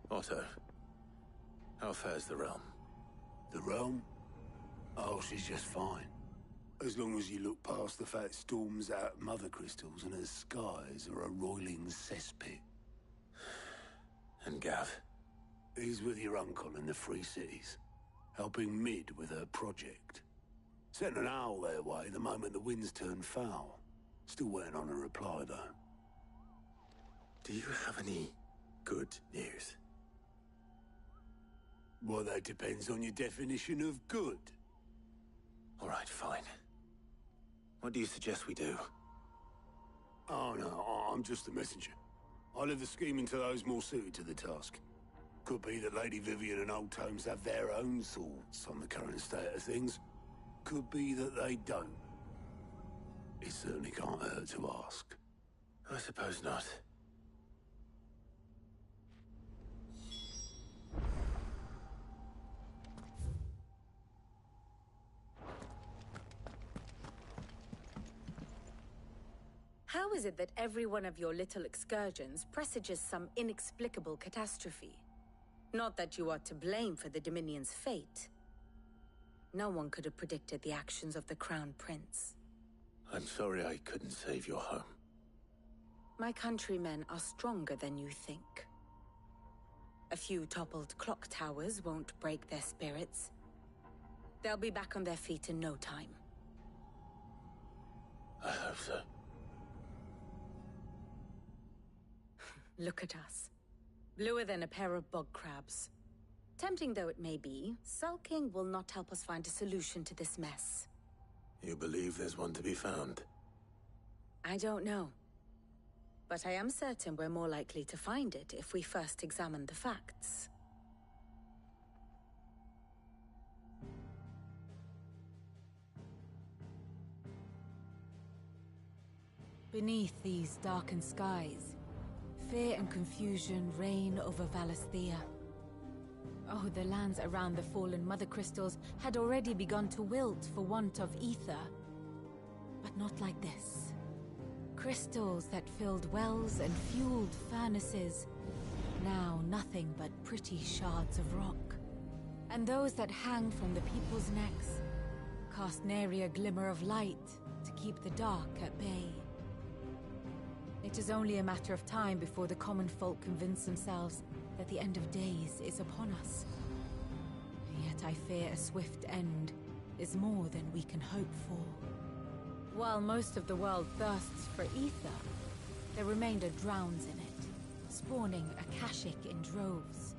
Otto, how fares the realm? The realm? Oh, she's just fine. As long as you look past the fat storms out mother crystals and her skies are a roiling cesspit. And Gav? He's with your uncle in the Free Cities, helping Mid with her project. Sent an owl their way the moment the winds turned foul. Still waiting on a reply, though. Do you have any good news? Well, that depends on your definition of good. All right, fine. What do you suggest we do? Oh, no, I'm just the messenger. I leave the scheming to those more suited to the task. Could be that Lady Vivian and Old Tomes have their own thoughts on the current state of things. Could be that they don't. It certainly can't hurt to ask. I suppose not. How is it that every one of your little excursions presages some inexplicable catastrophe? Not that you are to blame for the Dominion's fate. No one could have predicted the actions of the Crown Prince. I'm sorry I couldn't save your home. My countrymen are stronger than you think. A few toppled clock towers won't break their spirits. They'll be back on their feet in no time. I hope so. Look at us. Bluer than a pair of bog crabs. Tempting though it may be, sulking will not help us find a solution to this mess. You believe there's one to be found? I don't know. But I am certain we're more likely to find it if we first examine the facts. Beneath these darkened skies, fear and confusion reign over Valisthea. Oh, the lands around the fallen Mother Crystals had already begun to wilt for want of ether. But not like this. Crystals that filled wells and fueled furnaces, now nothing but pretty shards of rock. And those that hang from the people's necks cast nary a glimmer of light to keep the dark at bay. It is only a matter of time before the common folk convince themselves that the end of days is upon us. Yet I fear a swift end is more than we can hope for. While most of the world thirsts for ether, the remainder drowns in it, spawning Akashic in droves.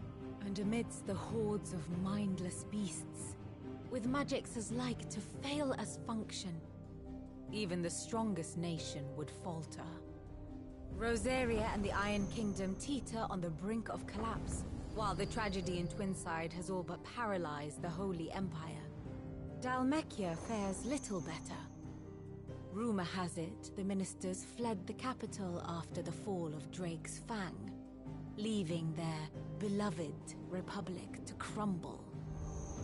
And amidst the hordes of mindless beasts, with magics as like to fail as function, even the strongest nation would falter. Rosaria and the Iron Kingdom teeter on the brink of collapse, while the tragedy in Twinside has all but paralyzed the Holy Empire. Dhalmekia fares little better. Rumor has it the ministers fled the capital after the fall of Drake's Fang, leaving their beloved republic to crumble.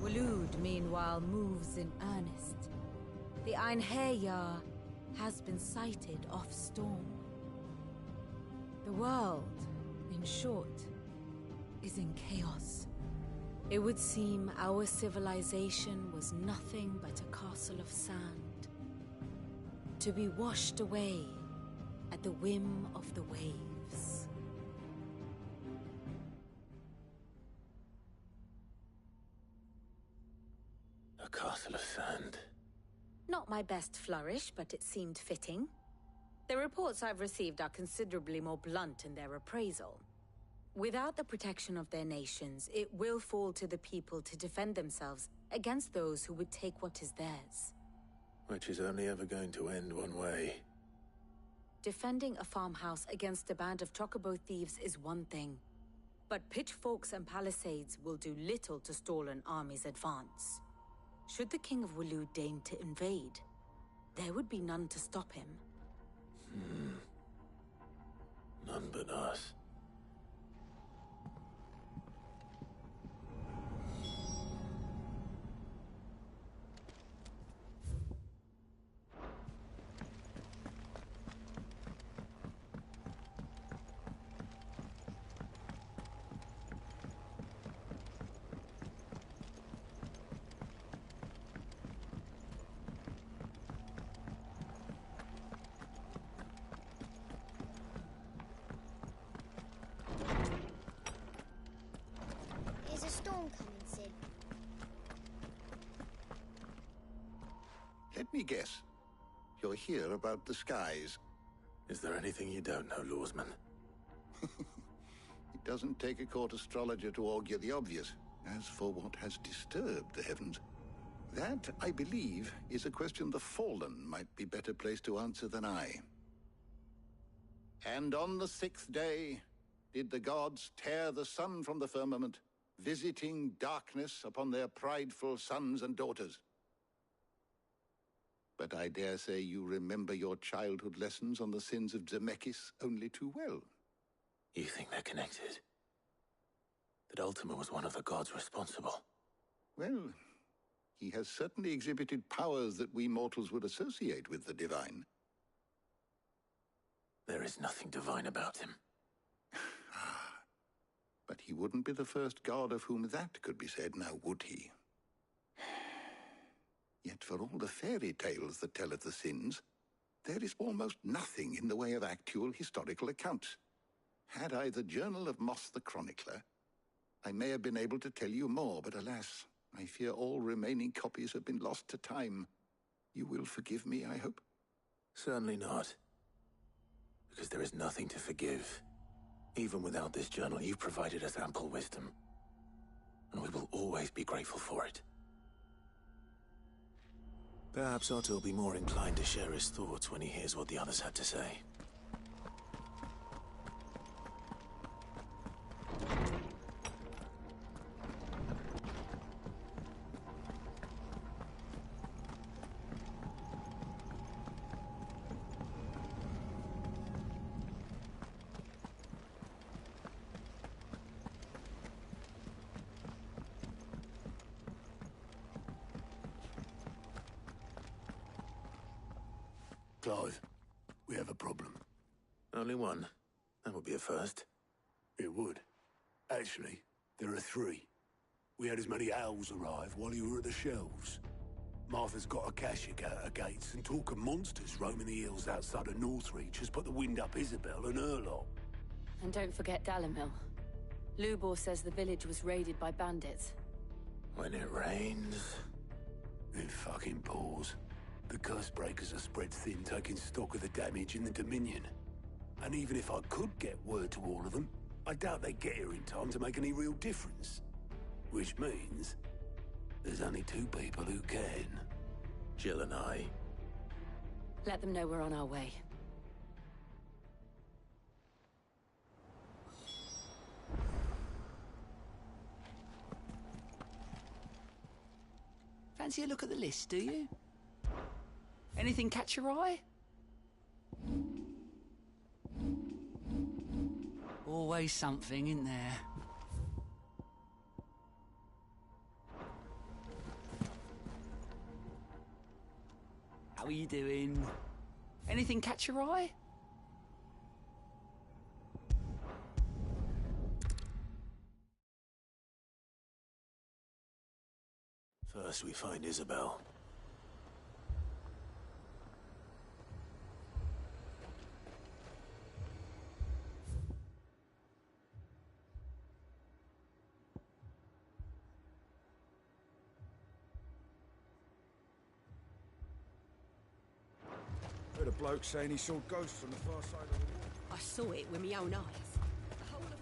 Waloed, meanwhile, moves in earnest. The Einherjar has been sighted off-storm. The world, in short, is in chaos. It would seem our civilization was nothing but a castle of sand, to be washed away at the whim of the waves. A castle of sand. Not my best flourish, but it seemed fitting. The reports I've received are considerably more blunt in their appraisal. Without the protection of their nations, it will fall to the people to defend themselves against those who would take what is theirs. Which is only ever going to end one way. Defending a farmhouse against a band of chocobo thieves is one thing. But pitchforks and palisades will do little to stall an army's advance. Should the King of Waloed deign to invade, there would be none to stop him. None but us. Is a storm coming, Sid? Let me guess. You're here about the skies. Is there anything you don't know, Lawsman? It doesn't take a court astrologer to augur the obvious. As for what has disturbed the heavens, that, I believe, is a question the Fallen might be better placed to answer than I. And on the 6th day did the gods tear the sun from the firmament, visiting darkness upon their prideful sons and daughters. But I dare say you remember your childhood lessons on the sins of Zemeckis only too well. You think they're connected? That Ultima was one of the gods responsible? Well, he has certainly exhibited powers that we mortals would associate with the divine. There is nothing divine about him. But he wouldn't be the first god of whom that could be said, now would he? Yet for all the fairy tales that tell of the sins, there is almost nothing in the way of actual historical accounts. Had I the Journal of Moss the Chronicler, I may have been able to tell you more, but alas, I fear all remaining copies have been lost to time. You will forgive me, I hope? Certainly not. Because there is nothing to forgive. Even without this journal, you've provided us ample wisdom. And we will always be grateful for it. Perhaps Otto will be more inclined to share his thoughts when he hears what the others had to say. Clive, we have a problem. Only one. That would be a first. It would. Actually, there are 3. We had as many owls arrive while you were at the shelves. Martha's got a Kashyyyk at her gates, and talk of monsters roaming the hills outside of Northreach has put the wind up Isabel and her lot. And don't forget Dalimil. Lubor says the village was raided by bandits. When it rains... It fucking pours. The curse breakers are spread thin, taking stock of the damage in the Dominion. And even if I could get word to all of them, I doubt they'd get here in time to make any real difference. Which means there's only 2 people who can. Jill and I. Let them know we're on our way. Fancy a look at the list, do you? Anything catch your eye? Always something, isn't there? How are you doing? Anything catch your eye? First we find Isabel. Heard a bloke saying he saw ghosts from the far side of the wall. I saw it with my own eyes. The whole of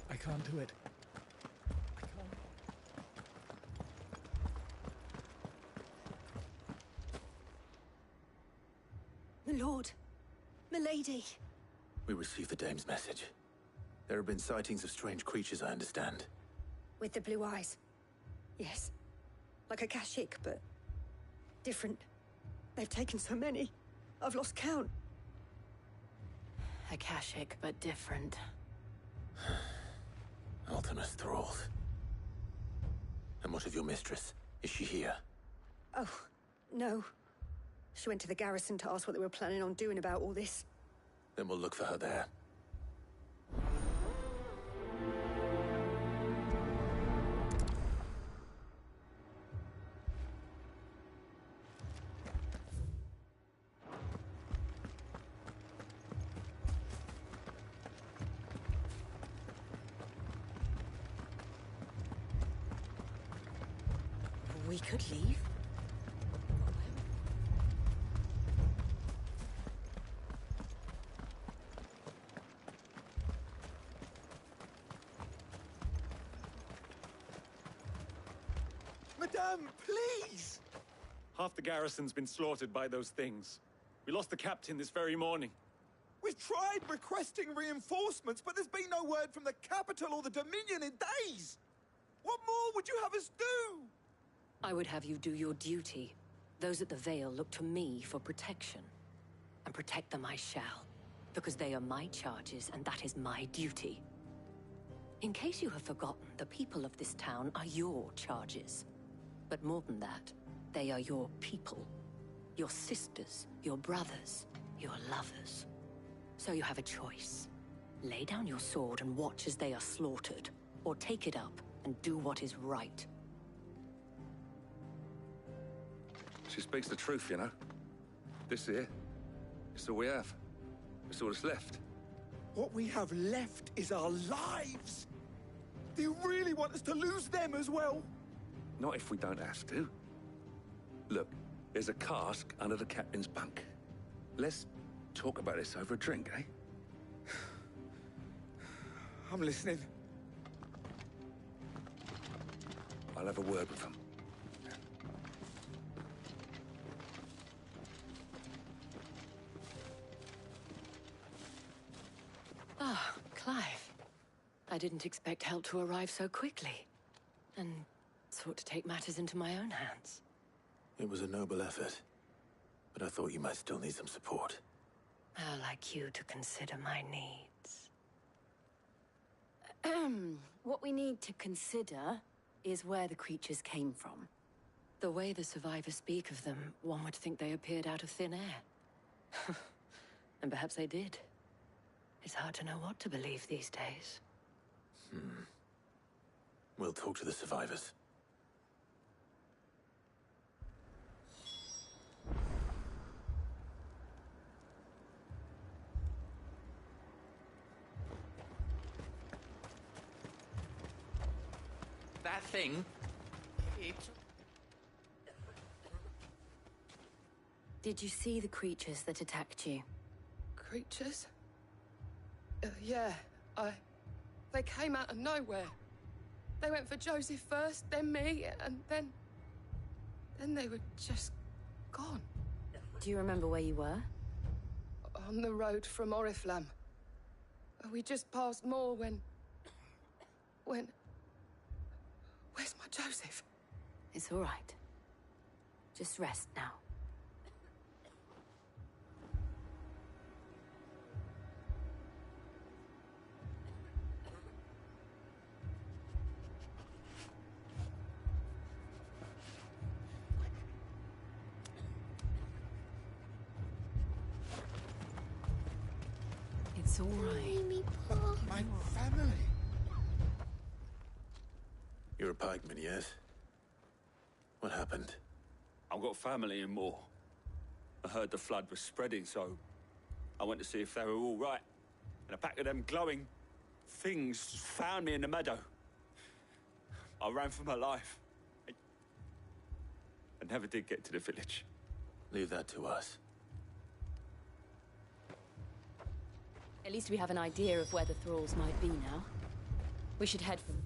I can't do it. I can't. My lord. Milady. We received the dame's message. There have been sightings of strange creatures, I understand. With the blue eyes. Yes. Like a Kashik, but different. They've taken so many. I've lost count. Akashic, but different. Ultimus thralls. And what of your mistress? Is she here? Oh, no. She went to the garrison to ask what they were planning on doing about all this. Then we'll look for her there. We could leave. Madame, please! Half the garrison's been slaughtered by those things. We lost the captain this very morning. We've tried requesting reinforcements, but there's been no word from the capital or the Dominion in days! What more would you have us do? I would have you do your duty. Those at the Vale look to me for protection. And protect them I shall. Because they are my charges, and that is my duty. In case you have forgotten, the people of this town are your charges. But more than that, they are your people. Your sisters, your brothers, your lovers. So you have a choice. Lay down your sword and watch as they are slaughtered. Or take it up and do what is right. She speaks the truth, you know. This here, it's all we have. It's all that's left. What we have left is our lives! Do you really want us to lose them as well? Not if we don't have to. Look, there's a cask under the captain's bunk. Let's talk about this over a drink, eh? I'm listening. I'll have a word with them. Ah, Clive. I didn't expect help to arrive so quickly. And sought to take matters into my own hands. It was a noble effort, but I thought you might still need some support. I'd like you to consider my needs. What we need to consider is where the creatures came from. The way the survivors speak of them, one would think they appeared out of thin air. And perhaps they did. It's hard to know what to believe these days. We'll talk to the survivors. That thing... Did you see the creatures that attacked you? Creatures? Yeah, they came out of nowhere. They went for Joseph first, then me, and then they were just gone. Do you remember where you were? On the road from Oriflamme. We just passed Moor when... Where's my Joseph? It's all right. Just rest now. It's all right. My family. You're a pikeman, yes? What happened? I've got family in Moor. I heard the flood was spreading, so I went to see if they were all right. And a pack of them glowing things found me in the meadow. I ran for my life. I never did get to the village. Leave that to us. At least we have an idea of where the thralls might be now. We should head for them.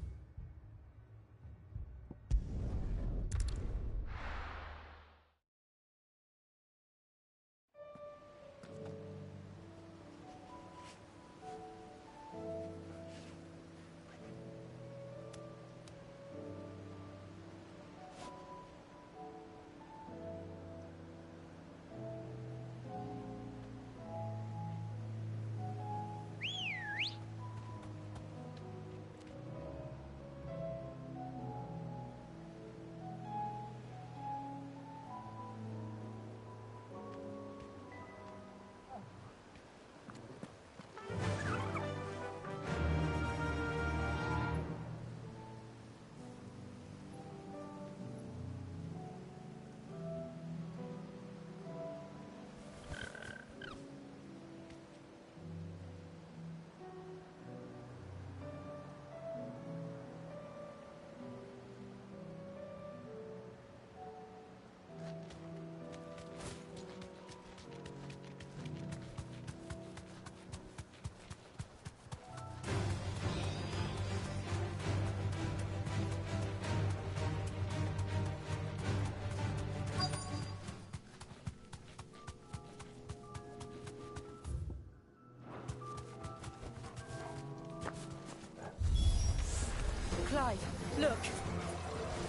Look.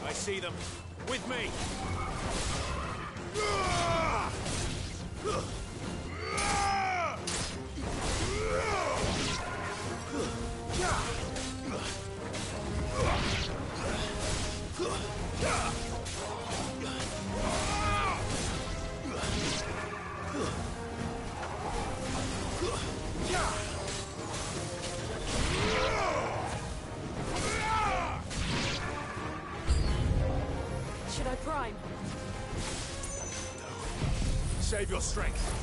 I see them. With me. Should I prime? Save your strength.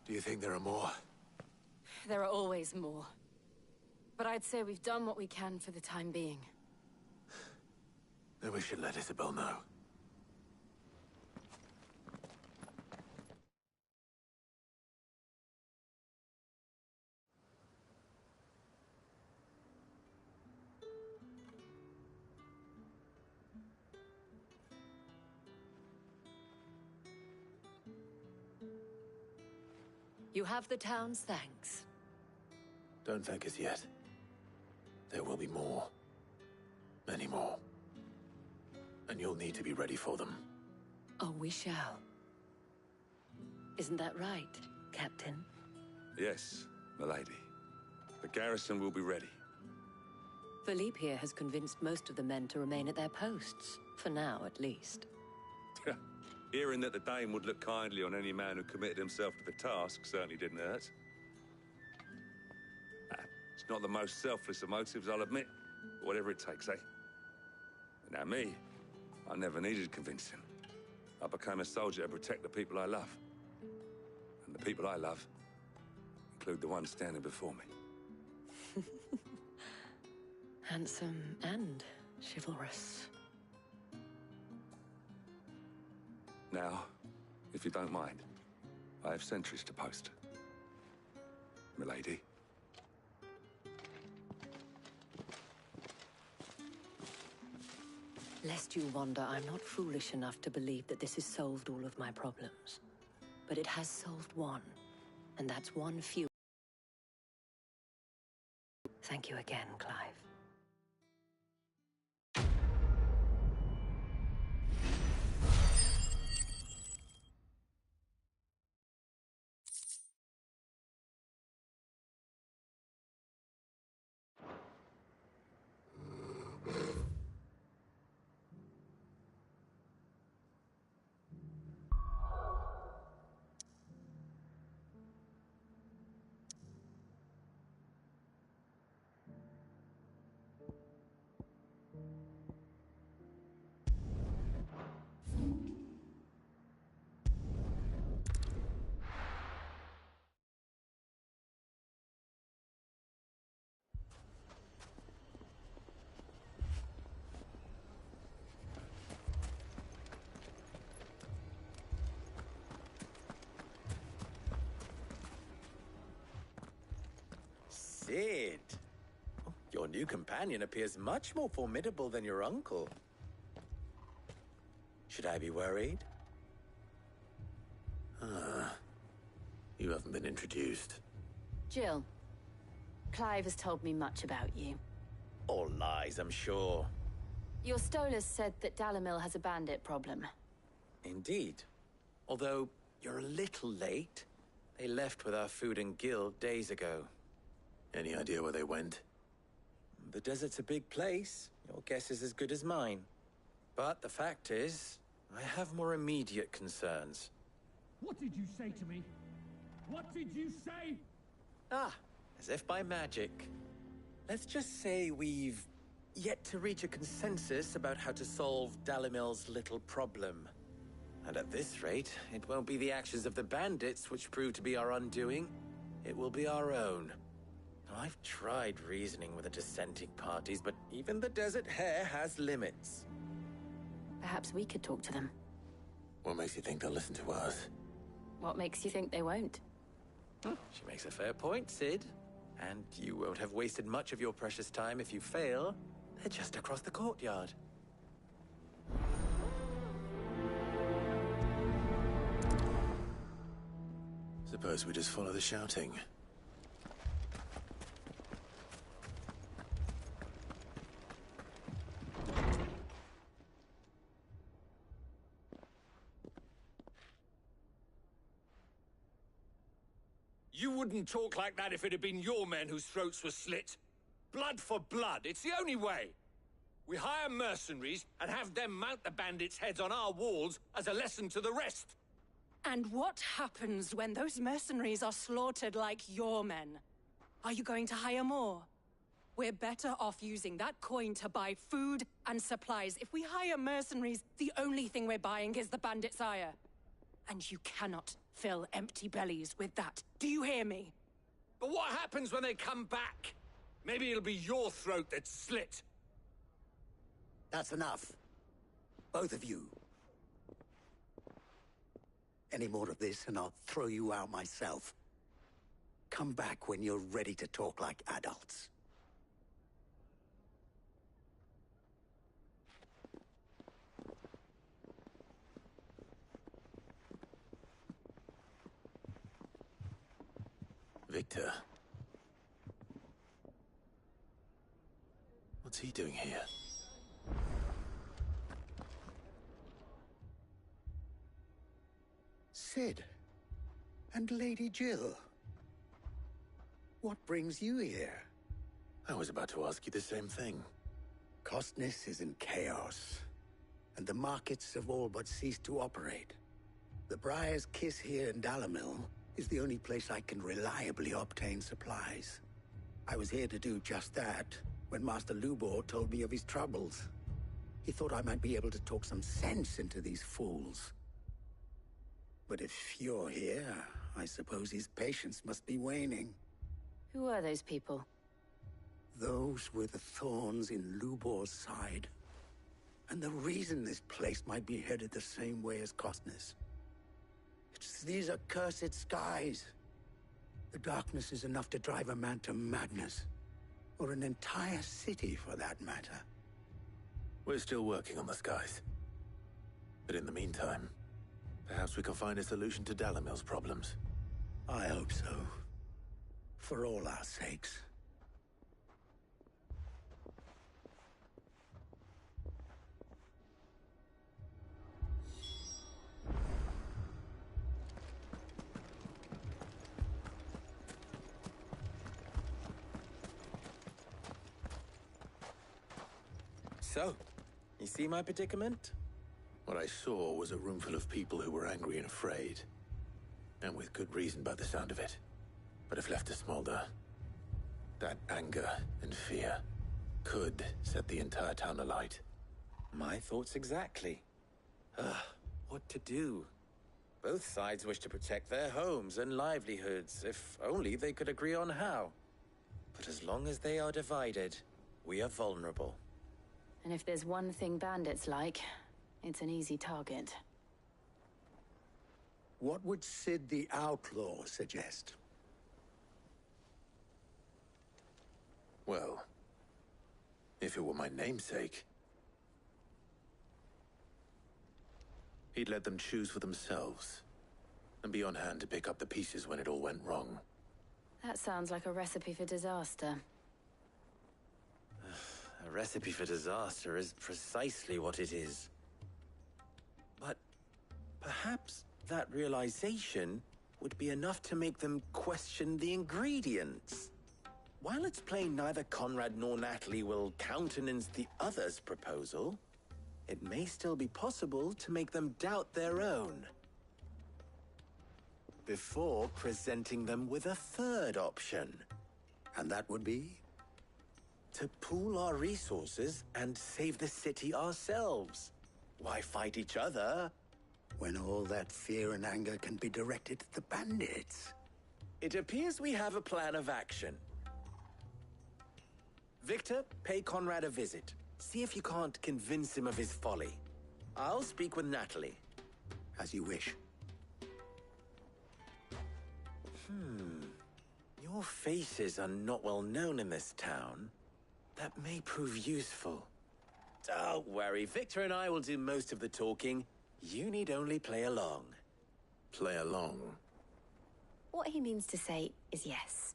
Do you think there are more? There are always more. But I'd say we've done what we can for the time being. Then we should let Isabel know. You have the town's thanks. Don't thank us yet. There will be more. Many more. And you'll need to be ready for them. Oh, we shall. Isn't that right, Captain? Yes, milady. The garrison will be ready. Philippe here has convinced most of the men to remain at their posts. For now, at least. Hearing that the Dane would look kindly on any man who committed himself to the task certainly didn't hurt. It's not the most selfless of motives, I'll admit. But whatever it takes, eh? Now me, I never needed convincing. I became a soldier to protect the people I love. And the people I love include the ones standing before me. Handsome and chivalrous. Now, if you don't mind, I have sentries to post. Milady. Lest you wonder, I'm not foolish enough to believe that this has solved all of my problems. But it has solved one, and that's one few. Thank you again, Clive. Sid. Oh, your new companion appears much more formidable than your uncle. Should I be worried? You haven't been introduced. Jill, Clive has told me much about you. All lies, I'm sure. Your Stolas said that Dalamil has a bandit problem. Indeed. Although, you're a little late. They left with our food and guild days ago. Any idea where they went? The desert's a big place. Your guess is as good as mine. But the fact is, I have more immediate concerns. What did you say to me? What did you say? As if by magic. Let's just say we've yet to reach a consensus about how to solve Dalamil's little problem. And at this rate, it won't be the actions of the bandits which prove to be our undoing. It will be our own. I've tried reasoning with the dissenting parties, but even the Desert Hare has limits. Perhaps we could talk to them. What makes you think they'll listen to us? What makes you think they won't? She makes a fair point, Sid. And you won't have wasted much of your precious time if you fail. They're just across the courtyard. Suppose we just follow the shouting. You wouldn't talk like that if it had been your men whose throats were slit. Blood for blood, it's the only way. We hire mercenaries and have them mount the bandits' heads on our walls as a lesson to the rest. And what happens when those mercenaries are slaughtered like your men? Are you going to hire more? We're better off using that coin to buy food and supplies. If we hire mercenaries, the only thing we're buying is the bandits' ire. And you cannot fill empty bellies with that. Do you hear me? But what happens when they come back? Maybe it'll be your throat that's slit. That's enough. Both of you. Any more of this and I'll throw you out myself. Come back when you're ready to talk like adults. Victor. What's he doing here? Sid. And Lady Jill. What brings you here? I was about to ask you the same thing. Costness is in chaos, and the markets have all but ceased to operate. The Briar's Kiss here in Dalamil is the only place I can reliably obtain supplies. I was here to do just that when Master Lubor told me of his troubles. He thought I might be able to talk some sense into these fools. But if you're here, I suppose his patience must be waning. Who are those people? Those were the thorns in Lubor's side. And the reason this place might be headed the same way as Costness. It's these accursed skies. The darkness is enough to drive a man to madness. Or an entire city, for that matter. We're still working on the skies. But in the meantime, perhaps we can find a solution to Dalamil's problems. I hope so. For all our sakes. So, you see my predicament? What I saw was a room full of people who were angry and afraid. And with good reason by the sound of it. But if left to smolder, that anger and fear could set the entire town alight. My thoughts exactly. What to do? Both sides wish to protect their homes and livelihoods, if only they could agree on how. But as long as they are divided, we are vulnerable. And if there's one thing bandits like, it's an easy target. What would Sid the Outlaw suggest? Well, if it were my namesake, he'd let them choose for themselves and be on hand to pick up the pieces when it all went wrong. That sounds like a recipe for disaster. A recipe for disaster is precisely what it is. But perhaps that realization would be enough to make them question the ingredients. While it's plain neither Conrad nor Natalie will countenance the other's proposal, it may still be possible to make them doubt their own before presenting them with a third option. And that would be? To pool our resources and save the city ourselves. Why fight each other when all that fear and anger can be directed at the bandits? It appears we have a plan of action. Victor, pay Conrad a visit. See if you can't convince him of his folly. I'll speak with Natalie. As you wish. Your faces are not well known in this town. That may prove useful. Don't worry, Victor and I will do most of the talking. You need only play along. Play along? What he means to say is yes.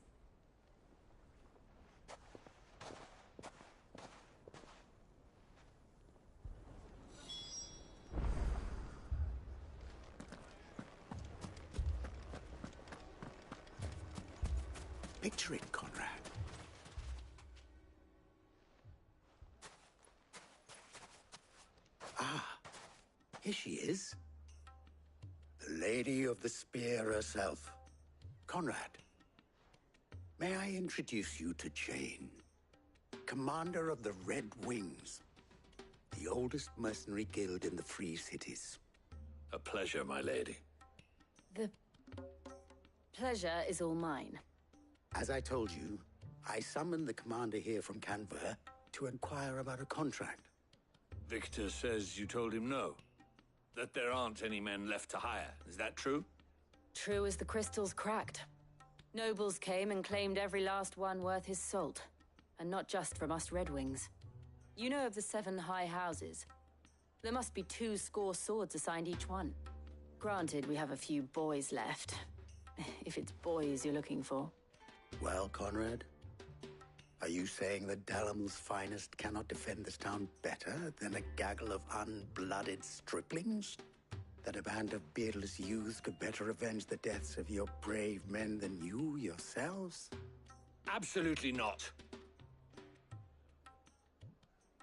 Picture it, Conrad. Ah, here she is. The Lady of the Spear herself. Conrad, may I introduce you to Jane, commander of the Red Wings, the oldest mercenary guild in the Free Cities. A pleasure, my lady. The pleasure is all mine. As I told you, I summoned the commander here from Canver to inquire about a contract. Victor says you told him no. That there aren't any men left to hire. Is that true? True as the crystals cracked. Nobles came and claimed every last one worth his salt. And not just from us Red Wings. You know of the 7 high houses. There must be 2 swords assigned each one. Granted, we have a few boys left. If it's boys you're looking for. Well, Conrad, are you saying that Dalamil's finest cannot defend this town better than a gaggle of unblooded striplings? That a band of beardless youths could better avenge the deaths of your brave men than you yourselves? Absolutely not.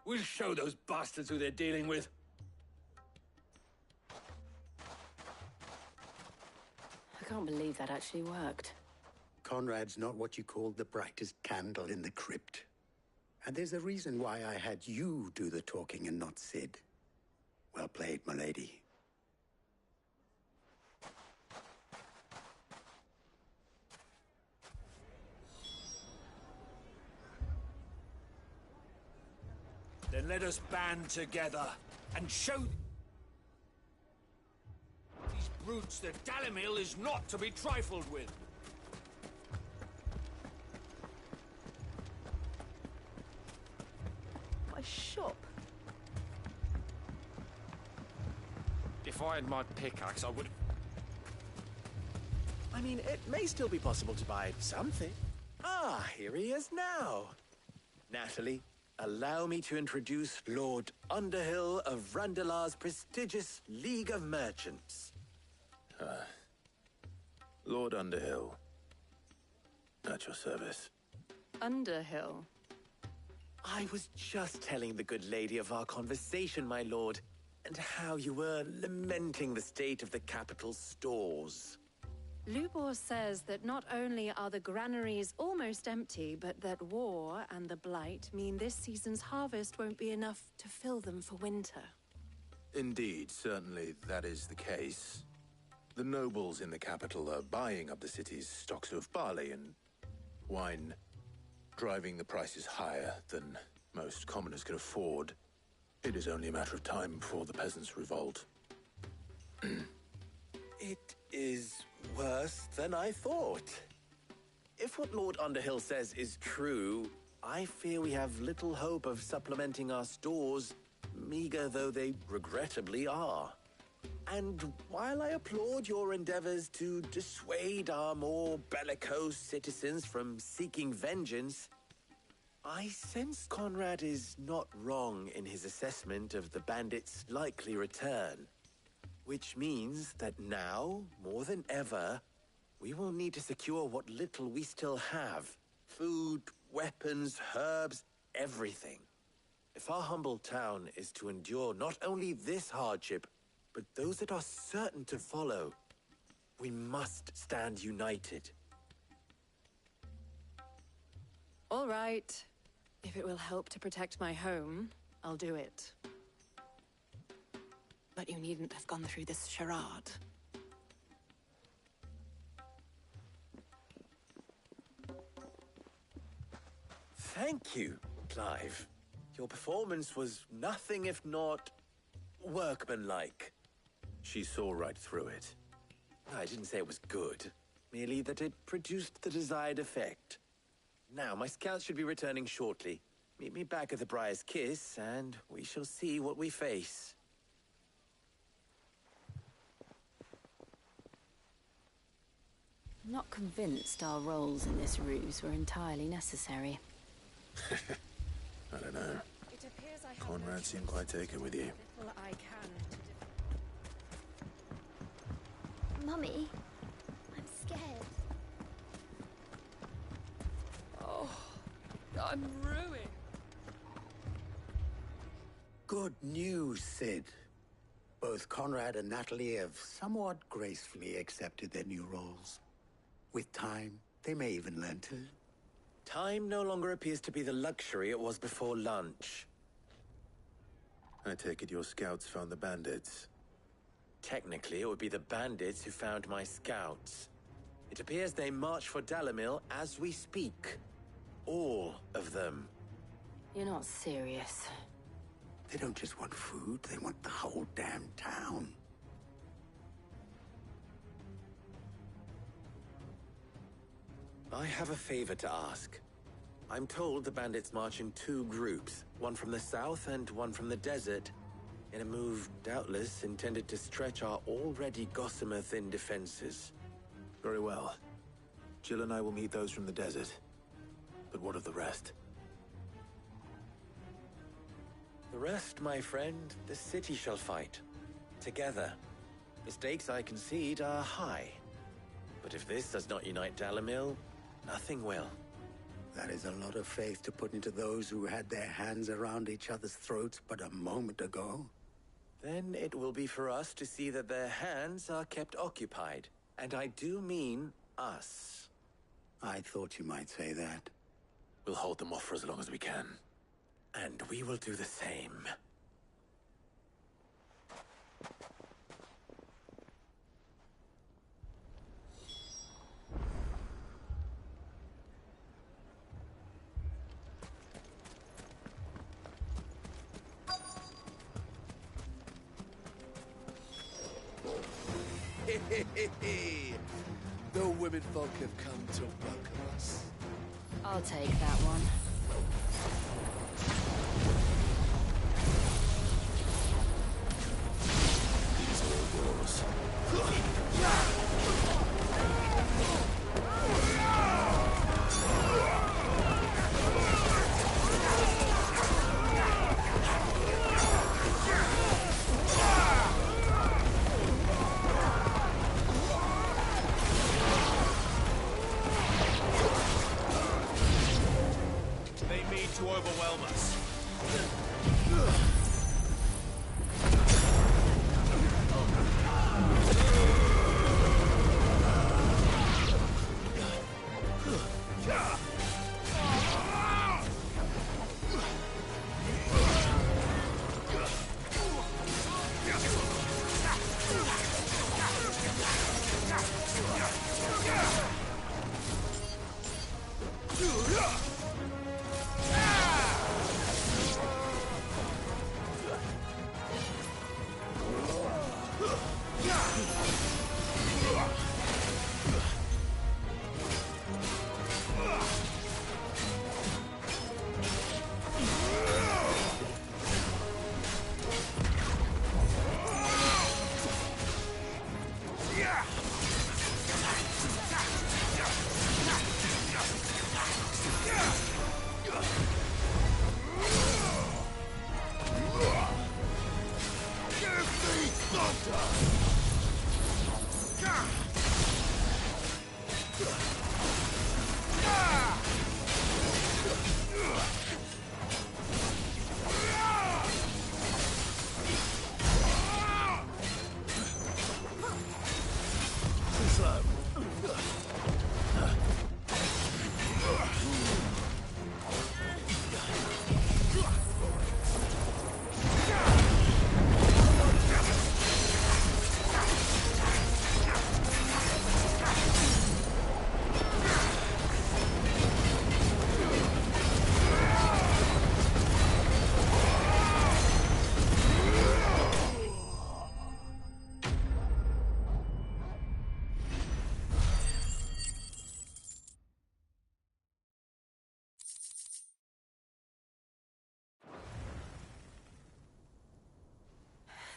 We'll show those bastards who they're dealing with. I can't believe that actually worked. Conrad's not what you call the brightest candle in the crypt. And there's a reason why I had you do the talking and not Sid. Well played, my lady. Then let us band together and show these brutes that Dalimil is not to be trifled with. My shop. If I had my pickaxe, I would... I mean, it may still be possible to buy something. Ah, here he is now. Natalie, allow me to introduce Lord Underhill of Randalar's prestigious League of Merchants. Lord Underhill. At your service. Underhill? I was just telling the good lady of our conversation, my lord, and how you were lamenting the state of the capital's stores. Lubor says that not only are the granaries almost empty, but that war and the Blight mean this season's harvest won't be enough to fill them for winter. Indeed, certainly that is the case. The nobles in the capital are buying up the city's stocks of barley and wine, driving the prices higher than most commoners can afford. It is only a matter of time before the peasants revolt. It is worse than I thought. If what Lord Underhill says is true, I fear we have little hope of supplementing our stores, meager though they regrettably are. And while I applaud your endeavors to dissuade our more bellicose citizens from seeking vengeance, I sense Conrad is not wrong in his assessment of the bandits' likely return. Which means that now, more than ever, we will need to secure what little we still have. Food, weapons, herbs, everything. If our humble town is to endure not only this hardship, but those that are certain to follow, we must stand united. All right. If it will help to protect my home, I'll do it. But you needn't have gone through this charade. Thank you, Clive. Your performance was nothing if not workmanlike. She saw right through it. I didn't say it was good, merely that it produced the desired effect. Now, my scouts should be returning shortly. Meet me back at the Briar's Kiss, and we shall see what we face. I'm not convinced our roles in this ruse were entirely necessary. I don't know. Conrad seemed quite taken with you. Mummy, I'm scared. Oh, I'm ruined. Good news, Sid. Both Conrad and Natalie have somewhat gracefully accepted their new roles. With time, they may even learn to. Time no longer appears to be the luxury it was before lunch. I take it your scouts found the bandits. Technically, it would be the bandits who found my scouts. It appears they march for Dalimil as we speak. All of them. You're not serious. They don't just want food, they want the whole damn town. I have a favor to ask. I'm told the bandits march in two groups, one from the south and one from the desert, in a move doubtless intended to stretch our already gossamer-thin defenses. Very well. Jill and I will meet those from the desert. But what of the rest? The rest, my friend, the city shall fight. Together. The stakes, I concede, are high. But if this does not unite Dalimil, nothing will. That is a lot of faith to put into those who had their hands around each other's throats but a moment ago. Then it will be for us to see that their hands are kept occupied. And I do mean us. I thought you might say that. We'll hold them off for as long as we can. And we will do the same. The womenfolk have come to welcome us. I'll take that one. These are all yours. To overwhelm us.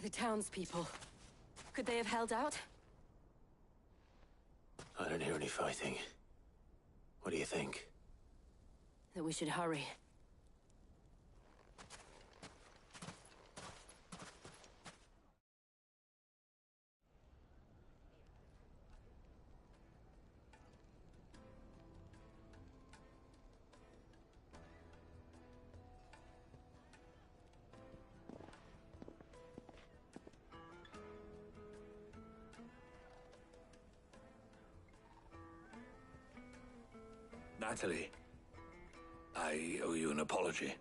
The townspeople. Could they have held out? I don't hear any fighting. What do you think? That we should hurry. Natalie, I owe you an apology.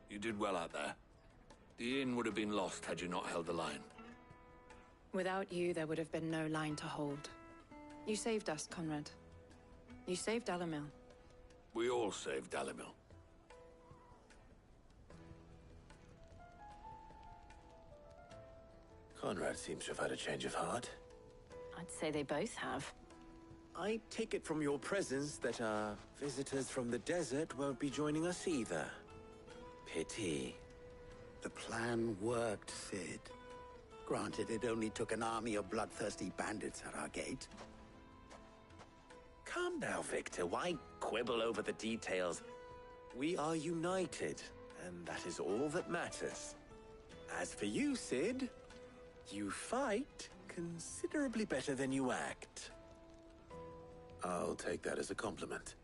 You did well out there. The inn would have been lost had you not held the line. Without you, there would have been no line to hold. You saved us, Conrad. You saved Dalimil. We all saved Dalimil. Conrad seems to have had a change of heart. I'd say they both have. I take it from your presence that our visitors from the desert won't be joining us either. Pity. The plan worked, Sid. Granted, it only took an army of bloodthirsty bandits at our gate. Come now, Victor. Why quibble over the details? We are united, and that is all that matters. As for you, Sid, you fight considerably better than you act. I'll take that as a compliment.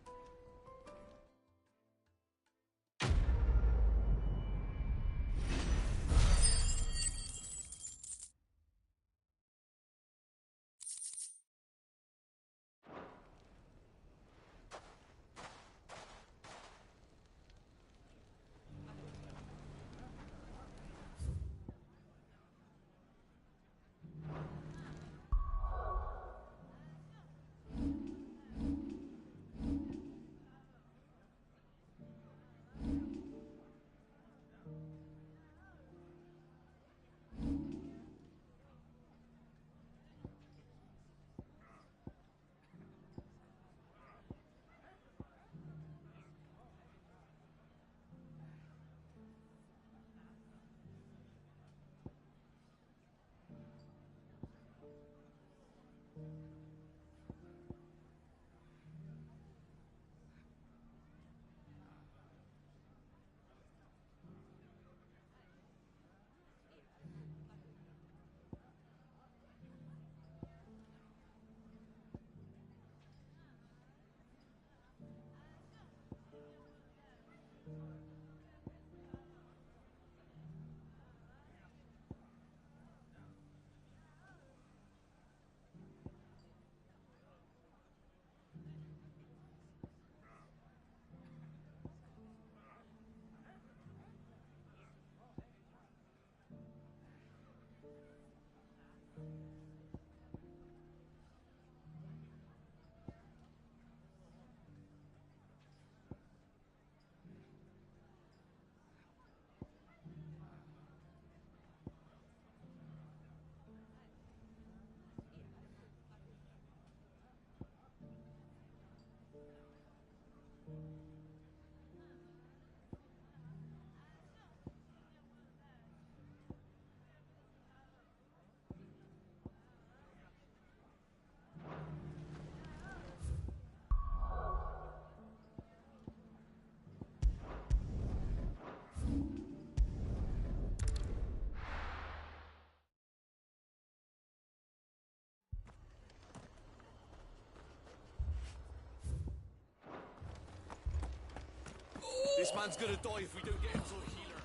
This man's gonna die if we don't get him to a healer.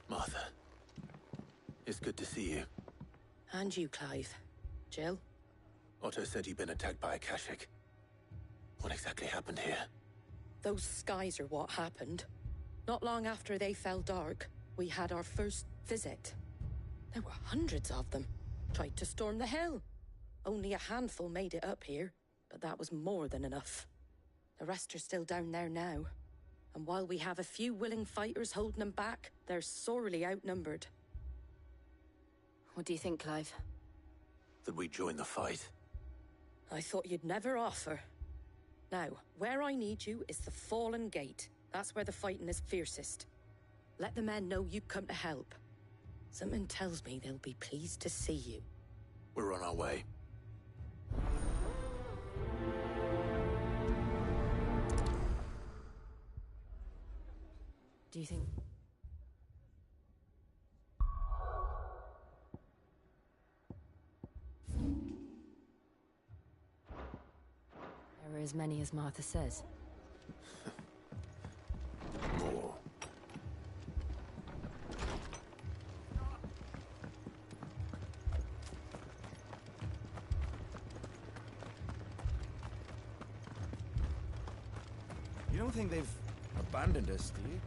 Martha, it's good to see you. And you, Clive. Jill? Otto said you'd been attacked by a Kashik. What exactly happened here? Those skies are what happened. Not long after they fell dark, we had our first visit. There were hundreds of them. Tried to storm the hill. Only a handful made it up here, but that was more than enough. The rest are still down there now. And while we have a few willing fighters holding them back, they're sorely outnumbered. What do you think, Clive? That we join the fight? I thought you'd never offer. Now, where I need you is the Fallen Gate. That's where the fighting is fiercest. Let the men know you come to help. Something tells me they'll be pleased to see you. We're on our way. Do you think... There are as many as Martha says. More. You don't think they've abandoned us, do you?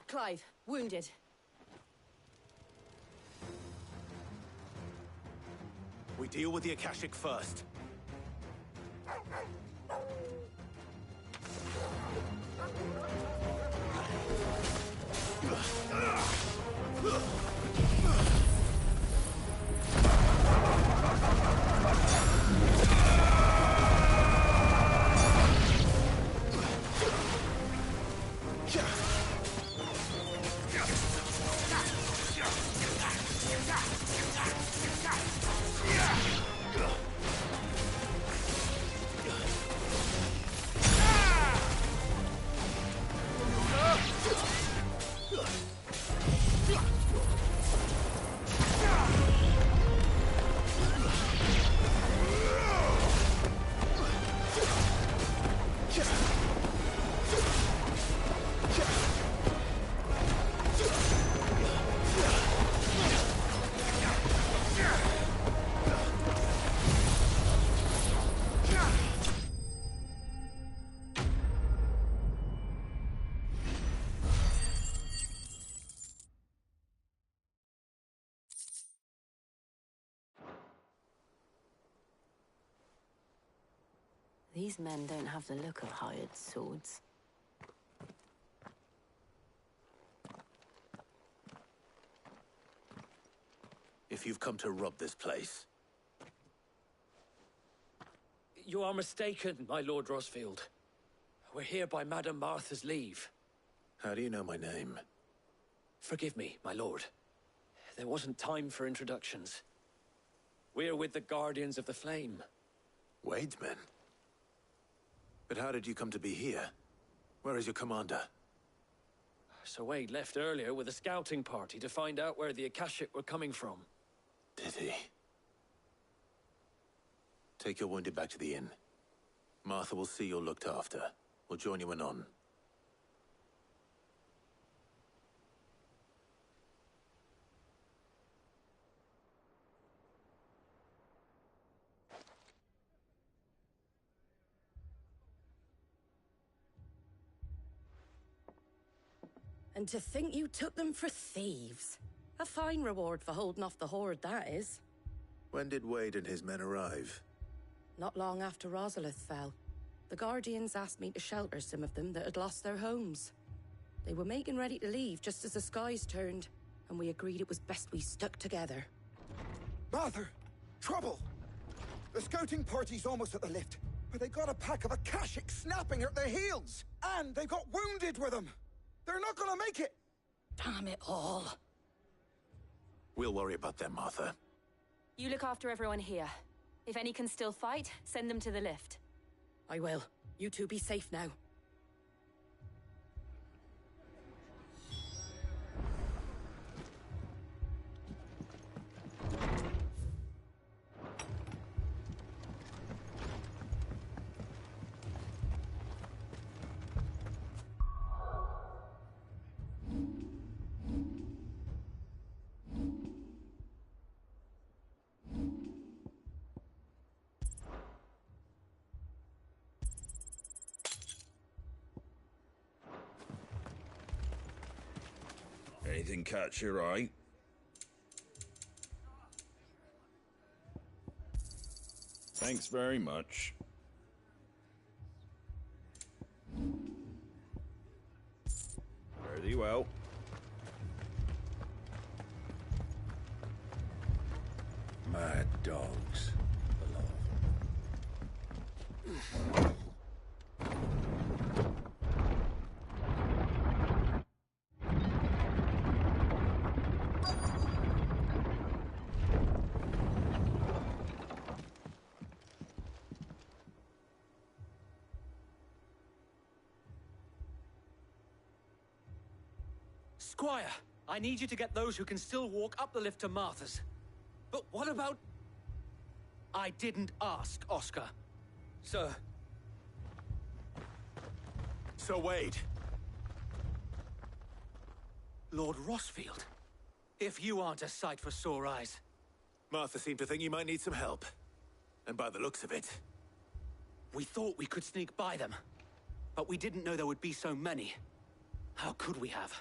Clive, wounded. We deal with the Akashic first. These men don't have the look of hired swords. If you've come to rob this place... You are mistaken, my Lord Rosfield. We're here by Madame Martha's leave. How do you know my name? Forgive me, my lord. There wasn't time for introductions. We're with the Guardians of the Flame. Wade's men? But how did you come to be here? Where is your commander? Sir Wade left earlier with a scouting party to find out where the Akashic were coming from. Did he? Take your wounded back to the inn. Martha will see you're looked after. We'll join you anon. And to think you took them for thieves. A fine reward for holding off the horde, that is. When did Wade and his men arrive? Not long after Rosalith fell. The Guardians asked me to shelter some of them that had lost their homes. They were making ready to leave just as the skies turned, and we agreed it was best we stuck together. Martha! Trouble! The scouting party's almost at the lift, but they got a pack of Akashic snapping at their heels! And they've got wounded with them! They're not gonna make it! Damn it all. We'll worry about them, Martha. You look after everyone here. If any can still fight, send them to the lift. I will. You two be safe now. Anything catch your eye? Thanks very much. Fare thee well. Mad dogs. Squire, I need you to get those who can still walk up the lift to Martha's. But what about... I didn't ask, Oscar. Sir. Sir Wade. Lord Rossfield. If you aren't a sight for sore eyes. Martha seemed to think you might need some help. And by the looks of it... We thought we could sneak by them. But we didn't know there would be so many. How could we have?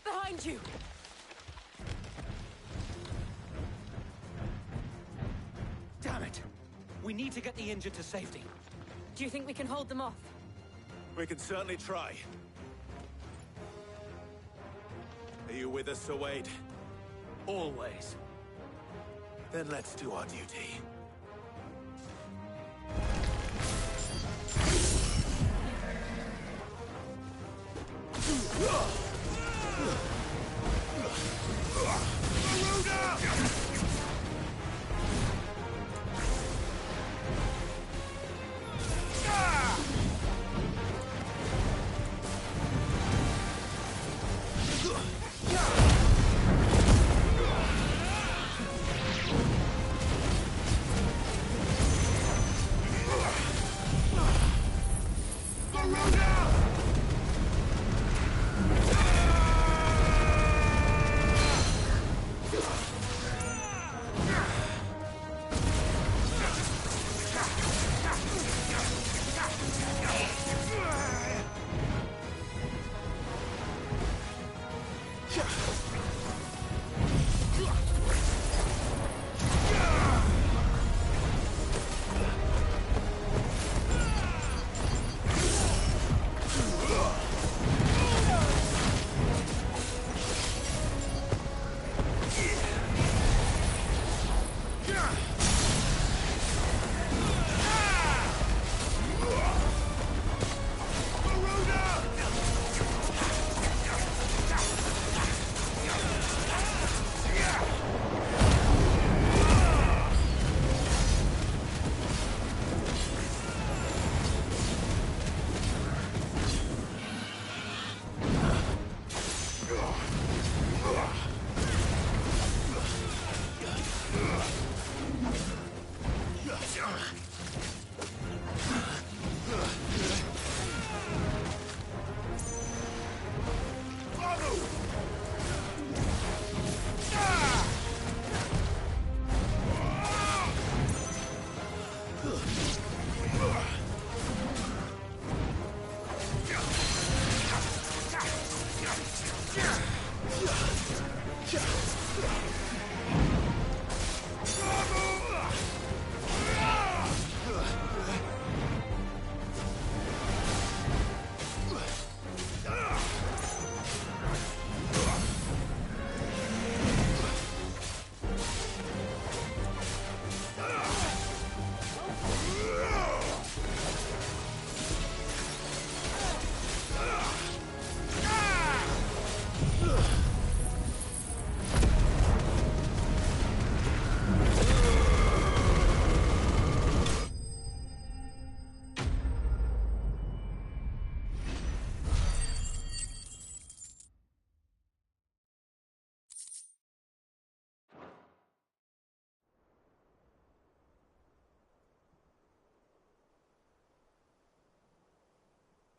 Behind you! Damn it! We need to get the injured to safety. Do you think we can hold them off? We can certainly try. Are you with us, Sir Wade? Always. Then let's do our duty.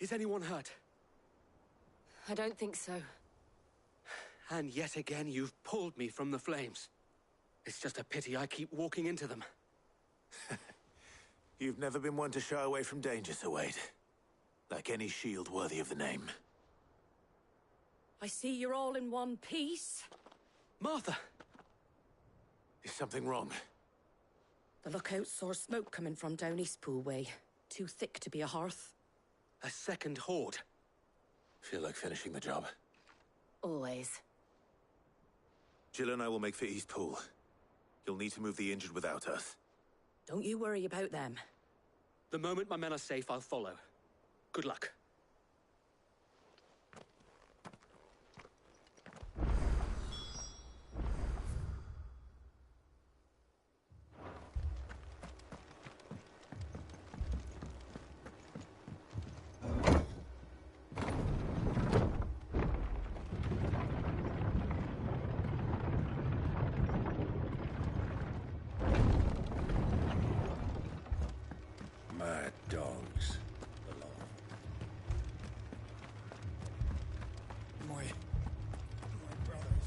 Is anyone hurt? I don't think so. And yet again, you've pulled me from the flames. It's just a pity I keep walking into them. You've never been one to shy away from danger, Sir Wade. Like any shield worthy of the name. I see you're all in one piece. Martha! Is something wrong? The lookout saw smoke coming from down Eastpool way. Too thick to be a hearth. A second horde. Feel like finishing the job. Always. Jill and I will make for Eastpool. You'll need to move the injured without us. Don't you worry about them. The moment my men are safe, I'll follow. Good luck. Mad dogs. Alone. My brothers.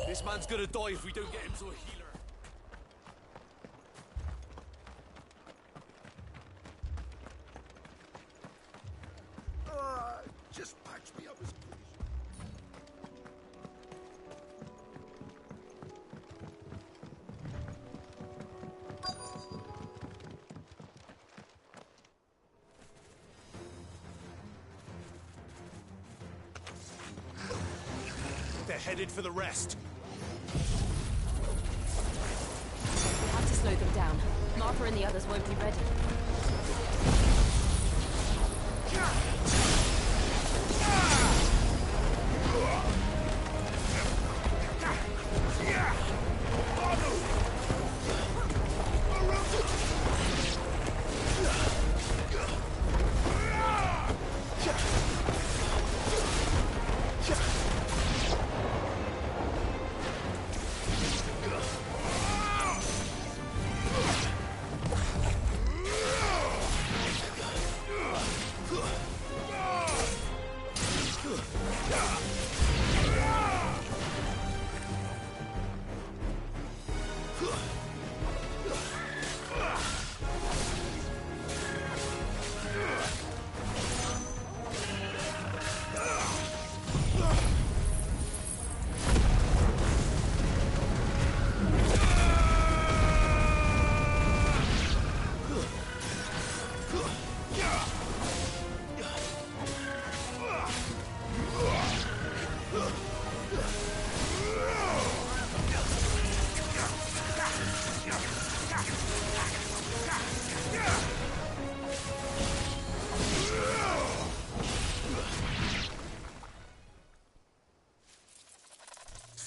This man's gonna die if we don't get him to a healer. Just patch me up as quick as They're headed for the rest. We have to slow them down. Martha and the others won't be ready.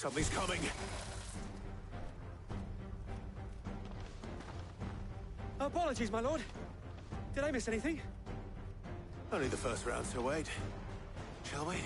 Something's coming. Apologies, my lord. Did I miss anything? Only the first round, so wait. Shall we?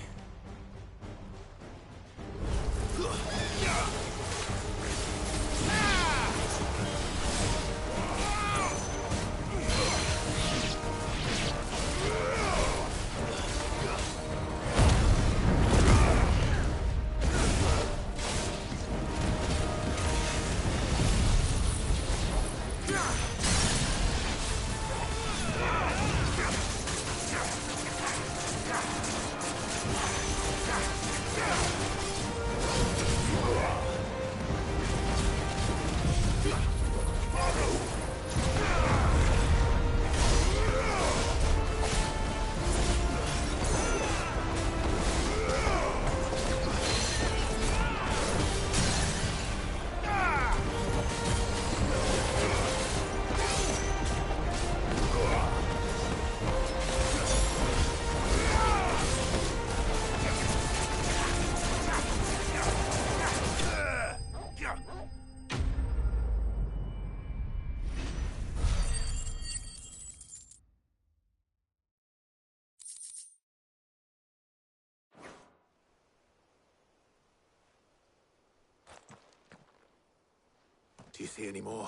Do you see any more?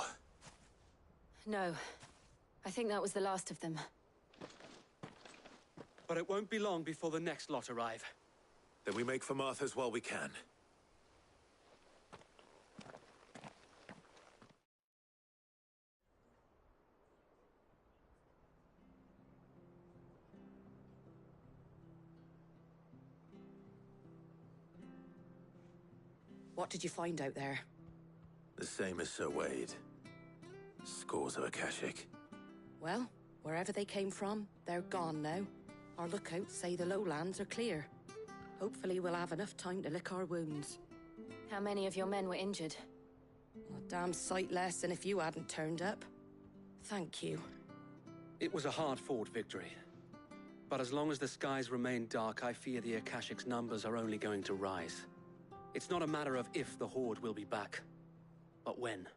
No. I think that was the last of them. But it won't be long before the next lot arrive. Then we make for Martha's while we can. What did you find out there? The same as Sir Wade. Scores of Akashic. Well, wherever they came from, they're gone now. Our lookouts say the lowlands are clear. Hopefully we'll have enough time to lick our wounds. How many of your men were injured? A damn sight less than if you hadn't turned up. Thank you. It was a hard-fought victory. But as long as the skies remain dark, I fear the Akashic's numbers are only going to rise. It's not a matter of if the Horde will be back, but when.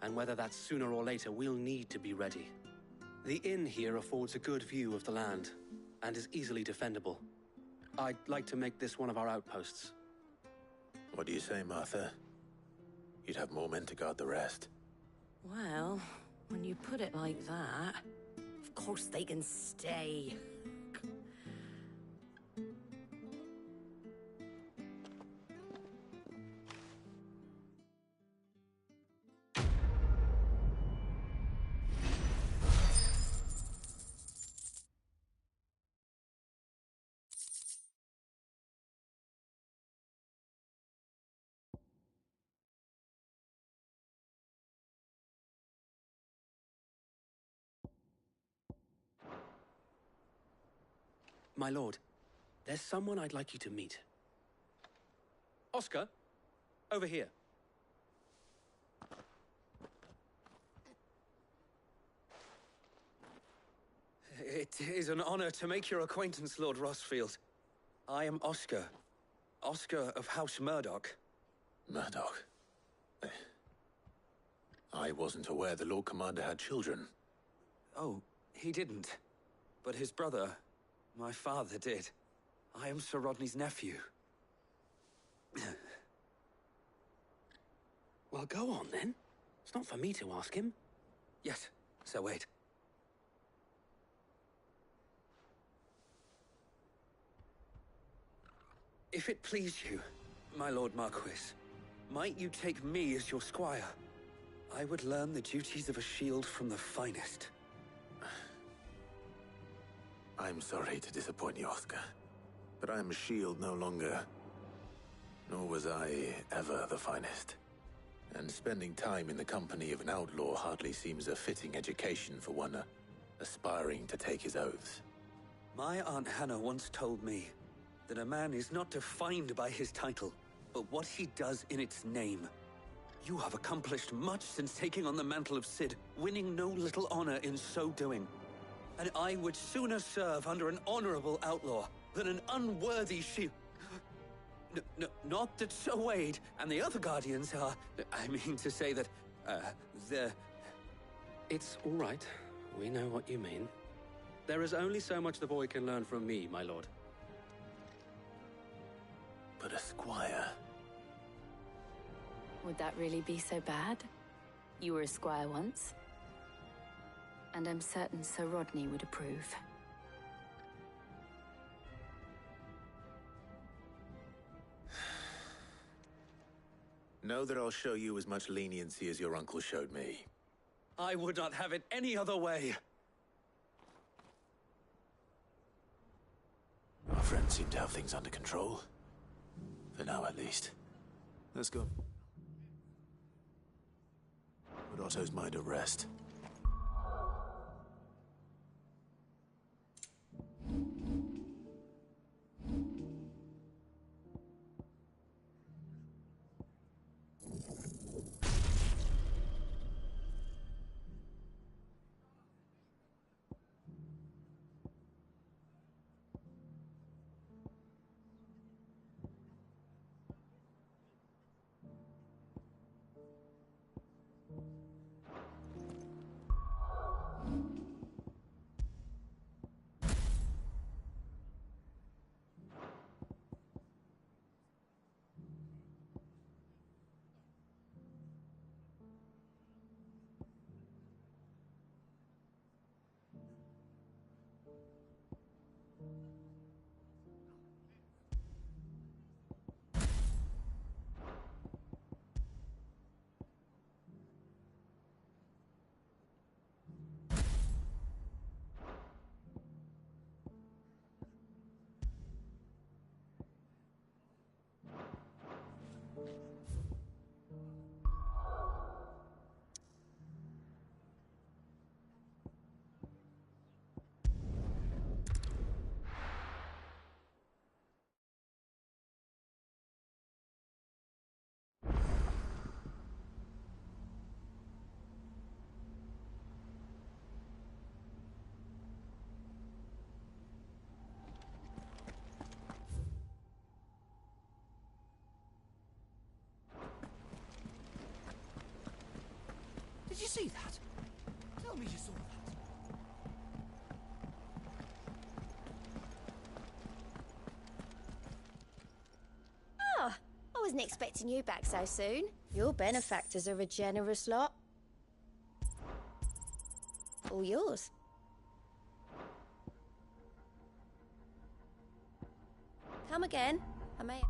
And whether that's sooner or later, we'll need to be ready. The inn here affords a good view of the land, and is easily defendable. I'd like to make this one of our outposts. What do you say, Martha? You'd have more men to guard the rest. Well, when you put it like that, of course they can stay. My lord, there's someone I'd like you to meet. Oscar, over here. It is an honor to make your acquaintance, Lord Rossfield. I am Oscar. Oscar of House Murdoch. Murdoch? I wasn't aware the Lord Commander had children. Oh, he didn't. But his brother, my father, did. I am Sir Rodney's nephew. Well, go on, then. It's not for me to ask him. Yes, Sir Wade. If it please you, my Lord Marquis, might you take me as your squire? I would learn the duties of a shield from the finest. I'm sorry to disappoint you, Oscar, but I am a shield no longer. Nor was I ever the finest. And spending time in the company of an outlaw hardly seems a fitting education for one aspiring to take his oaths. My Aunt Hannah once told me that a man is not defined by his title, but what he does in its name. You have accomplished much since taking on the mantle of Cid, winning no little honor in so doing. And I would sooner serve under an honorable outlaw than an unworthy shield. Not that Sir Wade and the other Guardians are... I mean to say that, they're... It's all right. We know what you mean. There is only so much the boy can learn from me, my lord. But a squire... Would that really be so bad? You were a squire once. And I'm certain Sir Rodney would approve. Know that I'll show you as much leniency as your uncle showed me. I would not have it any other way. Our friends seem to have things under control. For now, at least. Let's go. Put Otto's mind at rest. wasn't expecting you back so soon. Your benefactors are a generous lot. All yours. Come again. I may...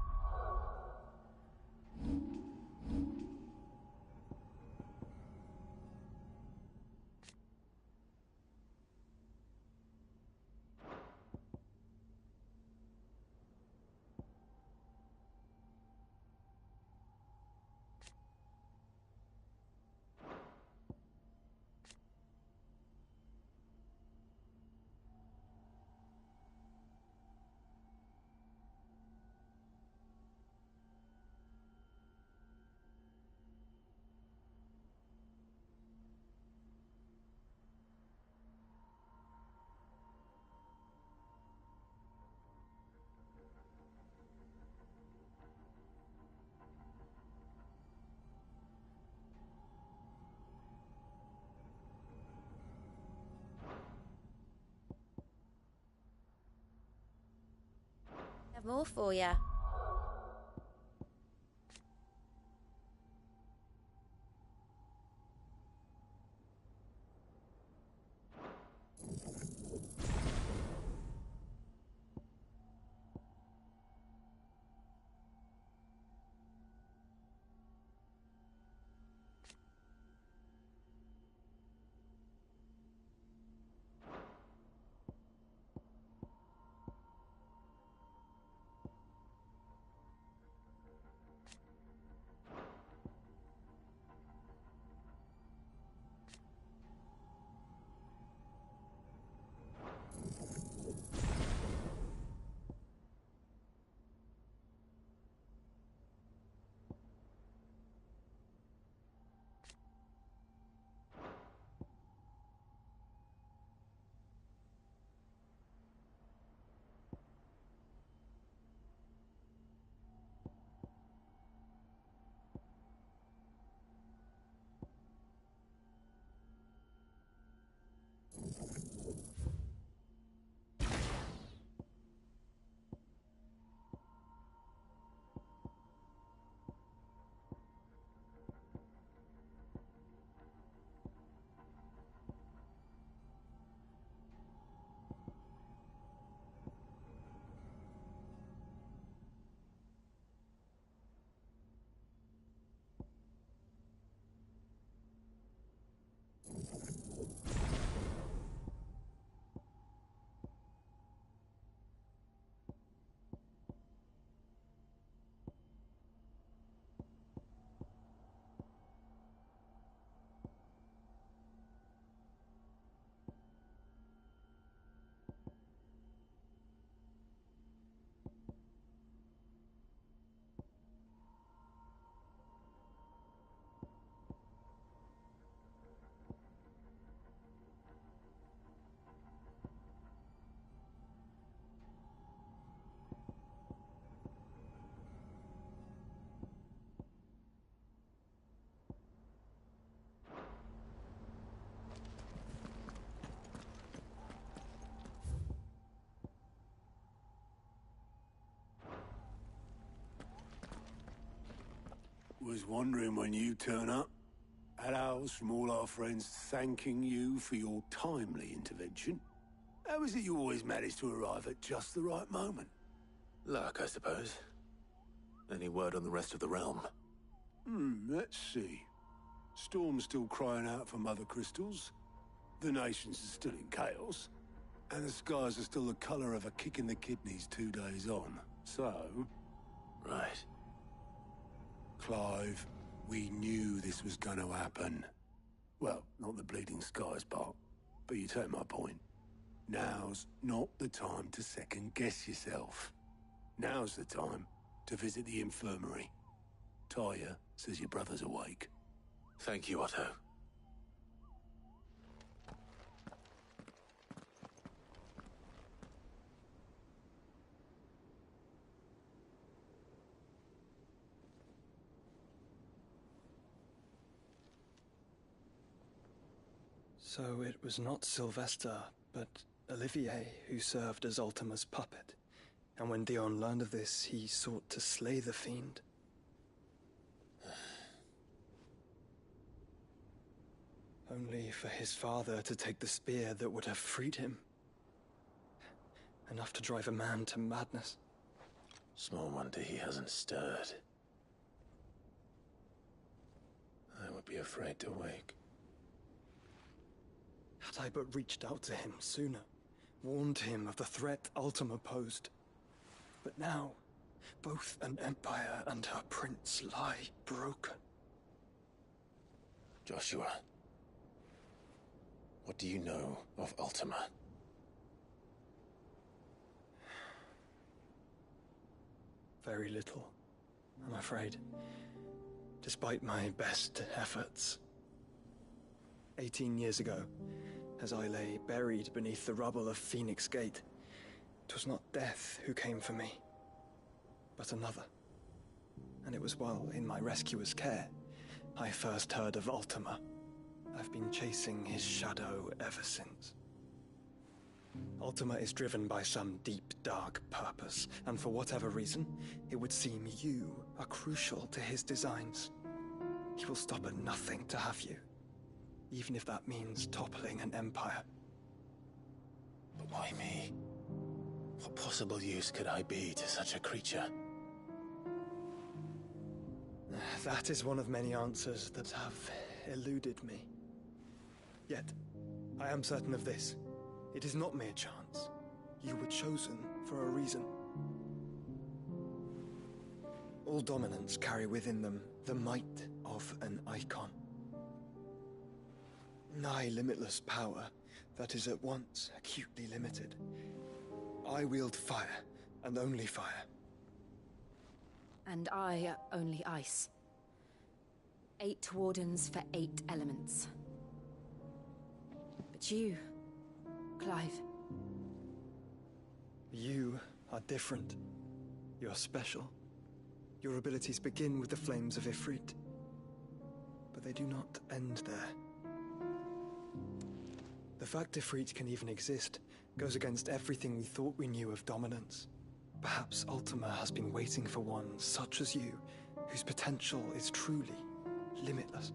Have more for you. Was wondering when you turn up. Had owls from all our friends thanking you for your timely intervention. How is it you always manage to arrive at just the right moment? Luck, I suppose. Any word on the rest of the realm? Let's see. Storm's still crying out for mother crystals. The nations are still in chaos. And the skies are still the color of a kick in the kidneys 2 days on. So... Right. Clive, we knew this was going to happen. Well, not the bleeding skies part, but you take my point. Now's not the time to second-guess yourself. Now's the time to visit the infirmary. Taya says your brother's awake. Thank you, Otto. So it was not Sylvester, but Olivier who served as Ultima's puppet. And when Dion learned of this, he sought to slay the fiend. only for his father to take the spear that would have freed him. Enough to drive a man to madness. Small wonder he hasn't stirred. I would be afraid to wake. Had I but reached out to him sooner, warned him of the threat Ultima posed. But now, both an empire and her prince lie broken. Joshua, what do you know of Ultima? Very little, I'm afraid. Despite my best efforts. 18 years ago, as I lay buried beneath the rubble of Phoenix Gate, 'twas not death who came for me, but another. And it was while in my rescuer's care, I first heard of Ultima. I've been chasing his shadow ever since. Ultima is driven by some deep, dark purpose, and for whatever reason, it would seem you are crucial to his designs. He will stop at nothing to have you, even if that means toppling an empire. But why me? What possible use could I be to such a creature? That is one of many answers that have eluded me. Yet, I am certain of this. It is not mere chance. You were chosen for a reason. All dominants carry within them the might of an icon. Nigh limitless power that is at once acutely limited. I wield fire, and only fire. And I only ice. 8 wardens for 8 elements. But you, Clive. You are different. You're special. Your abilities begin with the flames of Ifrit. But they do not end there. The fact Ifrit can even exist goes against everything we thought we knew of dominance. Perhaps Ultima has been waiting for one such as you, whose potential is truly limitless.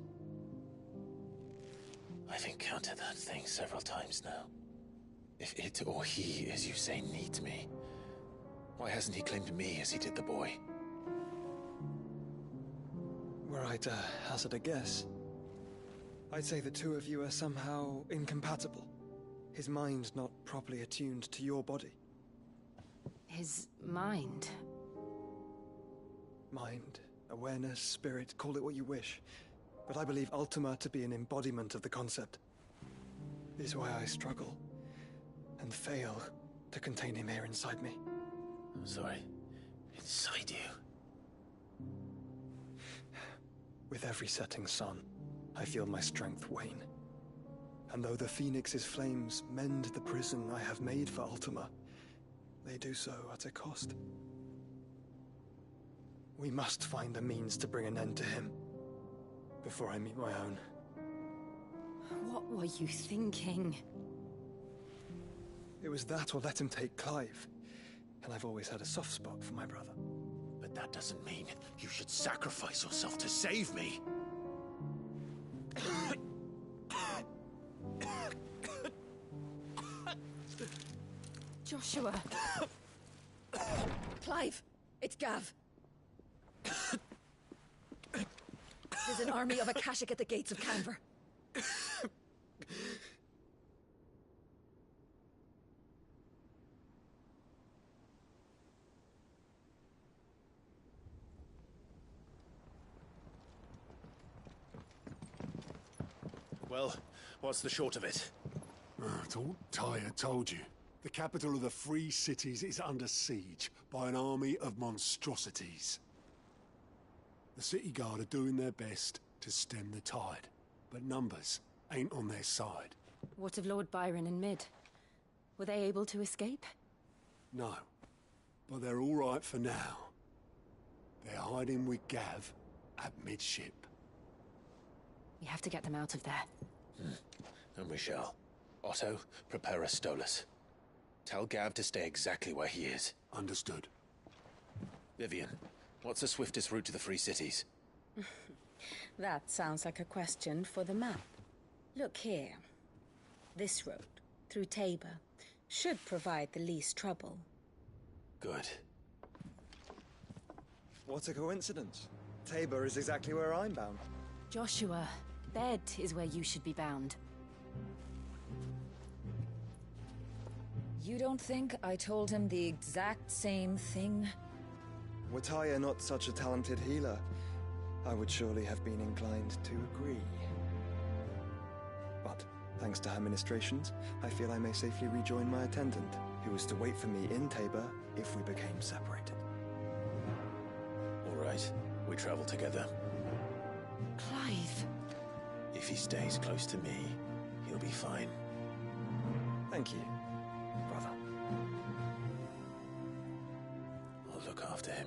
I've encountered that thing several times now. If it or he, as you say, needs me, why hasn't he claimed me as he did the boy? Were I to hazard a guess, I'd say the two of you are somehow incompatible. His mind not properly attuned to your body. His mind? Mind, awareness, spirit, call it what you wish. But I believe Ultima to be an embodiment of the concept. This is why I struggle and fail to contain him here inside me. I'm sorry. Inside you? With every setting sun, I feel my strength wane. And though the Phoenix's flames mend the prison I have made for Ultima, they do so at a cost. We must find a means to bring an end to him before I meet my own. What were you thinking? It was that or let him take Clive. And I've always had a soft spot for my brother. But that doesn't mean you should sacrifice yourself to save me. Joshua. Clive, it's Gav. There's an army of Akashic at the gates of Canver. Well, what's the short of it? It's all Tyre told you. The capital of the Free Cities is under siege by an army of monstrosities. The City Guard are doing their best to stem the tide, but numbers ain't on their side. What of Lord Byron and Mid? Were they able to escape? No, but they're all right for now. They're hiding with Gav at midship. We have to get them out of there. And we shall. Otto, prepare a Stolas. Tell Gav to stay exactly where he is. Understood. Vivian, what's the swiftest route to the Free Cities? That sounds like a question for the map. Look here. This road, through Tabor, should provide the least trouble. Good. What a coincidence. Tabor is exactly where I'm bound. Joshua, bed is where you should be bound. You don't think I told him the exact same thing? Were Tyre not such a talented healer, I would surely have been inclined to agree. But, thanks to her ministrations, I feel I may safely rejoin my attendant, who was to wait for me in Tabor if we became separated. All right, we travel together. Clive. If he stays close to me, he'll be fine. Thank you, brother. I'll look after him.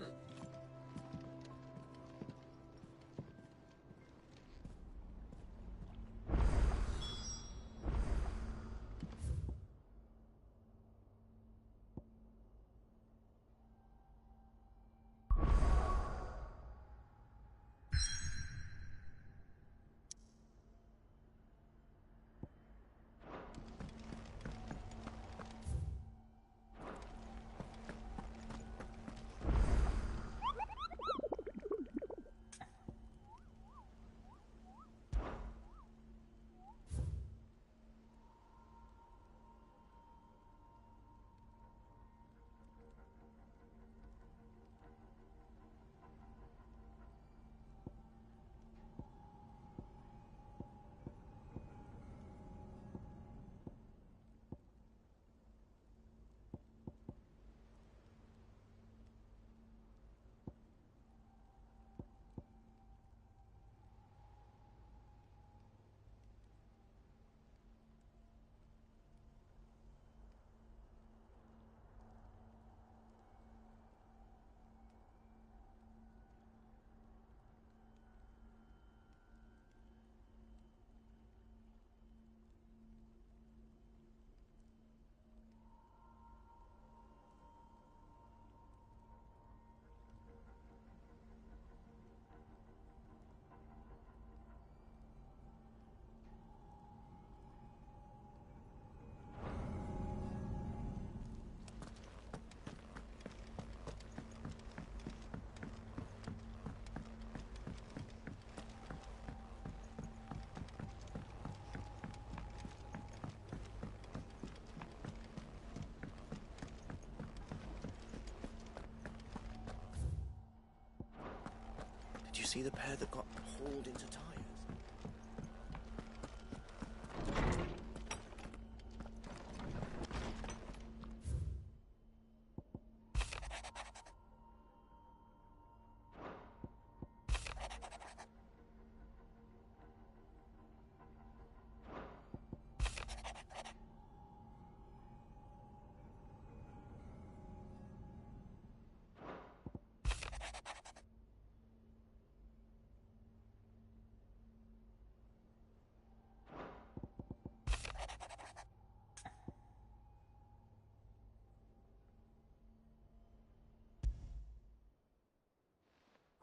Did you see the pair that got hauled into tires?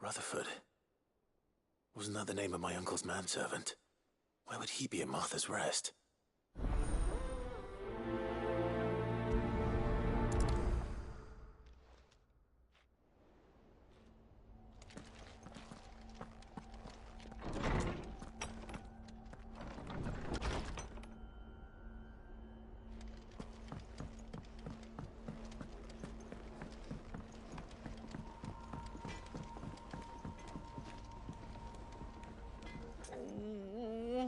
Rutherford. Wasn't that the name of my uncle's manservant? Why would he be at Martha's Rest?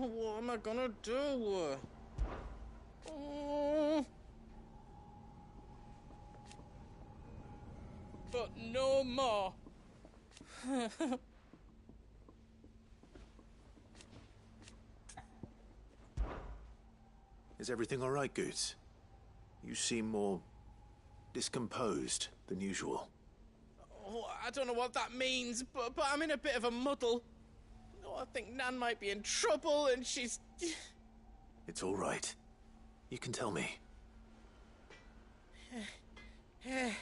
What am I gonna do? But no more. Is everything all right, Goots? You seem more discomposed than usual. Oh, I don't know what that means, but I'm in a bit of a muddle. Oh, I think Nan might be in trouble, and she's... It's all right. You can tell me. There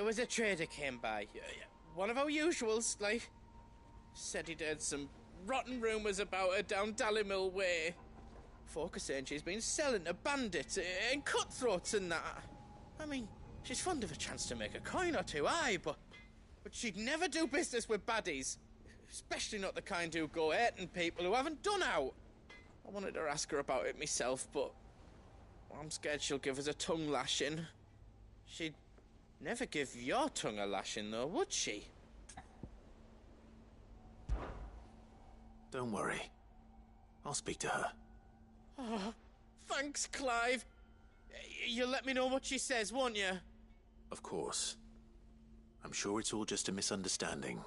was a trader came by. One of our usuals, like... Said he'd heard some rotten rumours about her down Dalimil Way. Folk are saying she's been selling to bandits and cutthroats and that. I mean, she's fond of a chance to make a coin or two, aye, but she'd never do business with baddies. Especially not the kind who go hurting people who haven't done out. I wanted to ask her about it myself, but I'm scared she'll give us a tongue lashing. She'd never give your tongue a lashing, though, would she? Don't worry. I'll speak to her. Oh, thanks, Clive. You'll let me know what she says, won't you? Of course. I'm sure it's all just a misunderstanding.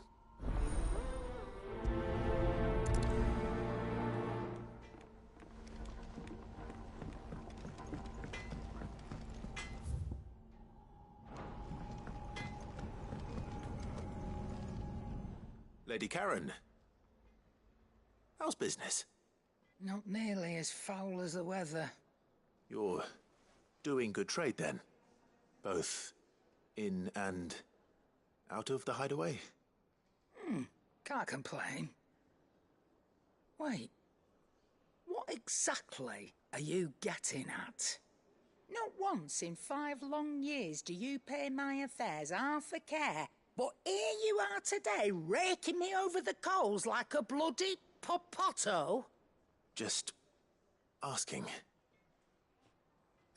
Lady Karen. How's business? Not nearly as foul as the weather. You're doing good trade, then? Both in and out of the hideaway? Can't complain. Wait. What exactly are you getting at? Not once in 5 long years do you pay my affairs half a care, but here you are today, raking me over the coals like a bloody popoto? Just asking.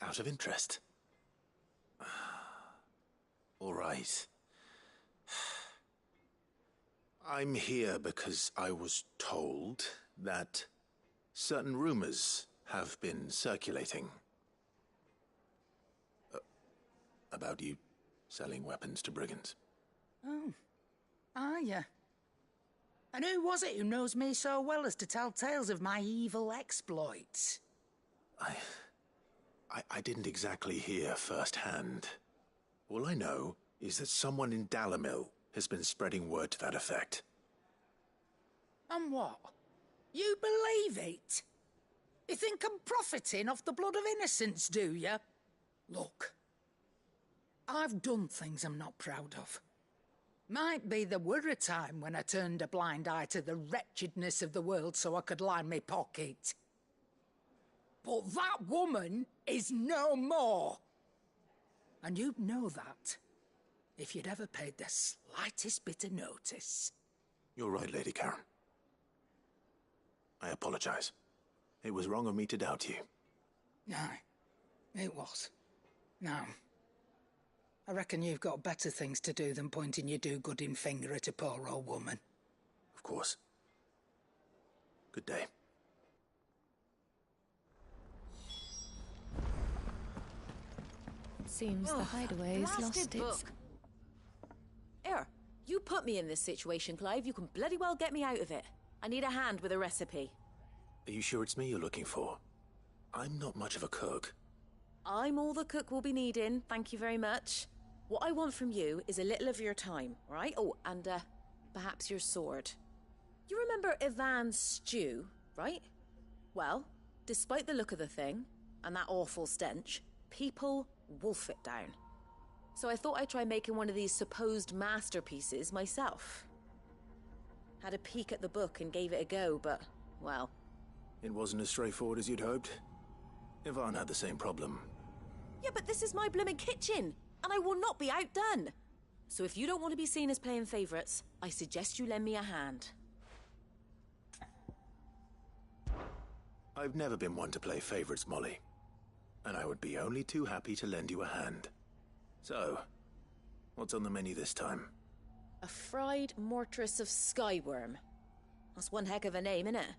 Out of interest. All right. I'm here because I was told that certain rumors have been circulating. About you selling weapons to brigands. Oh, are you? And who was it who knows me so well as to tell tales of my evil exploits? I didn't exactly hear firsthand. All I know is that someone in Dalimil has been spreading word to that effect. And what? You believe it? You think I'm profiting off the blood of innocents, do you? Look, I've done things I'm not proud of. Might be there were a time when I turned a blind eye to the wretchedness of the world so I could line my pocket. But that woman is no more. And you'd know that if you'd ever paid the slightest bit of notice. You're right, Lady Karen. I apologize. It was wrong of me to doubt you. Aye, it was. Now, I reckon you've got better things to do than pointing your do-gooding finger at a poor old woman. Of course. Good day. Seems the hideaway's lost its... Here, you put me in this situation, Clive. You can bloody well get me out of it. I need a hand with a recipe. Are you sure it's me you're looking for? I'm not much of a cook. I'm all the cook will be needing, thank you very much. What I want from you is a little of your time, right? Oh, and perhaps your sword. You remember Ivan's stew, right? Well, despite the look of the thing, and that awful stench, people wolf it down. So I thought I'd try making one of these supposed masterpieces myself. Had a peek at the book and gave it a go, but, well... It wasn't as straightforward as you'd hoped. Ivan had the same problem. Yeah, but this is my blimmin' kitchen, and I will not be outdone. So if you don't want to be seen as playing favourites, I suggest you lend me a hand. I've never been one to play favourites, Molly. And I would be only too happy to lend you a hand. So, what's on the menu this time? A fried mortress of skyworm. That's one heck of a name, innit?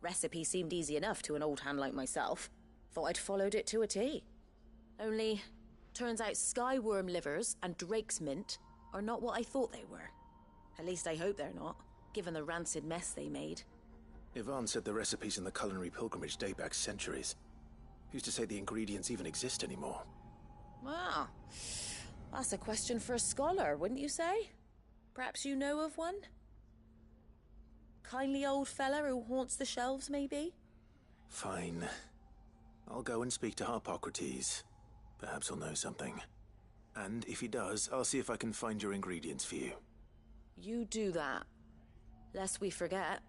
Recipe seemed easy enough to an old hand like myself. Thought I'd followed it to a T. Only, turns out skyworm livers and drake's mint are not what I thought they were. At least I hope they're not, given the rancid mess they made. Ivan said the recipes in the culinary pilgrimage date back centuries. Who's to say the ingredients even exist anymore? Wow. That's a question for a scholar, wouldn't you say? Perhaps you know of one? Kindly old fella who haunts the shelves, maybe? Fine. I'll go and speak to Harpocrates. Perhaps he'll know something. And if he does, I'll see if I can find your ingredients for you. You do that. Lest we forget,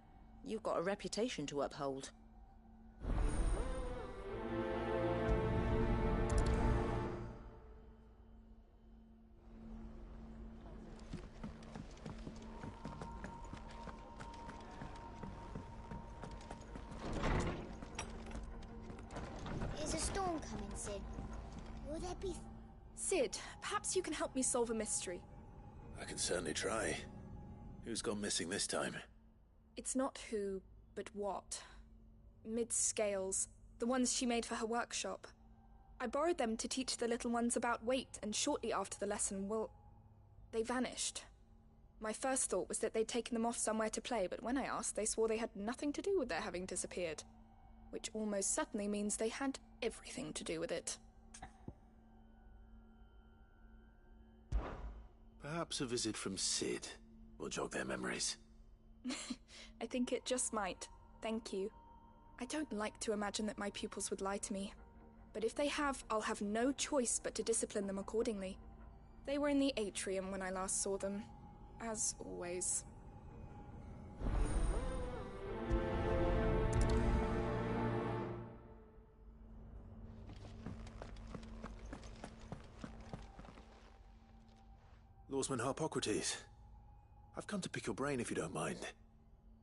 you've got a reputation to uphold. Is a storm coming, Sid? Will there be... Sid, perhaps you can help me solve a mystery. I can certainly try. Who's gone missing this time? It's not who, but what. Mid's scales, the ones she made for her workshop. I borrowed them to teach the little ones about weight, and shortly after the lesson, they vanished. My first thought was that they'd taken them off somewhere to play, but when I asked, they swore they had nothing to do with their having disappeared. Which almost certainly means they had everything to do with it. Perhaps a visit from Sid will jog their memories. I think it just might. Thank you. I don't like to imagine that my pupils would lie to me. But if they have, I'll have no choice but to discipline them accordingly. They were in the atrium when I last saw them. As always. Lawsman Harpocrates. I've come to pick your brain if you don't mind.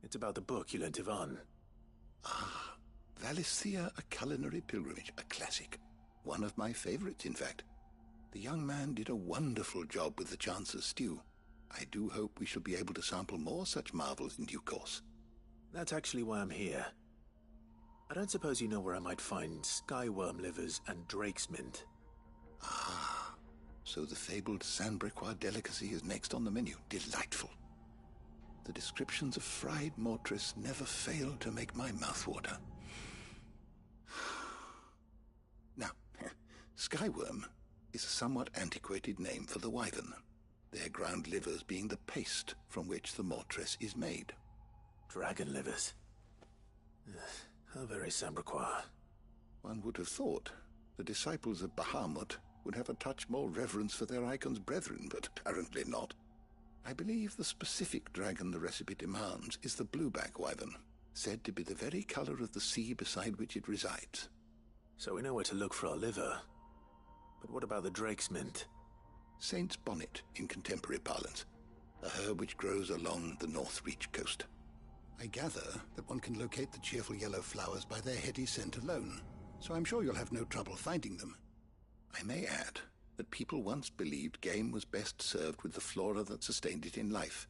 It's about the book you lent Ivan. Ah, Valisthea, A Culinary Pilgrimage, a classic. One of my favorites, in fact. The young man did a wonderful job with the Chance's stew. I do hope we shall be able to sample more such marvels in due course. That's actually why I'm here. I don't suppose you know where I might find skyworm livers and drake's mint. Ah, so the fabled Sandbrequois delicacy is next on the menu. Delightful. The descriptions of fried mortress never fail to make my mouth water. Now, skyworm is a somewhat antiquated name for the wyvern, their ground livers being the paste from which the mortress is made. Dragon livers. How very Sandbrequois. One would have thought the disciples of Bahamut would have a touch more reverence for their icon's brethren, but apparently not. I believe the specific dragon the recipe demands is the blueback wyvern, said to be the very color of the sea beside which it resides. So we know where to look for our liver. But what about the drake's mint? Saint's bonnet in contemporary parlance, a herb which grows along the North Reach coast. I gather that one can locate the cheerful yellow flowers by their heady scent alone, so I'm sure you'll have no trouble finding them. I may add that people once believed game was best served with the flora that sustained it in life,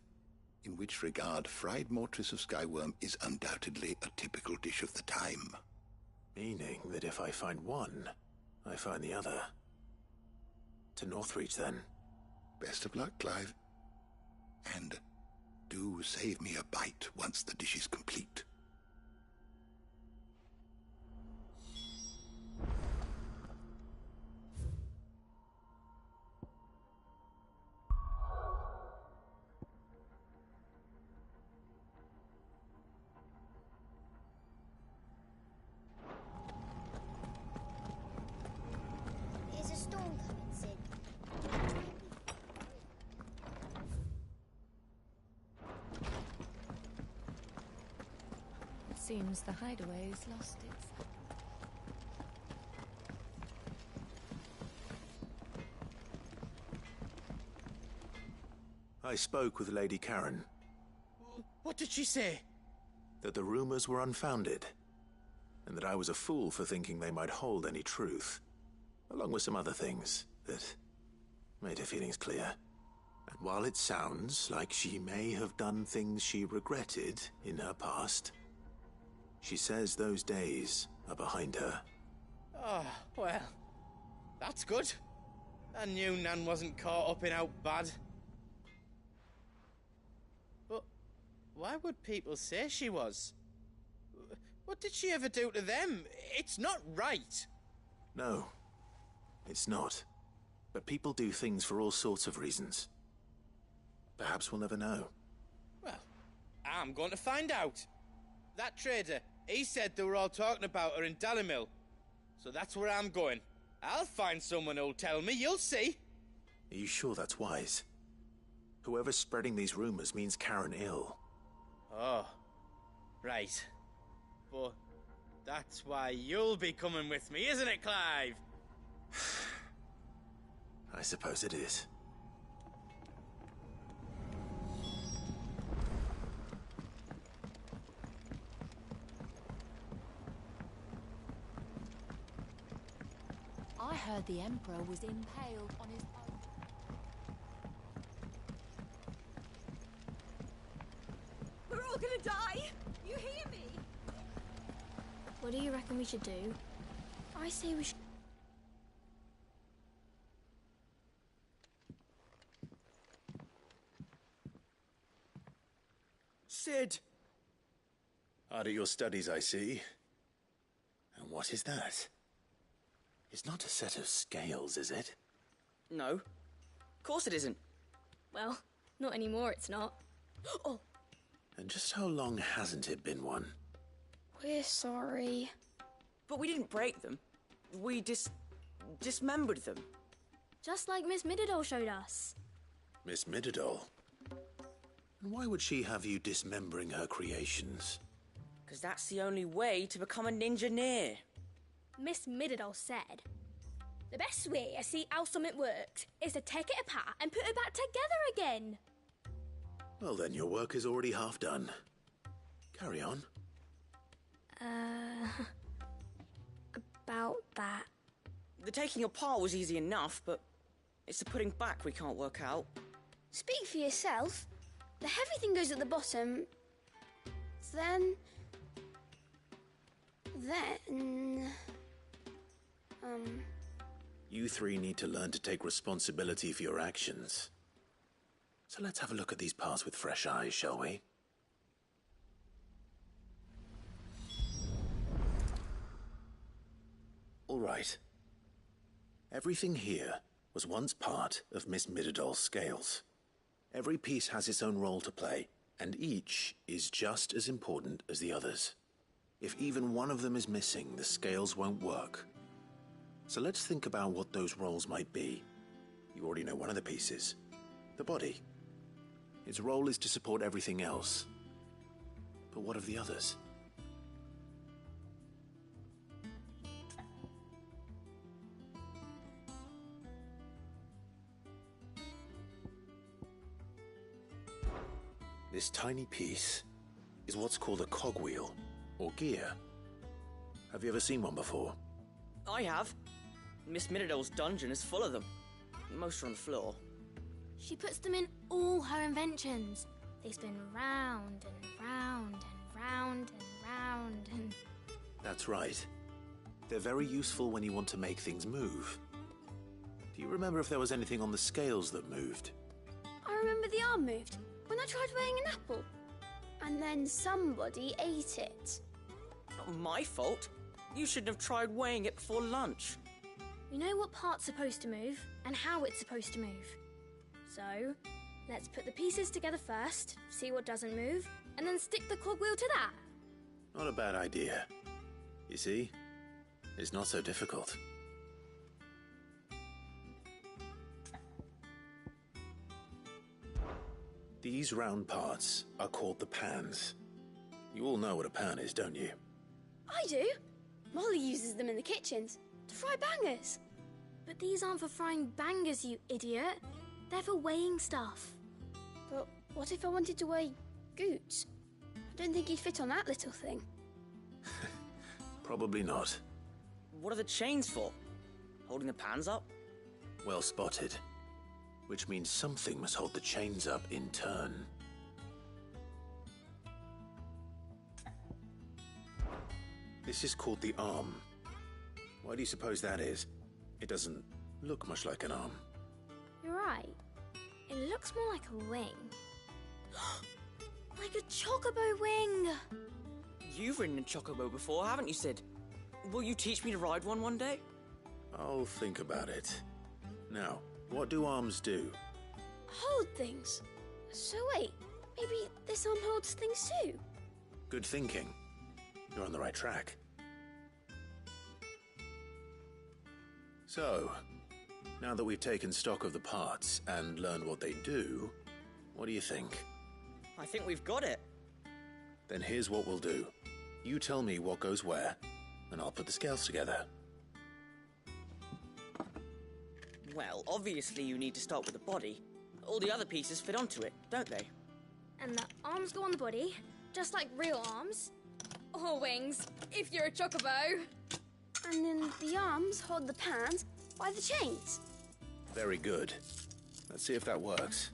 in which regard fried mortress of skyworm is undoubtedly a typical dish of the time. Meaning that if I find one, I find the other. To Northreach, then. Best of luck, Clive. And do save me a bite once the dish is complete. Is a storm coming, Sid? It seems the hideaway's lost its... I spoke with Lady Karen. What did she say? That the rumors were unfounded, and that I was a fool for thinking they might hold any truth, along with some other things that made her feelings clear. And while it sounds like she may have done things she regretted in her past, she says those days are behind her. Oh, well, that's good. I knew Nan wasn't caught up in out bad. But why would people say she was? What did she ever do to them? It's not right. No, it's not. But people do things for all sorts of reasons. Perhaps we'll never know. Well, I'm going to find out. That trader, he said they were all talking about her in Dalimil. So that's where I'm going. I'll find someone who'll tell me, you'll see. Are you sure that's wise? Whoever's spreading these rumors means Karen ill. Oh, right. But that's why you'll be coming with me, isn't it, Clive? I suppose it is. I heard the Emperor was impaled on his own. We're all gonna die! You hear me? What do you reckon we should do? I say we should... Sid! Hard at your studies, I see. And what is that? It's not a set of scales, is it? No. Of course it isn't. Well, not anymore, it's not. Oh! And just how long hasn't it been one? We're sorry. But we didn't break them. We dismembered them. Just like Miss Mididol showed us. Miss Mididol? And why would she have you dismembering her creations? Because that's the only way to become a ninja-neer. Miss Mididol said, the best way to see how something works is to take it apart and put it back together again. Well then, your work is already half done. Carry on. About that. The taking apart was easy enough, but it's the putting back we can't work out. Speak for yourself. The heavy thing goes at the bottom. Then... You three need to learn to take responsibility for your actions. So let's have a look at these parts with fresh eyes, shall we? All right. Everything here was once part of Miss Mididol's scales. Every piece has its own role to play, and each is just as important as the others. If even one of them is missing, the scales won't work. So let's think about what those roles might be. You already know one of the pieces. The body. Its role is to support everything else. But what of the others? This tiny piece is what's called a cogwheel, or gear. Have you ever seen one before? I have. Miss Mididol's dungeon is full of them. Most are on the floor. She puts them in all her inventions. They spin round and round and round and round and... That's right. They're very useful when you want to make things move. Do you remember if there was anything on the scales that moved? I remember the arm moved when I tried weighing an apple. And then somebody ate it. Not my fault. You shouldn't have tried weighing it before lunch. We know what part's supposed to move and how it's supposed to move. So, let's put the pieces together first, see what doesn't move, and then stick the cogwheel to that. Not a bad idea. You see? It's not so difficult. These round parts are called the pans. You all know what a pan is, don't you? I do. Molly uses them in the kitchens to fry bangers. But these aren't for frying bangers, you idiot. They're for weighing stuff. But what if I wanted to weigh Goots? I don't think he'd fit on that little thing. Probably not. What are the chains for? Holding the pans up? Well spotted. Which means something must hold the chains up in turn. This is called the arm. Why do you suppose that is? It doesn't look much like an arm. You're right. It looks more like a wing. Like a chocobo wing! You've ridden a chocobo before, haven't you, Sid? Will you teach me to ride one day? I'll think about it. Now, what do arms do? Hold things. So wait, maybe this arm holds things too? Good thinking. You're on the right track. So, now that we've taken stock of the parts and learned what they do, what do you think? I think we've got it. Then here's what we'll do. You tell me what goes where, and I'll put the scales together. Well, obviously you need to start with the body. All the other pieces fit onto it, don't they? And the arms go on the body, just like real arms. Or wings, if you're a chocobo. And then the arms hold the pans by the chains. Very good. Let's see if that works.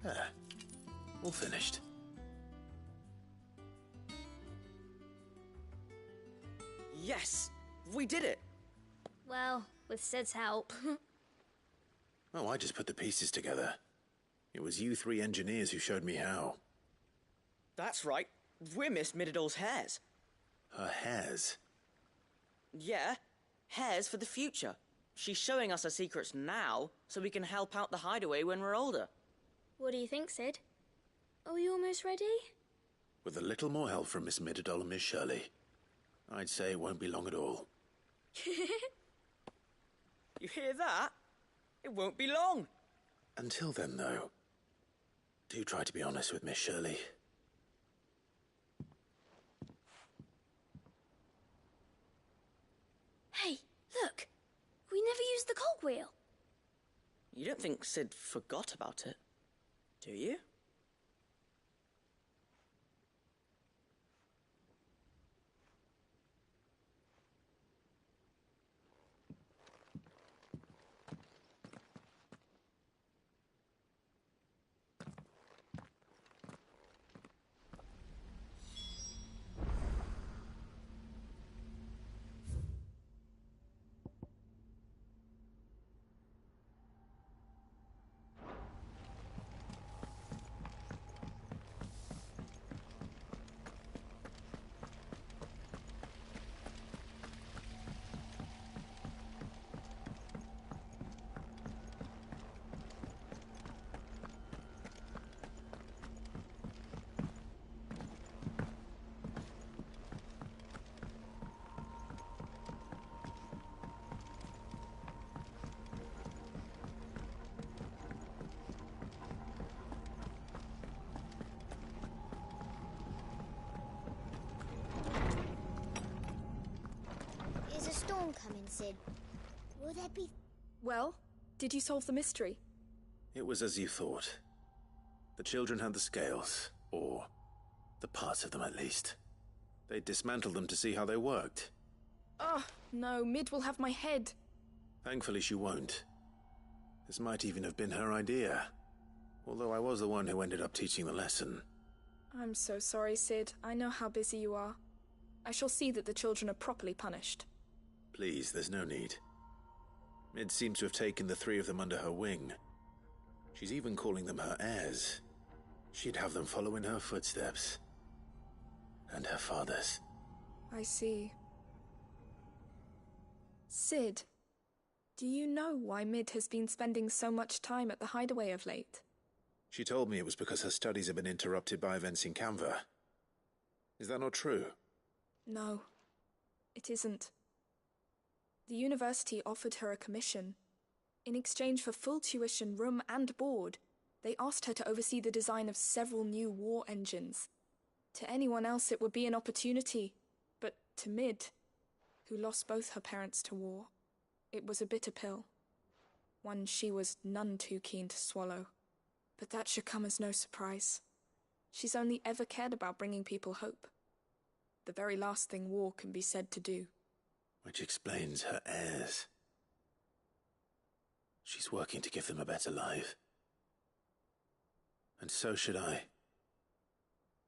There. All finished. Yes! We did it! Well, with Sid's help. Oh, I just put the pieces together. It was you three engineers who showed me how. That's right. We're Miss Mididol's hairs. Her hairs? Yeah, hairs for the future. She's showing us her secrets now, so we can help out the hideaway when we're older. What do you think, Sid? Are we almost ready? With a little more help from Miss Mididol and Miss Shirley, I'd say it won't be long at all. You hear that? It won't be long. Until then, though, do try to be honest with Miss Shirley. Hey, look! We never used the cogwheel. You don't think Sid forgot about it, do you? Is a storm coming, Sid? Will there be... Well, did you solve the mystery? It was as you thought. The children had the scales, or the parts of them at least. They dismantled them to see how they worked. Oh, no, Mid will have my head. Thankfully she won't. This might even have been her idea. Although I was the one who ended up teaching the lesson. I'm so sorry, Sid. I know how busy you are. I shall see that the children are properly punished. Please, there's no need. Mid seems to have taken the three of them under her wing. She's even calling them her heirs. She'd have them follow in her footsteps. And her father's. I see. Sid, do you know why Mid has been spending so much time at the hideaway of late? She told me it was because her studies have been interrupted by events in Canva. Is that not true? No, it isn't. The university offered her a commission. In exchange for full tuition, room and board, they asked her to oversee the design of several new war engines. To anyone else it would be an opportunity, but to Mid, who lost both her parents to war, it was a bitter pill. One she was none too keen to swallow. But that should come as no surprise. She's only ever cared about bringing people hope. The very last thing war can be said to do. Which explains her heirs. She's working to give them a better life. And so should I.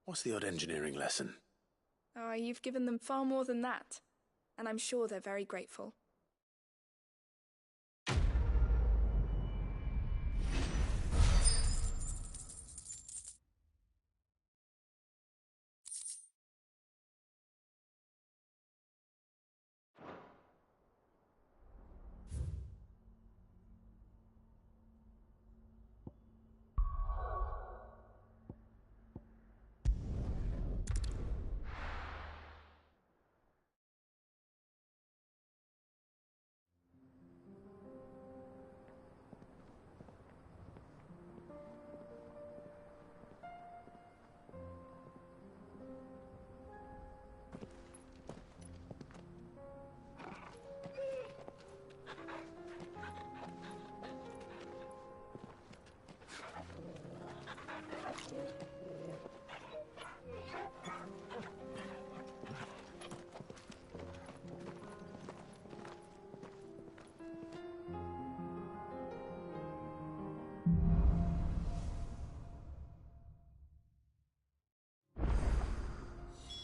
What's the odd engineering lesson? Oh, you've given them far more than that. And I'm sure they're very grateful.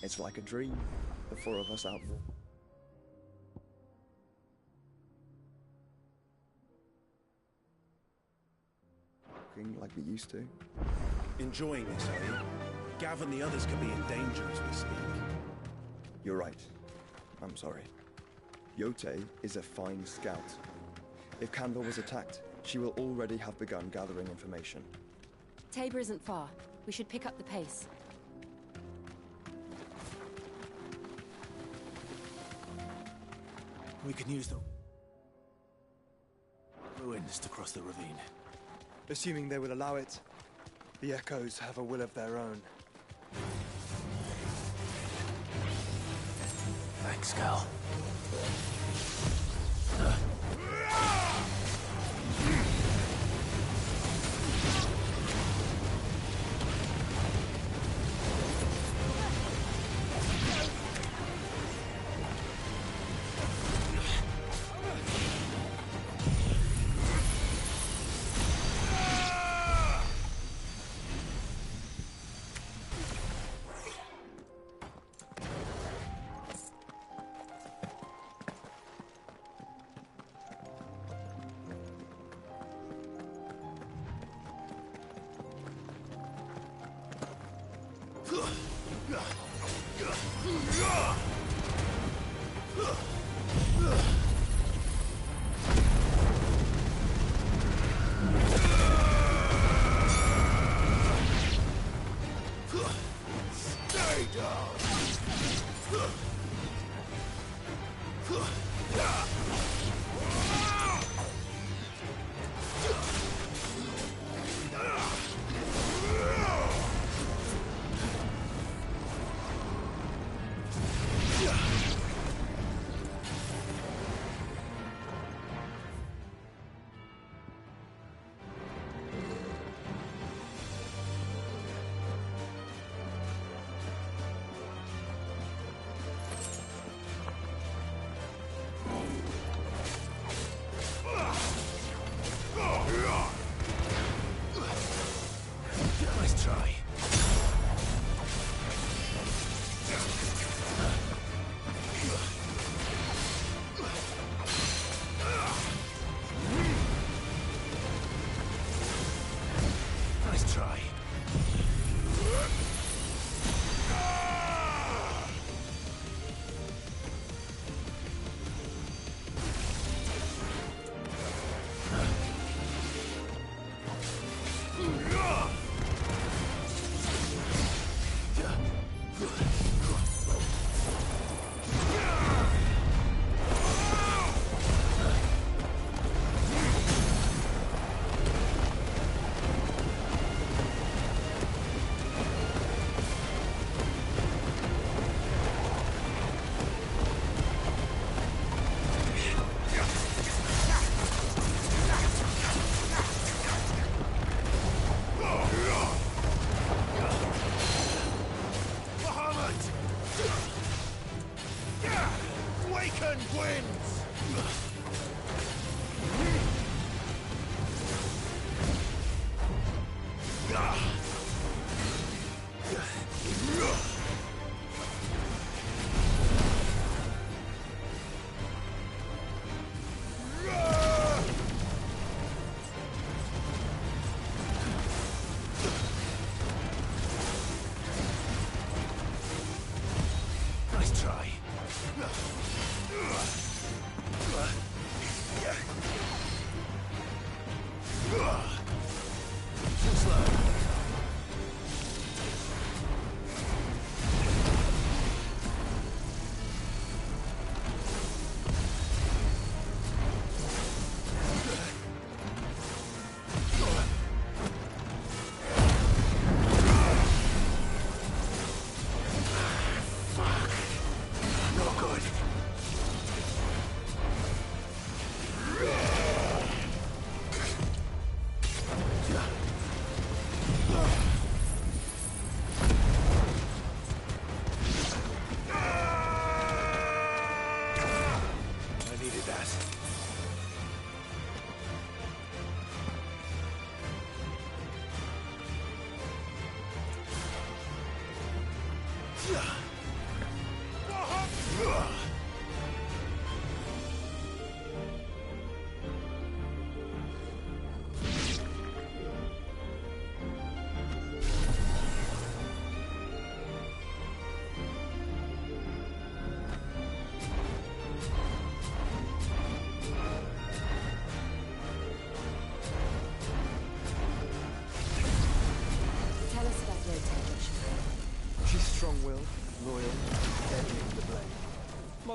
It's like a dream, the four of us out there. Walking like we used to. Enjoying this, are you? Gav and the others could be in danger as we speak. You're right. I'm sorry. Yote is a fine scout. If Canva was attacked, she will already have begun gathering information. Tabor isn't far. We should pick up the pace. We can use the ruins to cross the ravine. Assuming they will allow it, the Echoes have a will of their own. Thanks, Cal.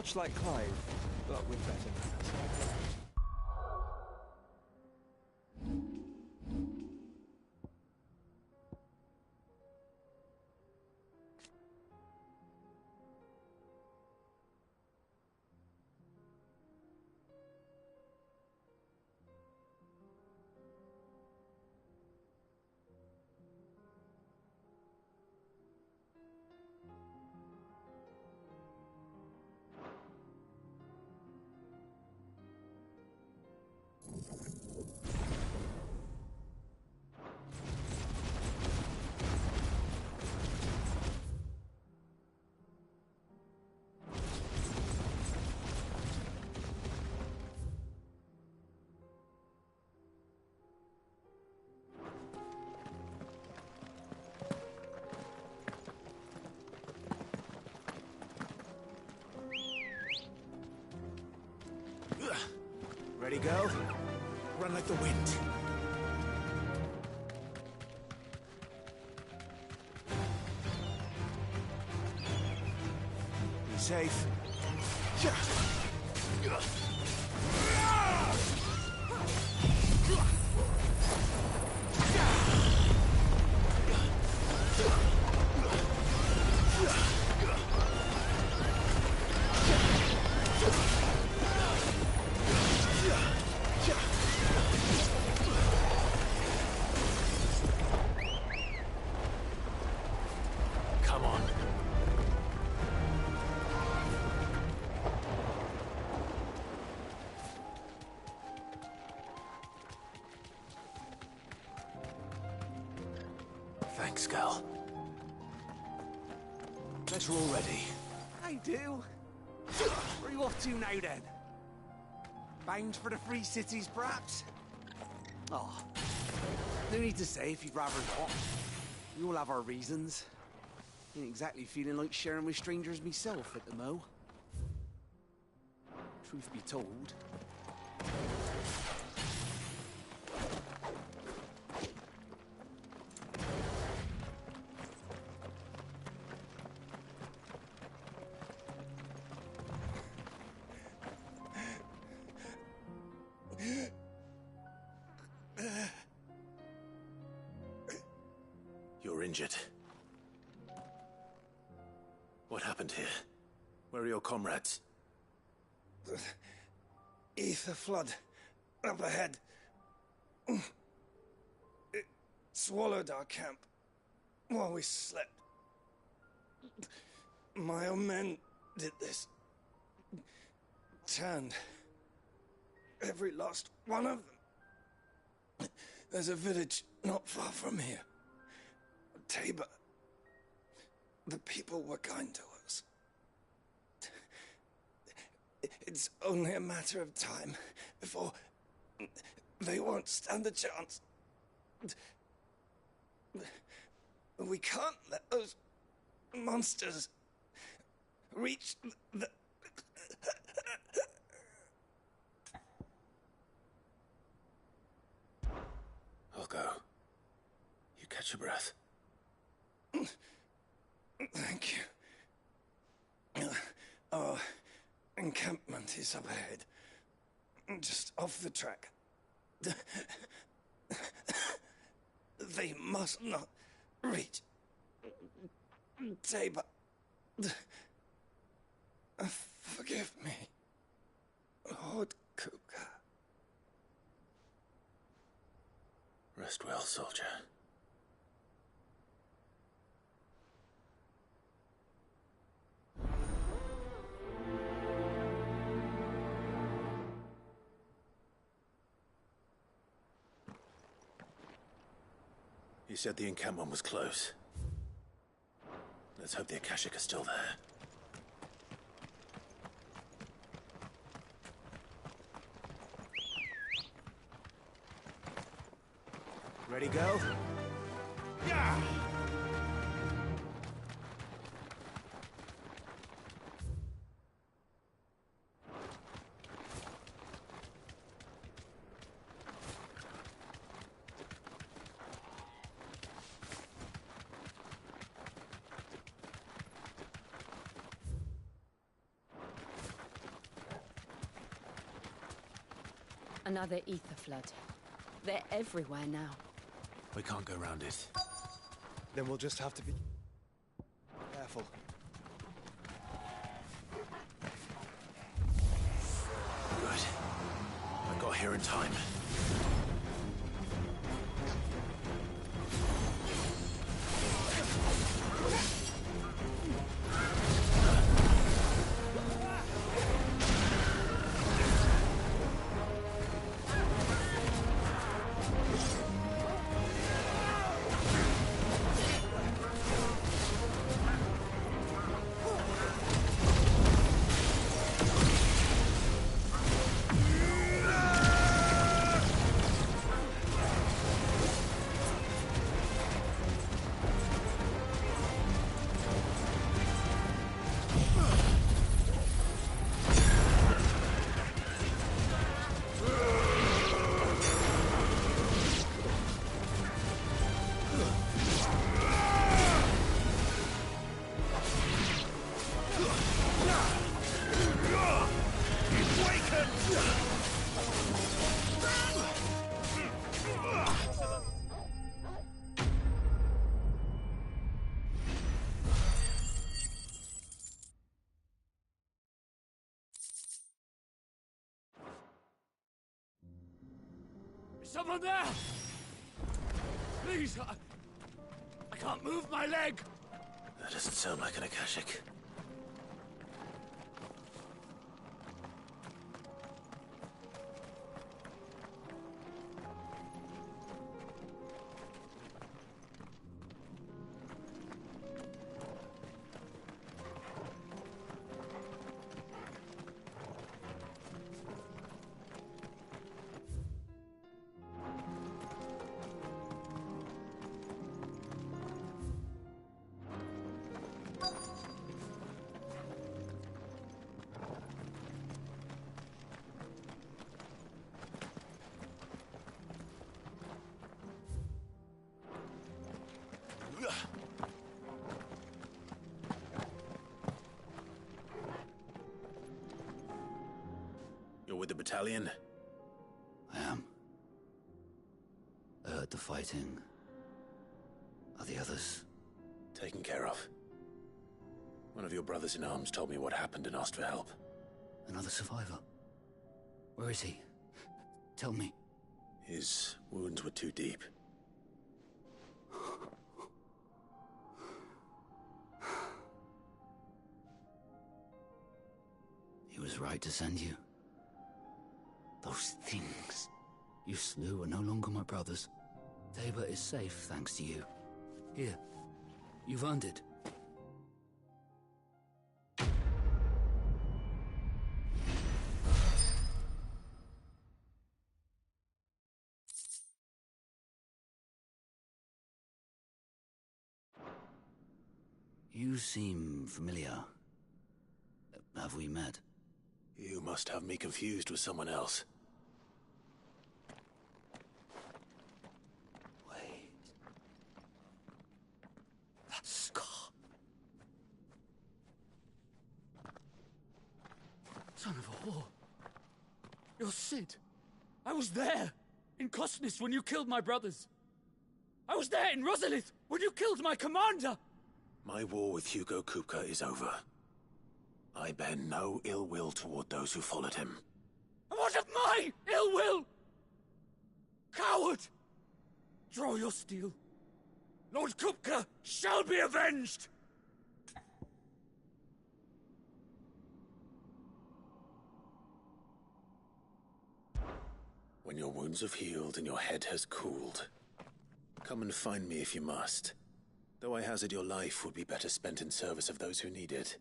Much like Clive, but with better manners. Ready, go? Run like the wind. Be safe. Come on. Thanks, Gal. Guess we're all ready. I do. Where are you off to now, then? Bound for the Free Cities, perhaps? Oh, no need to say if you'd rather not. We all have our reasons. Ain't exactly feeling like sharing with strangers myself at the mo. Truth be told, You're injured. What happened here? Where are your comrades? The ether flood up ahead. It swallowed our camp while we slept. My own men did this. Turned every last one of them. There's a village not far from here. Tabor. The people were kind to us. It's only a matter of time before they won't stand a chance. We can't let those monsters reach the... I'll go. You catch your breath. Thank you. Our encampment is up ahead. Just off the track. They must not reach Tabor. Forgive me, Lord Kuka. Rest well, soldier. You said the encampment was close. Let's hope the Akashic are still there. Ready, go? yeah! Another ether flood. They're everywhere now. We can't go round it. Then we'll just have to be careful. Good. I got here in time. Someone there! Please, I can't move my leg! That doesn't sound like an Akashic. You're with the battalion? I am. I heard the fighting. Are the others? Taken care of. One of your brothers in arms told me what happened and asked for help. Another survivor? Where is he? Tell me. His wounds were too deep. He was right to send you. Those things you slew are no longer my brothers. Tabor is safe thanks to you. Here, you've earned it. You seem familiar. Have we met? You must have me confused with someone else. Wait. That scar. Son of a whore. You're Sid. I was there, in Cosnis, when you killed my brothers. I was there in Rosalith, when you killed my commander. My war with Hugo Kupka is over. I bear no ill will toward those who followed him. And what of my ill will? Coward! Draw your steel. Lord Kupka shall be avenged! When your wounds have healed and your head has cooled, come and find me if you must. Though I hazard your life would be better spent in service of those who need it.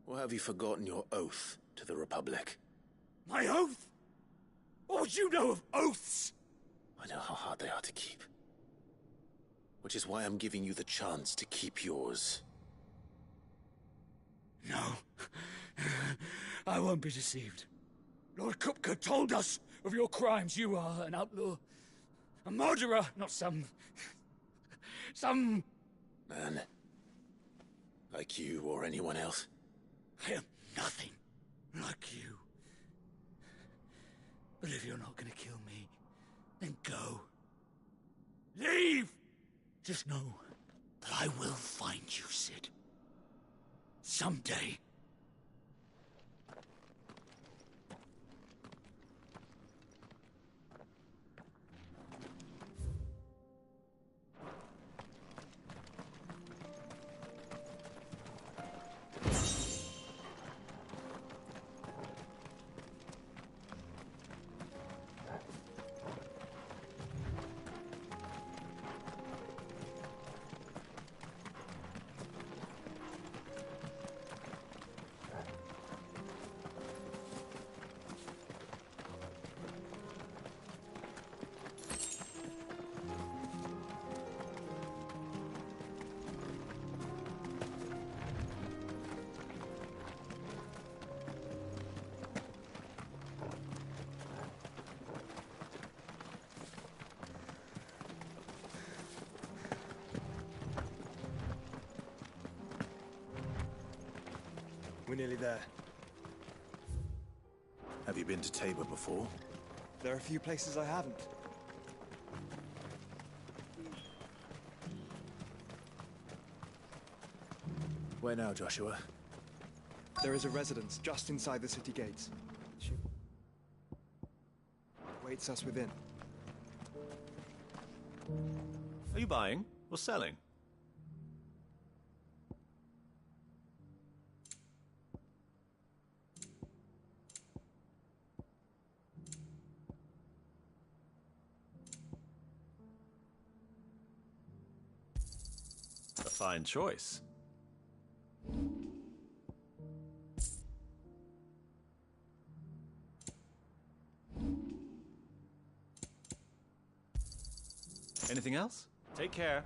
Or have you forgotten your oath to the Republic? My oath? What would you know of oaths? I know how hard they are to keep. Which is why I'm giving you the chance to keep yours. No. I won't be deceived. Lord Kupka told us of your crimes. You are an outlaw. A murderer, not some man. Like you or anyone else. I am nothing like you. But if you're not gonna kill me, then go. Leave! Just know that I will find you, Sid. Someday. We're nearly there. Have you been to Tabor before? There are a few places I haven't. Where now, Joshua? There is a residence just inside the city gates. She waits us within. Are you buying or selling? A fine choice. Anything else? Take care.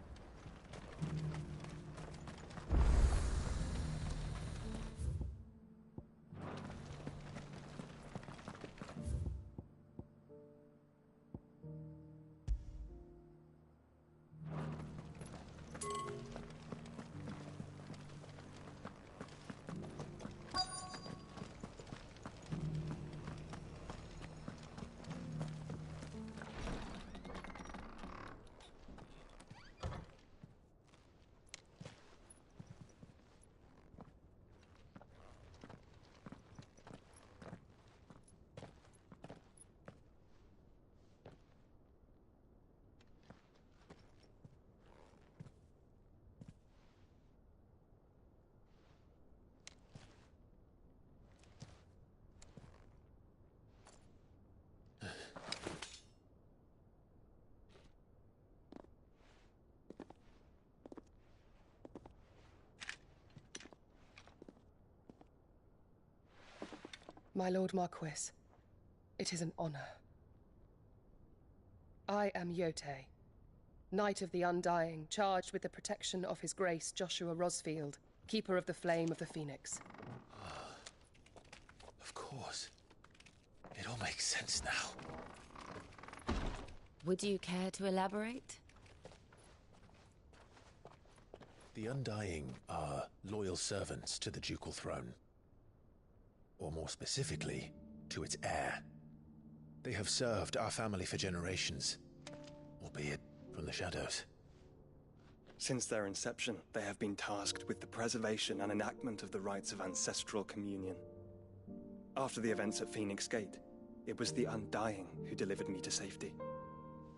My Lord Marquis, it is an honor. I am Yote, Knight of the Undying, charged with the protection of His Grace Joshua Rosfield, Keeper of the Flame of the Phoenix. Of course. It all makes sense now. Would you care to elaborate? The Undying are loyal servants to the ducal throne. Or more specifically, to its heir. They have served our family for generations, albeit from the shadows. Since their inception, they have been tasked with the preservation and enactment of the rites of ancestral communion. After the events at Phoenix Gate, it was the Undying who delivered me to safety.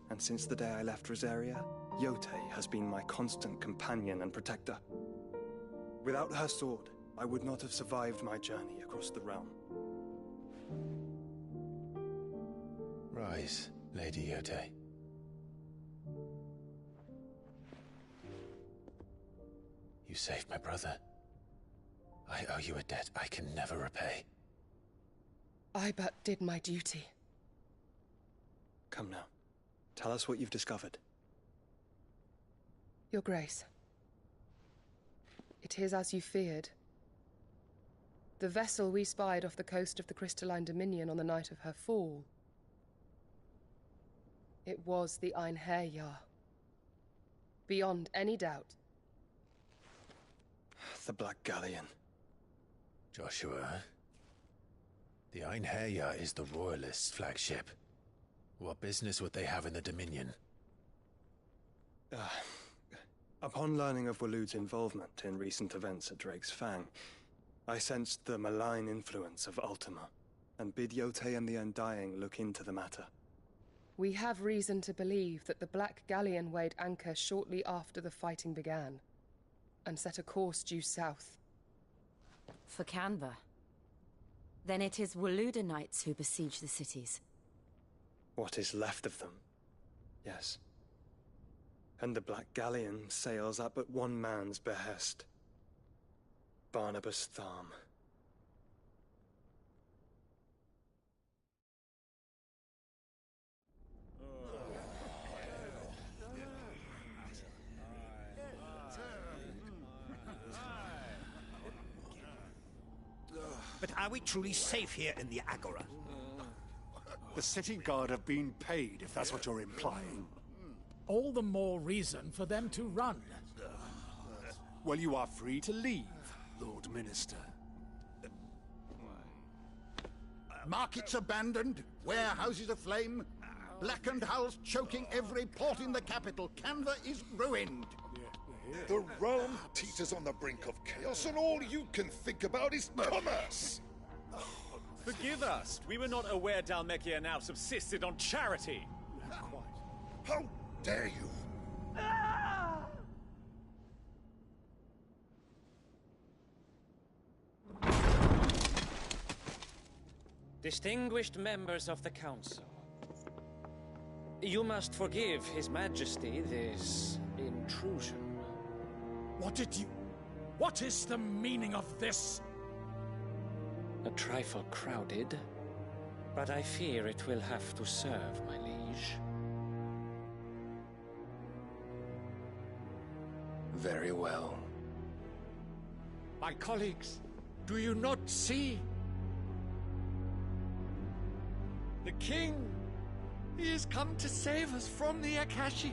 And since the day I left Rosaria, Yote has been my constant companion and protector. Without her sword, I would not have survived my journey across the realm. Rise, Lady Yote. You saved my brother. I owe you a debt I can never repay. I but did my duty. Come now. Tell us what you've discovered. Your Grace. It is as you feared. The vessel we spied off the coast of the Crystalline Dominion on the night of her fall. It was the Einherjar. Beyond any doubt. The Black Galleon. Joshua, The Einherja is the Royalists' flagship. What business would they have in the Dominion? Upon learning of Waloed's involvement in recent events at Drake's Fang, I sensed the malign influence of Ultima, and bid Yotei and the Undying look into the matter. We have reason to believe that the Black Galleon weighed anchor shortly after the fighting began, and set a course due south. For Canva. Then it is Waloeda knights who besiege the cities. What is left of them? Yes. And the Black Galleon sails at but one man's behest. Barnabas Tharm. But are we truly safe here in the Agora? The city guard have been paid, if that's what you're implying. All the more reason for them to run. Well, you are free to leave, Lord Minister. Markets abandoned, warehouses aflame, blackened hulls choking every port in the capital. Canva is ruined. The realm teeters on the brink of chaos, and all you can think about is commerce! Forgive us. We were not aware Dhalmekia now subsisted on charity. How dare you? Distinguished members of the Council, you must forgive His Majesty this intrusion. What is the meaning of this? A trifle crowded, but I fear it will have to serve, my liege. Very well. My colleagues, do you not see? The king, he has come to save us from the Akashic.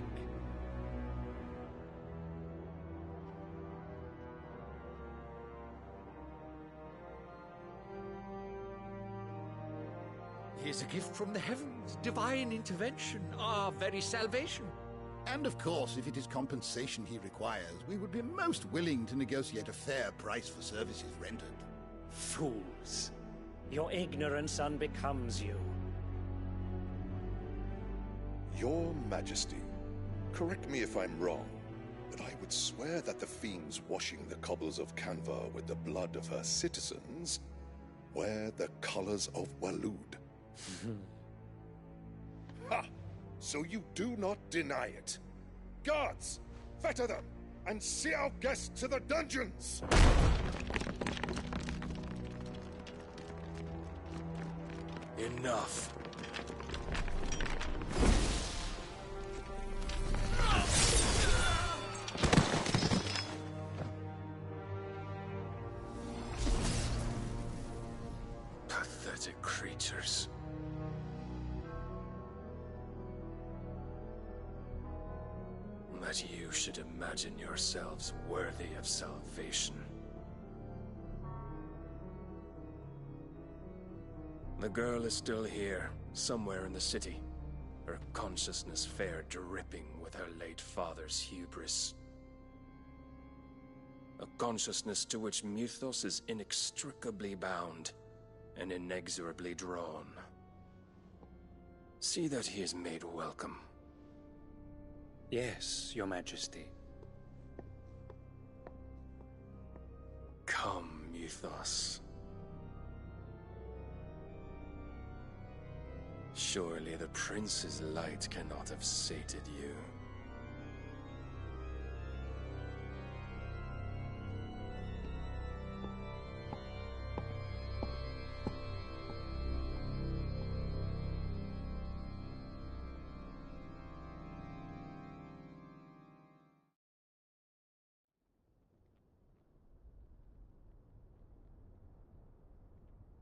He is a gift from the heavens, divine intervention, our very salvation. And of course, if it is compensation he requires, we would be most willing to negotiate a fair price for services rendered. Fools. Your ignorance unbecomes you. Your Majesty, correct me if I'm wrong, but I would swear that the fiends washing the cobbles of Canva with the blood of her citizens wear the colors of Waloed. Ha! So you do not deny it. Guards, fetter them, and see our guests to the dungeons! Enough. Pathetic creatures. That you should imagine yourselves worthy of salvation. The girl is still here, somewhere in the city. Her consciousness fair dripping with her late father's hubris. A consciousness to which Mythos is inextricably bound and inexorably drawn. See that he is made welcome. Yes, Your Majesty. Come, Mythos. Surely the prince's light cannot have sated you.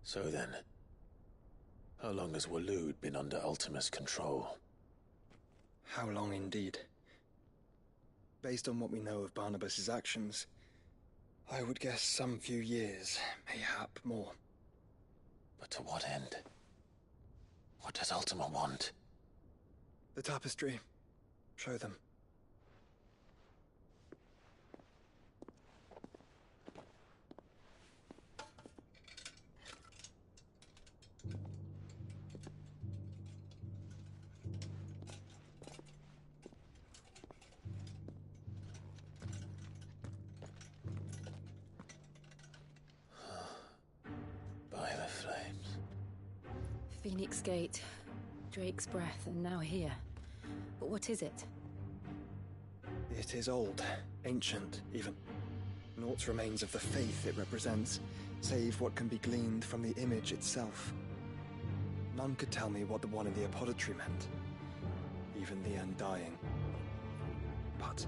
So then, how long has Waloed been under Ultima's control? How long indeed? Based on what we know of Barnabas's actions, I would guess some few years, mayhap more. But to what end? What does Ultima want? The tapestry. Show them. By the flames. Phoenix Gate, Drake's Breath, and now here. But what is it? It is old, ancient, even. Naught remains of the faith it represents, save what can be gleaned from the image itself. None could tell me what the one in the apothecary meant, even the Undying. But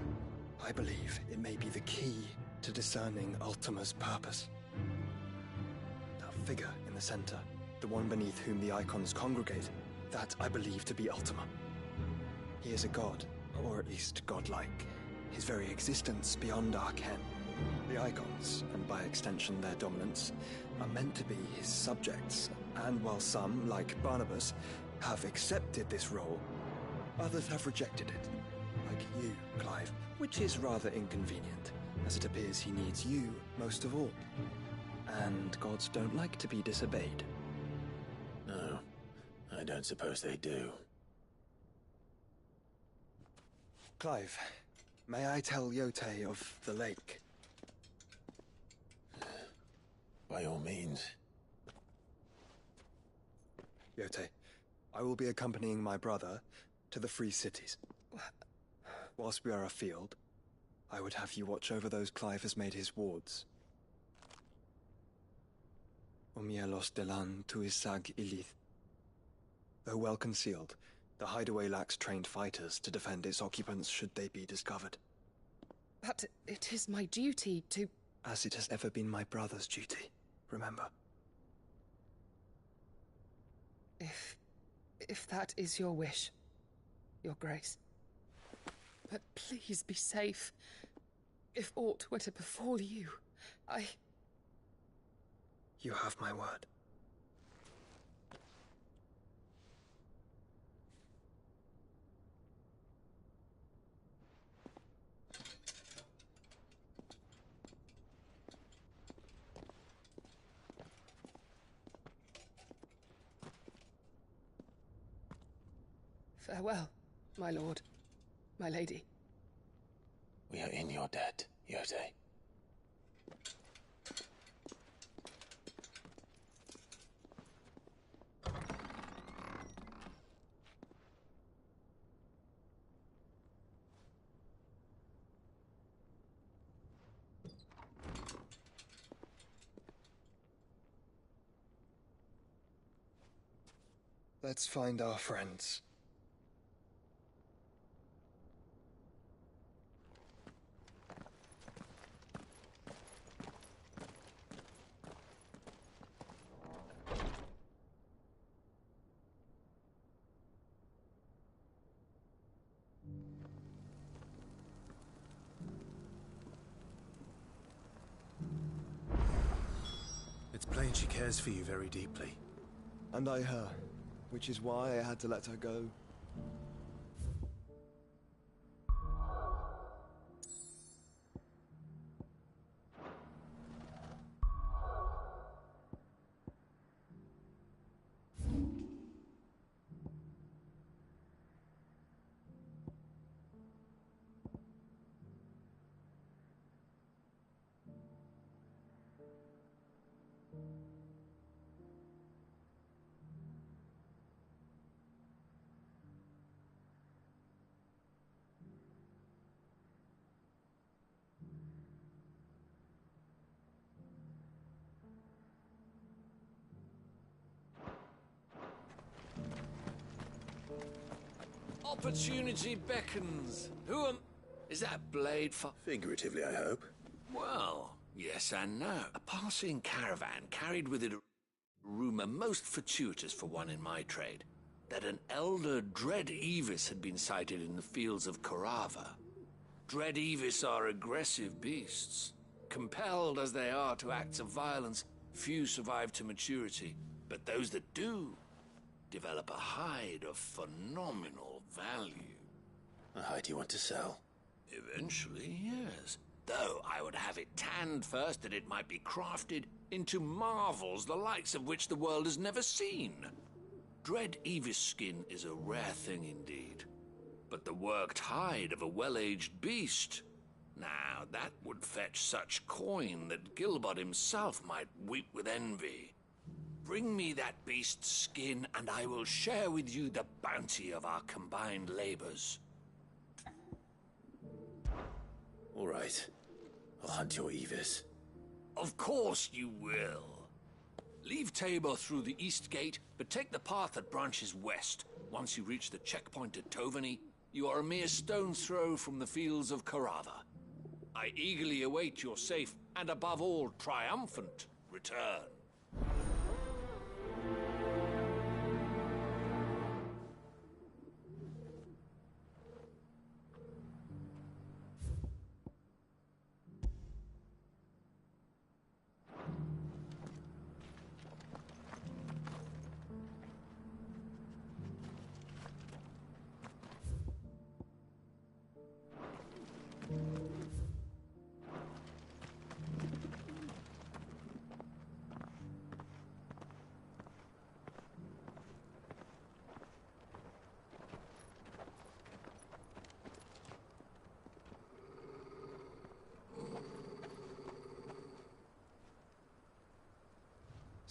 I believe it may be the key to discerning Ultima's purpose. That figure in the center, the one beneath whom the icons congregate, that I believe to be Ultima. He is a god, or at least godlike. His very existence beyond our ken. The icons, and by extension their dominance, are meant to be his subjects, and while some, like Barnabas, have accepted this role, others have rejected it. Like you, Clive, which is rather inconvenient, as it appears he needs you most of all. And gods don't like to be disobeyed. No, I don't suppose they do. Clive, may I tell Yote of the lake? By all means. Yote, I will be accompanying my brother to the Free Cities. Whilst we are afield, I would have you watch over those Clive has made his wards. Omielos delan tuisag ilith. Though well concealed, the hideaway lacks trained fighters to defend its occupants should they be discovered. But it is my duty to... As it has ever been my brother's duty, remember. If that is your wish, Your Grace. But please be safe. If aught were to befall you, You have my word. Farewell, my lord, my lady. We are in your debt, Yote. Let's find our friends. It's plain she cares for you very deeply. And I her, which is why I had to let her go. Opportunity beckons. Who am... Is that blade for... Figuratively, I hope. Well, yes and no. A passing caravan carried with it a rumour most fortuitous for one in my trade, that an elder Dread Evis had been sighted in the fields of Corava. Dread Evis are aggressive beasts. Compelled as they are to acts of violence, few survive to maturity, But those that do develop a hide of phenomenal value. A hide you want to sell? Eventually, yes. Though I would have it tanned first that it might be crafted into marvels the likes of which the world has never seen. Dread Evis skin is a rare thing indeed. But the worked hide of a well-aged beast, now that would fetch such coin that Gilbert himself might weep with envy. Bring me that beast's skin, and I will share with you the bounty of our combined labors. All right. I'll hunt your Evis. Of course you will. Leave Tabor through the east gate, but take the path that branches west. Once you reach the checkpoint at Tovany, you are a mere stone's throw from the fields of Carava. I eagerly await your safe, and above all, triumphant return.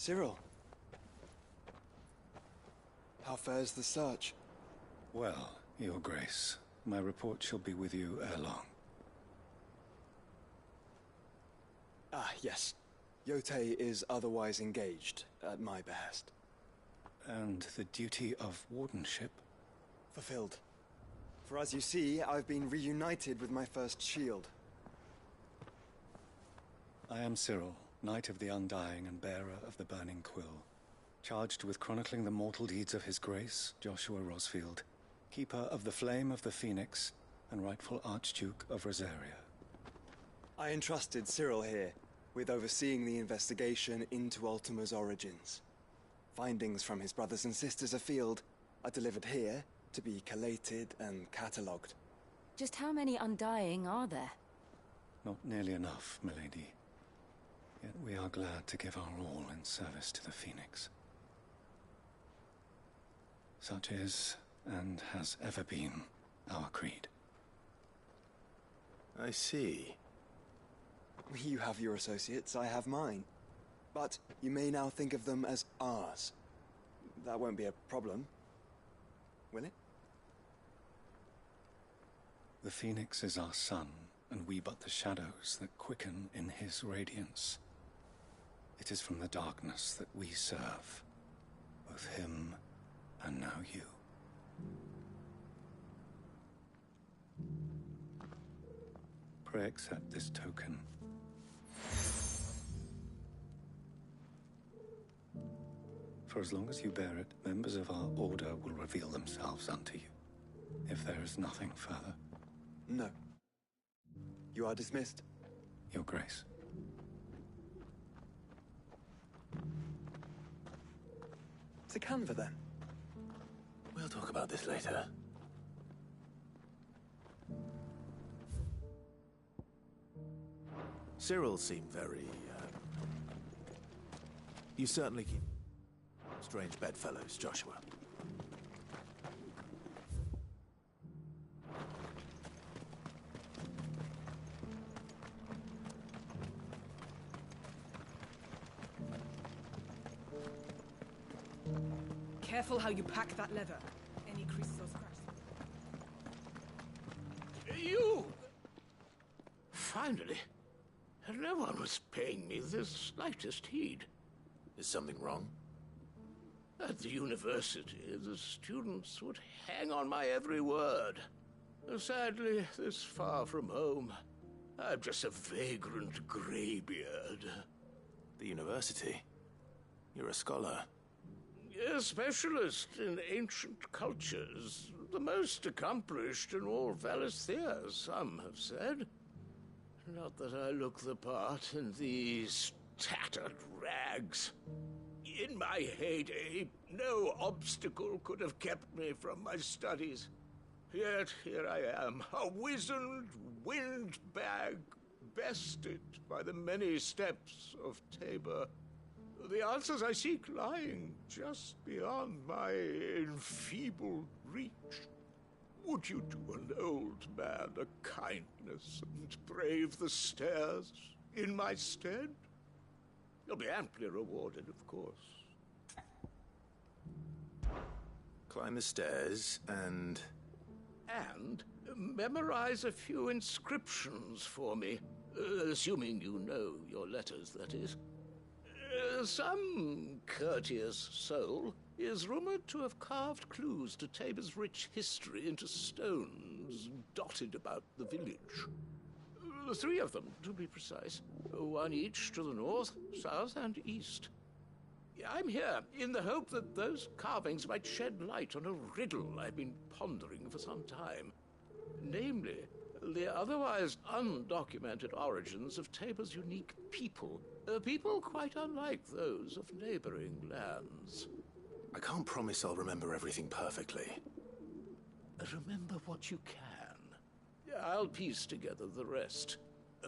Cyril. How fares the search? Well, Your Grace, my report shall be with you ere long. Ah, yes. Yotei is otherwise engaged, at my behest. And the duty of wardenship? Fulfilled. For as you see, I've been reunited with my first shield. I am Cyril, Knight of the Undying and bearer of the Burning Quill, charged with chronicling the mortal deeds of His Grace, Joshua Rosfield, keeper of the Flame of the Phoenix and rightful Archduke of Rosaria. I entrusted Cyril here with overseeing the investigation into Ultima's origins. Findings from his brothers and sisters afield are delivered here to be collated and catalogued. Just how many Undying are there? Not nearly enough, milady. Yet we are glad to give our all in service to the Phoenix. Such is, and has ever been, our creed. I see. You have your associates, I have mine. But you may now think of them as ours. That won't be a problem, will it? The Phoenix is our sun, and we but the shadows that quicken in his radiance. It is from the darkness that we serve, both him and now you. Pray accept this token. For as long as you bear it, members of our order will reveal themselves unto you, if there is nothing further. No. You are dismissed. Your Grace. To Canva, then. We'll talk about this later. Cyril seemed very, You certainly keep strange bedfellows, Joshua. Careful how you pack that leather. Any creases or scratches. You! Finally. No one was paying me the slightest heed. Is something wrong? At the university, the students would hang on my every word. Sadly, this far from home, I'm just a vagrant greybeard. The university? You're a scholar. A specialist in ancient cultures. The most accomplished in all Valisthea, some have said. Not that I look the part in these tattered rags. In my heyday, no obstacle could have kept me from my studies. Yet here I am, a wizened windbag, bested by the many steps of Tabor. The answers I seek lying just beyond my enfeebled reach. Would you do an old man a kindness and brave the stairs in my stead? You'll be amply rewarded, of course. Climb the stairs and... And memorize a few inscriptions for me. Assuming you know your letters, that is. Some courteous soul is rumored to have carved clues to Tabor's rich history into stones dotted about the village. 3 of them, to be precise. 1 each to the north, south, and east. I'm here in the hope that those carvings might shed light on a riddle I've been pondering for some time. Namely, the otherwise undocumented origins of Tabor's unique people. People quite unlike those of neighboring lands. I can't promise I'll remember everything perfectly. Remember what you can. I'll piece together the rest.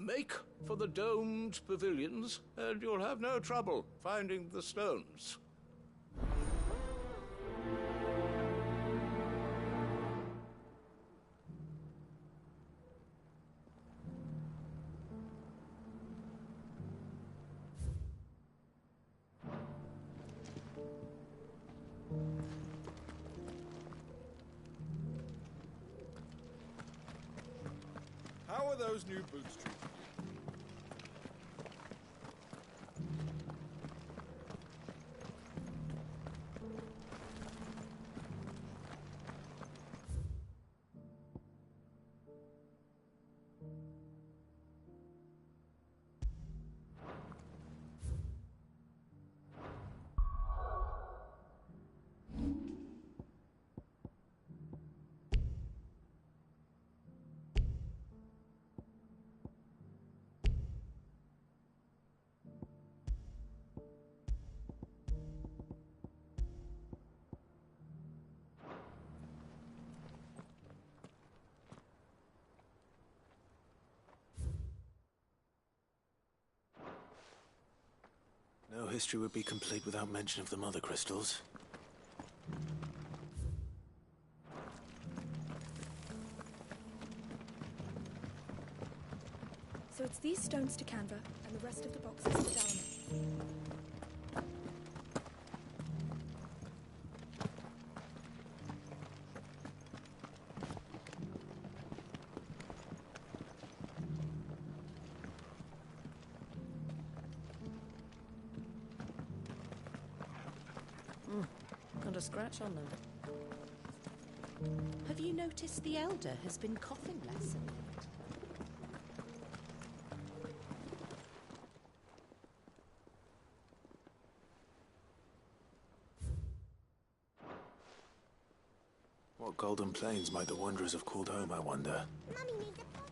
Make for the domed pavilions, and you'll have no trouble finding the stones. How are those new boots treating you? No history would be complete without mention of the mother crystals. So it's these stones to Canva, and the rest of the boxes to Dallam. Got a scratch on them. Have you noticed the Elder has been coughing less? What golden plains might the wanderers have called home, I wonder? Mummy needs a pot.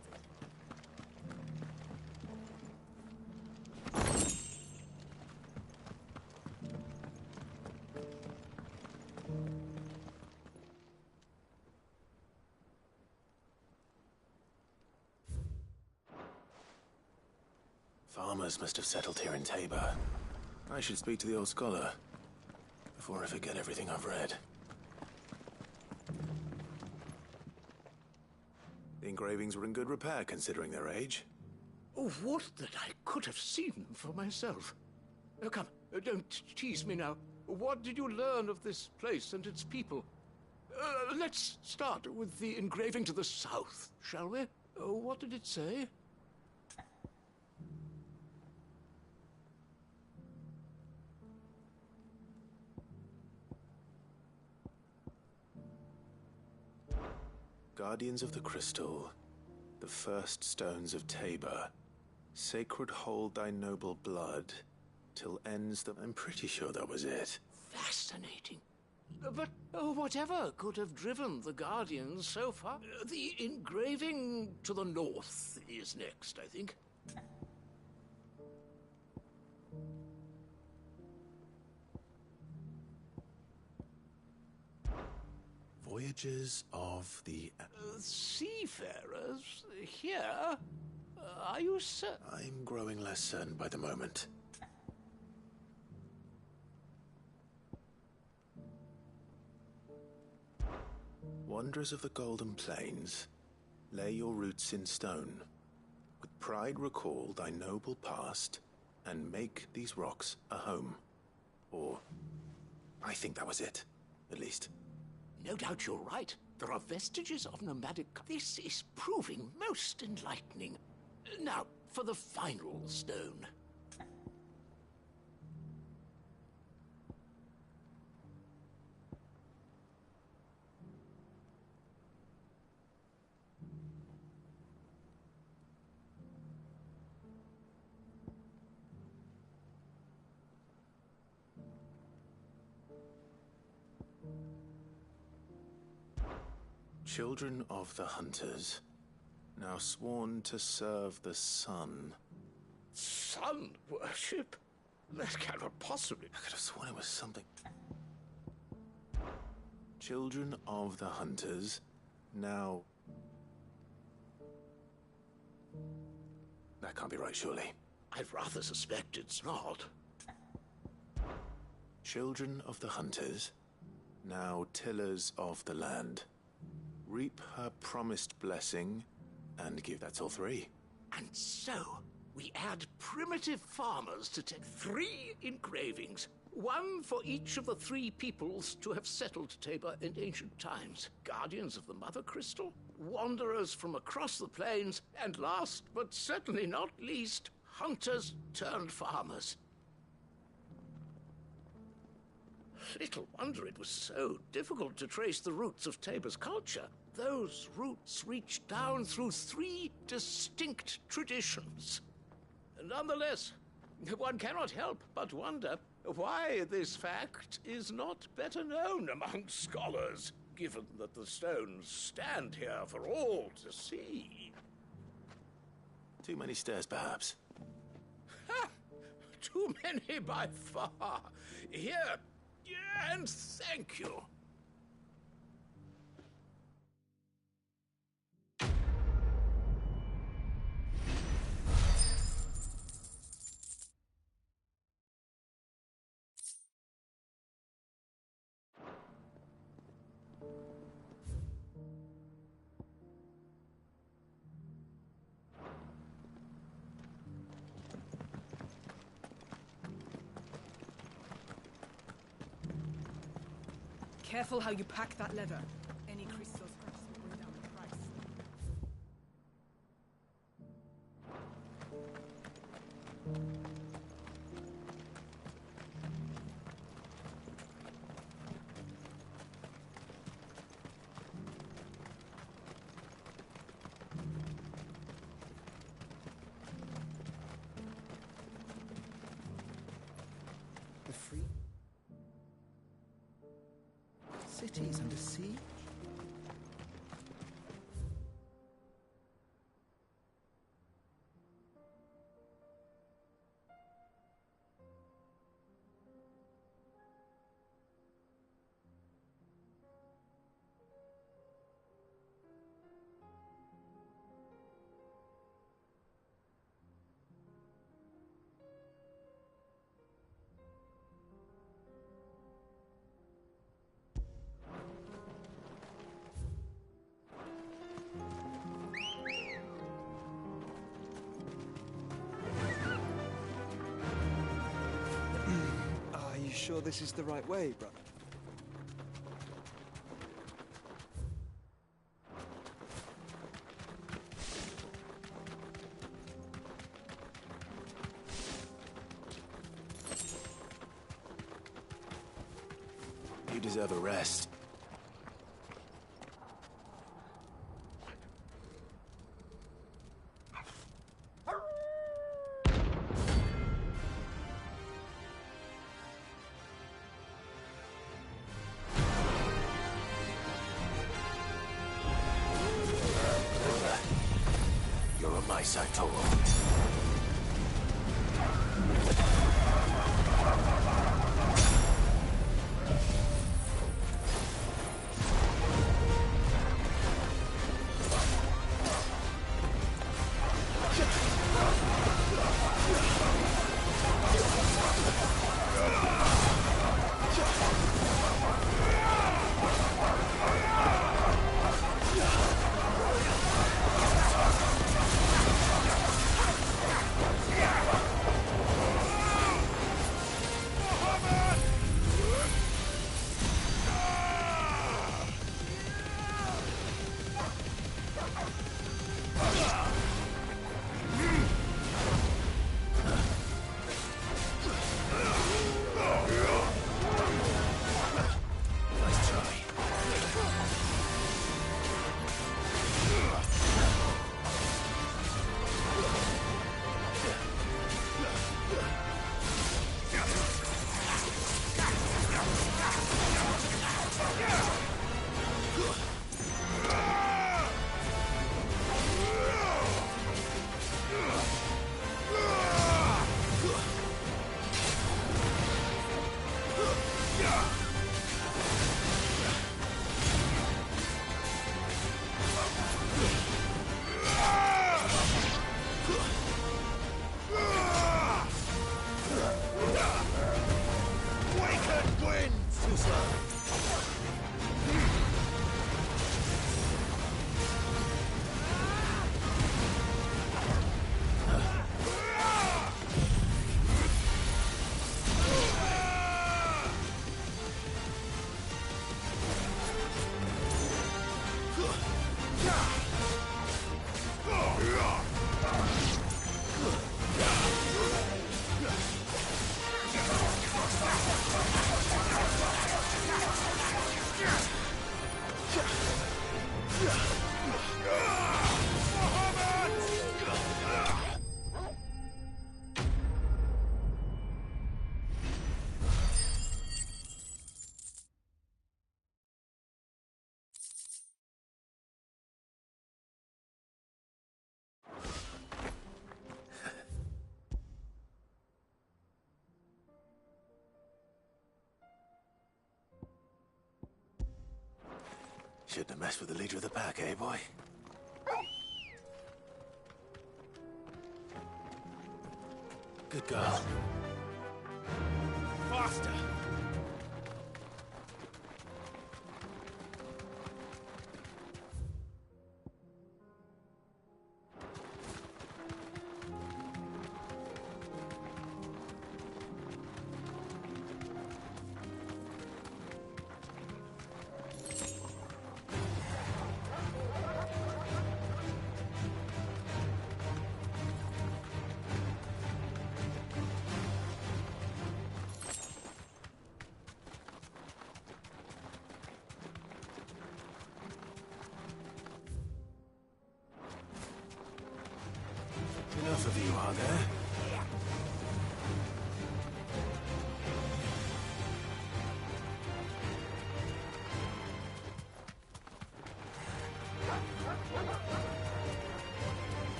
Farmers must have settled here in Tabor. I should speak to the old scholar before I forget everything I've read. The engravings were in good repair, considering their age. Oh, would that I could have seen them for myself. Come, don't tease me now. What did you learn of this place and its people? Let's start with the engraving to the south, shall we? What did it say? Guardians of the Crystal, the first stones of Tabor, sacred hold thy noble blood, till ends the... I'm pretty sure that was it. Fascinating. But whatever could have driven the Guardians so far? The engraving to the north is next, I think. Voyagers of the... Seafarers? Here? Are you certain? I'm growing less certain by the moment. Wanderers of the Golden Plains, lay your roots in stone. With pride recall thy noble past, and make these rocks a home. Or, I think that was it, at least. No doubt you're right. There are vestiges of nomadic... This is proving most enlightening. Now, for the final stone. Children of the Hunters, now sworn to serve the sun. Sun worship? That cannot possibly... I could have sworn it was something... Children of the Hunters, now... That can't be right, surely. I'd rather suspect it's not. Children of the Hunters, now tillers of the land. Reap her promised blessing, and give that's all three. And so, we add primitive farmers to take 3 engravings, one for each of the 3 peoples to have settled Tabor in ancient times. Guardians of the Mother Crystal, wanderers from across the plains, and last, but certainly not least, hunters turned farmers. Little wonder it was so difficult to trace the roots of Tabor's culture. Those roots reach down through 3 distinct traditions. Nonetheless, one cannot help but wonder why this fact is not better known among scholars, given that the stones stand here for all to see. Too many stairs, perhaps. Ha! Too many by far. Here, and thank you. Careful how you pack that leather. Any crystal scraps will bring down the price. The free cities under siege? Sure this is the right way, brother? You deserve a rest. You're on my side, Toro. Shouldn't have messed with the leader of the pack, eh, boy? Good girl. Faster! Enough of you, are there?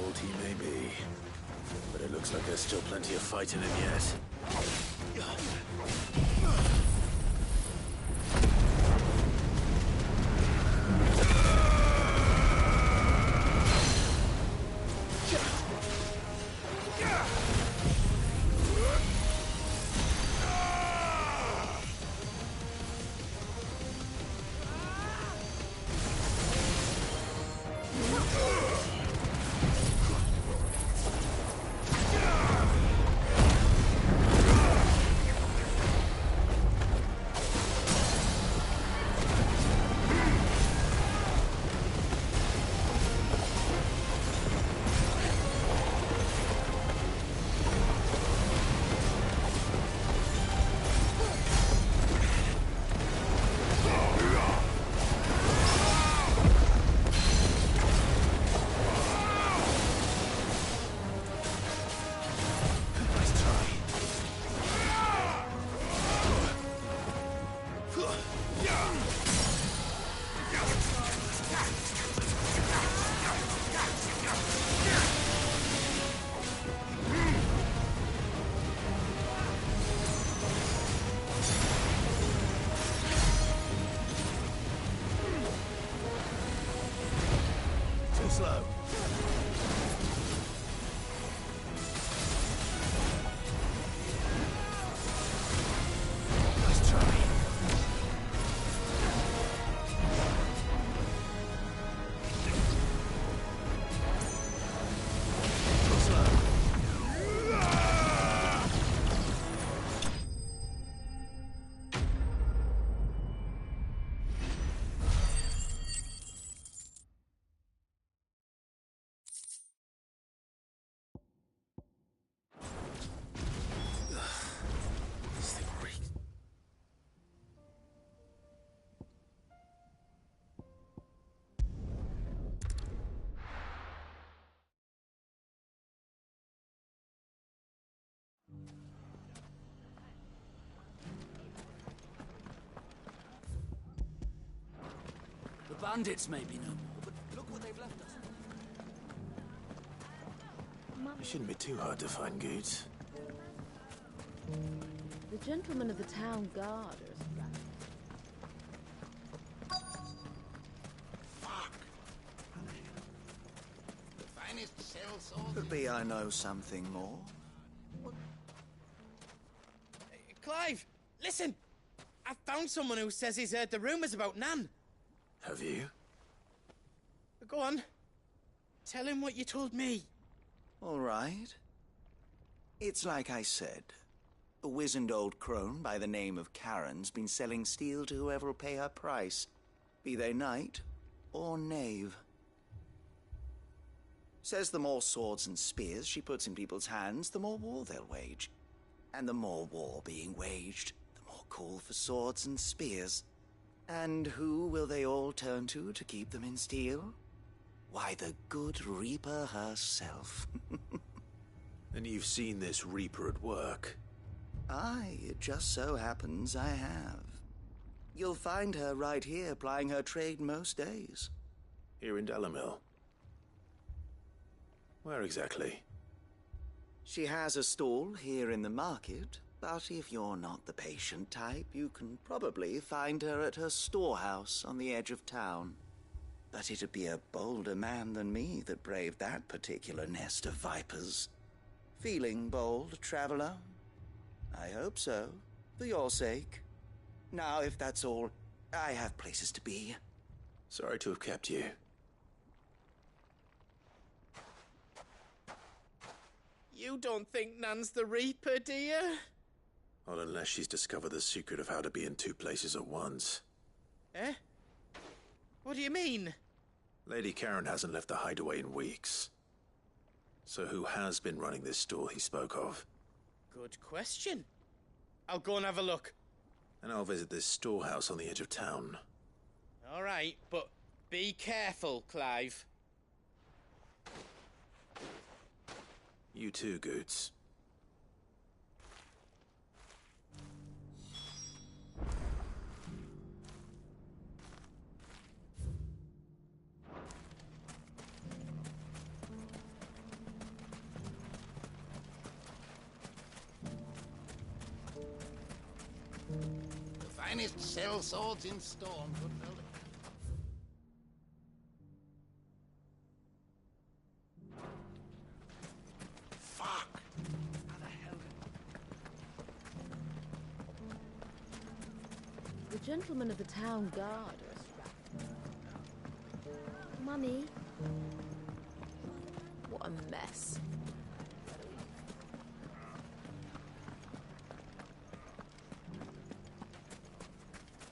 Old he may be, but it looks like there's still plenty of fight in him yet. Slow. Nice try. The bandits may be no more, but look what they've left us. It shouldn't be too hard to find goods. The gentlemen of the town guard are finest cell swords. Could be I know something more. Clive, listen! I found someone who says he's heard the rumours about Nan. Have you? Go on. Tell him what you told me. All right. It's like I said. A wizened old crone by the name of Karen's been selling steel to whoever'll pay her price, be they knight or knave. Says the more swords and spears she puts in people's hands, the more war they'll wage. And the more war being waged, the more call for swords and spears. And who will they all turn to keep them in steel? Why, the good Reaper herself. And you've seen this Reaper at work? Aye, it just so happens I have. You'll find her right here plying her trade most days. Here in Delamil? Where exactly? She has a stall here in the market, but if you're not the patient type, you can probably find her at her storehouse on the edge of town. But it'd be a bolder man than me that braved that particular nest of vipers. Feeling bold, traveler? I hope so, for your sake. Now, if that's all, I have places to be. Sorry to have kept you. You don't think Nan's the Reaper, do you? Not unless she's discovered the secret of how to be in two places at once. Eh? What do you mean? Lady Karen hasn't left the hideaway in weeks. So who has been running this stall he spoke of? Good question. I'll go and have a look. And I'll visit this storehouse on the edge of town. All right, but be careful, Clive. You too, Goots. The finest cell swords in Storm, good building. Fuck! How the hell The gentlemen of the town guard are strapped. Mummy. What a mess.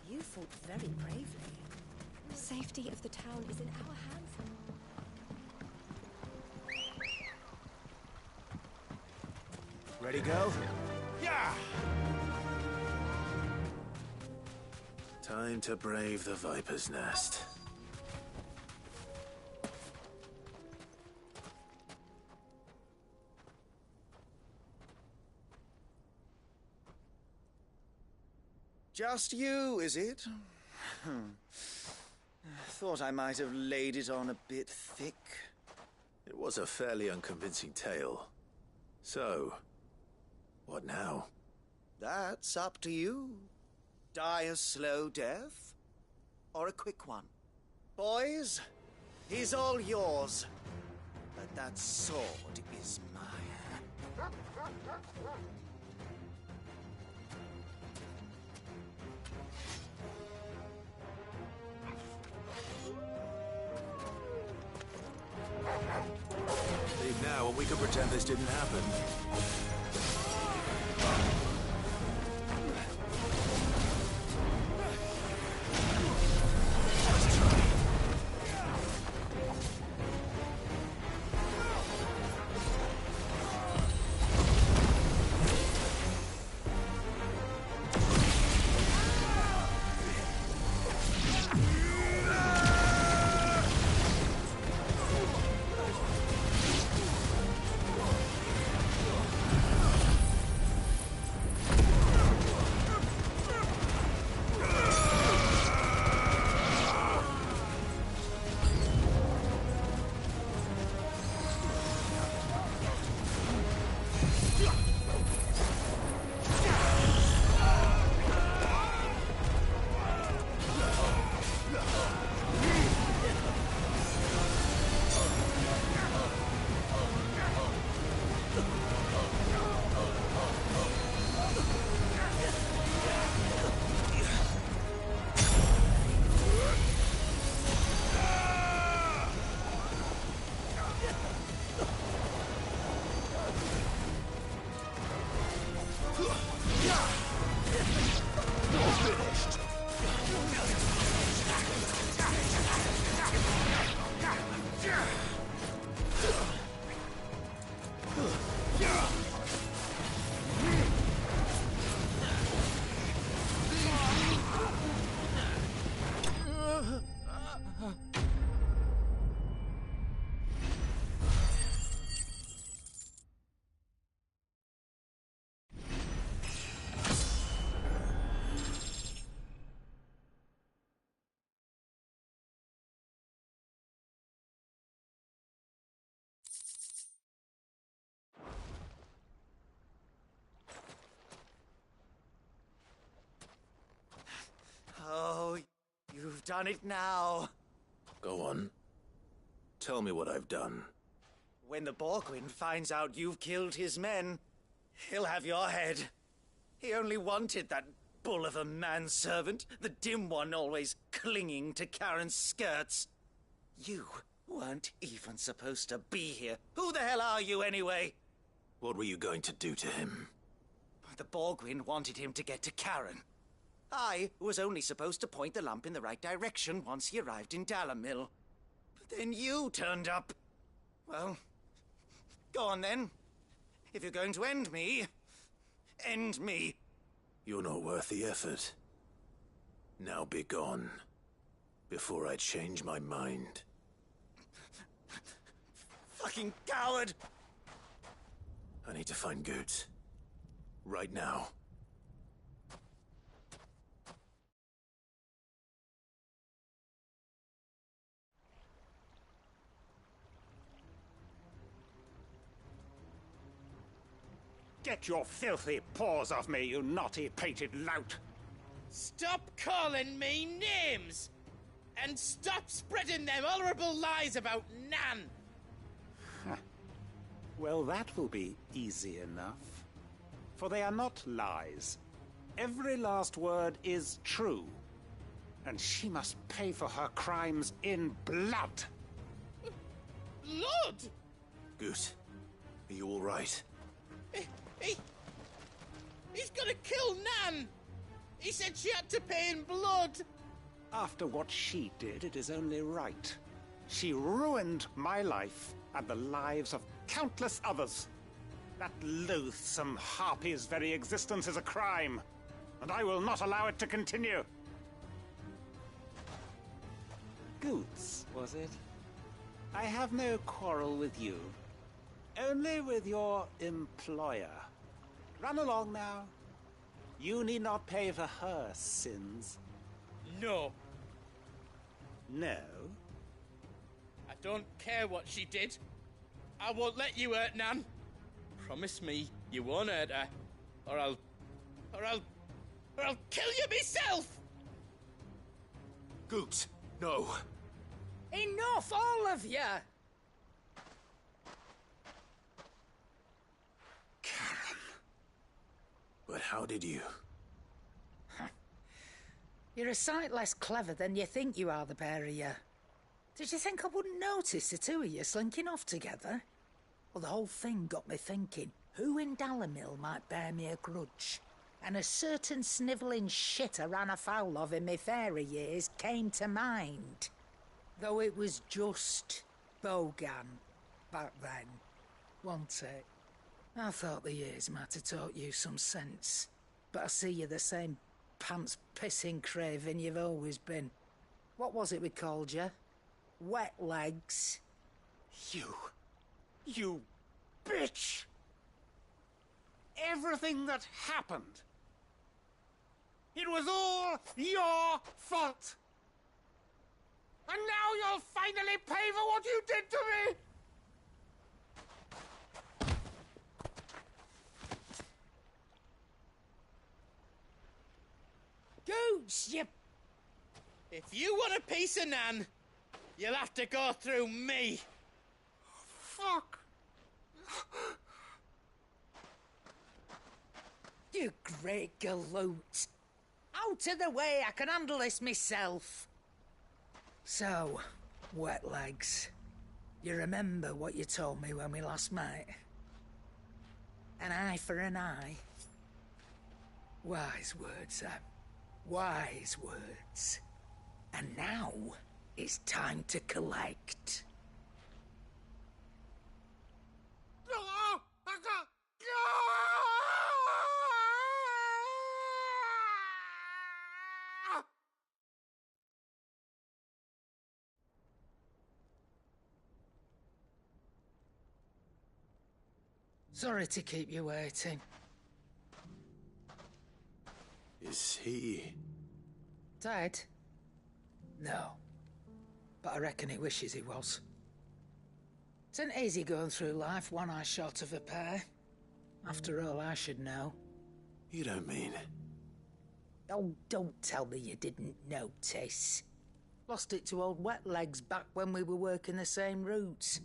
You fought very bravely. The safety of the town is in our hands. Ready, go? Yeah! Time to brave the Viper's Nest. Just you, is it? Thought I might have laid it on a bit thick. It was a fairly unconvincing tale. So, what now? That's up to you. Die a slow death, or a quick one. Boys, he's all yours. But that sword is mine. Leave now, and we can pretend this didn't happen. Oh, you've done it now. Go on. Tell me what I've done. When the Borgwyn finds out you've killed his men, he'll have your head. He only wanted that bull of a manservant, the dim one always clinging to Karen's skirts. You weren't even supposed to be here. Who the hell are you, anyway? What were you going to do to him? The Borgwyn wanted him to get to Karen. I was only supposed to point the lamp in the right direction once he arrived in Dalamil. But then you turned up. Well, go on then. If you're going to end me, end me. You're not worth the effort. Now be gone, before I change my mind. Fucking coward! I need to find Goots. Right now. Get your filthy paws off me, you naughty-pated lout! Stop calling me names! And stop spreading them horrible lies about Nan! Well, that will be easy enough. For they are not lies. Every last word is true. And she must pay for her crimes in blood. Blood? Goot, are you all right? He's gonna kill Nan! He said she had to pay in blood! After what she did, it is only right. She ruined my life and the lives of countless others. That loathsome harpy's very existence is a crime, and I will not allow it to continue. Goots, was it? I have no quarrel with you. Only with your employer. Run along now. You need not pay for her sins. No. No? I don't care what she did. I won't let you hurt Nan. Promise me you won't hurt her, or I'll kill you myself! Goots, no. Enough, all of you! Karen. But how did you? You're a sight less clever than you think you are, the pair of you. Did you think I wouldn't notice the two of you slinking off together? Well, the whole thing got me thinking, who in Dalamil might bear me a grudge? And a certain snivelling shit I ran afoul of in my fairy years came to mind. Though it was just Bogan back then, wasn't it? I thought the years might have taught you some sense, but I see you're the same pants-pissing craven you've always been. What was it we called you? Wet legs. You bitch! Everything that happened, it was all your fault! And now you'll finally pay for what you did to me! Goots, you... If you want a piece of Nan, you'll have to go through me. Fuck! You great galoot. Out of the way, I can handle this myself. So, wet legs, you remember what you told me when we last met? An eye for an eye. Wise words, Sam. Wise words. And now, it's time to collect. Sorry to keep you waiting. Is he... Dead? No. But I reckon he wishes he was. It ain't easy going through life one eye short of a pair. After all, I should know. You don't mean... Oh, don't tell me you didn't notice. Lost it to old Wet Legs back when we were working the same routes.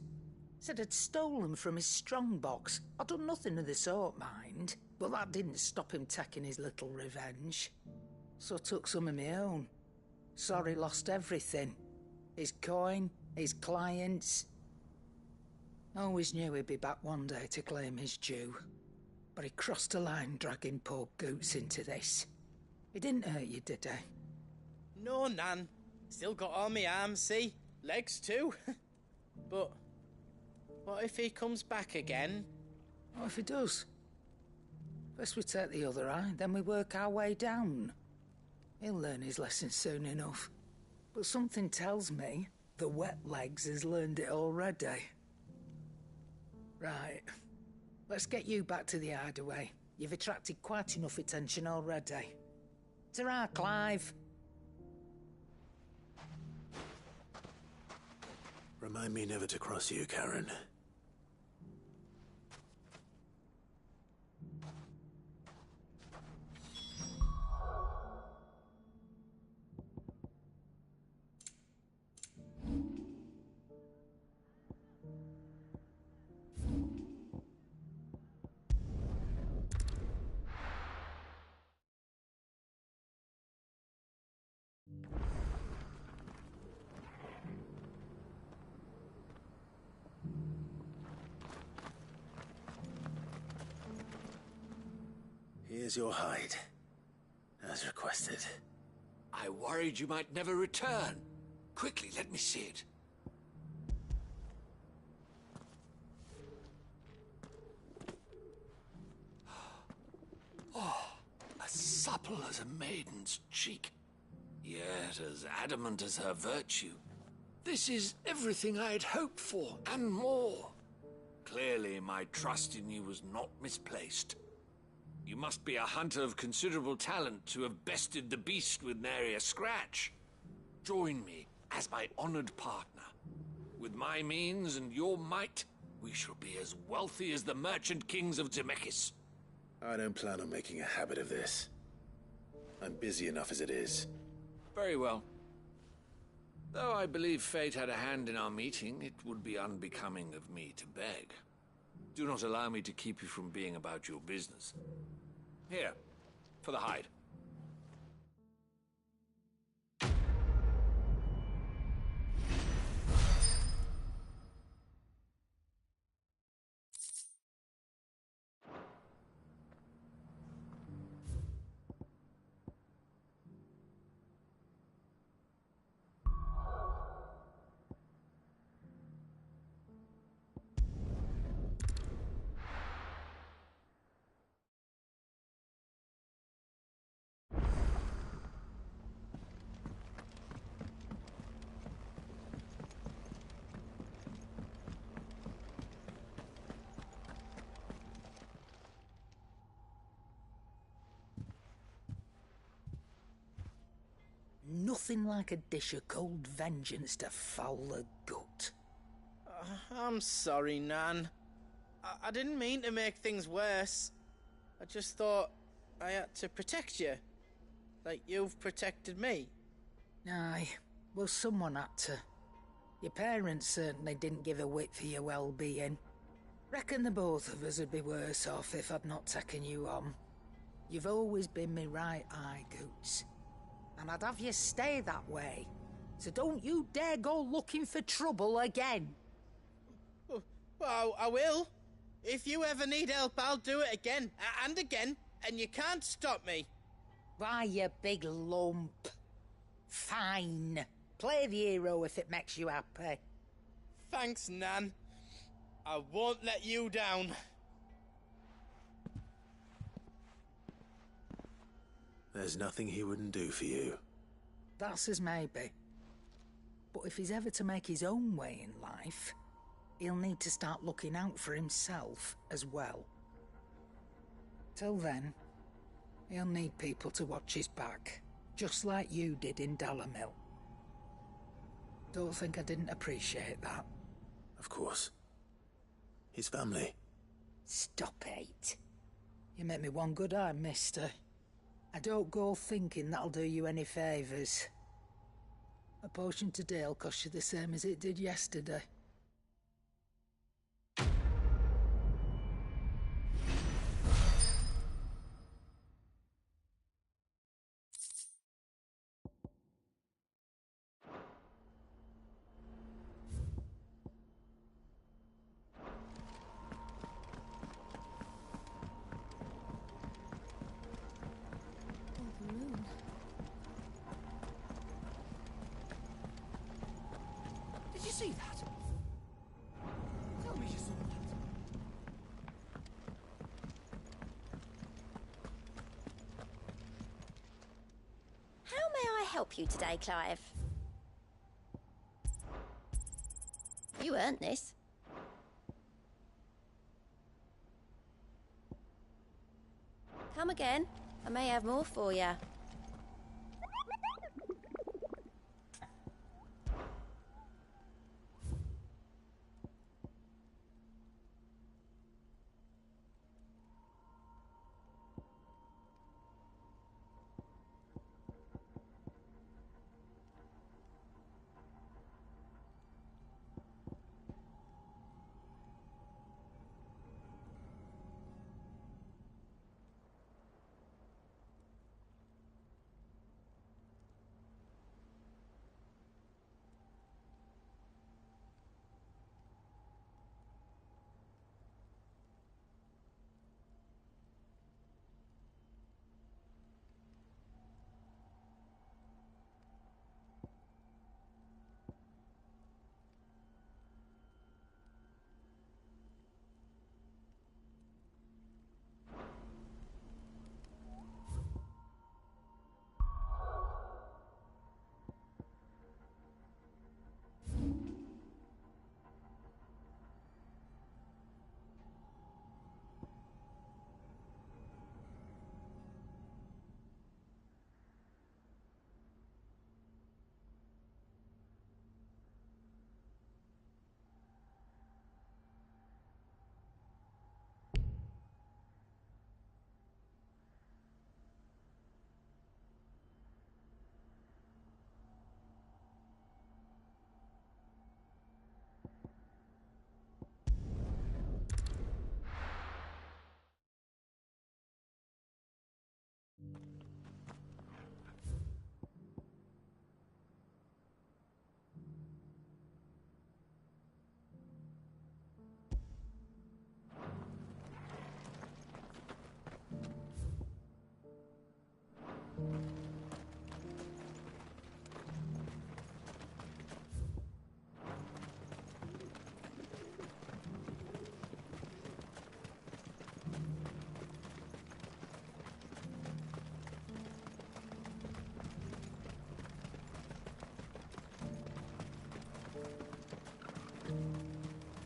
Said I'd stolen from his strongbox. I'd done nothing of the sort, mind. But that didn't stop him taking his little revenge. So I took some of my own. Sorry, lost everything. His coin, his clients. Always knew he'd be back one day to claim his due. But he crossed a line dragging poor Goots into this. He didn't hurt you, did he? No, Nan. Still got all my arms, see? Legs too. But what if he comes back again? What if he does? First we take the other eye, then we work our way down. He'll learn his lesson soon enough. But something tells me the Wet Legs has learned it already. Right. Let's get you back to the hideaway. You've attracted quite enough attention already. Ta-ra, Clive. Remind me never to cross you, Karen. Here's your hide, as requested. I worried you might never return. Quickly, let me see it. Oh, as supple as a maiden's cheek, yet as adamant as her virtue. This is everything I had hoped for, and more. Clearly, my trust in you was not misplaced. You must be a hunter of considerable talent to have bested the beast with nary a scratch. Join me as my honored partner. With my means and your might, we shall be as wealthy as the merchant kings of Zemeckis. I don't plan on making a habit of this. I'm busy enough as it is. Very well. Though I believe fate had a hand in our meeting, it would be unbecoming of me to beg. Do not allow me to keep you from being about your business. Here, for the hide. Nothing like a dish of cold vengeance to foul the gut. I'm sorry, Nan. I didn't mean to make things worse. I just thought I had to protect you. Like you've protected me. Aye, well, someone had to. Your parents certainly didn't give a whit for your well-being. Reckon the both of us would be worse off if I'd not taken you on. You've always been me right eye, Goots. And I'd have you stay that way. So don't you dare go looking for trouble again. Well, I will. If you ever need help, I'll do it again and again, and you can't stop me. Why, you big lump. Fine. Play the hero if it makes you happy. Thanks, Nan. I won't let you down. There's nothing he wouldn't do for you. That's as maybe. But if he's ever to make his own way in life, he'll need to start looking out for himself as well. Till then, he'll need people to watch his back, just like you did in Dalamil. Don't think I didn't appreciate that. Of course. His family. Stop it. You make me one good eye, mister. I don't go thinking that'll do you any favours. A potion today'll cost you the same as it did yesterday. Did you see that? Tell me you saw that. How may I help you today, Clive? You earned this. Come again. I may have more for you.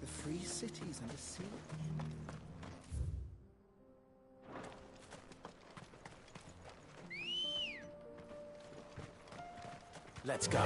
The free cities under sea. Let's go.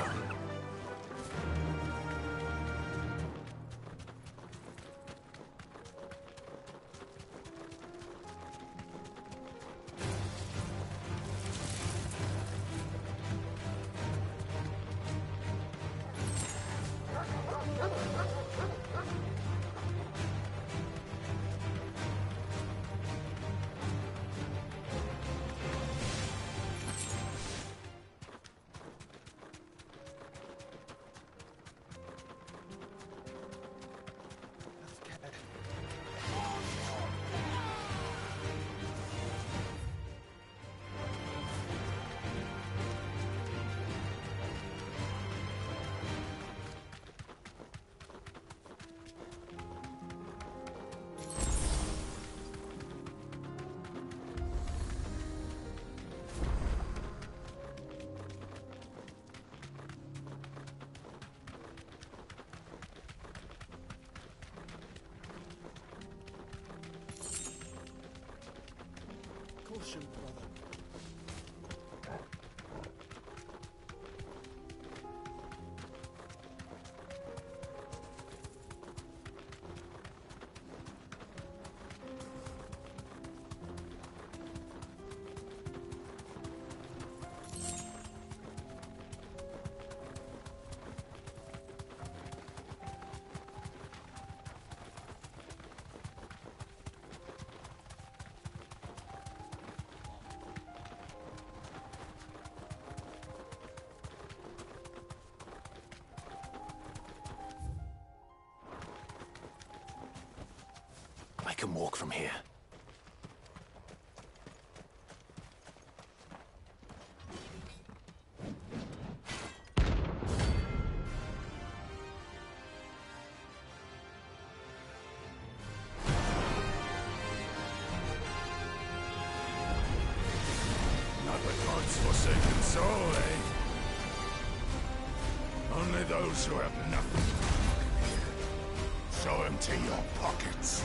can walk from here. Not with God's forsaken soul, eh? Only those who have nothing. So empty your pockets.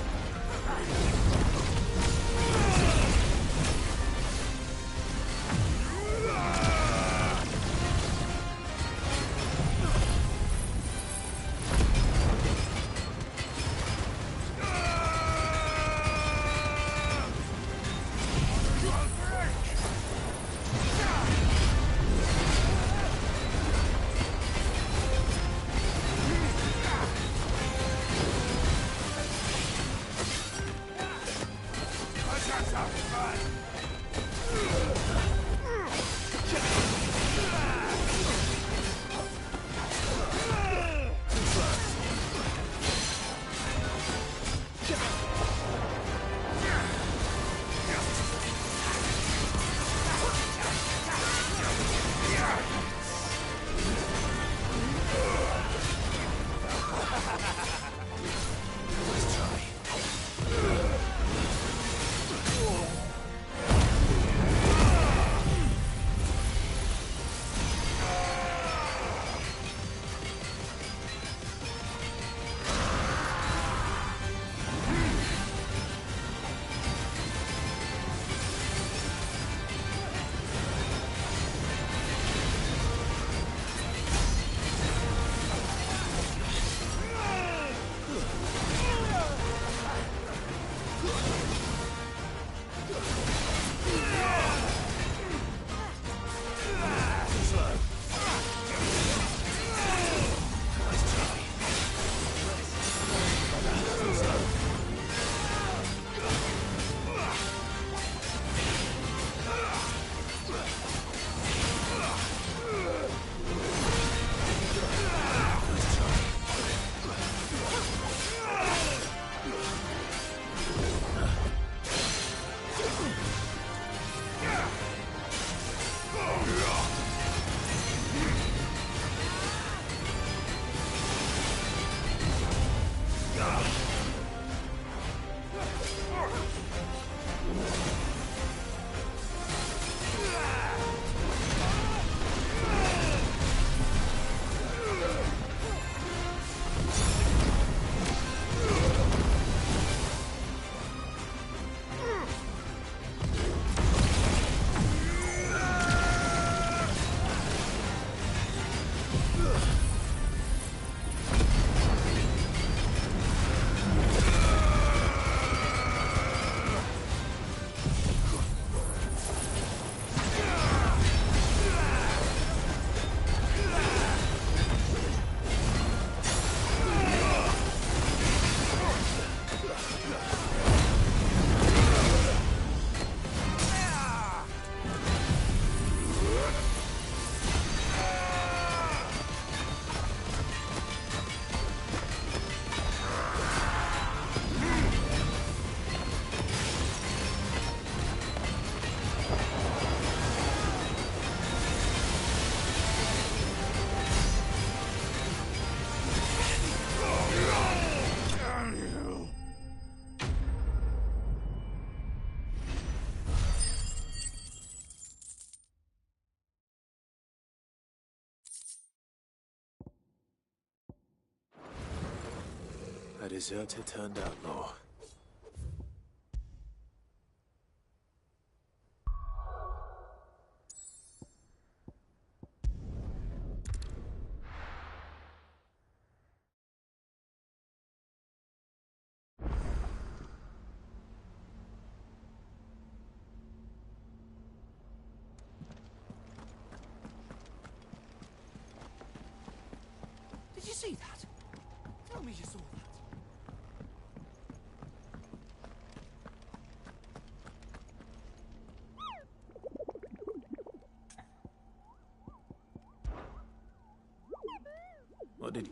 A deserter turned outlaw. Did you see that? Tell me you saw that. What did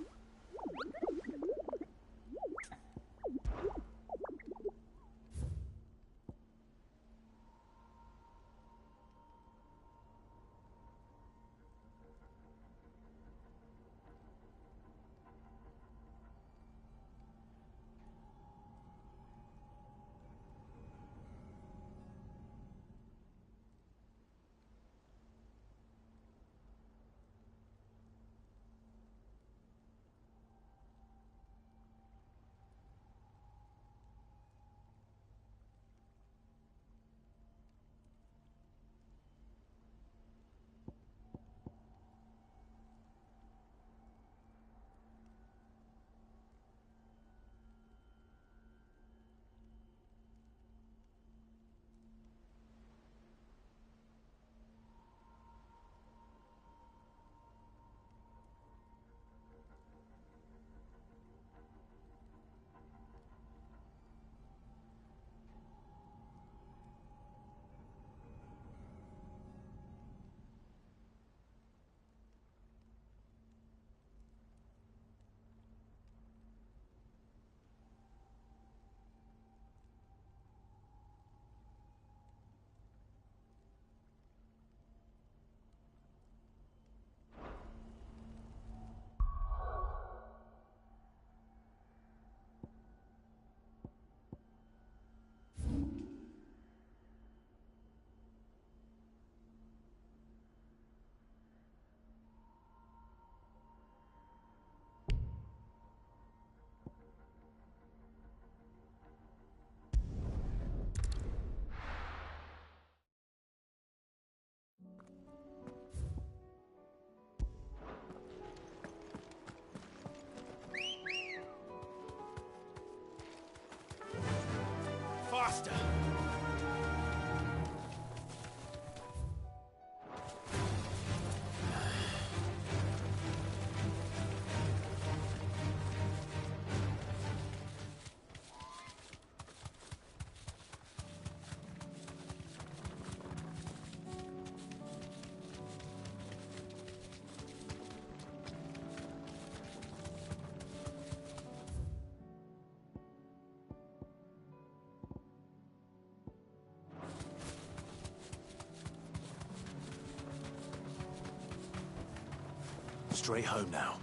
straight home now.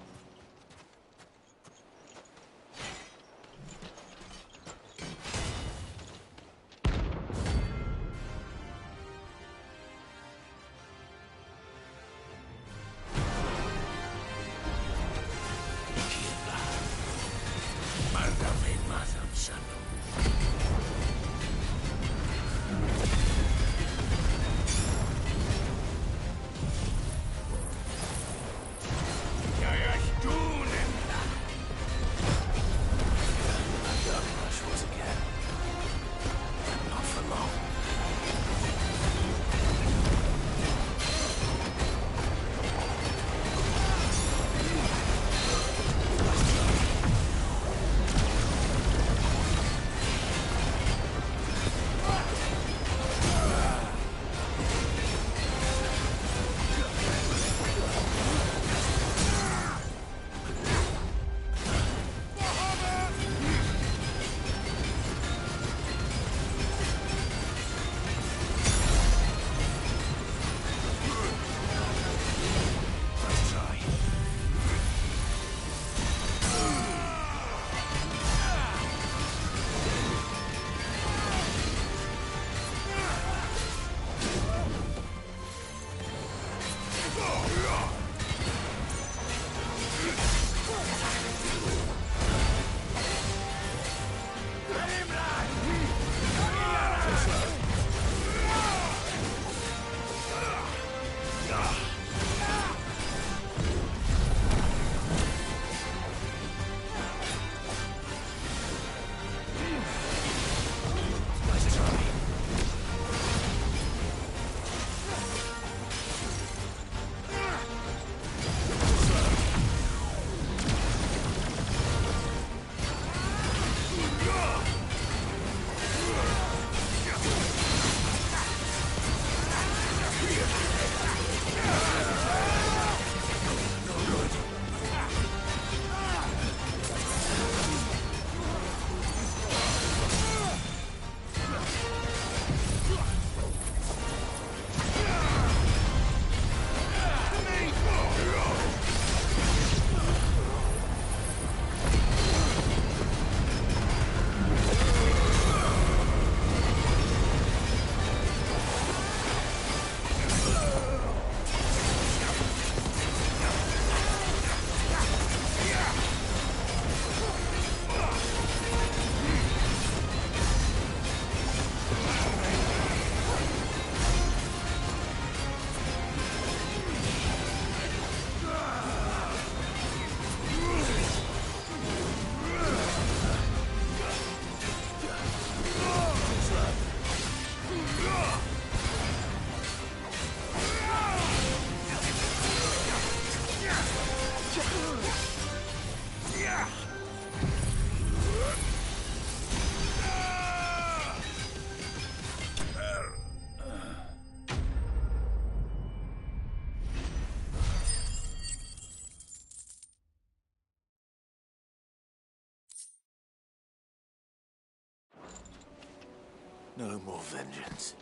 No more vengeance.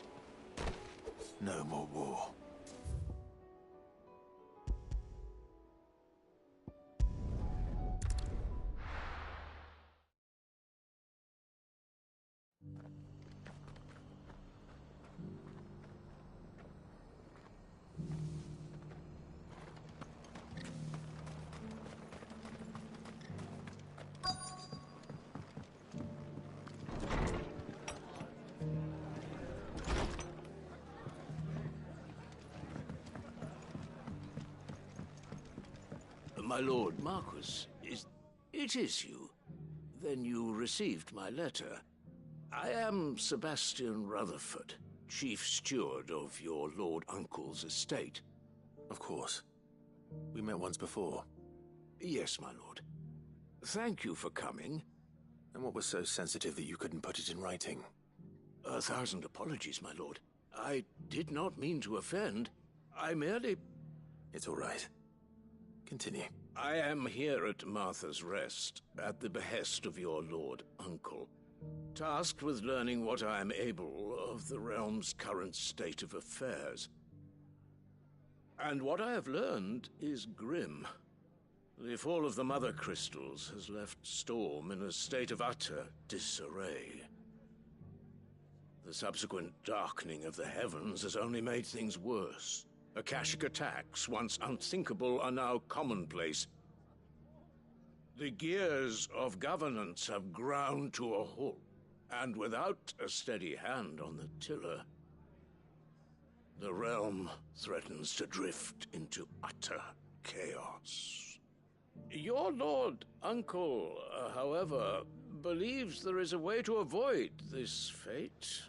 No more war. My lord Marquis, it is you. Then you received my letter. I am Sebastian Rutherford, chief steward of your lord uncle's estate. Of course. We met once before. Yes, my lord. Thank you for coming. And what was so sensitive that you couldn't put it in writing? 1,000 apologies, my lord. I did not mean to offend. I merely... It's all right. Continue. I am here at Martha's Rest, at the behest of your lord uncle, tasked with learning what I am able of the realm's current state of affairs. And what I have learned is grim. The fall of the Mother Crystals has left Storm in a state of utter disarray. The subsequent darkening of the heavens has only made things worse. Akashic attacks, once unthinkable, are now commonplace. The gears of governance have ground to a halt, and without a steady hand on the tiller, the realm threatens to drift into utter chaos. Your Lord Uncle, however, believes there is a way to avoid this fate,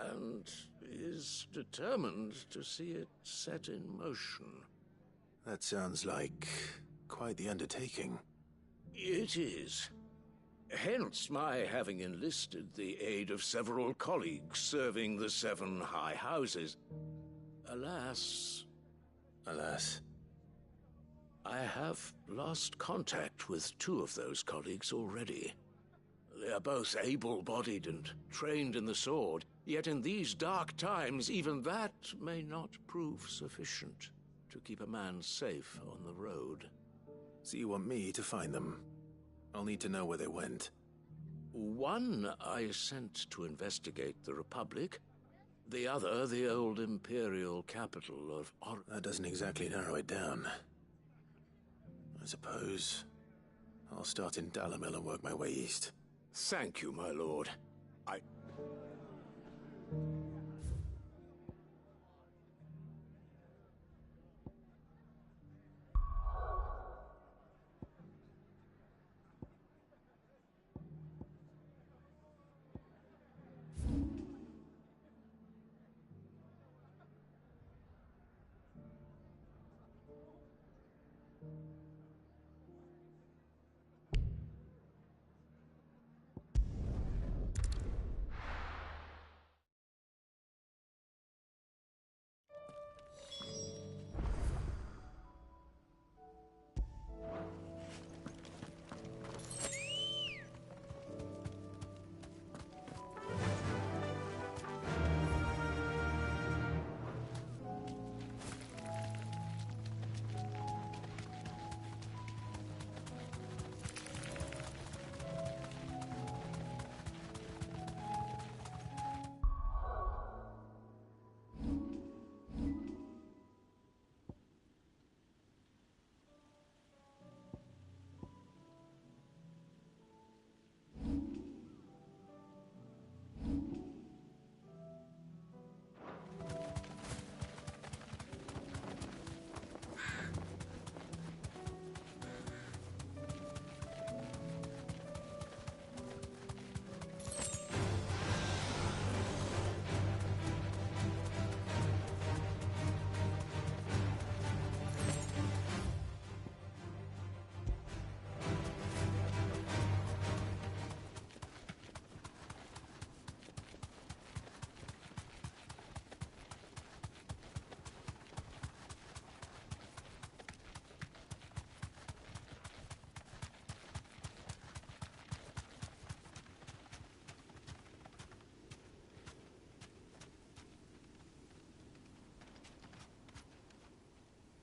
and is determined to see it set in motion. That sounds like quite the undertaking. It is. Hence my having enlisted the aid of several colleagues serving the 7 high houses. Alas, I have lost contact with 2 of those colleagues already. They are both able-bodied and trained in the sword, yet in these dark times, even that may not prove sufficient to keep a man safe on the road. So you want me to find them? I'll need to know where they went. One I sent to investigate the Republic, the other the old Imperial capital of That doesn't exactly narrow it down. I suppose I'll start in Dalamil and work my way east. Thank you, my lord.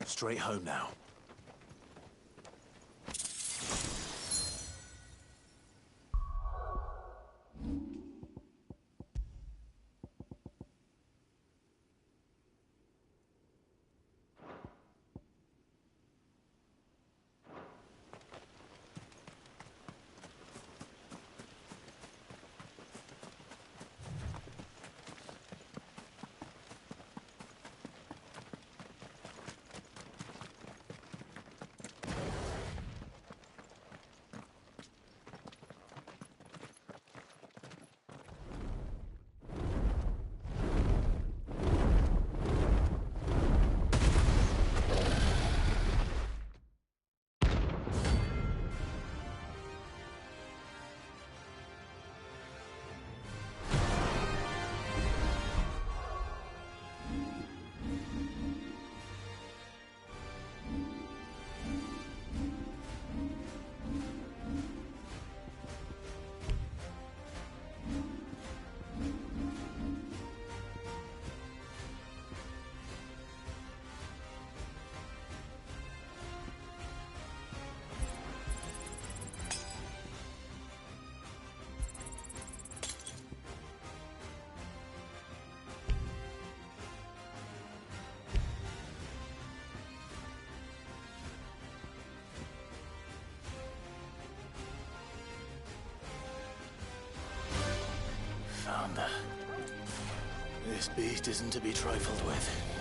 Straight home now. This beast isn't to be trifled with.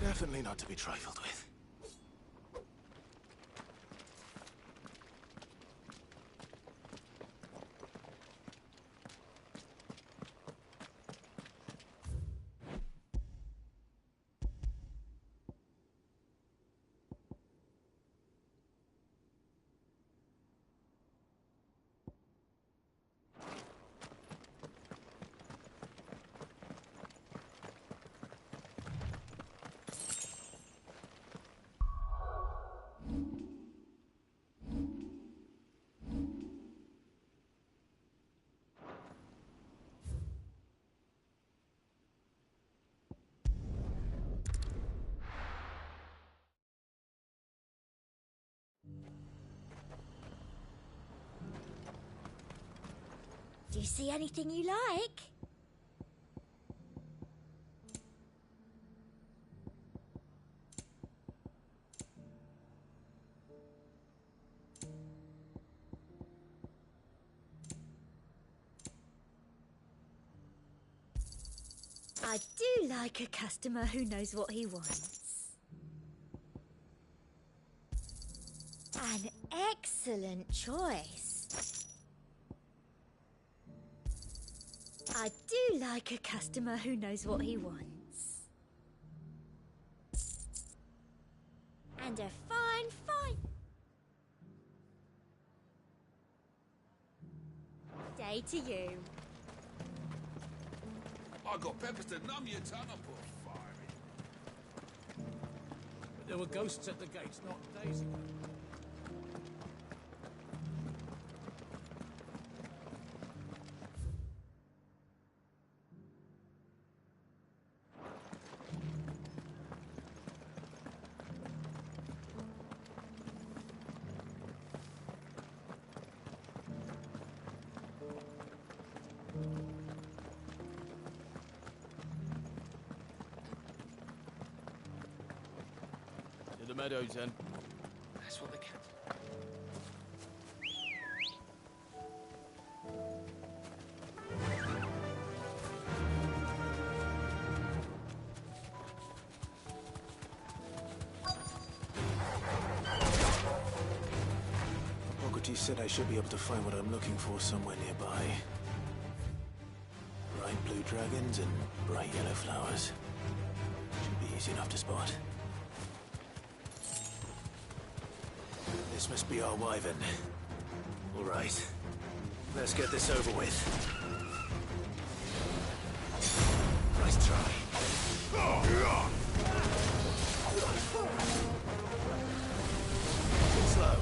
Definitely not to be trifled with. Do you see anything you like? I do like a customer who knows what he wants. An excellent choice. I do like a customer who knows what he wants. And a fine day to you. I got peppers to numb your tongue up or fire. There were ghosts at the gates not days ago. To the meadows, then. That's what the cat. Socrates said I should be able to find what I'm looking for somewhere nearby. Bright blue dragons and bright yellow flowers. Should be easy enough to spot. This must be our wyvern. All right. Let's get this over with. Nice try. Slow.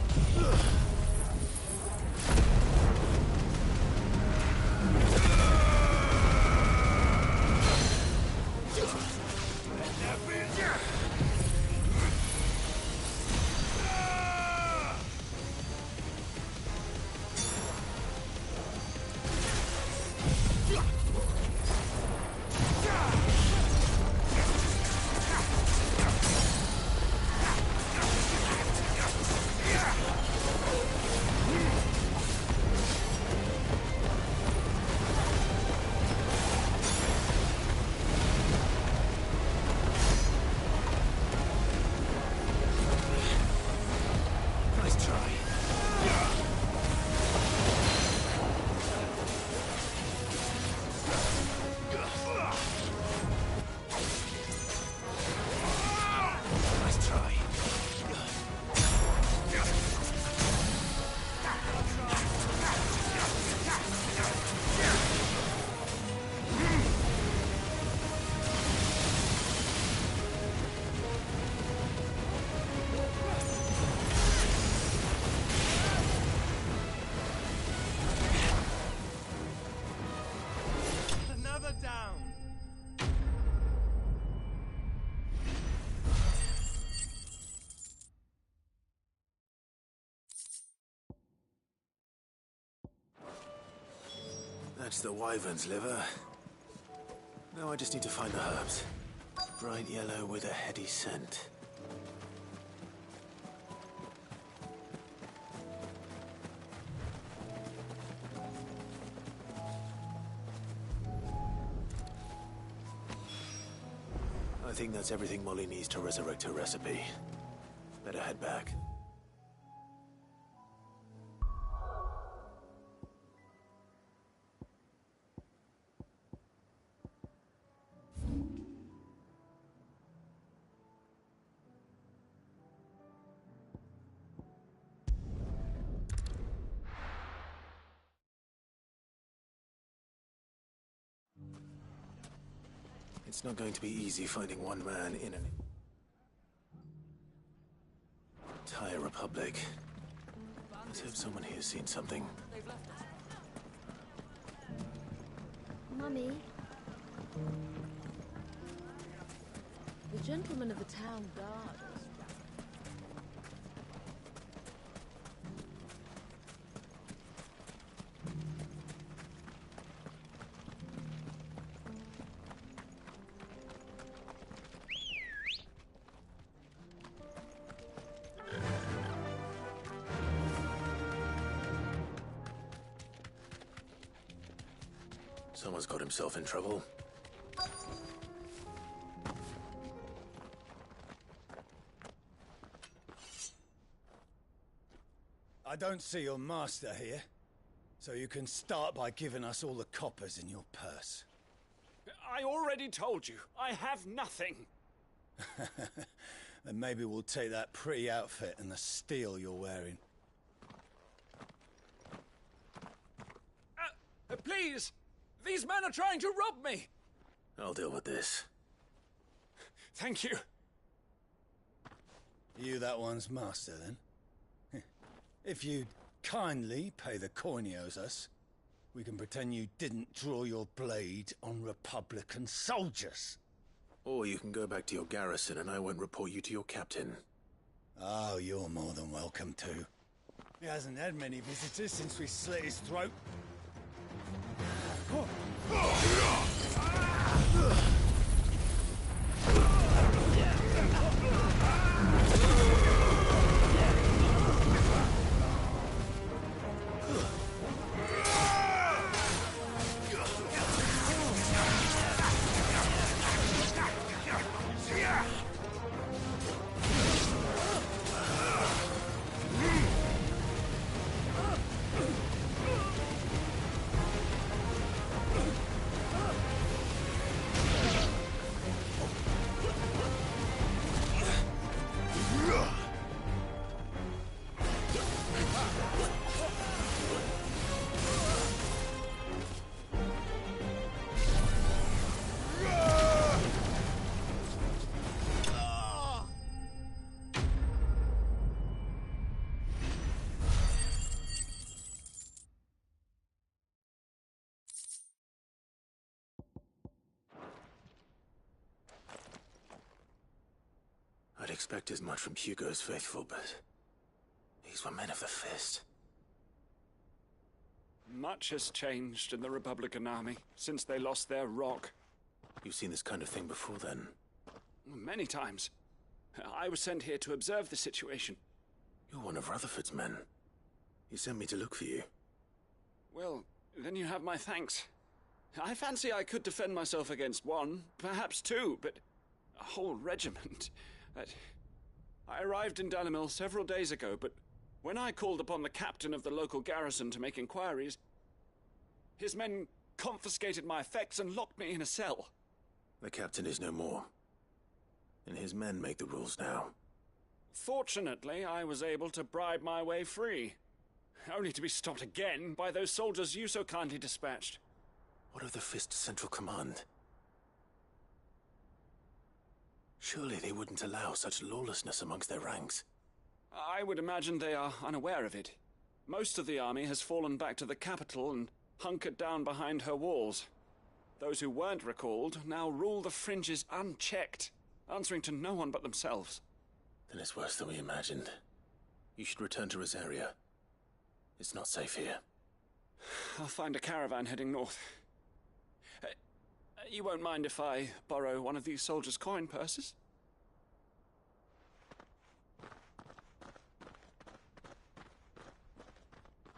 That's the wyvern's liver. Now I just need to find the herbs. Bright yellow with a heady scent. I think that's everything Molly needs to resurrect her recipe. Better head back. It's not going to be easy finding one man in an entire republic. Let's hope someone here's seen something. Mummy? The gentleman of the town guard was Someone's got himself in trouble. I don't see your master here, so you can start by giving us all the coppers in your purse. I already told you, I have nothing. Then maybe we'll take that pretty outfit and the steel you're wearing. Please! These men are trying to rob me! I'll deal with this. Thank you. You that one's master, then? If you'd kindly pay the coin he owes us, we can pretend you didn't draw your blade on Republican soldiers. Or you can go back to your garrison and I won't report you to your captain. Oh, you're more than welcome to. He hasn't had many visitors since we slit his throat. expect as much from Hugo's faithful, but these were men of the fist. Much has changed in the Republican army since they lost their rock. You've seen this kind of thing before, then? Many times. I was sent here to observe the situation. You're one of Rutherford's men. He sent me to look for you. Well, then you have my thanks. I fancy I could defend myself against one, perhaps two, but a whole regiment. I arrived in Dalimil several days ago, but when I called upon the captain of the local garrison to make inquiries, his men confiscated my effects and locked me in a cell. The captain is no more, and his men make the rules now. Fortunately, I was able to bribe my way free, only to be stopped again by those soldiers you so kindly dispatched. What of the Fist's Central Command? Surely they wouldn't allow such lawlessness amongst their ranks. I would imagine they are unaware of it. Most of the army has fallen back to the capital and hunkered down behind her walls. Those who weren't recalled now rule the fringes unchecked, answering to no one but themselves. Then it's worse than we imagined. You should return to Rosaria. It's not safe here. I'll find a caravan heading north. You won't mind if I borrow one of these soldiers' coin purses?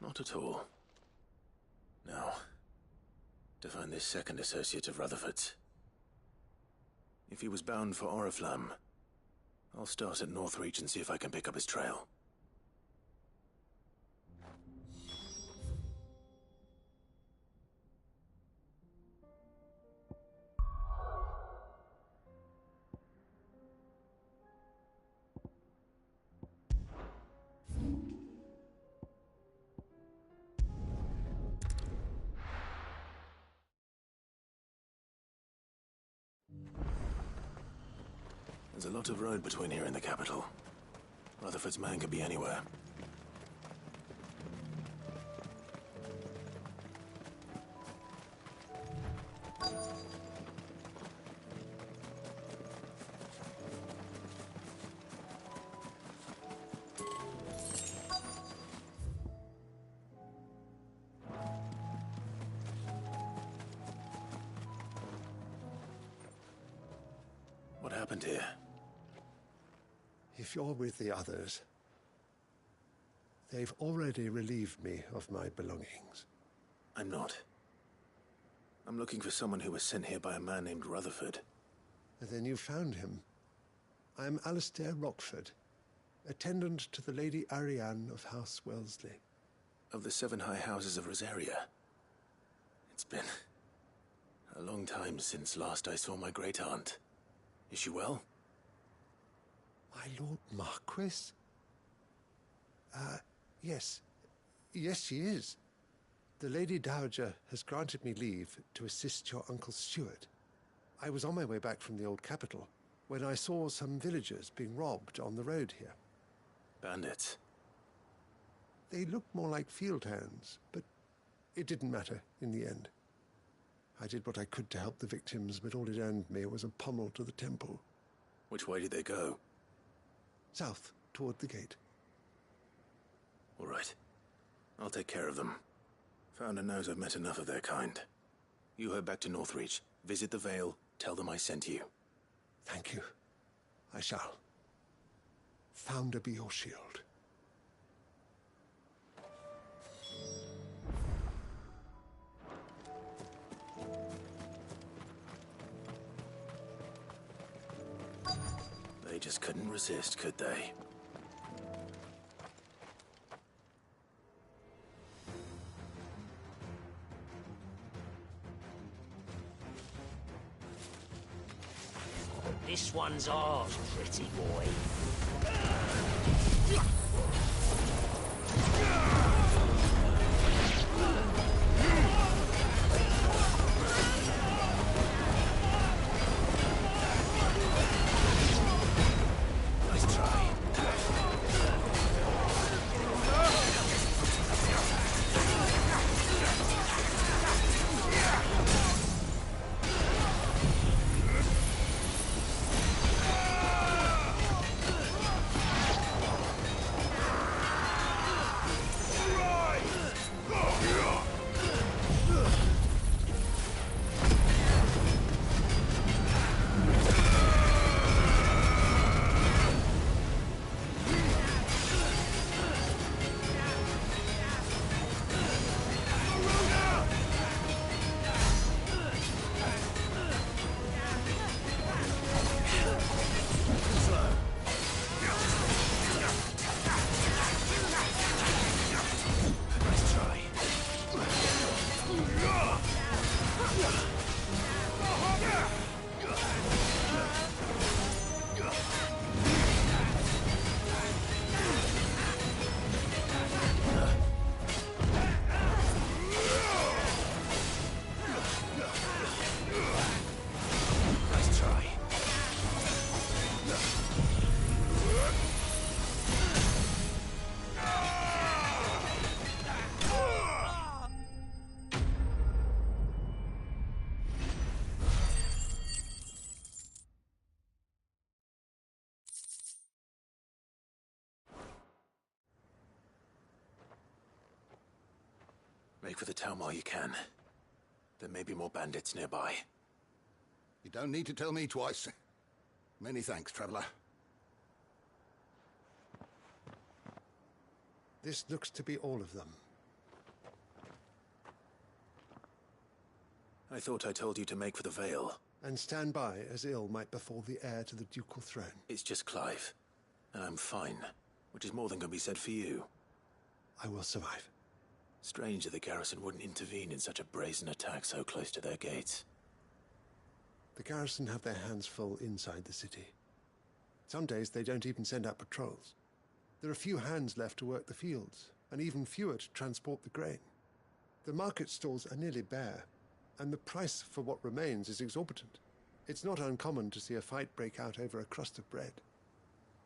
Not at all. Now, to find this second associate of Rutherford's. If he was bound for Oriflamme, I'll start at Northreach and see if I can pick up his trail. There's a lot of road between here and the capital. Rutherford's man could be anywhere. What happened here? If you're with the others, they've already relieved me of my belongings. I'm not. I'm looking for someone who was sent here by a man named Rutherford. And then you found him. I'm Alistair Rockford, attendant to the Lady Ariane of House Wellesley. Of the 7 high houses of Rosaria. It's been a long time since last I saw my great-aunt. Is she well? My Lord Marquis? Yes. Yes, she is. The Lady Dowager has granted me leave to assist your Uncle Stuart. I was on my way back from the old capital when I saw some villagers being robbed on the road here. Bandits? They looked more like field hands, but it didn't matter in the end. I did what I could to help the victims, but all it earned me was a pommel to the temple. Which way did they go? South, toward the gate. All right. I'll take care of them. Founder knows I've met enough of their kind. You head back to Northreach, visit the Vale, tell them I sent you. Thank you. I shall. Founder be your shield. They just couldn't resist, could they? This one's ours, pretty boy. Nice try. Make for the town while you can. There may be more bandits nearby. You don't need to tell me twice. Many thanks, traveler. This looks to be all of them. I thought I told you to make for the Vale. And stand by, as ill might befall the heir to the ducal throne. It's just Clive, and I'm fine, which is more than can be said for you. I will survive. Strange that the garrison wouldn't intervene in such a brazen attack so close to their gates. The garrison have their hands full inside the city. Some days they don't even send out patrols. There are few hands left to work the fields, and even fewer to transport the grain. The market stalls are nearly bare, and the price for what remains is exorbitant. It's not uncommon to see a fight break out over a crust of bread.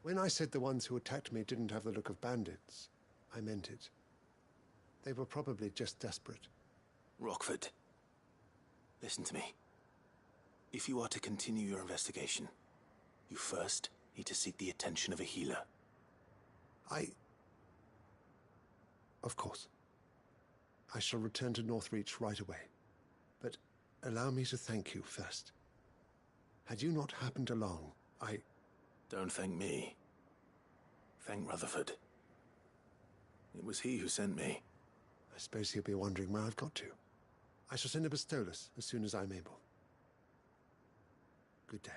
When I said the ones who attacked me didn't have the look of bandits, I meant it. They were probably just desperate. Rockford, listen to me. If you are to continue your investigation, you first need to seek the attention of a healer. Of course. I shall return to Northreach right away. But allow me to thank you first. Had you not happened along, Don't thank me. Thank Rutherford. It was he who sent me. I suppose he'll be wondering where I've got to. I shall send a Bastolus as soon as I'm able. Good day.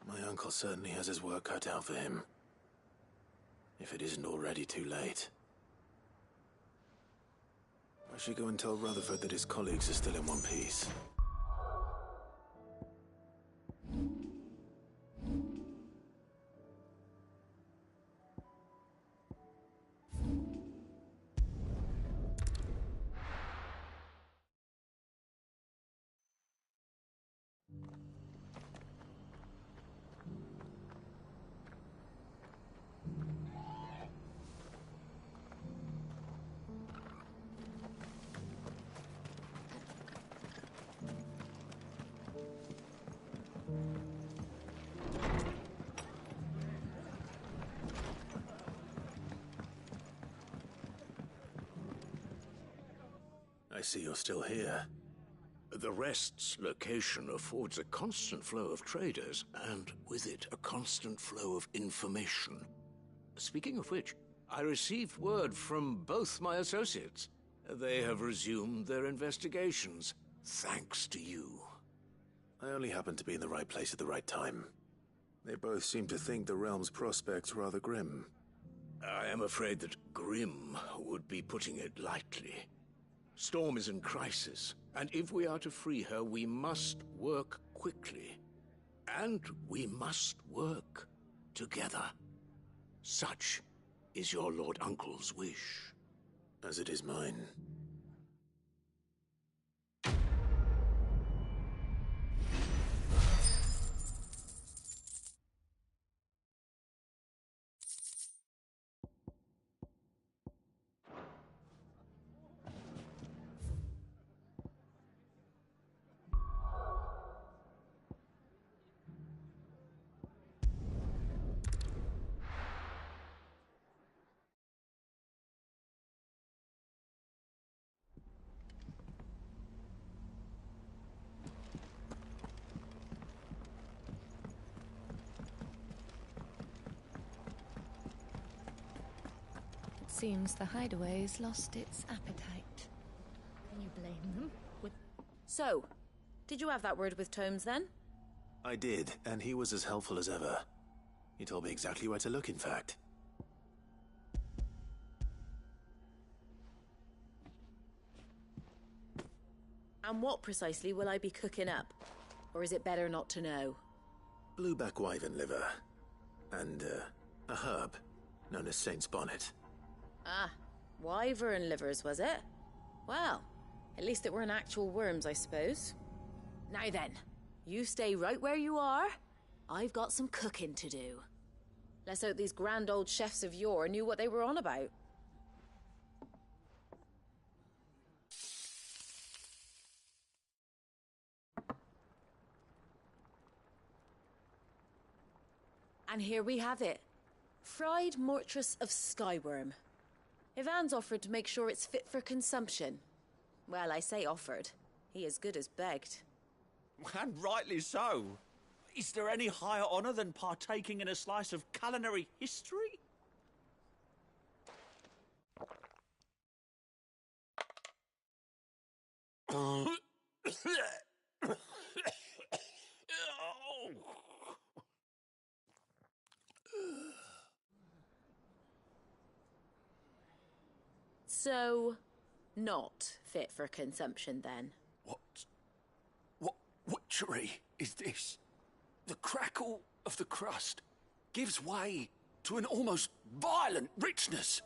My uncle certainly has his work cut out for him. If it isn't already too late. I should go and tell Rutherford that his colleagues are still in one piece. I see you're still here. The Rest's location affords a constant flow of traders, and with it, a constant flow of information. Speaking of which, I received word from both my associates. They have resumed their investigations, thanks to you. I only happened to be in the right place at the right time. They both seem to think the realm's prospects rather grim. I am afraid that grim would be putting it lightly. Storm is in crisis, and if we are to free her, we must work quickly. And we must work together. Such is your Lord Uncle's wish. As it is mine. Seems the hideaway's lost its appetite. Can you blame them? So, did you have that word with Tomes then? I did, and he was as helpful as ever. He told me exactly where to look, in fact. And what precisely will I be cooking up? Or is it better not to know? Blueback wyvern liver. And, a herb known as Saint's Bonnet. Ah, wyvern livers, was it? Well, at least it weren't actual worms, I suppose. Now then, you stay right where you are. I've got some cooking to do. Let's hope these grand old chefs of yore knew what they were on about. And here we have it. Fried mortress of skyworm. Ivan's offered to make sure it's fit for consumption. Well, I say offered. He as good as begged. And rightly so. Is there any higher honour than partaking in a slice of culinary history? So, not fit for consumption then? What witchery is this? The crackle of the crust gives way to an almost violent richness.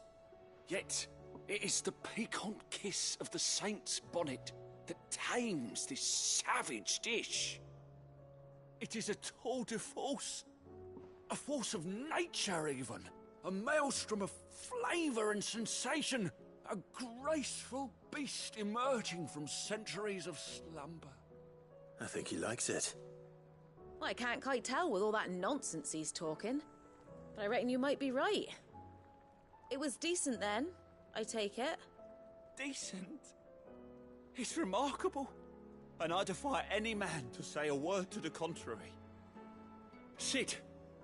Yet, it is the piquant kiss of the saint's bonnet that tames this savage dish. It is a tour de force. A force of nature, even. A maelstrom of flavour and sensation. A graceful beast emerging from centuries of slumber. I think he likes it. Well, I can't quite tell with all that nonsense he's talking. But I reckon you might be right. It was decent then, I take it. Decent? It's remarkable. And I defy any man to say a word to the contrary. Sid,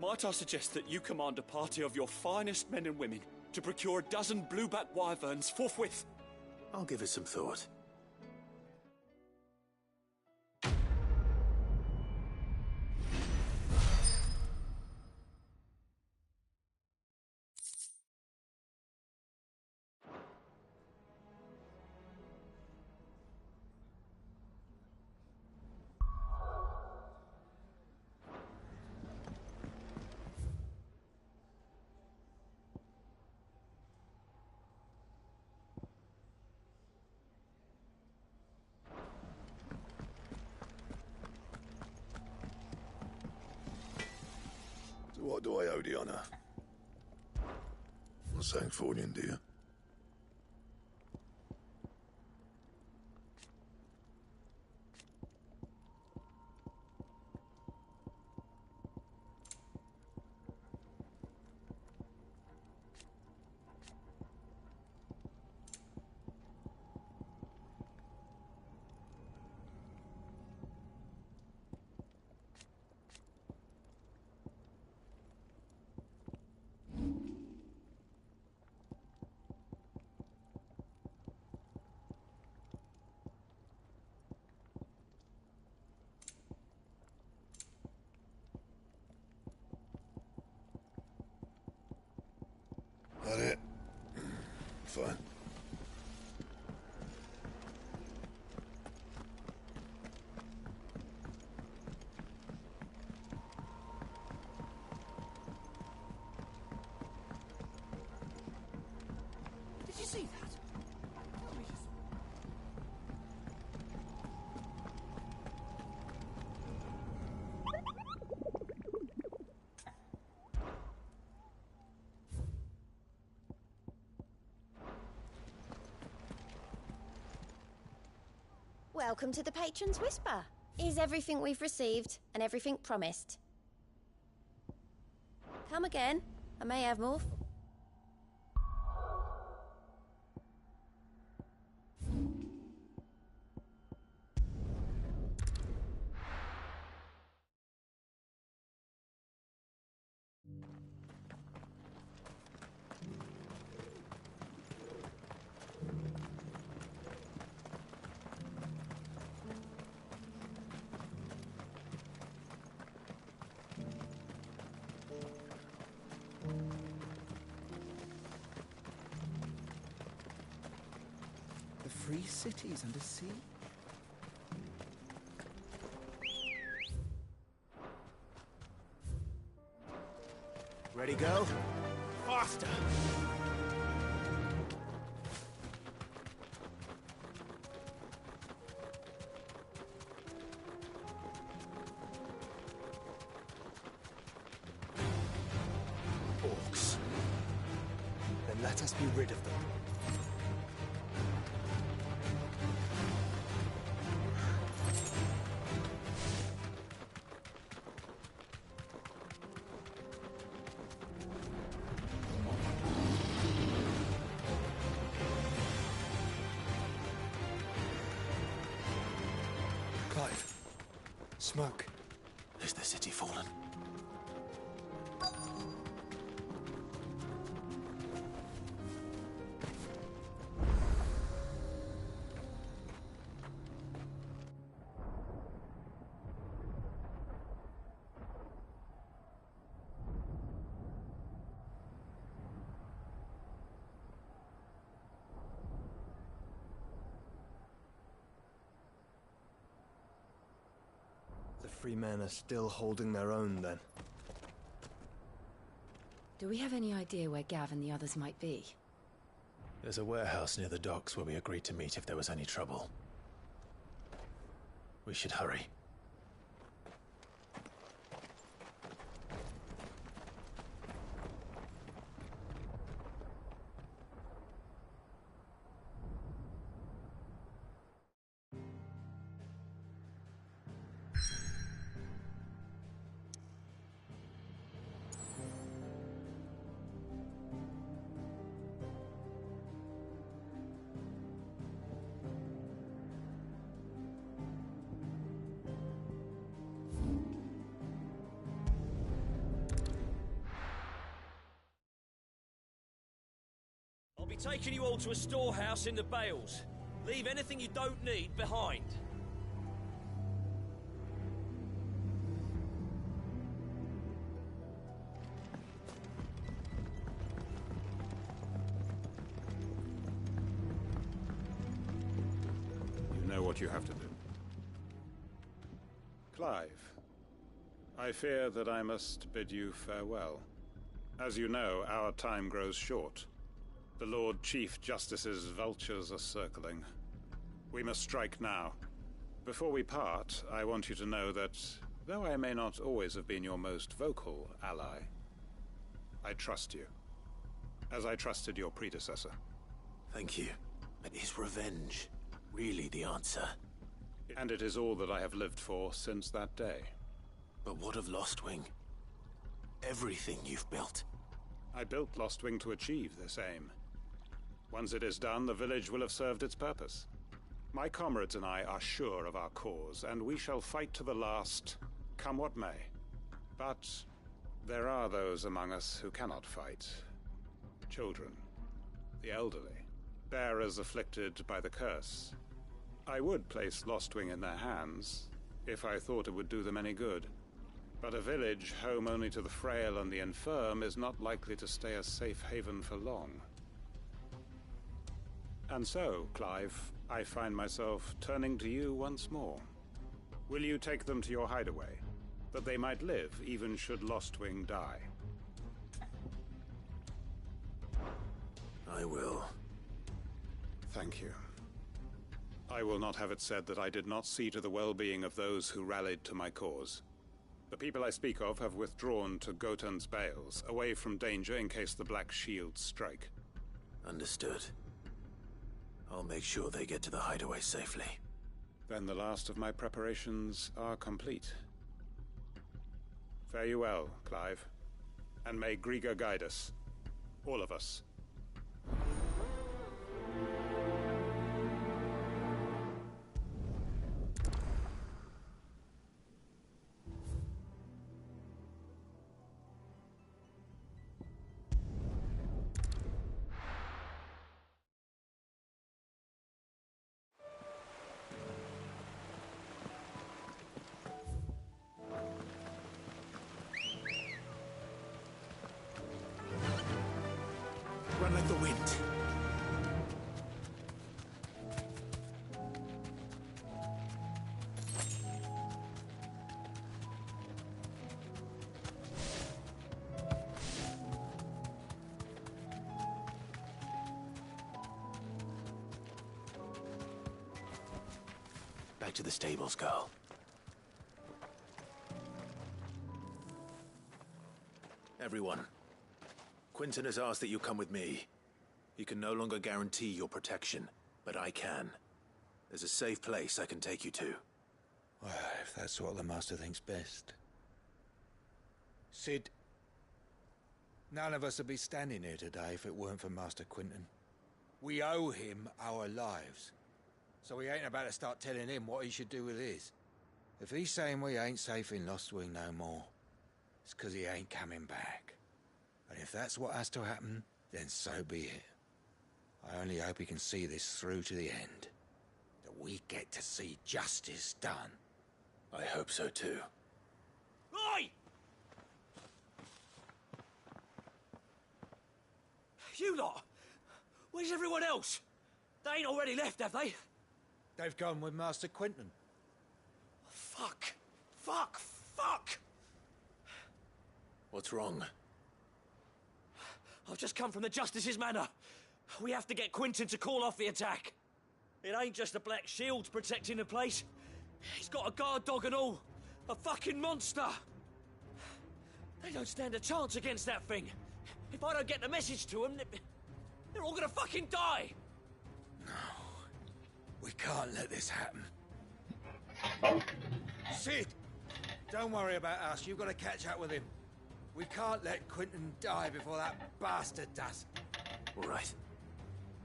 might I suggest that you command a party of your finest men and women to procure a dozen blueback wyverns forthwith? I'll give it some thought. What do I owe the honour? A Sancthornian, dear. That it? Fine. Did you see that? Tell me you saw it. Welcome to the Patron's Whisper. Is everything we've received and everything promised? Come again. I may have more. The free cities under sea? Ready, go? Faster! Orcs. Then let us be rid of them. Smoke. Is the city fallen? The free men are still holding their own, then. Do we have any idea where Gav and the others might be? There's a warehouse near the docks where we agreed to meet if there was any trouble. We should hurry. I'll be taking you all to a storehouse in the Bales. Leave anything you don't need behind. You know what you have to do. Clive, I fear that I must bid you farewell. As you know, our time grows short. The Lord Chief Justice's vultures are circling. We must strike now. Before we part, I want you to know that, though I may not always have been your most vocal ally, I trust you, as I trusted your predecessor. Thank you. But is revenge really the answer? And it is all that I have lived for since that day. But what of Lostwing? Everything you've built. I built Lostwing to achieve this aim. Once it is done, the village will have served its purpose. My comrades and I are sure of our cause, and we shall fight to the last, come what may. But there are those among us who cannot fight. Children, the elderly, bearers afflicted by the curse. I would place Lostwing in their hands, if I thought it would do them any good. But a village home only to the frail and the infirm is not likely to stay a safe haven for long. And so, Clive, I find myself turning to you once more. Will you take them to your hideaway, that they might live even should Lostwing die? I will. Thank you. I will not have it said that I did not see to the well-being of those who rallied to my cause. The people I speak of have withdrawn to Gotan's Bales, away from danger in case the Black Shields strike. Understood. I'll make sure they get to the hideaway safely. Then the last of my preparations are complete. Fare you well, Clive. And may Griga guide us. All of us. Run like the wind. Back to the stables, girl. Everyone. Quinton has asked that you come with me. He can no longer guarantee your protection, but I can. There's a safe place I can take you to. Well, if that's what the Master thinks best. Sid, none of us would be standing here today if it weren't for Master Quinton. We owe him our lives. So we ain't about to start telling him what he should do with his. If he's saying we ain't safe in Lostwing no more, it's 'cause he ain't coming back. And if that's what has to happen, then so be it. I only hope he can see this through to the end. That we get to see justice done. I hope so too. Oi! You lot! Where's everyone else? They ain't already left, have they? They've gone with Master Quentin. Fuck! Fuck! Fuck! What's wrong? I've just come from the Justice's manor. We have to get Quentin to call off the attack. It ain't just the Black Shields protecting the place. He's got a guard dog and all. A fucking monster. They don't stand a chance against that thing. If I don't get the message to them, they're all gonna fucking die. No. We can't let this happen. Sid! Don't worry about us. You've got to catch up with him. We can't let Quentin die before that bastard does. All right.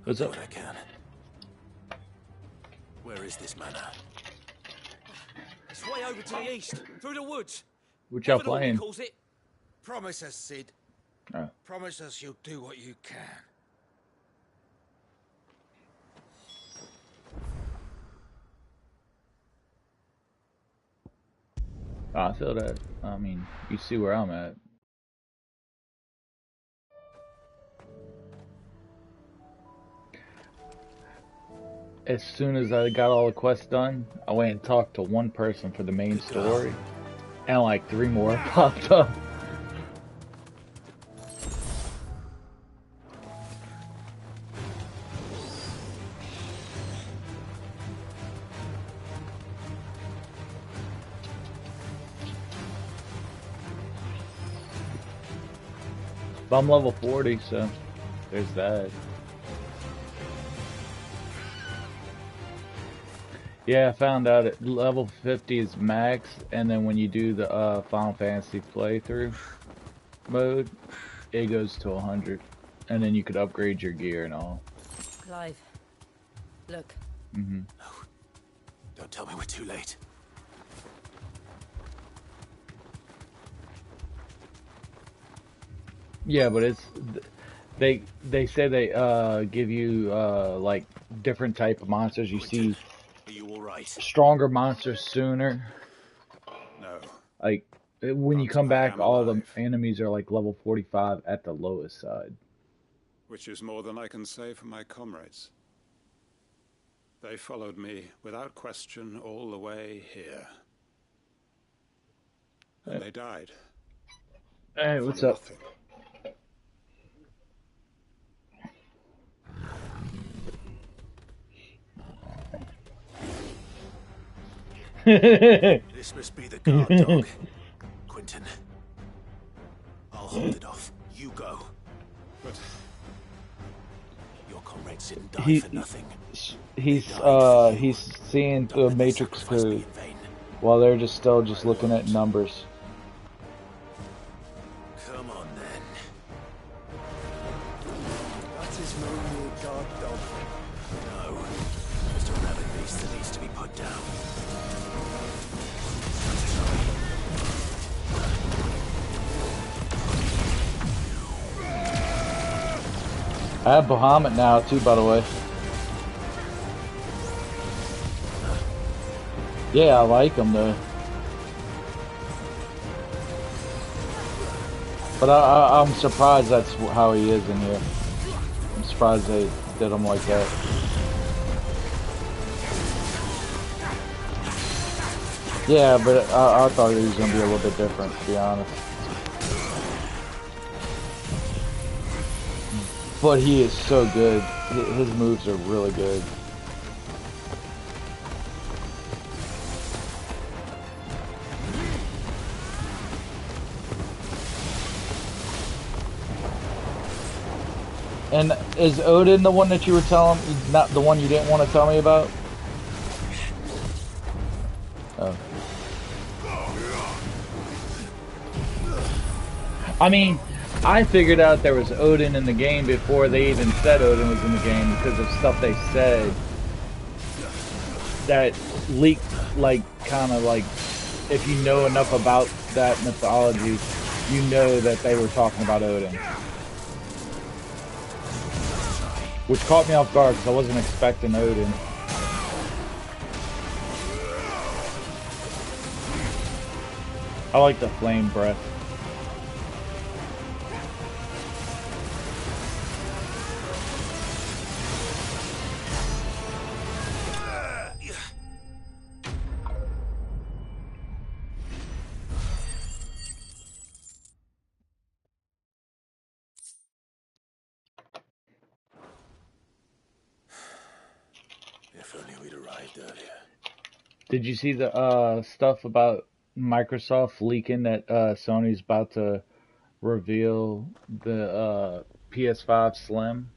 What's up? What I can. Where is this manor? It's way over to the east, through the woods. What y'all Everett playing? calls it. Promise us, Sid. Oh. Promise us you'll do what you can. I feel that. I mean, you see where I'm at. As soon as I got all the quests done, I went and talked to one person for the main story, and like 3 more popped up. But I'm level 40, so there's that. Yeah, I found out at level 50 is max, and then when you do the Final Fantasy playthrough mode, it goes to 100, and then you could upgrade your gear and all. Clive, look. Mm-hmm. No. Don't tell me we're too late. Yeah, but it's they say they give you like different type of monsters. You see Are you all right? stronger monsters sooner. No. Like when you come back, all the enemies are like level 45 at the lowest side. Which is more than I can say for my comrades. They followed me without question all the way here. And they died. Hey, what's up? This must be the guard dog. Quentin. I'll hold it off. You go. But your comrades didn't die for nothing. He's seeing the Matrix code while they're just still looking at numbers. Come on then. That is no mere guard dog. No. Just a rabbit beast that needs to be put down. I have Bahamut now too, by the way. Yeah, I like him though. But I'm surprised that's how he is in here. I'm surprised they did him like that. Yeah, but I thought he was going to be a little bit different, to be honest. But he is so good. His moves are really good. And is Odin the one that you were telling, not the one you didn't want to tell me about? Oh. I mean, I figured out there was Odin in the game before they even said Odin was in the game because of stuff they said that leaked, like, kind of like, if you know enough about that mythology, you know that they were talking about Odin. Which caught me off guard because I wasn't expecting Odin. I like the flame breath. If only we'd arrived earlier. Did you see the stuff about Microsoft leaking that Sony's about to reveal the PS5 Slim?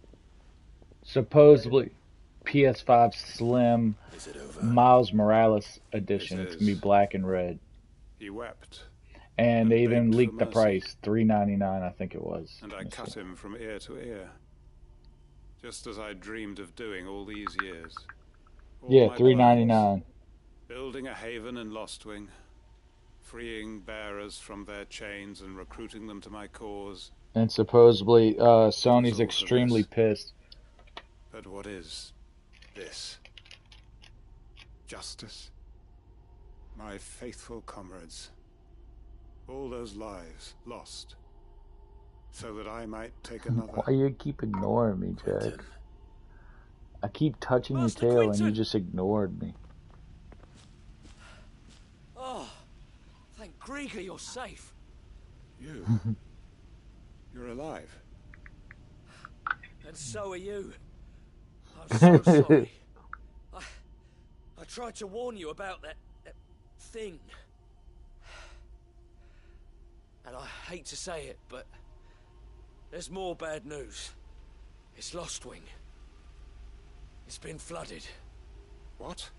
Supposedly PS5 Slim Miles Morales edition. It's gonna be black and red. He wept. And they even begged for leaked the mercy. price, $3.99 I think it was. And I cut him from ear to ear. Just as I dreamed of doing all these years. All Yeah, my $3.99. plans, building a haven in Lostwing, freeing bearers from their chains and recruiting them to my cause. And supposedly Sony's extremely pissed. But what is this? Justice? My faithful comrades. All those lives lost. So that I might take another. Why you keep ignoring me, Jack? I keep touching your tail and you just ignored me. Oh, thank Grieger you're safe. You? You're alive. And so are you. I'm so sorry. I tried to warn you about that thing. And I hate to say it, but there's more bad news. It's Lostwing. It's been flooded. What?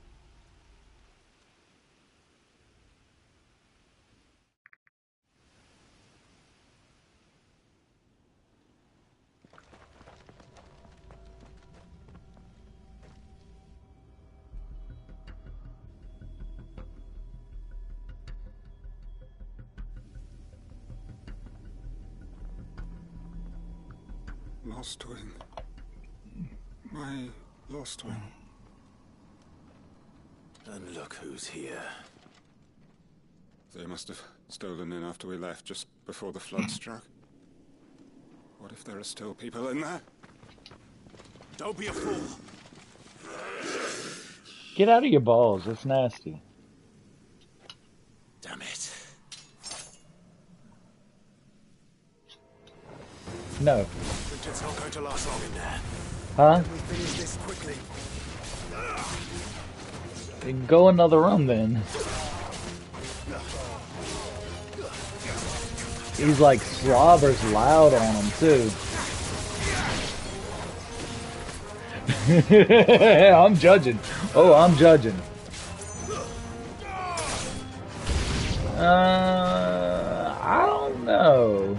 Lostwing. My Lostwing. And look who's here. They must have stolen in after we left, just before the flood struck. What if there are still people in there? Don't be a fool. Get out of your balls, it's nasty. Damn it. No. It's not going to last long in there. Huh? We finish this quickly. Go another room then. He's like slobbers loud on him too. I'm judging. Oh, I'm judging. I don't know.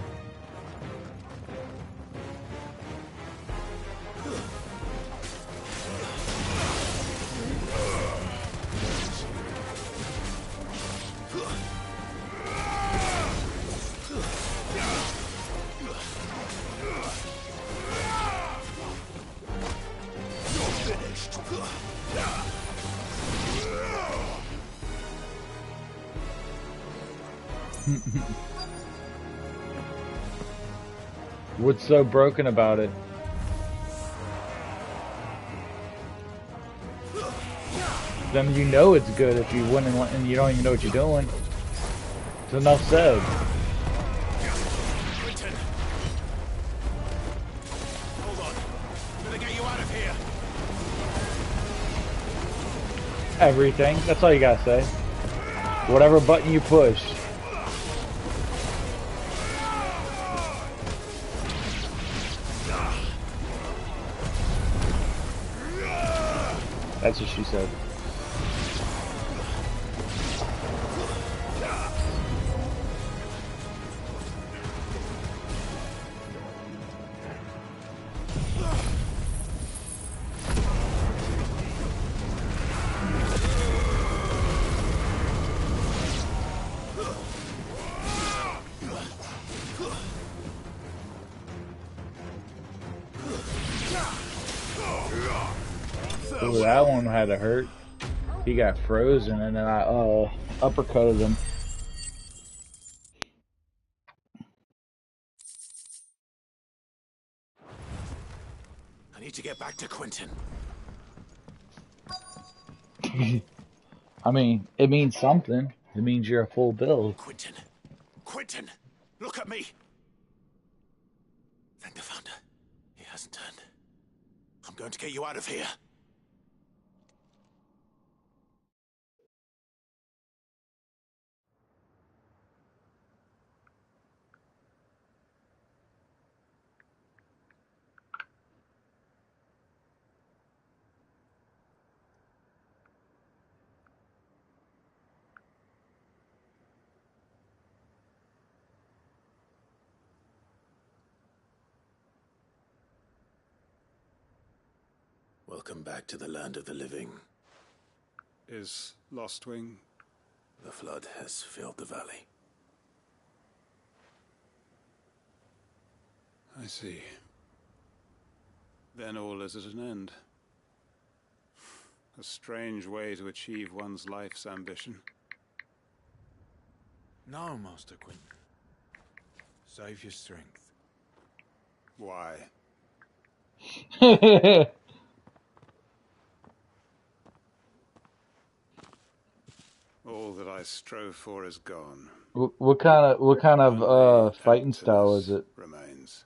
What's so broken about it? Then you know it's good if you win and you don't even know what you're doing. It's enough said. Hold on. I'm gonna get you out of here. Everything. That's all you gotta say. Whatever button you push. That's what she said. Ooh, that one had to hurt. He got frozen and then I uppercutted him. I need to get back to Quentin. I mean, it means something. It means you're a full build. Quentin! Quentin! Look at me! Thank the Founder. He hasn't turned. I'm going to get you out of here. Welcome back to the land of the living. Is Lostwing? The flood has filled the valley. I see. Then all is at an end. A strange way to achieve one's life's ambition. No, Master Quentin. Save your strength. Why? All that I strove for is gone. What kind of fighting style is it? Remains.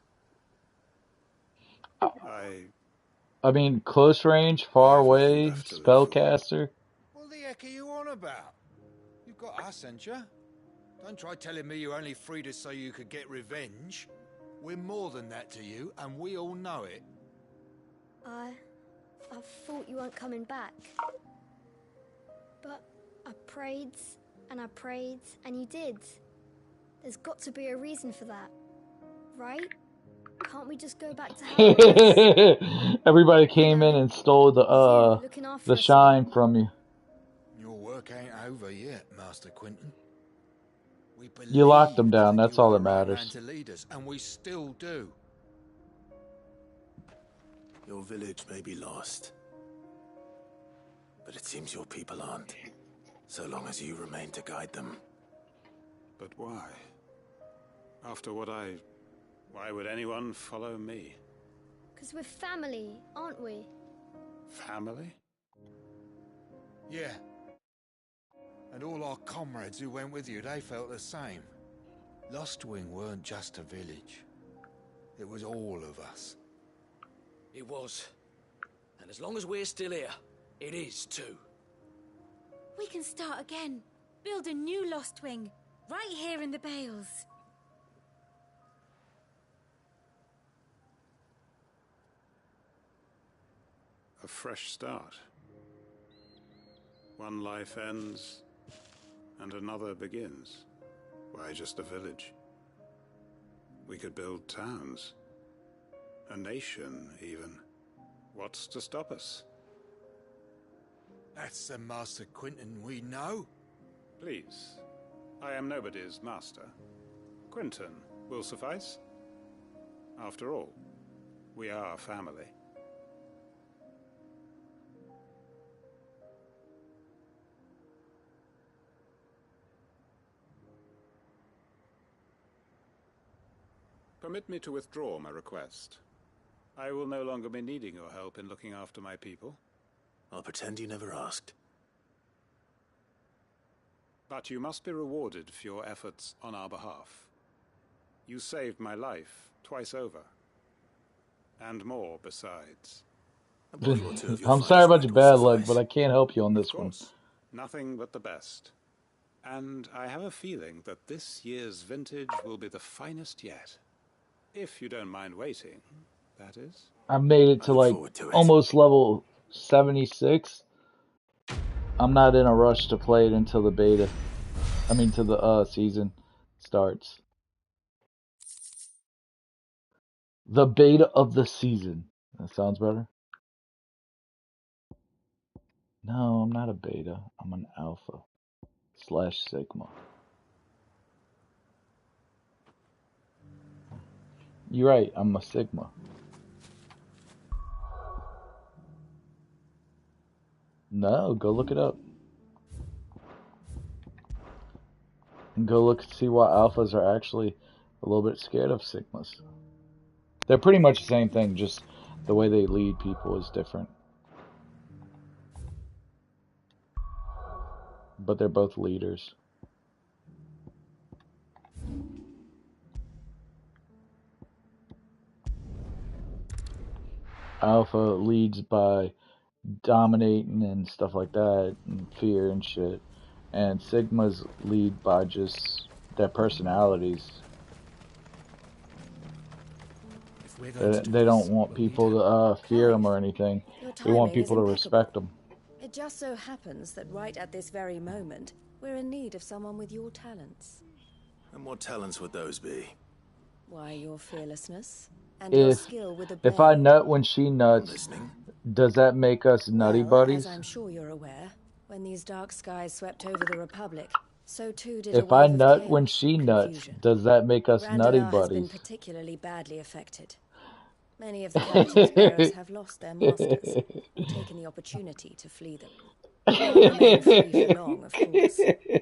I mean, close range, far away, spellcaster. What the heck are you on about? You've got us, ain't you? Don't try telling me you only freed us so you could get revenge. We're more than that to you, and we all know it. I thought you weren't coming back. But I prayed, and you did. There's got to be a reason for that, right? Can't we just go back to how it was? Everybody came in and stole the shine from you. Your work ain't over yet, Master Quentin. You locked them down. That's all that Man matters. to lead us, and we still do. Your village may be lost, but it seems your people aren't, so long as you remain to guide them. But why? After what why would anyone follow me? 'Cause we're family, aren't we? Family? Yeah. And all our comrades who went with you, they felt the same. Lostwing weren't just a village. It was all of us. It was. And as long as we're still here, it is too. We can start again. Build a new Lostwing, right here in the Bales. A fresh start. One life ends, and another begins. Why just a village? We could build towns. A nation, even. What's to stop us? That's the Master Quentin we know. Please. I am nobody's master. Quentin will suffice. After all, we are family. Permit me to withdraw my request. I will no longer be needing your help in looking after my people. I'll pretend you never asked. But you must be rewarded for your efforts on our behalf. You saved my life twice over. And more besides. I'm sorry about your bad luck, but I can't help you on this one. Nothing but the best. And I have a feeling that this year's vintage will be the finest yet. If you don't mind waiting, that is. I made it to like almost level 76. I'm not in a rush to play it until the beta. I mean, till the season starts. The beta of the season. That sounds better. No, I'm not a beta. I'm an alpha / sigma. You're right. I'm a sigma. No, go look it up. And go look and see why alphas are actually a little bit scared of sigmas. They're pretty much the same thing, just the way they lead people is different. But they're both leaders. Alpha leads by dominating and stuff like that, and fear and shit. And Sigmas lead by just their personalities. They don't want people to fear them or anything. They want people to respect them. It just so happens that right at this very moment, we're in need of someone with your talents. And what talents would those be? Why, your fearlessness and your skill with the blade. If I nut when she nuts, does that make us nutty buddies? As I'm sure you're aware, when these dark skies swept over the Republic, so too did if I nut when she nuts, does that make us nutty buddies? Has been particularly badly affected. Many of the captain's bearers have lost their masters, or taken the opportunity to flee them. None remain free for long, of course.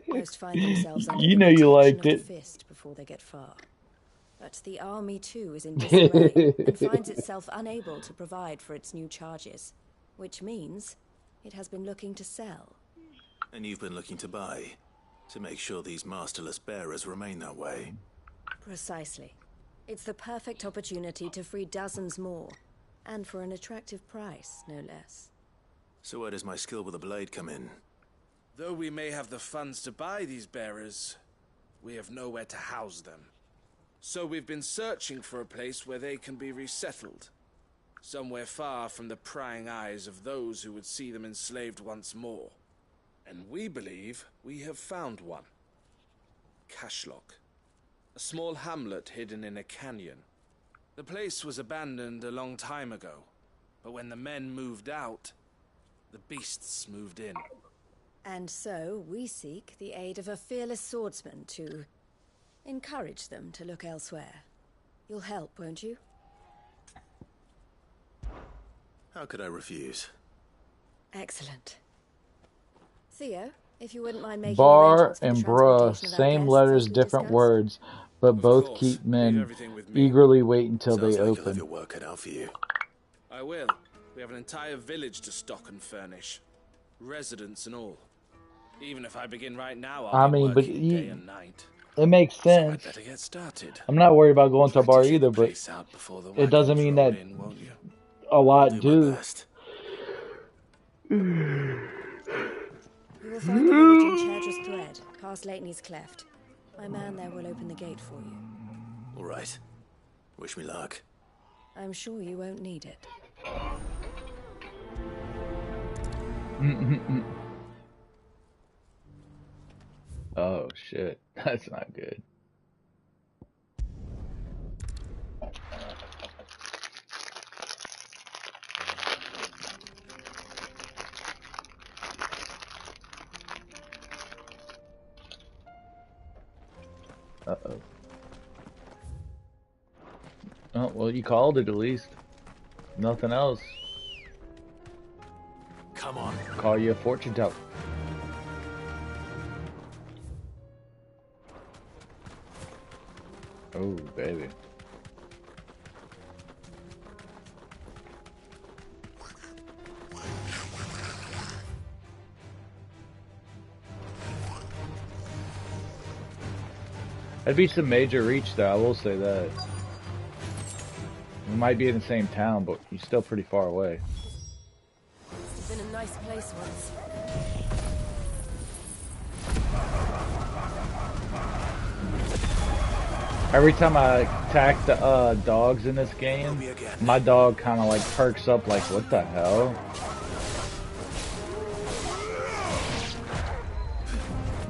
Most find themselves under the protection of the fist before they get far. But the army too is in disarray and finds itself unable to provide for its new charges, which means it has been looking to sell. And you've been looking to buy, to make sure these masterless bearers remain that way. Precisely. It's the perfect opportunity to free dozens more, and for an attractive price, no less. So where does my skill with a blade come in? Though we may have the funds to buy these bearers, we have nowhere to house them. So we've been searching for a place where they can be resettled. Somewhere far from the prying eyes of those who would see them enslaved once more. And we believe we have found one. Cashlock. A small hamlet hidden in a canyon. The place was abandoned a long time ago, but when the men moved out, the beasts moved in. And so we seek the aid of a fearless swordsman to encourage them to look elsewhere. You'll help, won't you? How could I refuse? Excellent. Theo, if you wouldn't mind making Bar and bruh, same letters, different words, but both keep men eagerly wait until they open. Your work cut out for you. I will. We have an entire village to stock and furnish. Residents and all. Even if I begin right now, I'll be working day and night. It makes sense. So I'd better get started. I'm not worried about going to a bar either, but it doesn't mean that a lot do. You will find the village in Church's Thread, past Latney's Cleft. My man there will open the gate for you. All right. Wish me luck. I'm sure you won't need it. Oh shit, that's not good. Uh-oh. Oh, well, you called it at least. Nothing else. Come on. Call you a fortune teller. Oh, baby. That'd be some major reach there, I will say that. We might be in the same town, but you're still pretty far away. It's been a nice place once. Every time I attack the dogs in this game, my dog kind of like perks up like, what the hell?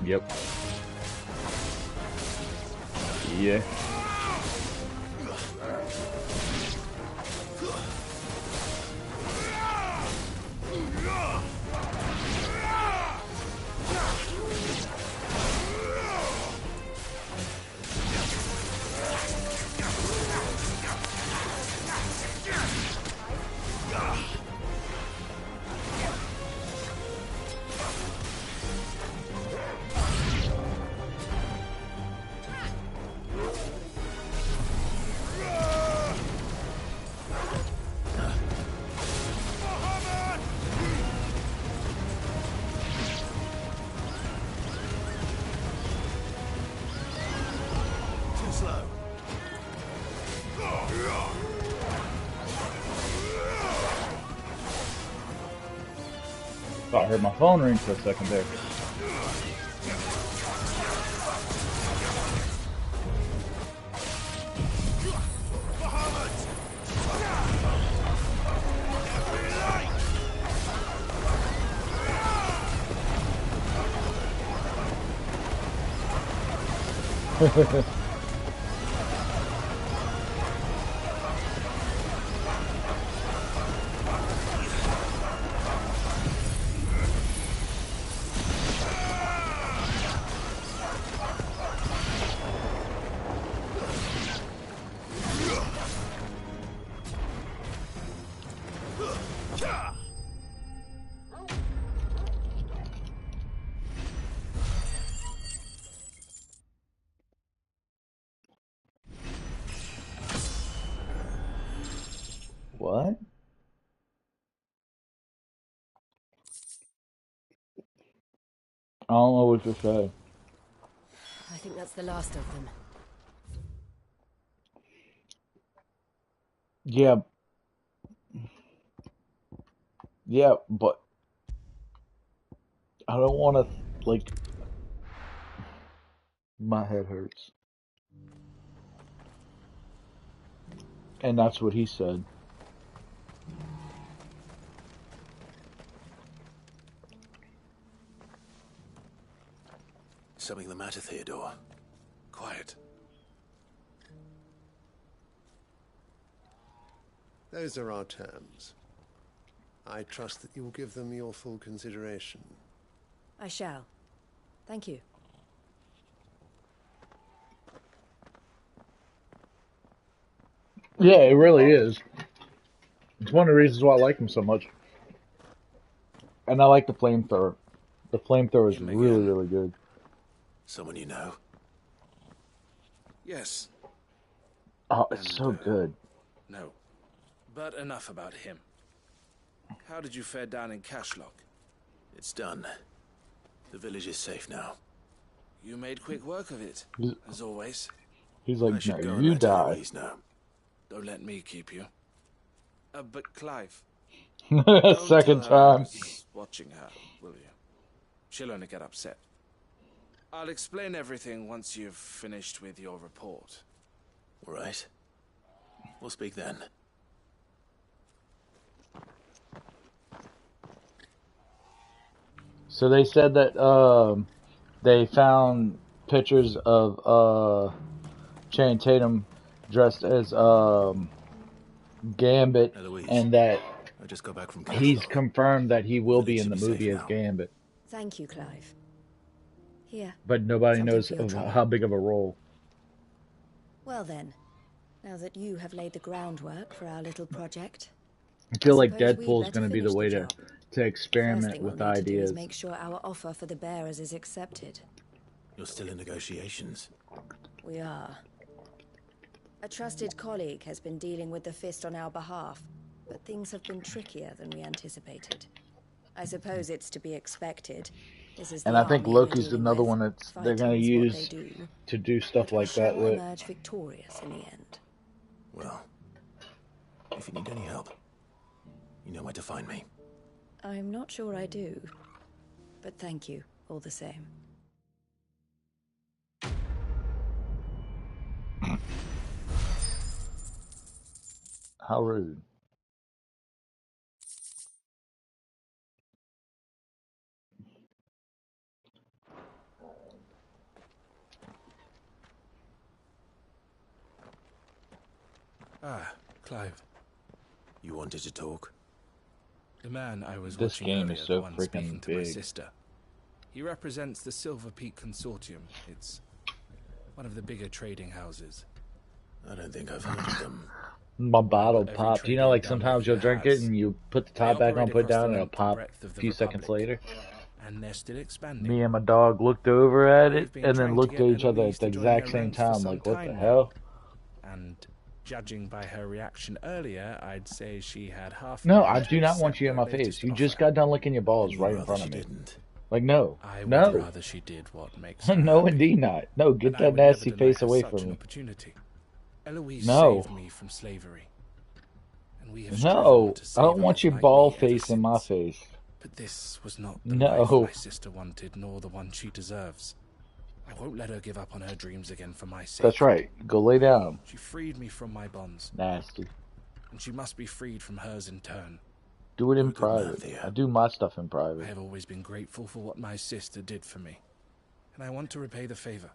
Yep. Yeah. Thought I heard my phone ring for a second there. What? I don't know what to say. I think that's the last of them. Yeah. Yeah, but I don't want to, like, my head hurts. And that's what he said. Something the matter, Theodore? Quiet. Those are our terms. I trust that you will give them your full consideration. I shall. Thank you. Yeah, it really is. It's one of the reasons why I like him so much. And I like the flamethrower. The flamethrower is really, really good. Someone you know? Yes. Oh, it's so good. No. But enough about him. How did you fare down in Cashlock? It's done. The village is safe now. You made quick work of it, as always. He's like, I should go no, and you let die. Eloise know. Don't let me keep you. But Clive. Second don't tell her I time. was watching her, will you? She'll only get upset. I'll explain everything once you've finished with your report. All right. We'll speak then. So they said that they found pictures of Channing Tatum dressed as Gambit, Eloise, and that I just got back from he's Cashlock. confirmed that he will be Village in should the be safe movie as now. Gambit. Thank you, Clive. Here. But nobody Something knows for your of trouble. how big of a role. Well then, now that you have laid the groundwork for our little project, I feel like suppose we'd Deadpool's better going to be the finish way job. to First experiment thing we'll with need to do is ideas. make sure our offer for the bearers is accepted. You're still in negotiations. We are. A trusted colleague has been dealing with the Fist on our behalf, but things have been trickier than we anticipated. I suppose it's to be expected. This is And the I think army we're Loki's dealing another with. one that's they're going to Fighting's what they use do. to do stuff But we like that shall with. emerge victorious in the end. Well, if you need any help, you know where to find me. I'm not sure I do, but thank you all the same. How rude. Ah, Clive. You wanted to talk? The man I was This watching game earlier, is so the one speaking freaking to my big. sister. He represents the Silver Peak Consortium. It's one of the bigger trading houses. I don't think I've heard of them. My bottle Every popped. You know, trader like down sometimes there you'll drink it has. and you put the They top back on, operate put it across down, the and it'll length and pop breadth of a the few seconds Republic. later. And they're still expanding. Me and my dog looked over at it We've been and then trying to looked get at each other Eloise at the to join exact their same ranks for time, some like, what the time now. hell? And judging by her reaction earlier, I'd say she had half. No, an I hour do to not want accept you in their my face. latest You offer. just got done licking your balls right in front of me. Like, no. I would No. rather she did what makes her No, happy. indeed not. No, get And I that would never nasty deny face her away such from an me. opportunity. Eloise No. saved me from slavery. And we have No, to I save don't want others your like ball me ever face in my since. face. But this was not the No. life my sister wanted, nor the one she deserves. I won't let her give up on her dreams again for my sake. That's right. Go lay down. She freed me from my bonds. Nasty. And she must be freed from hers in turn. Do it in You're a good man, private. Thea. I do my stuff in I private. have always been grateful for what my sister did for me. And I want to repay the favor.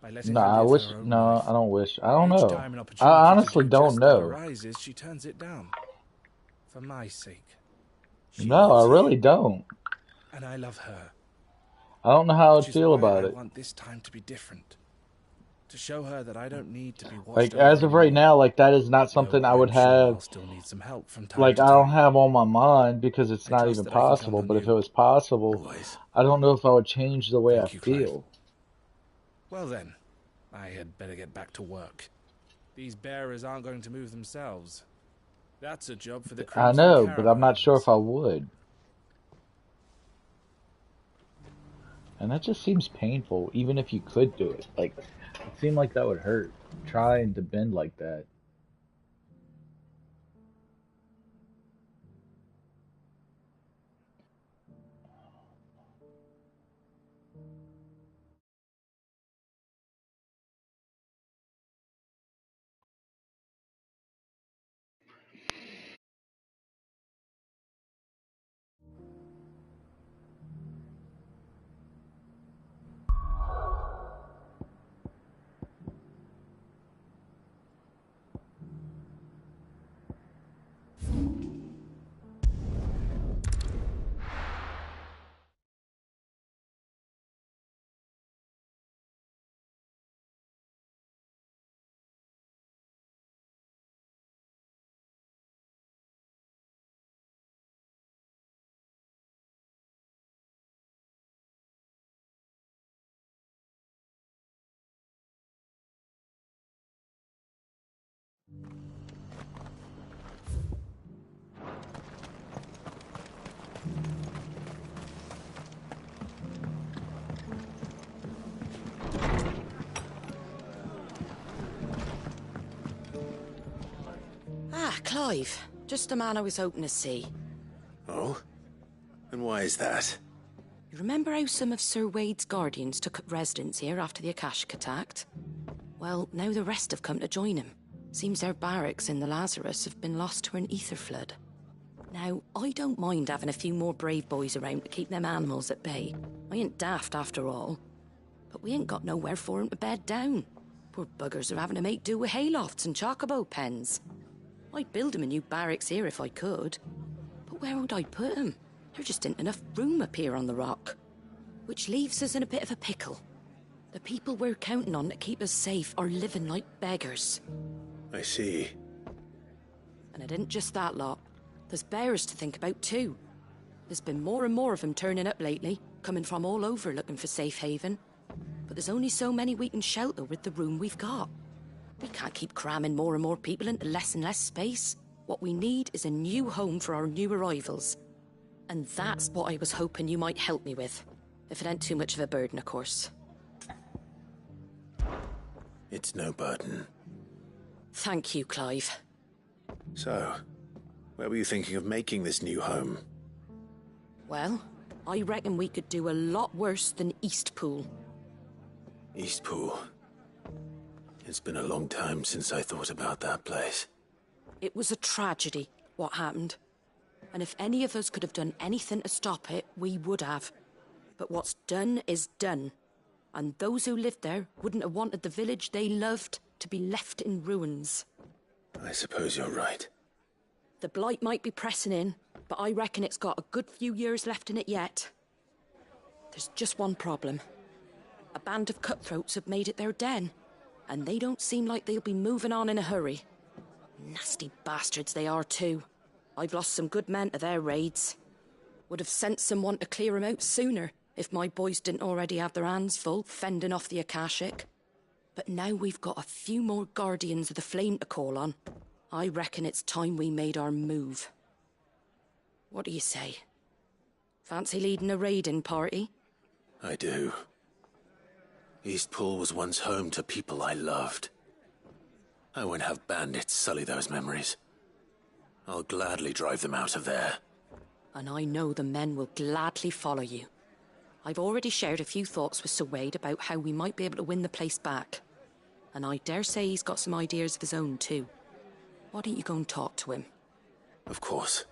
By letting No, her I live wish. her own No, life. I don't wish. I don't Each know. time an I opportunity to honestly do don't just that know. arises, she turns it down. For my sake. She No, I loves you, really don't. and I love her. I don't know how Which I'd is feel why about I it. want this time to be different. To show her that I don't need to be watched Like, over as of right anymore. now, like, that is not something Though I would I'm sure have. I'll still need some help from time Like, to I don't time. have on my mind because it's I not trust even that I can count possible. on But if you. it was possible, I don't know if I would change the way I Thank you, Clive. feel. Well then, I had better get back to work. These bearers aren't going to move themselves. That's a job for the I Crimson know, but I'm Caravan. not sure if I would. And that just seems painful, even if you could do it. Like, it seemed like that would hurt. Trying to bend like that. Ah, Clive. Just the man I was hoping to see. Oh? And why is that? You remember how some of Sir Wade's guardians took up residence here after the Akashic attacked? Well, now the rest have come to join him. Seems their barracks in the Lazarus have been lost to an ether flood. Now, I don't mind having a few more brave boys around to keep them animals at bay. I ain't daft after all. But we ain't got nowhere for 'em to bed down. Poor buggers are having to make do with haylofts and chocobo pens. I'd build 'em a new barracks here if I could. But where would I put 'em? There just ain't enough room up here on the rock. Which leaves us in a bit of a pickle. The people we're counting on to keep us safe are living like beggars. I see. And it isn't just that lot. There's bears to think about too. There's been more and more of them turning up lately, coming from all over looking for safe haven. But there's only so many we can shelter with the room we've got. We can't keep cramming more and more people into less and less space. What we need is a new home for our new arrivals. And that's what I was hoping you might help me with. If it ain't too much of a burden, of course. It's no burden. Thank you, Clive. So, where were you thinking of making this new home? Well, I reckon we could do a lot worse than Eastpool. Eastpool. It's been a long time since I thought about that place. It was a tragedy, what happened. And if any of us could have done anything to stop it, we would have. But what's done is done. And those who lived there wouldn't have wanted the village they loved to be left in ruins. I suppose you're right. The blight might be pressing in, but I reckon it's got a good few years left in it yet. There's just one problem. A band of cutthroats have made it their den, and they don't seem like they'll be moving on in a hurry. Nasty bastards they are too. I've lost some good men to their raids. Would have sent someone to clear 'em out sooner if my boys didn't already have their hands full fending off the Akashic. But now we've got a few more guardians of the flame to call on. I reckon it's time we made our move. What do you say? Fancy leading a raiding party? I do. Eastpool was once home to people I loved. I won't have bandits sully those memories. I'll gladly drive them out of there. And I know the men will gladly follow you. I've already shared a few thoughts with Sir Wade about how we might be able to win the place back. And I dare say he's got some ideas of his own too. Why don't you go and talk to him? Of course.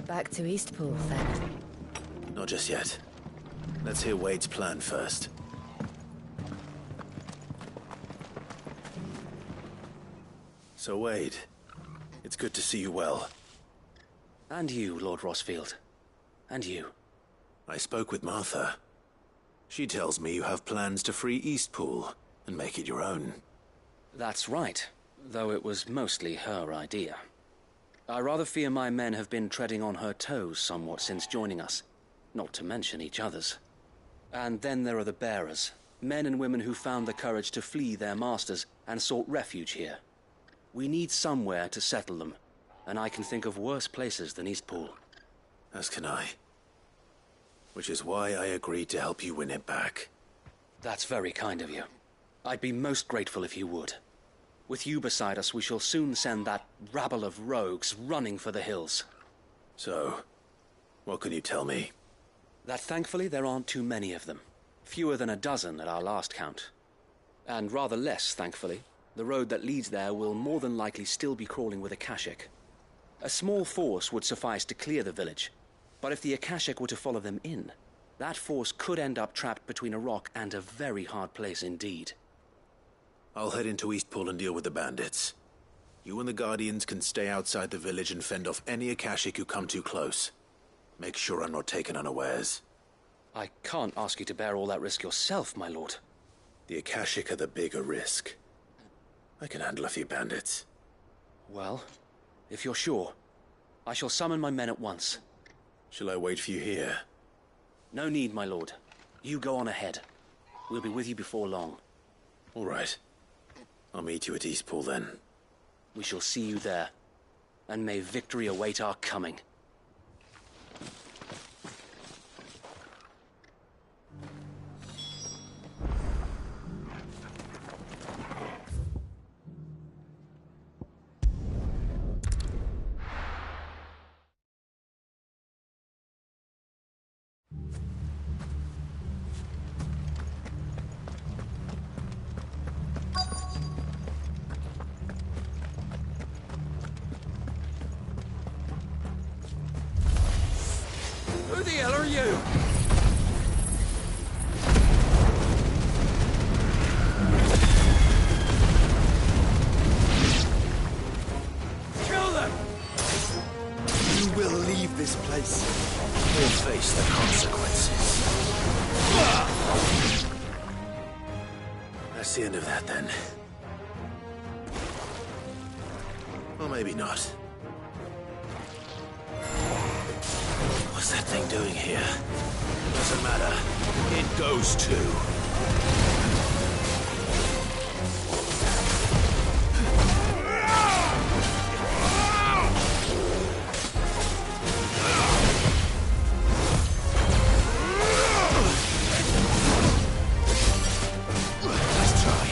Back to Eastpool, then. Not just yet. Let's hear Wade's plan first. So, Wade, it's good to see you well. And you, Lord Rossfield. And you. I spoke with Martha. She tells me you have plans to free Eastpool and make it your own. That's right, though it was mostly her idea. I rather fear my men have been treading on her toes somewhat since joining us, not to mention each other's. And then there are the bearers, men and women who found the courage to flee their masters and sought refuge here. We need somewhere to settle them, and I can think of worse places than Eastpool. As can I. Which is why I agreed to help you win it back. That's very kind of you. I'd be most grateful if you would. With you beside us, we shall soon send that rabble of rogues running for the hills. So, what can you tell me? That thankfully there aren't too many of them. Fewer than a dozen at our last count. And rather less, thankfully, the road that leads there will more than likely still be crawling with Akashic. A small force would suffice to clear the village, but if the Akashic were to follow them in, that force could end up trapped between a rock and a very hard place indeed. I'll head into Eastpool and deal with the bandits. You and the Guardians can stay outside the village and fend off any Akashic who come too close. Make sure I'm not taken unawares. I can't ask you to bear all that risk yourself, my lord. The Akashic are the bigger risk. I can handle a few bandits. Well, if you're sure, I shall summon my men at once. Shall I wait for you here? No need, my lord. You go on ahead. We'll be with you before long. All right. I'll meet you at Eastpool then. We shall see you there. And may victory await our coming. Who the hell are you? Kill them! You will leave this place. Or face the consequences. That's the end of that then. Or maybe not. What's that thing doing here? Doesn't matter. It goes too. Let's try.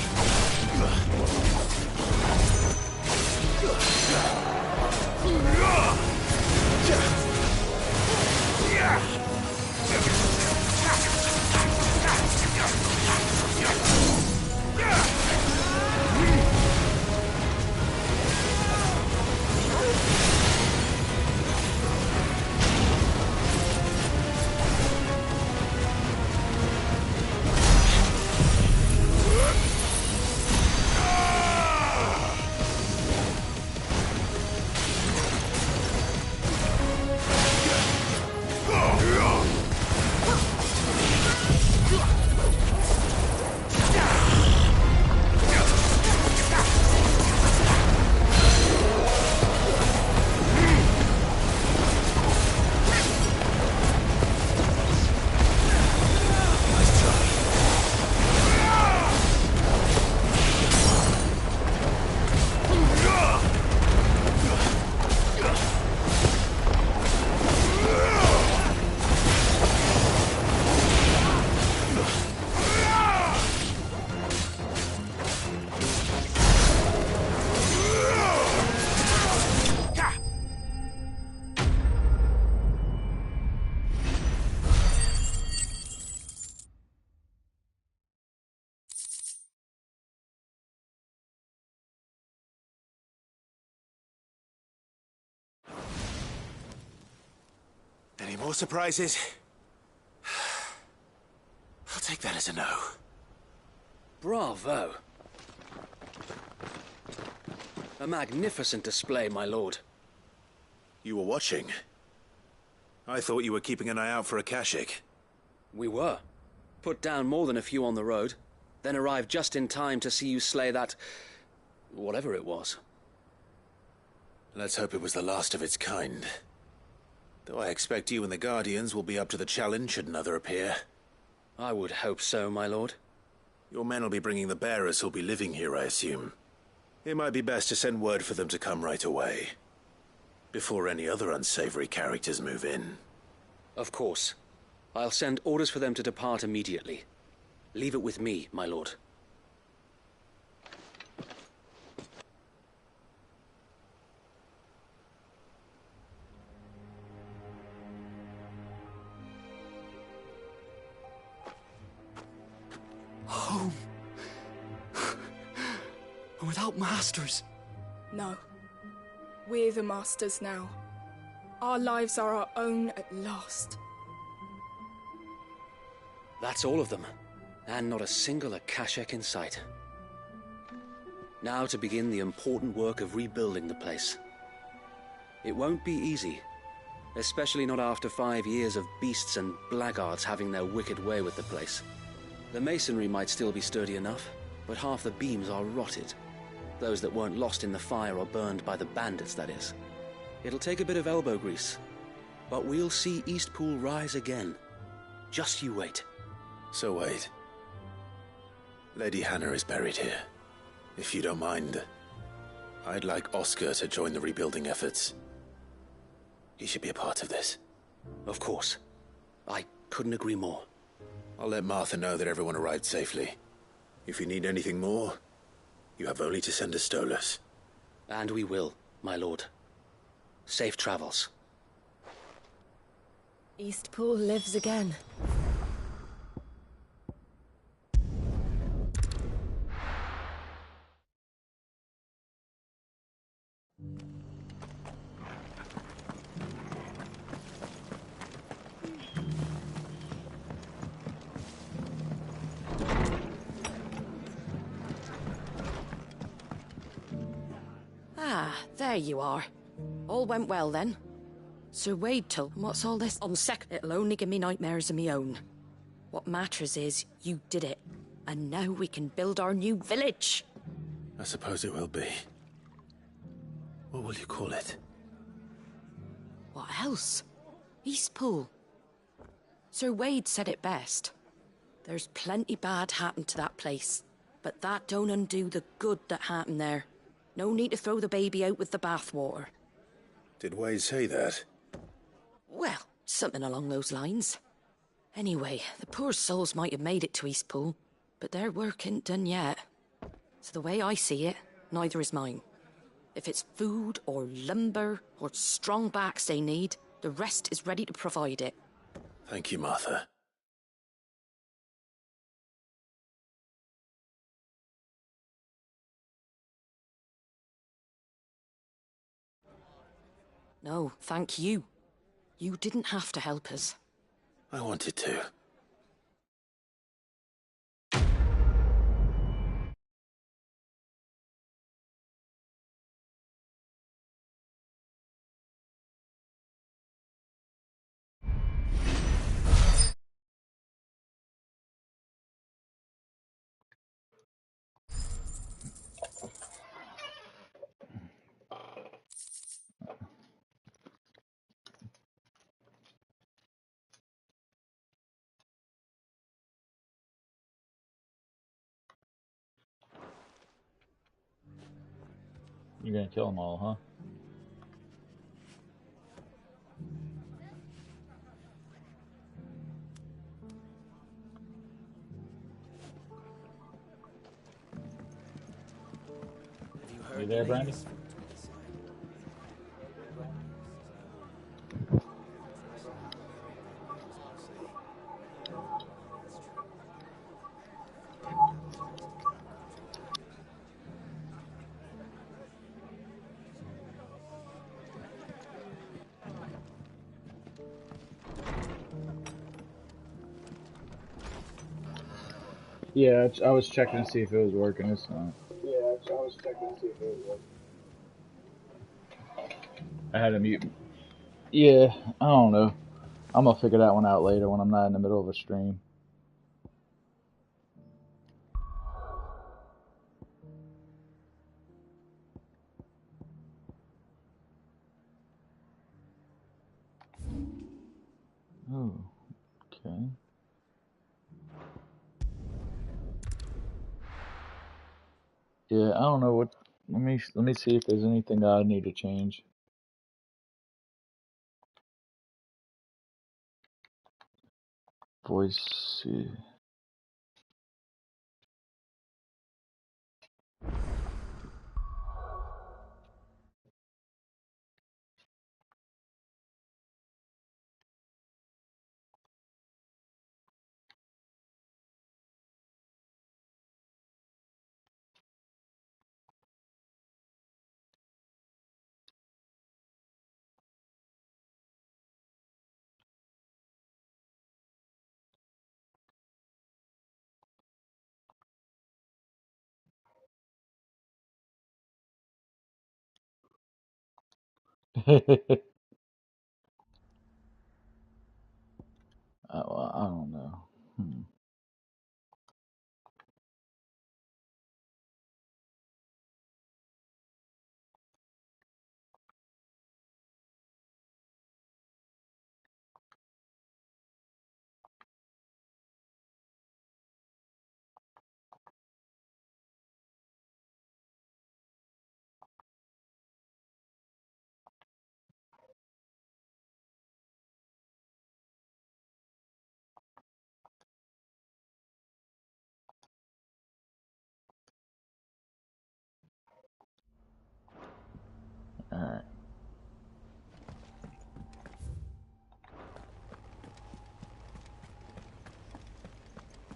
Any more surprises? I'll take that as a no. Bravo. A magnificent display, my lord. You were watching? I thought you were keeping an eye out for a Kashik. We were. Put down more than a few on the road, then arrived just in time to see you slay that... whatever it was. Let's hope it was the last of its kind. Though I expect you and the Guardians will be up to the challenge should another appear. I would hope so, my lord. Your men will be bringing the bearers who'll be living here, I assume. It might be best to send word for them to come right away, before any other unsavory characters move in. Of course. I'll send orders for them to depart immediately. Leave it with me, my lord. Home. Without masters. No. We're the masters now. Our lives are our own at last. That's all of them, and not a single Akashek in sight. Now to begin the important work of rebuilding the place. It won't be easy, especially not after 5 years of beasts and blackguards having their wicked way with the place. The masonry might still be sturdy enough, but half the beams are rotted. Those that weren't lost in the fire or burned by the bandits, that is. It'll take a bit of elbow grease, but we'll see Eastpool rise again. Just you wait. So wait. Lady Hannah is buried here. If you don't mind, I'd like Oscar to join the rebuilding efforts. He should be a part of this. Of course. I couldn't agree more. I'll let Martha know that everyone arrived safely. If you need anything more, you have only to send a Stolas. And we will, my lord. Safe travels. Eastpool lives again. Ah, there you are. All went well then. Sir Wade told... What's all this? On sec, it'll only give me nightmares of me own. What matters is, you did it. And now we can build our new village. I suppose it will be. What will you call it? What else? Eastpool. Sir Wade said it best. There's plenty bad happened to that place, but that don't undo the good that happened there. No need to throw the baby out with the bathwater. Did Wade say that? Well, something along those lines. Anyway, the poor souls might have made it to Eastpool, but their work ain't done yet. So the way I see it, neither is mine. If it's food or lumber or strong backs they need, the rest is ready to provide it. Thank you, Martha. No, thank you. You didn't have to help us. I wanted to. You're gonna kill them all, huh? You there, Brandy? Yeah, I was checking to see if it was working. It's not. Yeah, I was checking to see if it was working. I had to mute. Yeah, I don't know. I'm gonna figure that one out later when I'm not in the middle of a stream. Oh, okay. Yeah, I don't know what. Let me see if there's anything that I need to change. Voice. Well, I don't know. Alright.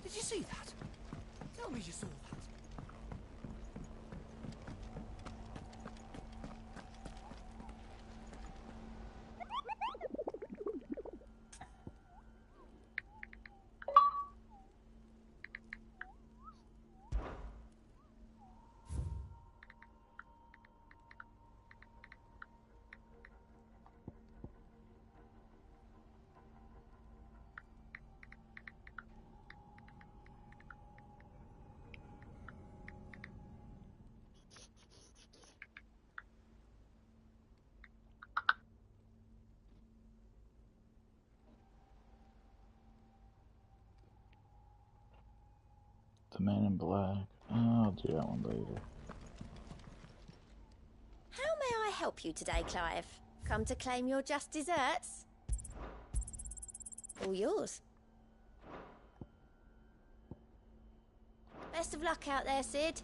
Did you see that? Tell me you saw that. The Man in Black. I'll do that one later. How may I help you today, Clive? Come to claim your just desserts? All yours. Best of luck out there, Sid.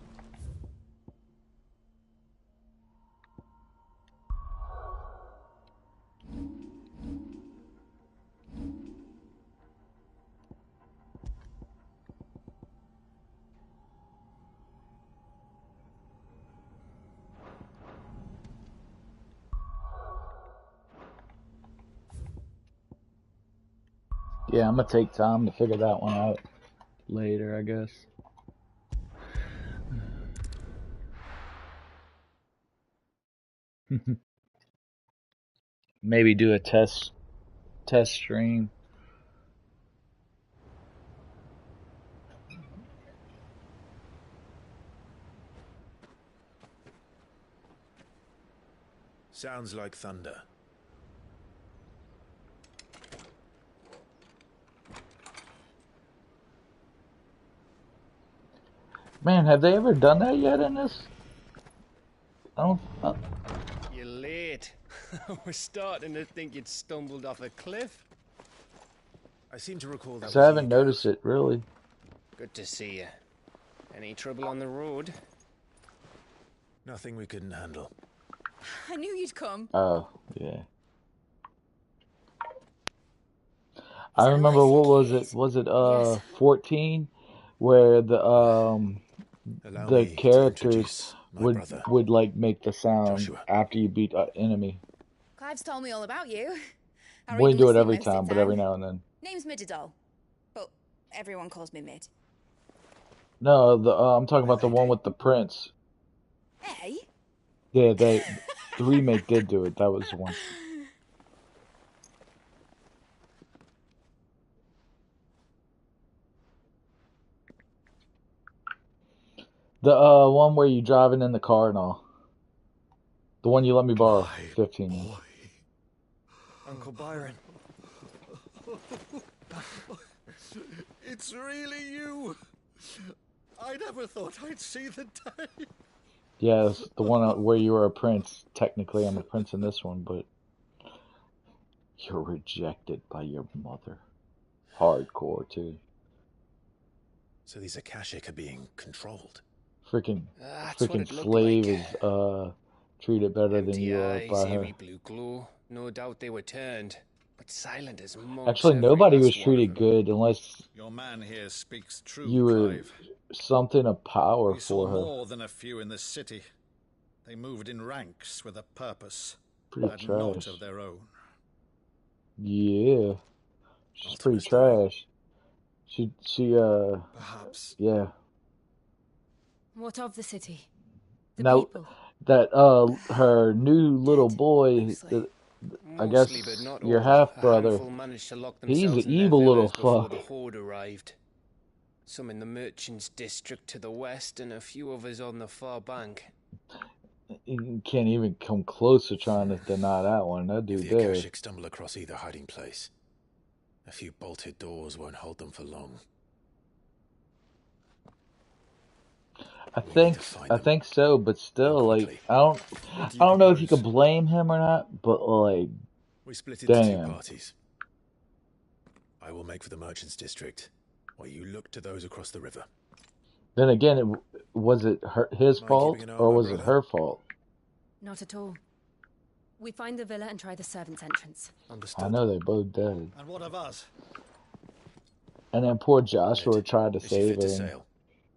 Yeah, I'm gonna take time to figure that one out later, I guess. Maybe do a test stream. Sounds like thunder. Man, have they ever done that yet in this? I don't. You're late. I was starting to think you'd stumbled off a cliff. I seem to recall that. 'Cause I haven't noticed it really. Good to see you. Any trouble on the road? Nothing we couldn't handle. I knew you'd come. Oh, yeah. I remember, what was it? Was it 14, where the characters would like make the sound after you beat an enemy. Clive's told me all about you. I Wouldn't do it every most of time, the but every now and then. Name's Mididol, but everyone calls me Mid. No, I'm talking about the one with the prince. Hey? Yeah, the remake did do it. That was the one. The one where you driving in the car and all. The one you let me borrow. 15. Uncle Byron. It's really you. I never thought I'd see the day. Yeah, it's the one where you were a prince. Technically, I'm a prince in this one, but you're rejected by your mother. Hardcore, too. So these Akashic are being controlled. Freaking What it looked slave like. is treated better than you are by her. Eerie blue glow. No doubt they were turned, but silent as monks. Actually, nobody was treated good unless Your man here speaks true, you were Clive. something of power We saw for her. more than a few in this city. They moved in ranks with a purpose, Pretty had not trash. of their own. Yeah, she's pretty trash. She Perhaps. yeah. What of the city? Now that her new little boy, I guess Mostly, but not your all. half A brother, handful managed to lock he's themselves an in their evil little villas before fuck. the horde arrived. Some in the merchants' district to the west, and a few others on the far bank. You can't even come close to trying to deny that one. That If dude the there. Akashic stumble across either hiding place, a few bolted doors won't hold them for long. I think so, but still, like, I don't know if you could blame him or not, but like, We split into two damn. parties. I will make for the merchants' district, while you look to those across the river. Then again, was it his fault keeping an eye or on my was it brother? her fault? Not at all. We find the villa and try the servants' entrance. Understood. I know they both dead. And what of us? And then poor Joshua tried to Is she save fit to her. And sail?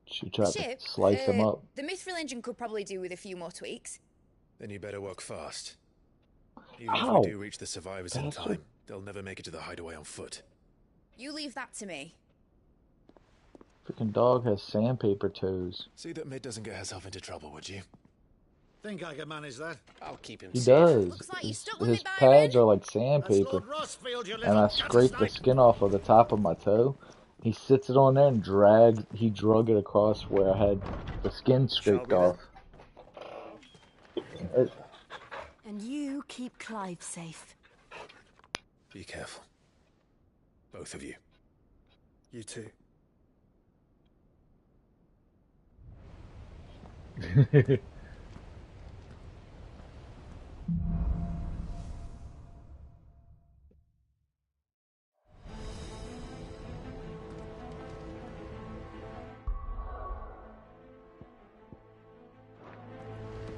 she tried Ship, to slice him up. The Mithril engine could probably do with a few more tweaks. Then you better work fast. Even if Ow. we do reach the survivors in Bastard. time, they'll never make it to the hideaway on foot. You leave that to me. Freaking dog has sandpaper toes. See that Mid doesn't get herself into trouble, would you? Think I can manage that? I'll keep him He safe. does. Looks like you His, stuck with his me, Byron. pads are like sandpaper. Lord Rossfield, you And little I gutter scraped the snake. skin off of the top of my toe. He sits it on there and he drug it across where I had the skin scraped we then? off. And you keep Clive safe. Be careful. Both of you. You too.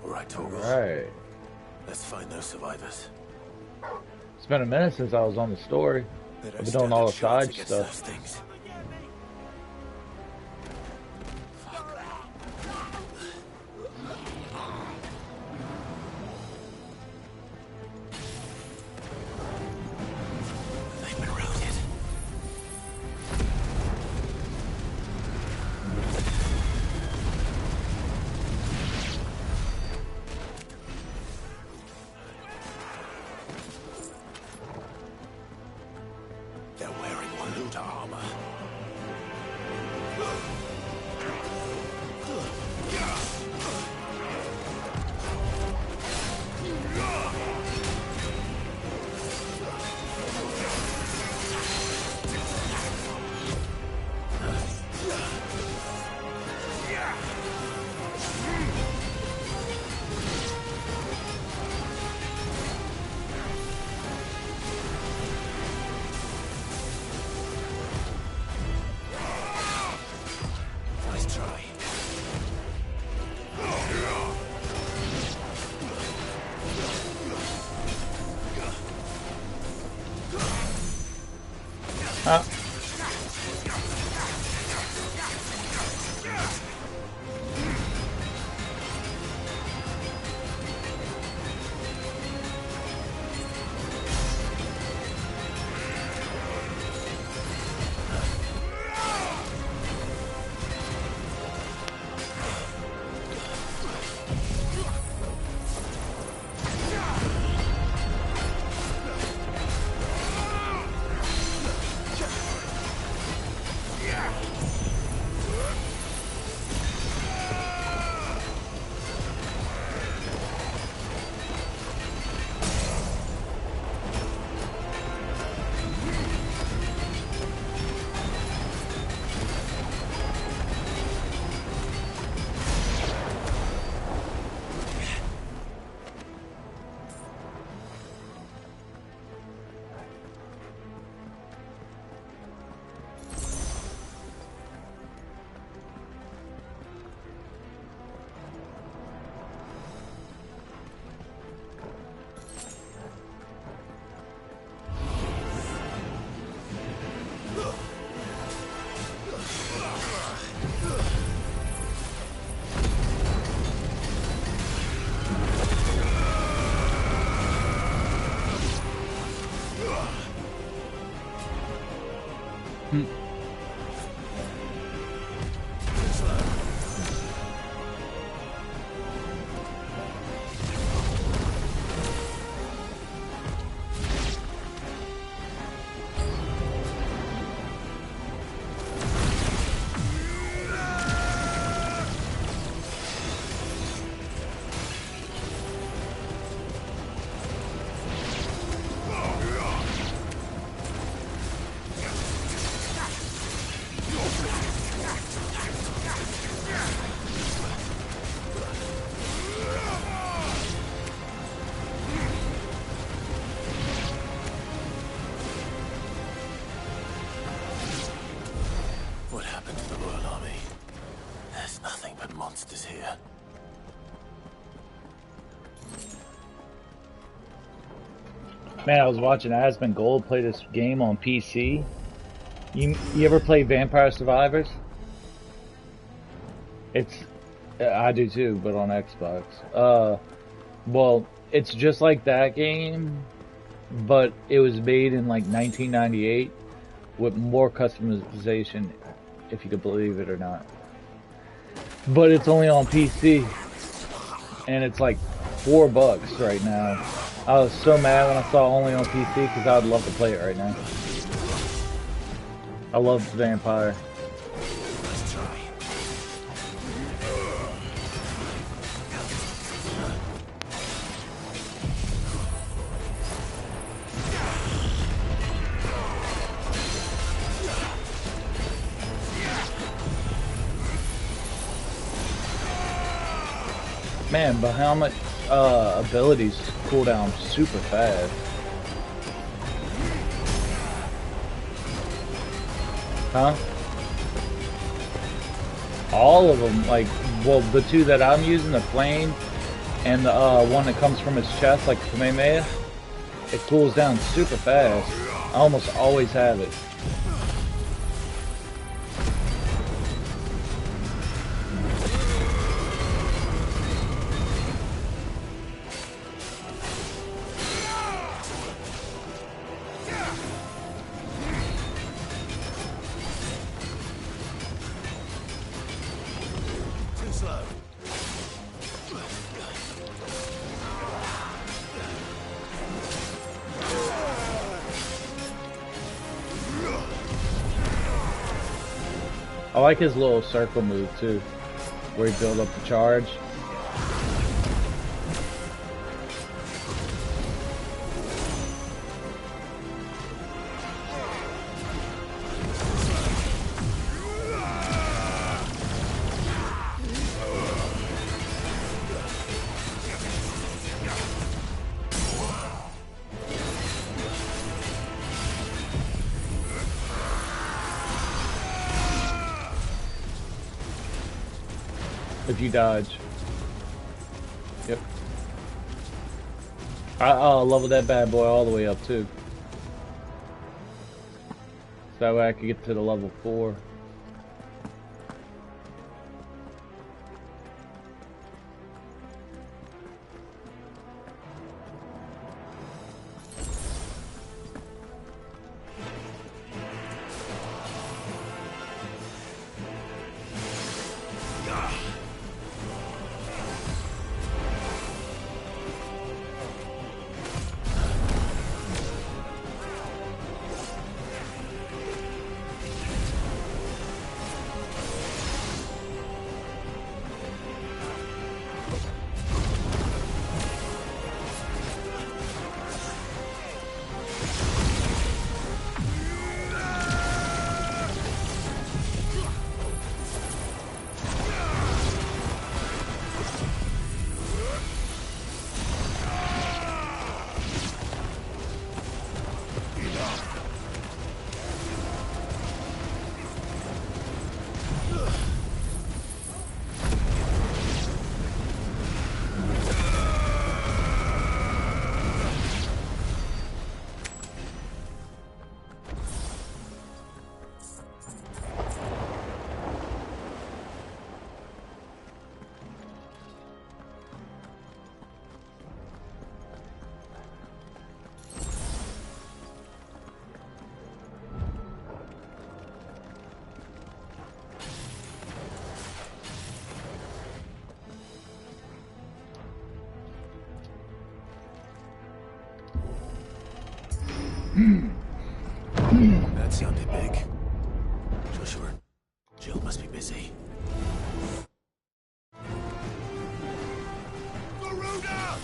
All right, Torgal. Right. Let's find those survivors. It's been a minute since I was on the story. They don't I've been doing all the stand a side chance against those stuff. things. They've been routed. They're wearing Waluta armor. Nice try. What happened to the Royal Army? There's nothing but monsters here. Man, I was watching Asmongold play this game on PC. You ever play Vampire Survivors? I do too, but on Xbox. Well, it's just like that game, but it was made in like 1998 with more customization, if you could believe it or not. But it's only on PC, and it's like $4 right now. I was so mad when I saw only on PC because I'd love to play it right now. I love Vampire. Man, but how much abilities cool down super fast. Huh? All of them, like, well, the two that I'm using, the flame and the one that comes from his chest, like Kamehameha, it cools down super fast. I almost always have it. I like his little circle move too, where he build up the charge. If you dodge. Yep. I'll level that bad boy all the way up too. So that way I can get to the level 4. That sounded big. Joshua, Jill must be busy. Garuda!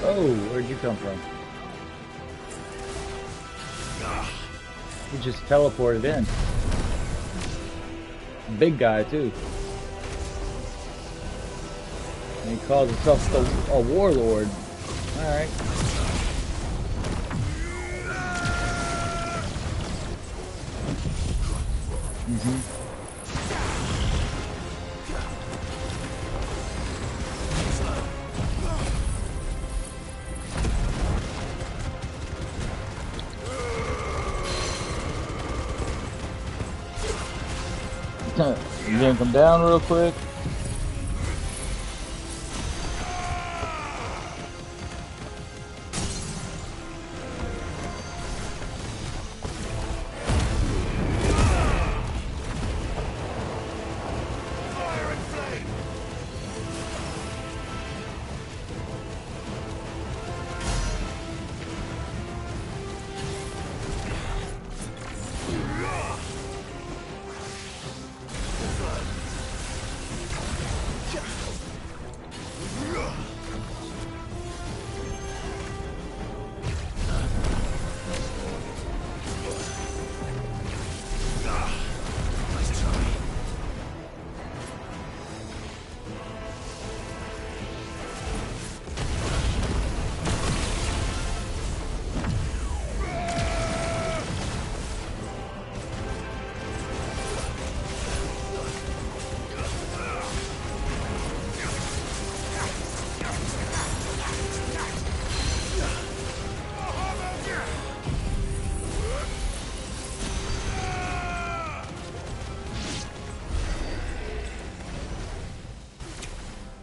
Oh, where'd you come from? You just teleported in. Big guy, too. And he calls himself a warlord. Alright. You gonna come down real quick?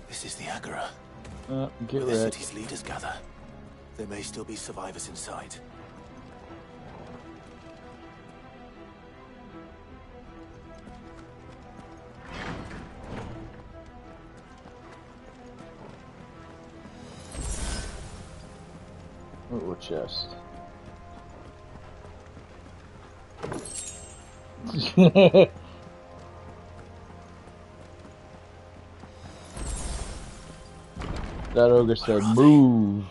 This is the Agora. Get Where the ready. city's leaders gather. There may still be survivors inside. Little chest. That ogre said, "Move."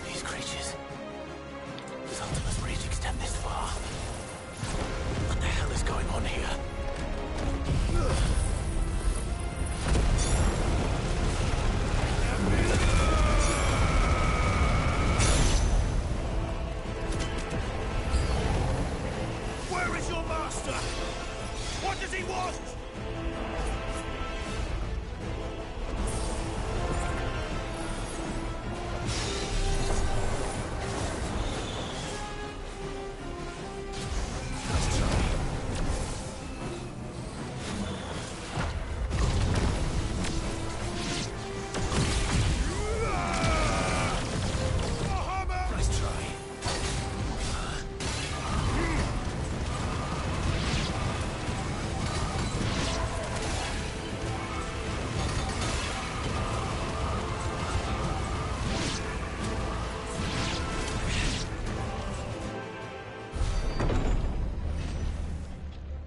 These creatures. Does Ultima's reach extend this far? What the hell is going on here? Where is your master? What does he want?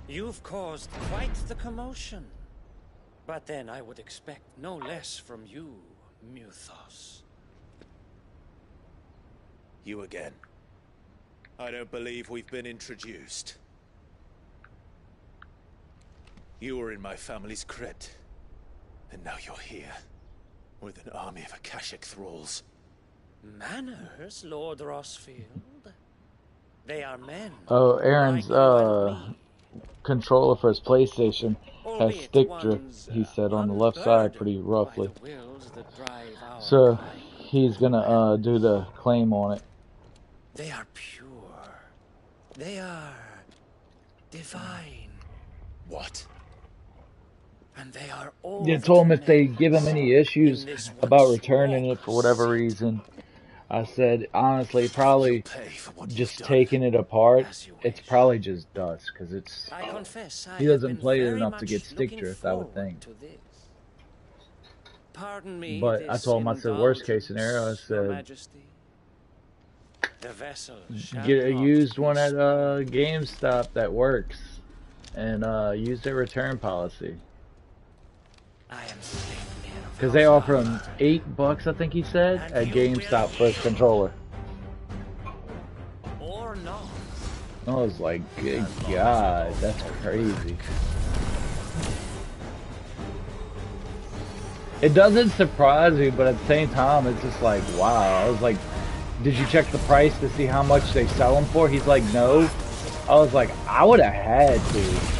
You've caused quite the commotion. But then I would expect no less from you, Muthos. You again. I don't believe we've been introduced. You were in my family's crypt, and now you're here, with an army of Akashic thralls. Manners, Lord Rossfield. They are men. Oh, Aaron's controller for his PlayStation has stick drift, he said, on the left side pretty roughly. So he's gonna do the claim on it. They are pure. They are divine. What? And they are all. Yeah, told him if they give him any issues about returning it for whatever reason. I said, honestly, probably just taking it apart, it's probably just dust, because it's... He doesn't play it enough to get stick drift, I would think. But I told him, I said, worst case scenario, I said, get a used one at GameStop that works, and use their return policy. Because they offer him $8, I think he said, at GameStop for his controller. Or not. I was like, good God, that's crazy. It doesn't surprise me, but at the same time, it's just like, wow. I was like, did you check the price to see how much they sell them for? He's like, no. I was like, I would have had to.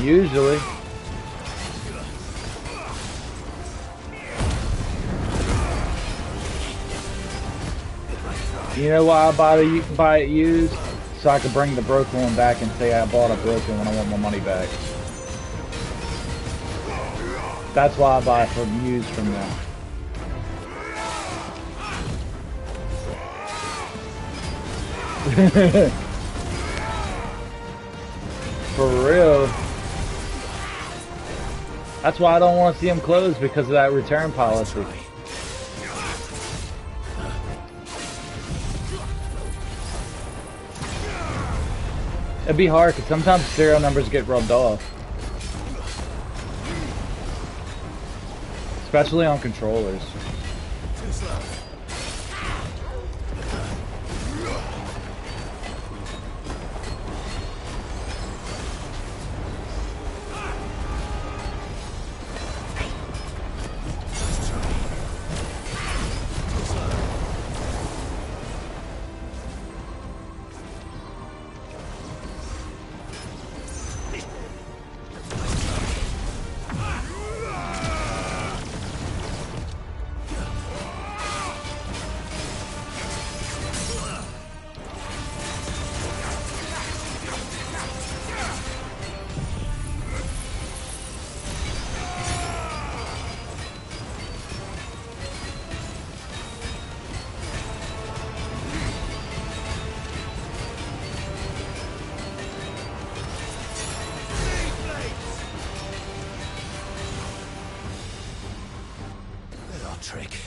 Usually. You know why I buy it used? So I could bring the broken one back and say I bought a broken when I want my money back. That's why I buy from used from them. For real. That's why I don't want to see them closed, because of that return policy. It'd be hard because sometimes serial numbers get rubbed off. Especially on controllers. Trick.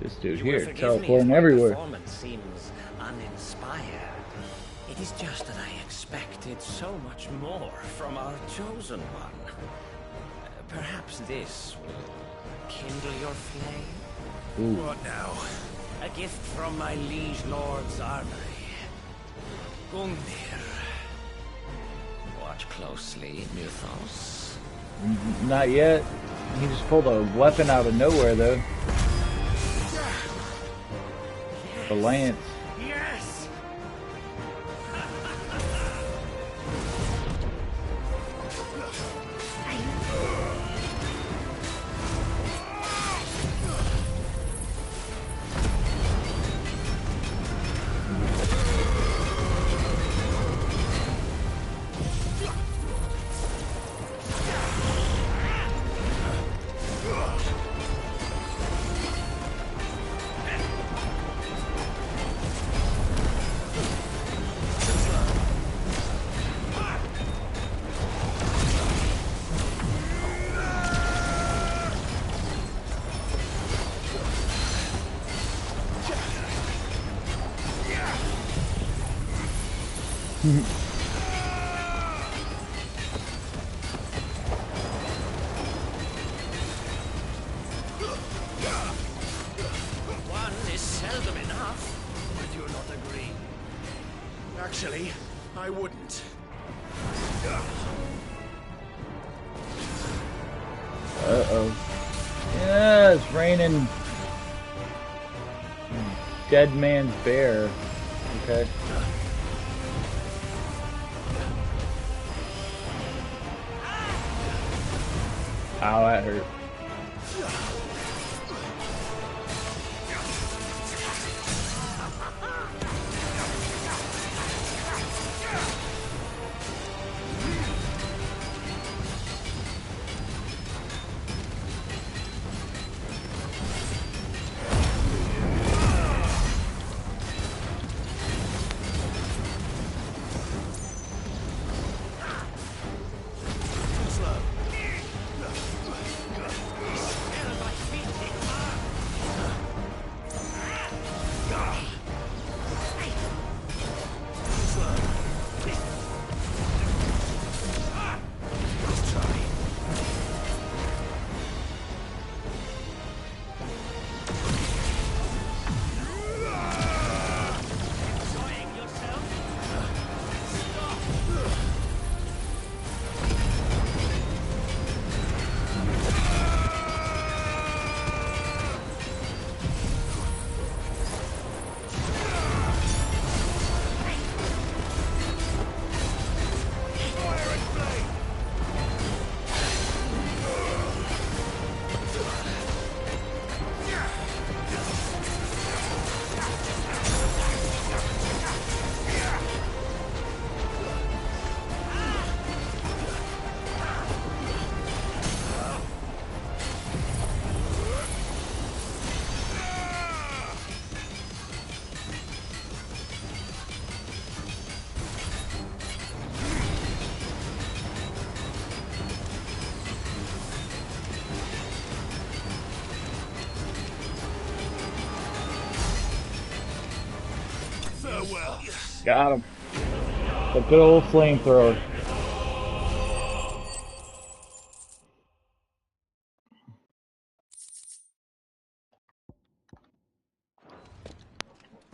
This dude here teleporting everywhere. Performance seems uninspired. It is just that I expected so much more from our chosen one. Perhaps this will kindle your flame. Ooh. What now? A gift from my liege lord's armory. Gungnir. Watch closely, Mythos. Not yet. He just pulled a weapon out of nowhere, though. The lance. Yes! One is seldom enough. Would you not agree? Actually, I wouldn't. Uh-oh. Yeah, it's raining. Dead man's bear. Okay. Ow, that hurt. Got him. A good old flamethrower.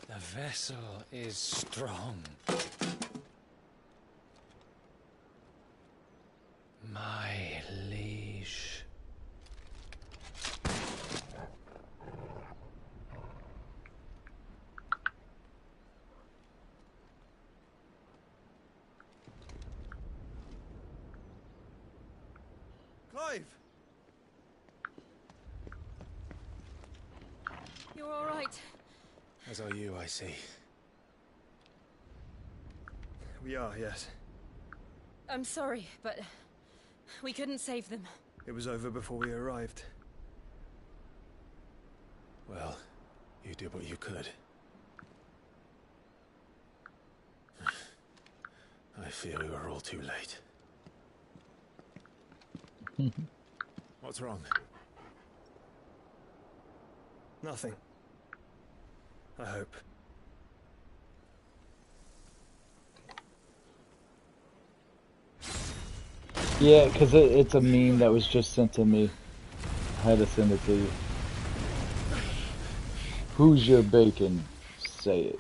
The vessel is strong. My liege. Clive! You're all right. As are you, I see. We are, yes. I'm sorry, but we couldn't save them. It was over before we arrived. Well, you did what you could. I fear we were all too late. What's wrong? Nothing. I hope. Yeah, because it's a meme that was just sent to me. I had to send it to you. Who's your bacon? Say it.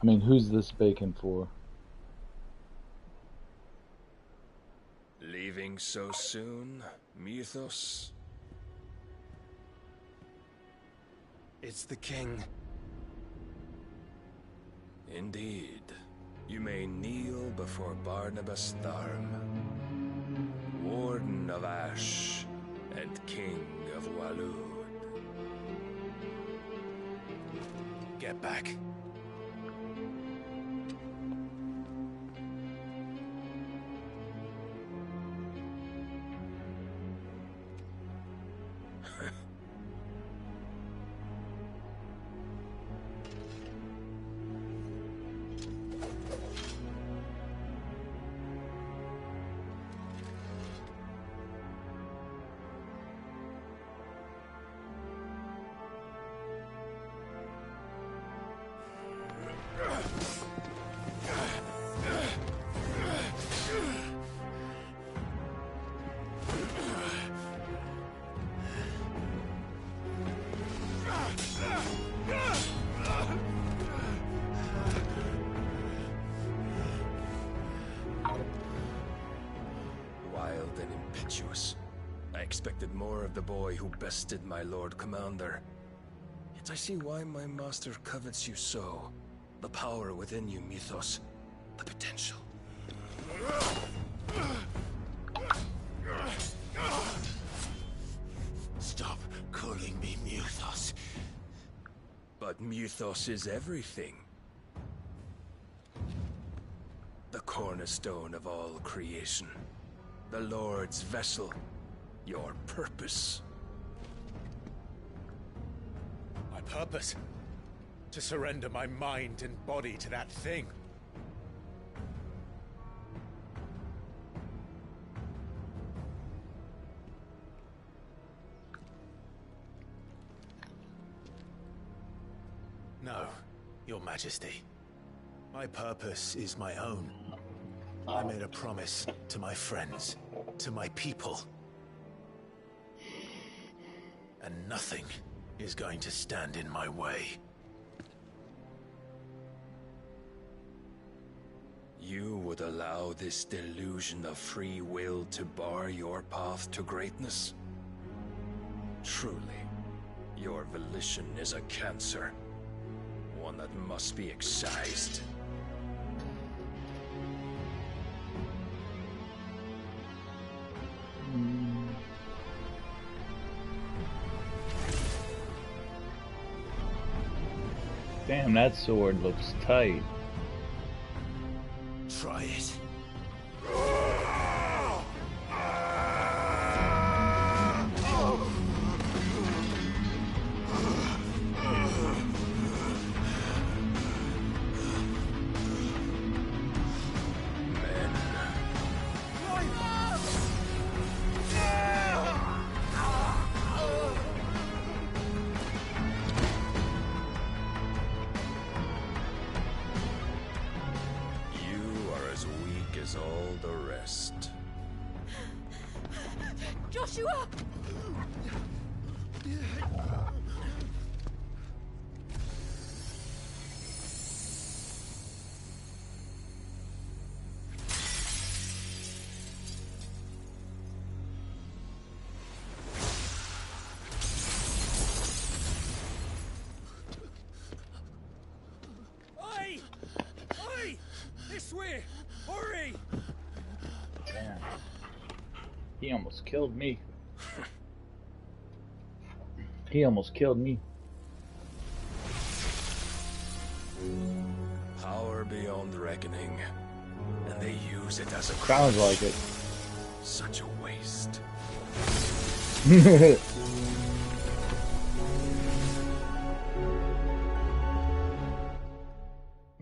I mean, who's this bacon for? Leaving so soon, Mythos? It's the king. Indeed. You may kneel before Barnabas Tharm, Warden of Ash and King of Waloed. Get back. more of the boy who bested my Lord Commander. Yet I see why my master covets you so. The power within you, Mythos. The potential. Stop calling me Mythos. But Mythos is everything. The cornerstone of all creation. The Lord's vessel. Your purpose. My purpose? To surrender my mind and body to that thing. No, Your Majesty. My purpose is my own. I made a promise to my friends, to my people. And nothing is going to stand in my way. You would allow this delusion of free will to bar your path to greatness? Truly, your volition is a cancer. One that must be excised. Damn, that sword looks tight. Try it. All the rest. Joshua! Oi! Oi! This way! Hurry! Damn. He almost killed me. He almost killed me. Power beyond reckoning. And they use it as a Sounds like it. Such a waste.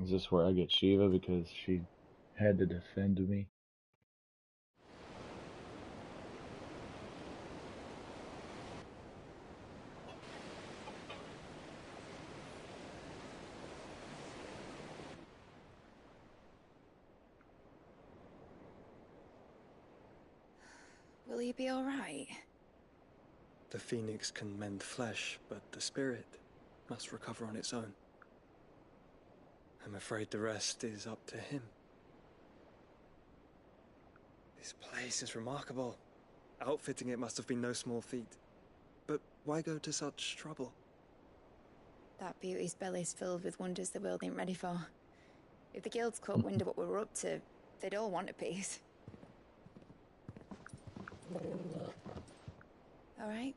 Is this where I get Shiva because she had to defend me? Will you be all right? The phoenix can mend flesh, but the spirit must recover on its own. I'm afraid the rest is up to him. This place is remarkable. Outfitting it must have been no small feat. But why go to such trouble? That beauty's belly's filled with wonders the world ain't ready for. If the guilds caught wind of what we were up to, they'd all want a piece. All right?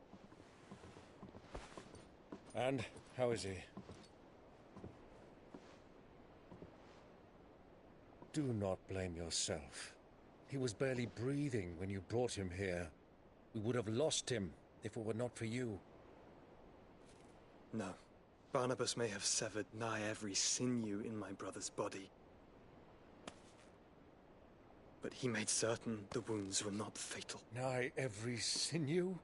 And how is he? Do not blame yourself. He was barely breathing when you brought him here. We would have lost him if it were not for you. No. Barnabas may have severed nigh every sinew in my brother's body. But he made certain the wounds were not fatal. Nigh every sinew?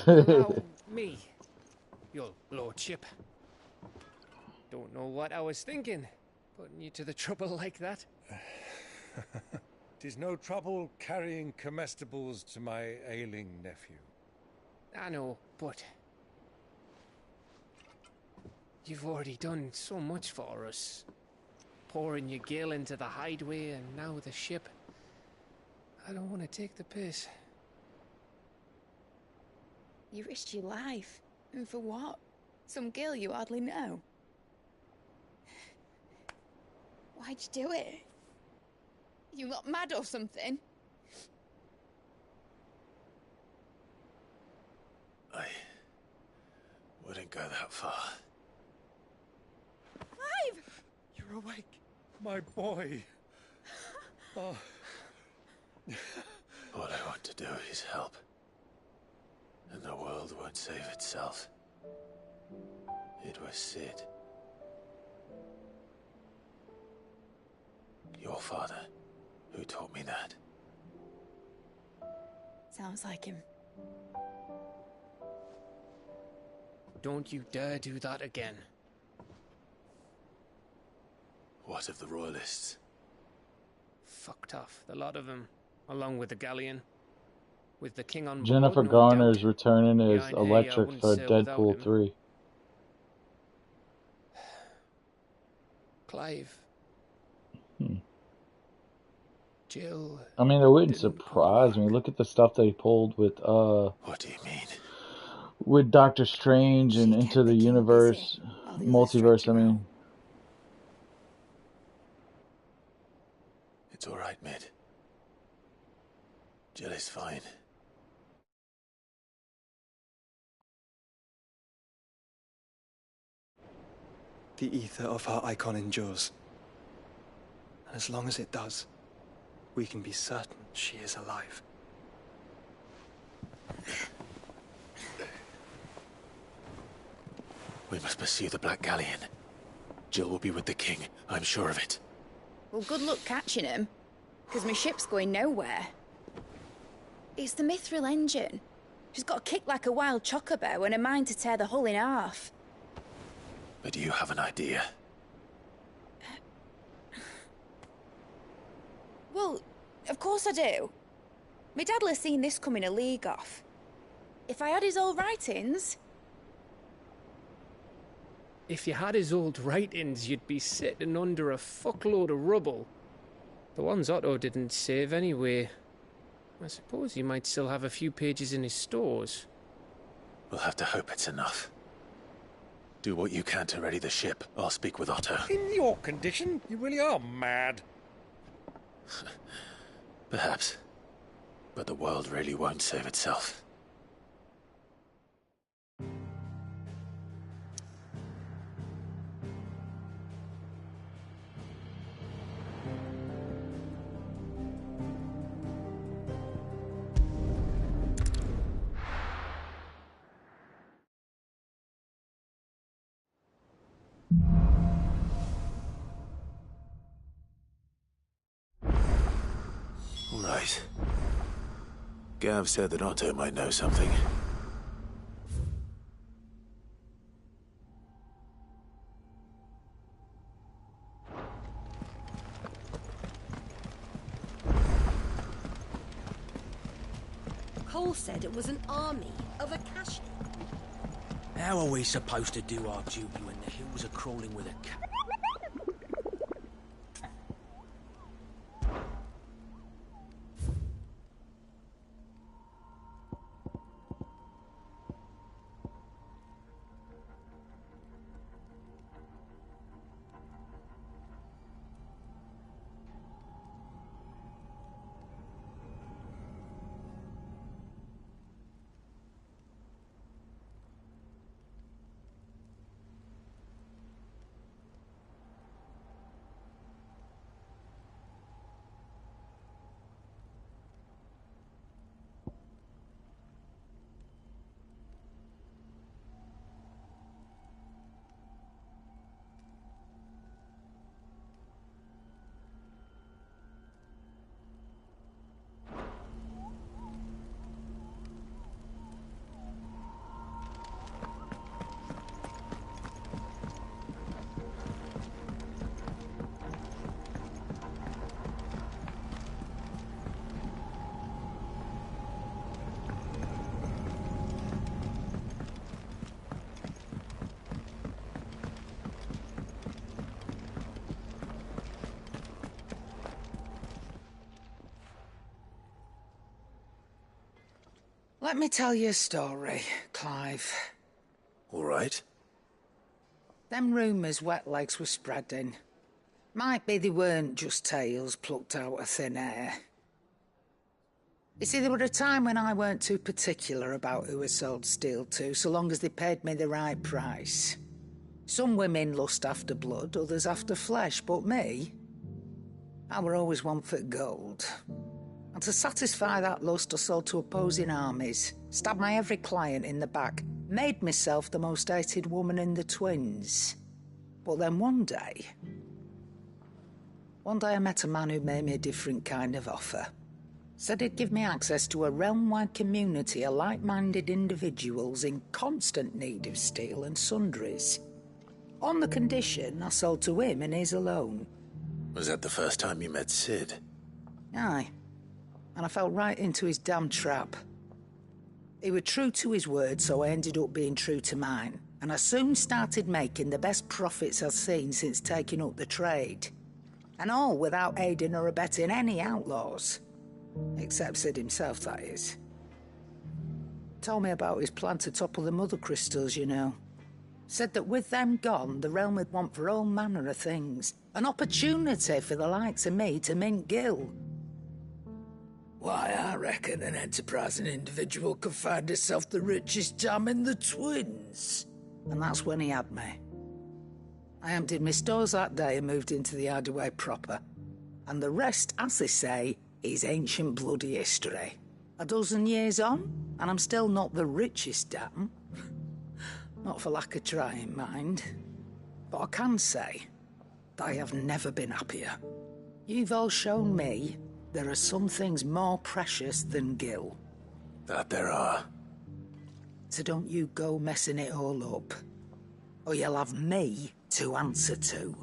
Allow me, your lordship. Don't know what I was thinking, putting you to the trouble like that. 'Tis no trouble carrying comestibles to my ailing nephew. I know, but you've already done so much for us. Pouring your gill into the hideaway and now the ship. I don't want to take the piss. You risked your life. And for what? Some girl you hardly know. Why'd you do it? You got mad or something? I wouldn't go that far. Clive! You're awake. My boy. Oh. All I want to do is help. And the world won't save itself. It was Sid. Your father, who taught me that. Sounds like him. Don't you dare do that again. What of the Royalists? Fucked off, the lot of them, along with the galleon. With the king on Jennifer board, no Garner's doubt. returning as Behind here, I Electric wouldn't for sail without Deadpool him. 3. Clive. Jill. I mean, it wouldn't surprise me. Look at the stuff they pulled with What do you mean? with Doctor Strange and Into the Universe, multiverse. I mean, It's all right, Mid. Jill is fine. The ether of her icon endures. And as long as it does, we can be certain she is alive. We must pursue the Black Galleon. Jill will be with the king, I'm sure of it. Well, good luck catching him, because my ship's going nowhere. It's the Mithril engine. She's got a kick like a wild chocobo and a mind to tear the hull in half. But do you have an idea? Well, of course I do. My dad'll have seen this coming a league off. If I had his old writings... If you had his old writings, you'd be sitting under a fuckload of rubble. The ones Otto didn't save anyway. I suppose he might still have a few pages in his stores. We'll have to hope it's enough. Do what you can to ready the ship. I'll speak with Otto. In your condition, you really are mad. Perhaps. But the world really won't save itself. Right. Gav said that Otto might know something. Cole said it was an army of Akashi. How are we supposed to do our duty when the hills are crawling with a cat? Let me tell you a story, Clive. All right. Them rumours Wetlegs were spreading. Might be they weren't just tales plucked out of thin air. You see, there were a time when I weren't too particular about who I sold steel to, so long as they paid me the right price. Some women lust after blood, others after flesh, but me, I were always one for gold. And to satisfy that lust, I sold to opposing armies, stabbed my every client in the back, made myself the most hated woman in the twins. But then one day I met a man who made me a different kind of offer. Said he'd give me access to a realm-wide community of like-minded individuals in constant need of steel and sundries. On the condition I sold to him and his alone. Was that the first time you met Sid? Aye. And I fell right into his damn trap. He was true to his word, so I ended up being true to mine. And I soon started making the best profits I've seen since taking up the trade. And all without aiding or abetting any outlaws. Except Sid himself, that is. Told me about his plan to topple the mother crystals, you know. Said that with them gone, the realm would want for all manner of things. An opportunity for the likes of me to mint gil. Why, I reckon an enterprising individual could find herself the richest dam in the twins. And that's when he had me. I emptied my stores that day and moved into the hideaway proper. And the rest, as they say, is ancient bloody history. A dozen years on, and I'm still not the richest dam. Not for lack of trying, mind. But I can say that I have never been happier. You've all shown me there are some things more precious than gil. That there are. So don't you go messing it all up, or you'll have me to answer to.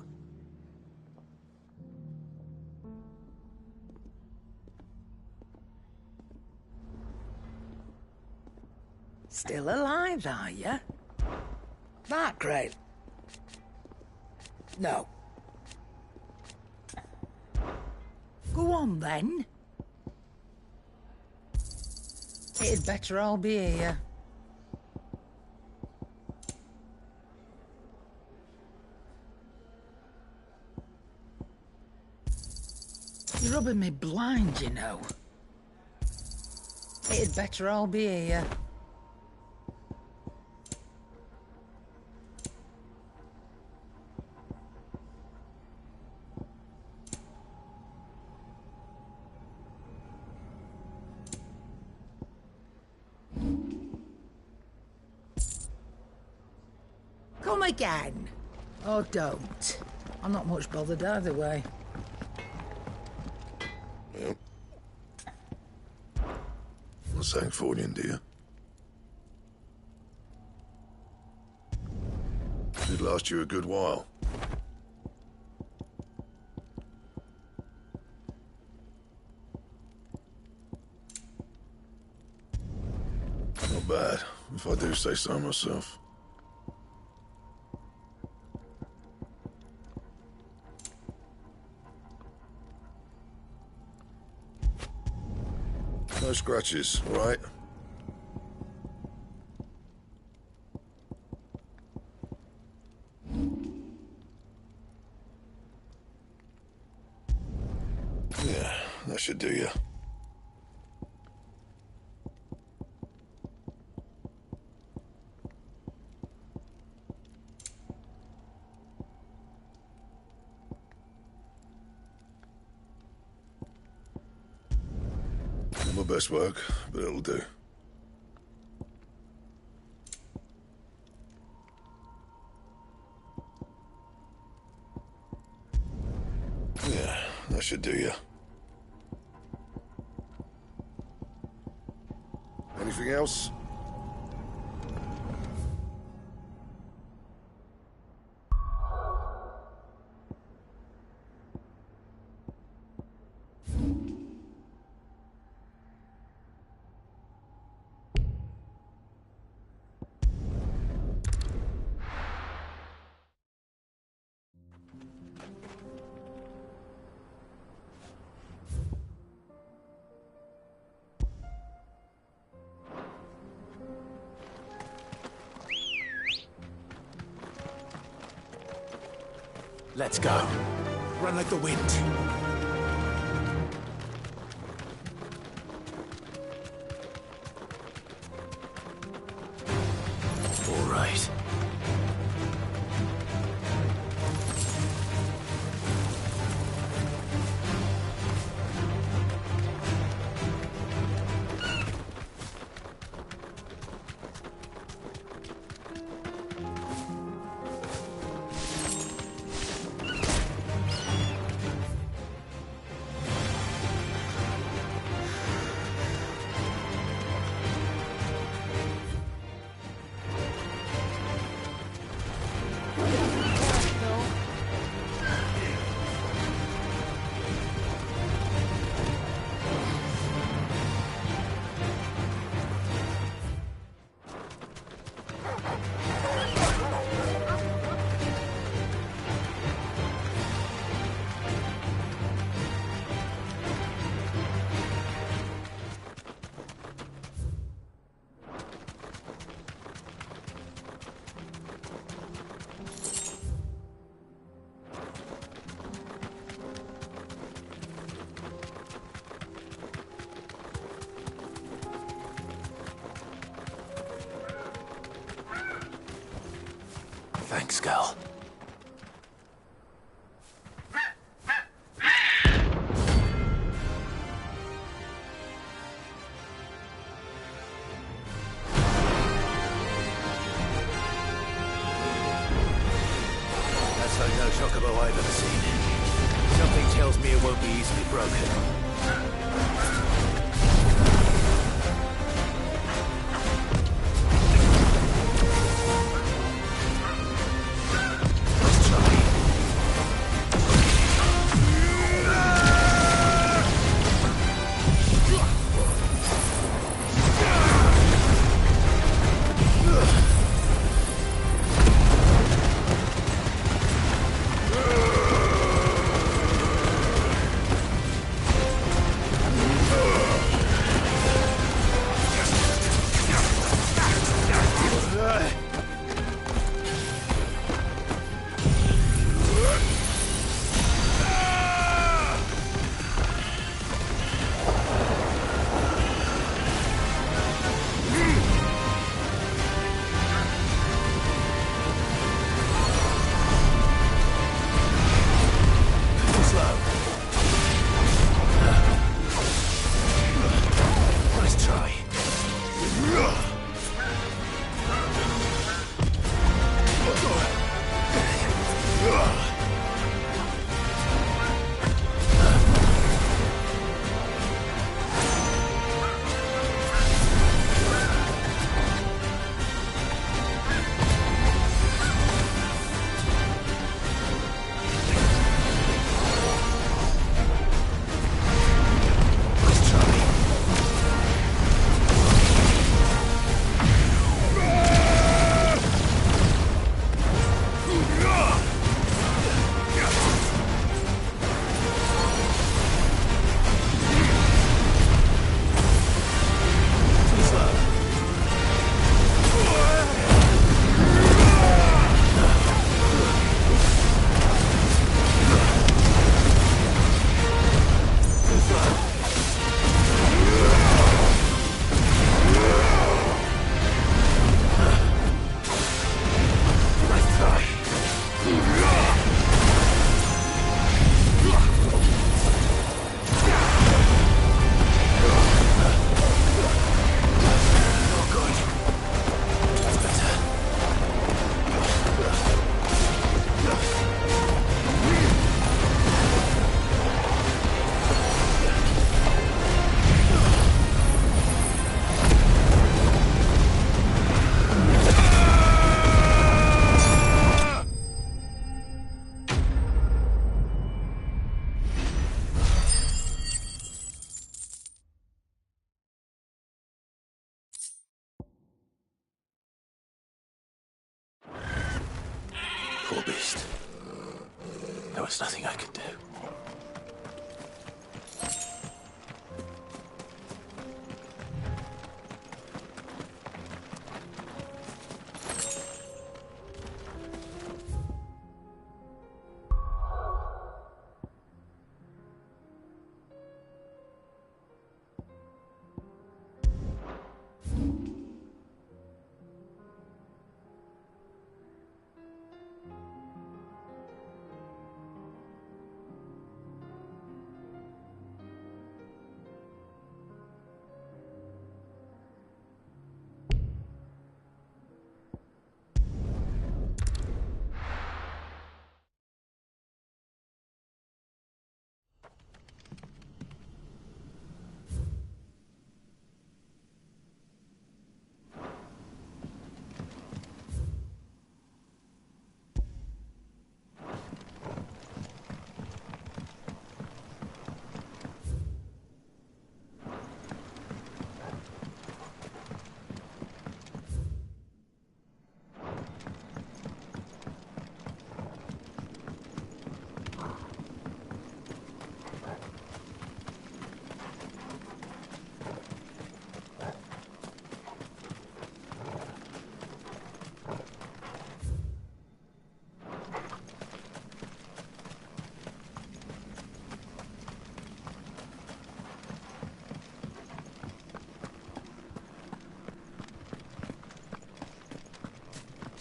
Still alive, are you? That great? No. Go on, then. It'd better all be here. You're rubbing me blind, you know. It'd better all be here. Come again. Or don't. I'm not much bothered either way. Well, not saying for you, do you? Did last you a good while. Not bad, if I do say so myself. No scratches, all right? Yeah, that should do you. Not my best work, but it'll do. Yeah, that should do you. Anything else? Let's go. Run like the wind. All right. Thanks, Gal. That's like no chocobo I've ever seen. Something tells me it won't be easily broken. Poor beast. There was nothing I could do.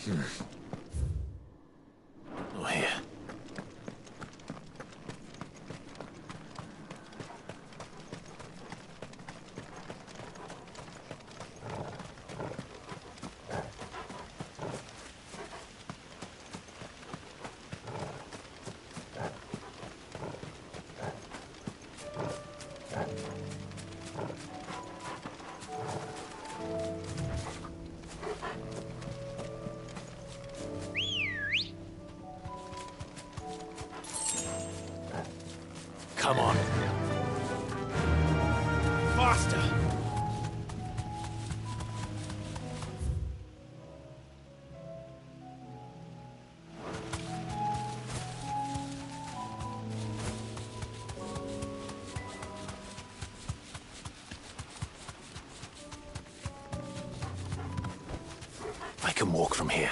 Oh, here. Come on. Faster! I can walk from here.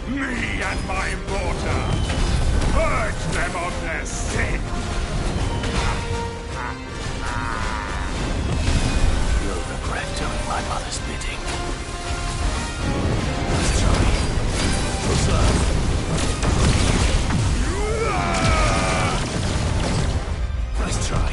Me and my mortar! Purge them of their sin! You'll regret doing my mother's bidding. Let's try. What's that? Nice try.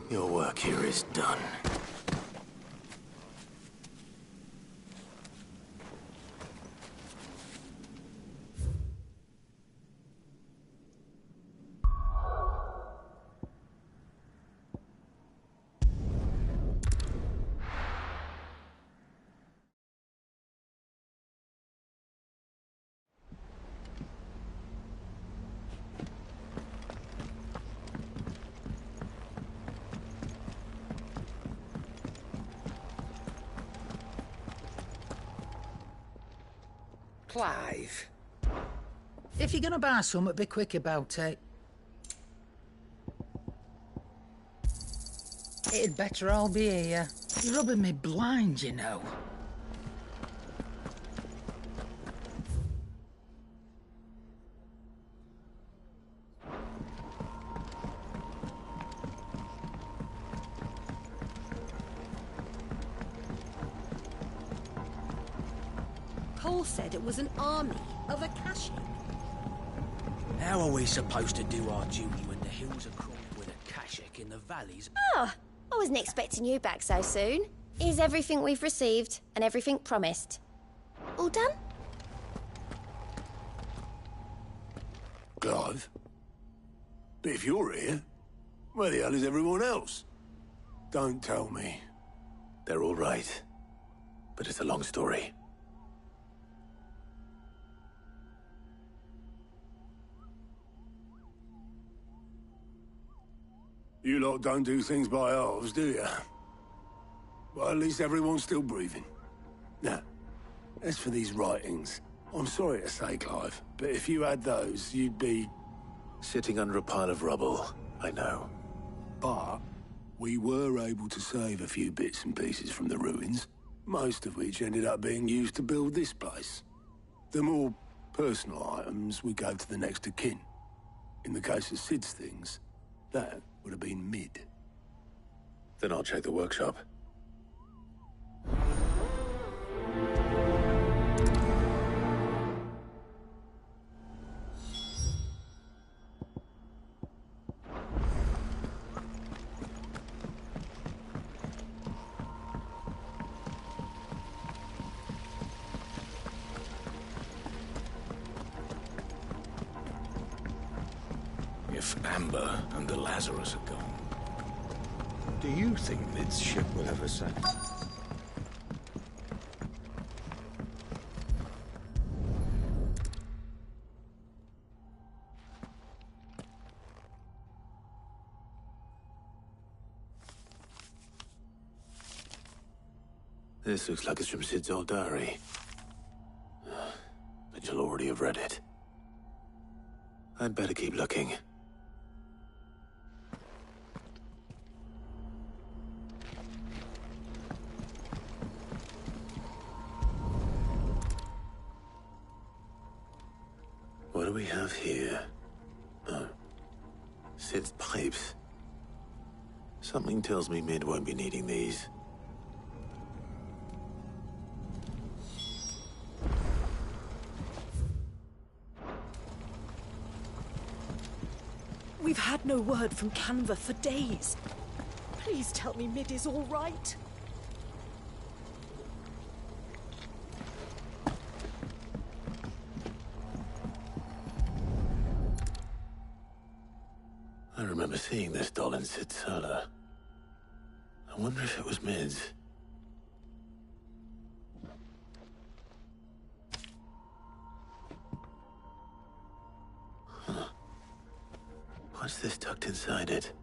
Your work here is done. Clive, if you're gonna buy something, be quick about it. It'd better all be here. You're rubbing me blind, you know. Cole said it was an army of Akashi. How are we supposed to do our duty when the hills are crawling with Akashic in the valleys? Oh, I wasn't expecting you back so soon. Is everything we've received and everything promised all done? Clive? But if you're here, where the hell is everyone else? Don't tell me. They're all right. But it's a long story. You lot don't do things by halves, do you? Well, at least everyone's still breathing. Now, as for these writings, I'm sorry to say, Clive, but if you had those, you'd be... Sitting under a pile of rubble, I know. But we were able to save a few bits and pieces from the ruins, most of which ended up being used to build this place. The more Personal items we gave to the next of kin. In the case of Sid's things, that would have been Mid. Then I'll check the workshop. If Amber and the Lazarus are gone, do you think Mid's ship will ever sail? This looks like it's from Sid's old diary. But you'll already have read it. I'd better keep looking. What do we have here? Oh. Sid's pipes. Something tells me Mid won't be needing these. We've had no word from Canva for days. Please tell me Mid is all right. I remember seeing this doll in Sid's cellar. I wonder if it was Mid's. Huh. What's this tucked inside it?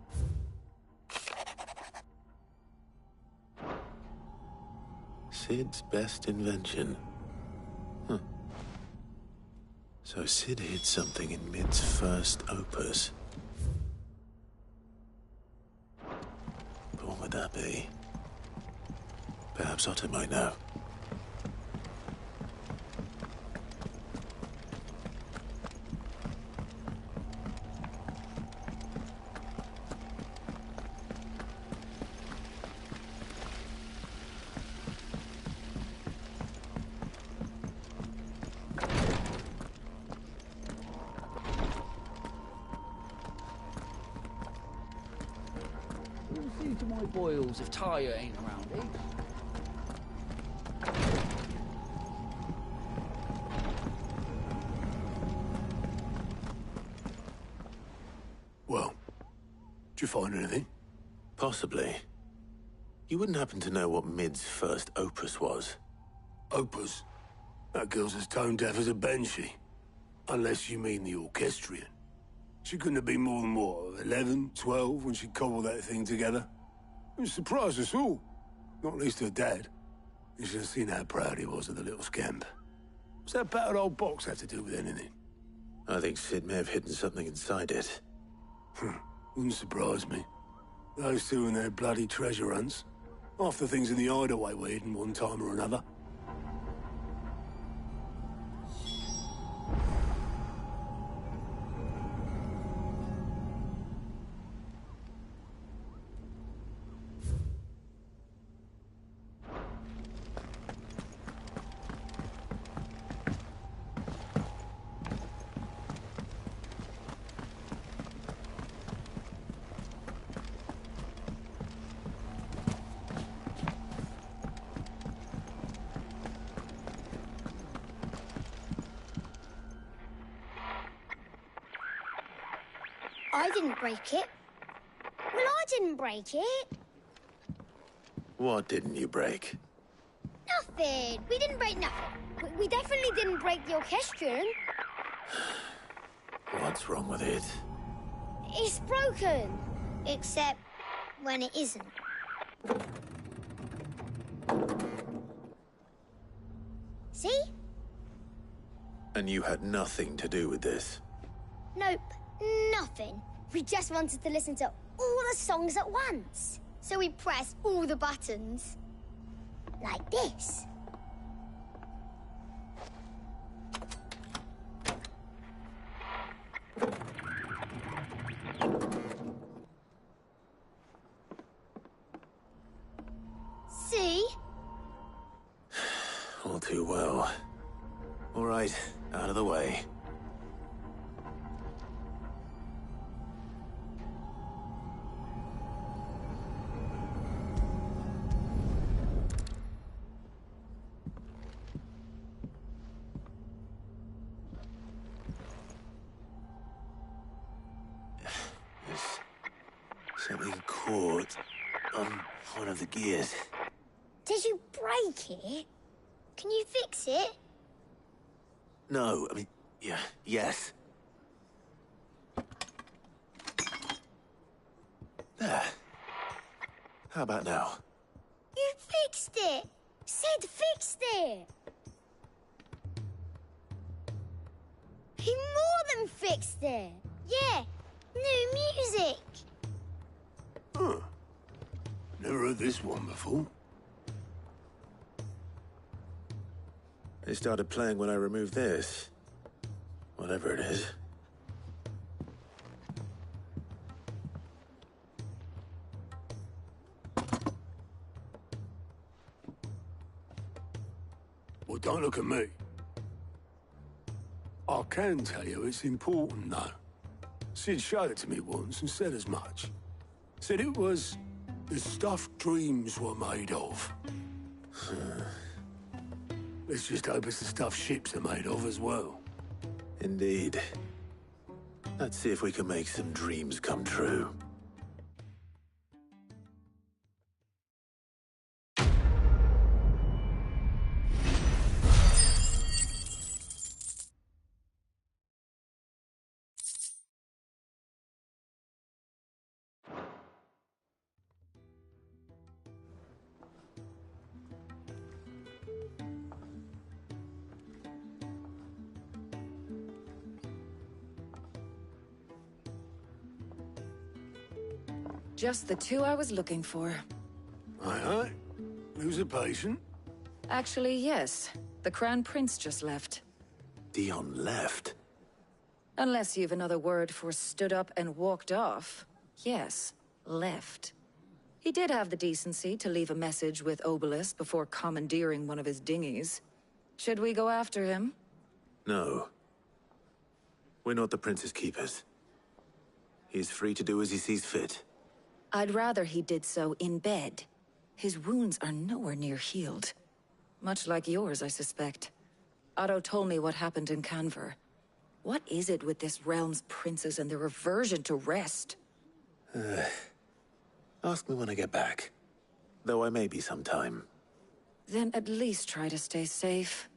Sid's best invention. Huh. So Sid hid something in Mid's first opus. But what would that be? Perhaps Otto might know. We'll see to my boils if Tyre ain't around, eh? Well, did you find anything? Possibly. You wouldn't happen to know what Mid's first opus was? Opus? That girl's as tone deaf as a banshee. Unless you mean the orchestrion. She couldn't have been more than, what, 11, 12 when she cobbled that thing together? It surprised us all. Not least her dad. You should have seen how proud he was of the little scamp. What's that battered old box have to do with anything? I think Sid may have hidden something inside it. Wouldn't surprise me. Those two and their bloody treasure hunts. Half the things in the hideaway were hidden one time or another. I didn't break it. Well, I didn't break it. What didn't you break? Nothing. We didn't break nothing. We definitely didn't break the orchestrion. What's wrong with it? It's broken. Except when it isn't. See? And you had nothing to do with this? Nope. Nothing. We just wanted to listen to all the songs at once. So we pressed all the buttons. Like this. too well. All right, out of the way. Something caught on one of the gears. Did you break it? Can you fix it? No, I mean, yeah, yes. There. How about now? You fixed it! Sid fixed it! He more than fixed it! Yeah, new music! Huh. Never heard this one before. They started playing when I removed this. Whatever it is. Well, don't look at me. I can tell you it's important, though. Sid showed it to me once and said as much. Said it was the stuff dreams were made of. Let's just hope it's the stuff ships are made of as well. Indeed. Let's see if we can make some dreams come true. Just the two I was looking for. Aye. Who's a patient? Actually, yes. The Crown Prince just left. Dion left? Unless you've another word for stood up and walked off. Yes, left. He did have the decency to leave a message with Obelisk before commandeering one of his dinghies. Should we go after him? No. We're not the Prince's keepers. He's free to do as he sees fit. I'd rather he did so in bed. His wounds are nowhere near healed. Much like yours, I suspect. Otto told me what happened in Canver. What is it with this realm's princes and their aversion to rest? Ask me when I get back. Though I may be sometime. Then at least try to stay safe.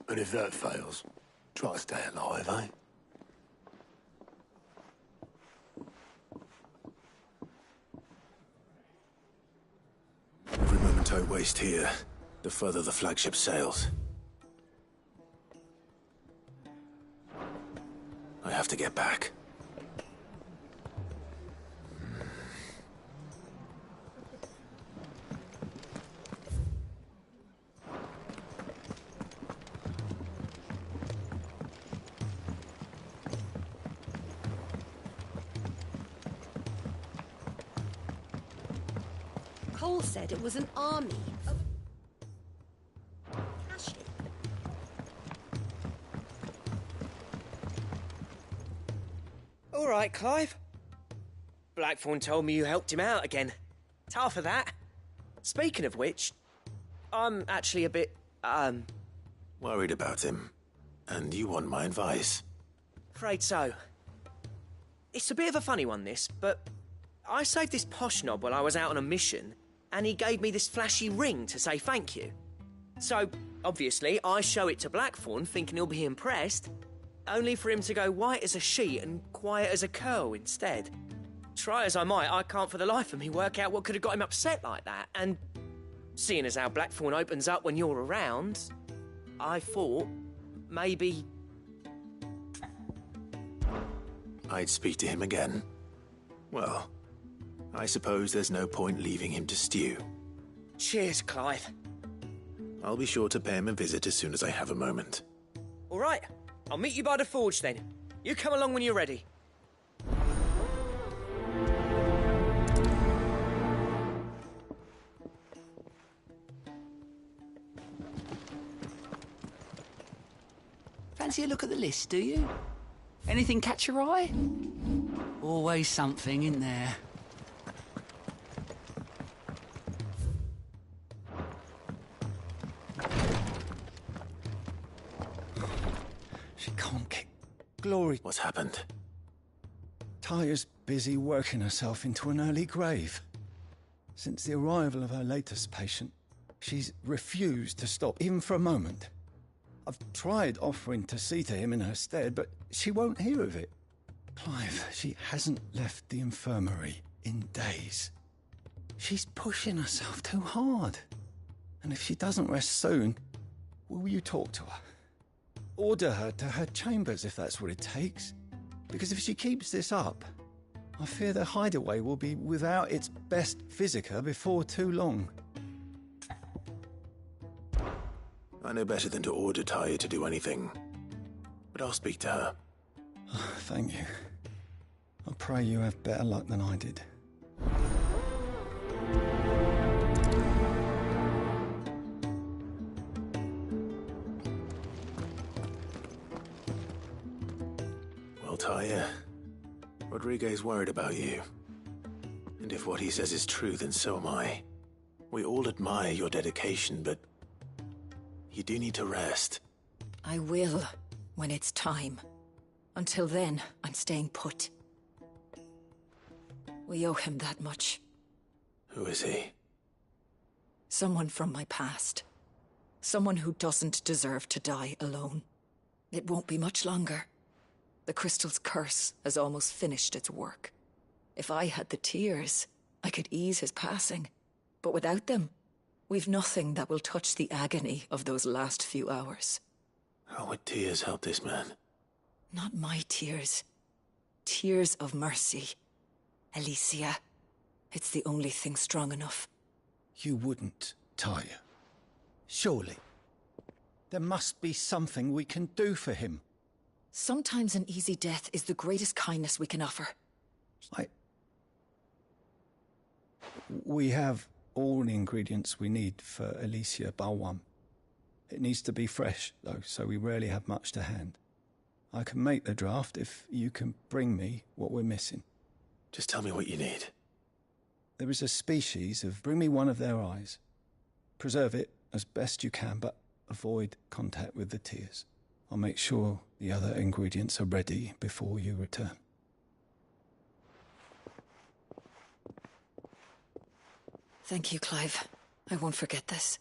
And if that fails, try to stay alive, eh? Every moment I waste here, the further the flagship sails. I have to get back. Cole said it was an army of... All right, Clive. Blackthorn told me you helped him out again. Tough of that. Speaking of which, I'm actually a bit, Worried about him. And you want my advice? afraid so. It's a bit of a funny one, this, but I saved this posh knob while I was out on a mission, and he gave me this flashy ring to say thank you. So, obviously, I show it to Blackthorn, thinking he'll be impressed, only for him to go white as a sheet and quiet as a curl instead. Try as I might, I can't for the life of me work out what could have got him upset like that, and seeing as how Blackthorn opens up when you're around, I thought maybe... I'd speak to him again. Well, I suppose there's no point leaving him to stew. Cheers, Clive. I'll be sure to pay him a visit as soon as I have a moment. All right, I'll meet you by the forge then. You come along when you're ready. fancy a look at the list, do you? Anything catch your eye? Always something in there. She can't get glory. What's happened? Taya's busy working herself into an early grave. Since the arrival of her latest patient, she's refused to stop, even for a moment. I've tried offering to see to him in her stead, but she won't hear of it. Clive, she hasn't left the infirmary in days. She's pushing herself too hard. And if she doesn't rest soon, will you talk to her? Order her to her chambers if that's what it takes. Because if she keeps this up, I fear the hideaway will be without its best physica before too long. I know better than to order Taya to do anything, but I'll speak to her. Thank you. I pray you have better luck than I did. Well, Taya, Rodriguez worried about you. And if what he says is true, then so am I. We all admire your dedication, but you do need to rest. I will, when it's time. Until then, I'm staying put. We owe him that much. Who is he? Someone from my past. Someone who doesn't deserve to die alone. It won't be much longer. The crystal's curse has almost finished its work. If I had the tears, I could ease his passing. But without them, we've nothing that will touch the agony of those last few hours. How would tears help this man? Not my tears. Tears of mercy. Alicia, it's the only thing strong enough. You wouldn't, Taya. Surely. There must be something we can do for him. Sometimes an easy death is the greatest kindness we can offer. We have all the ingredients we need for Alicia Balwam. It needs to be fresh, though, so we rarely have much to hand. I can make the draft if you can bring me what we're missing. Just tell me what you need. There is a species of... Bring me one of their eyes. Preserve it as best you can, but avoid contact with the tears. I'll make sure the other ingredients are ready before you return. Thank you, Clive. I won't forget this.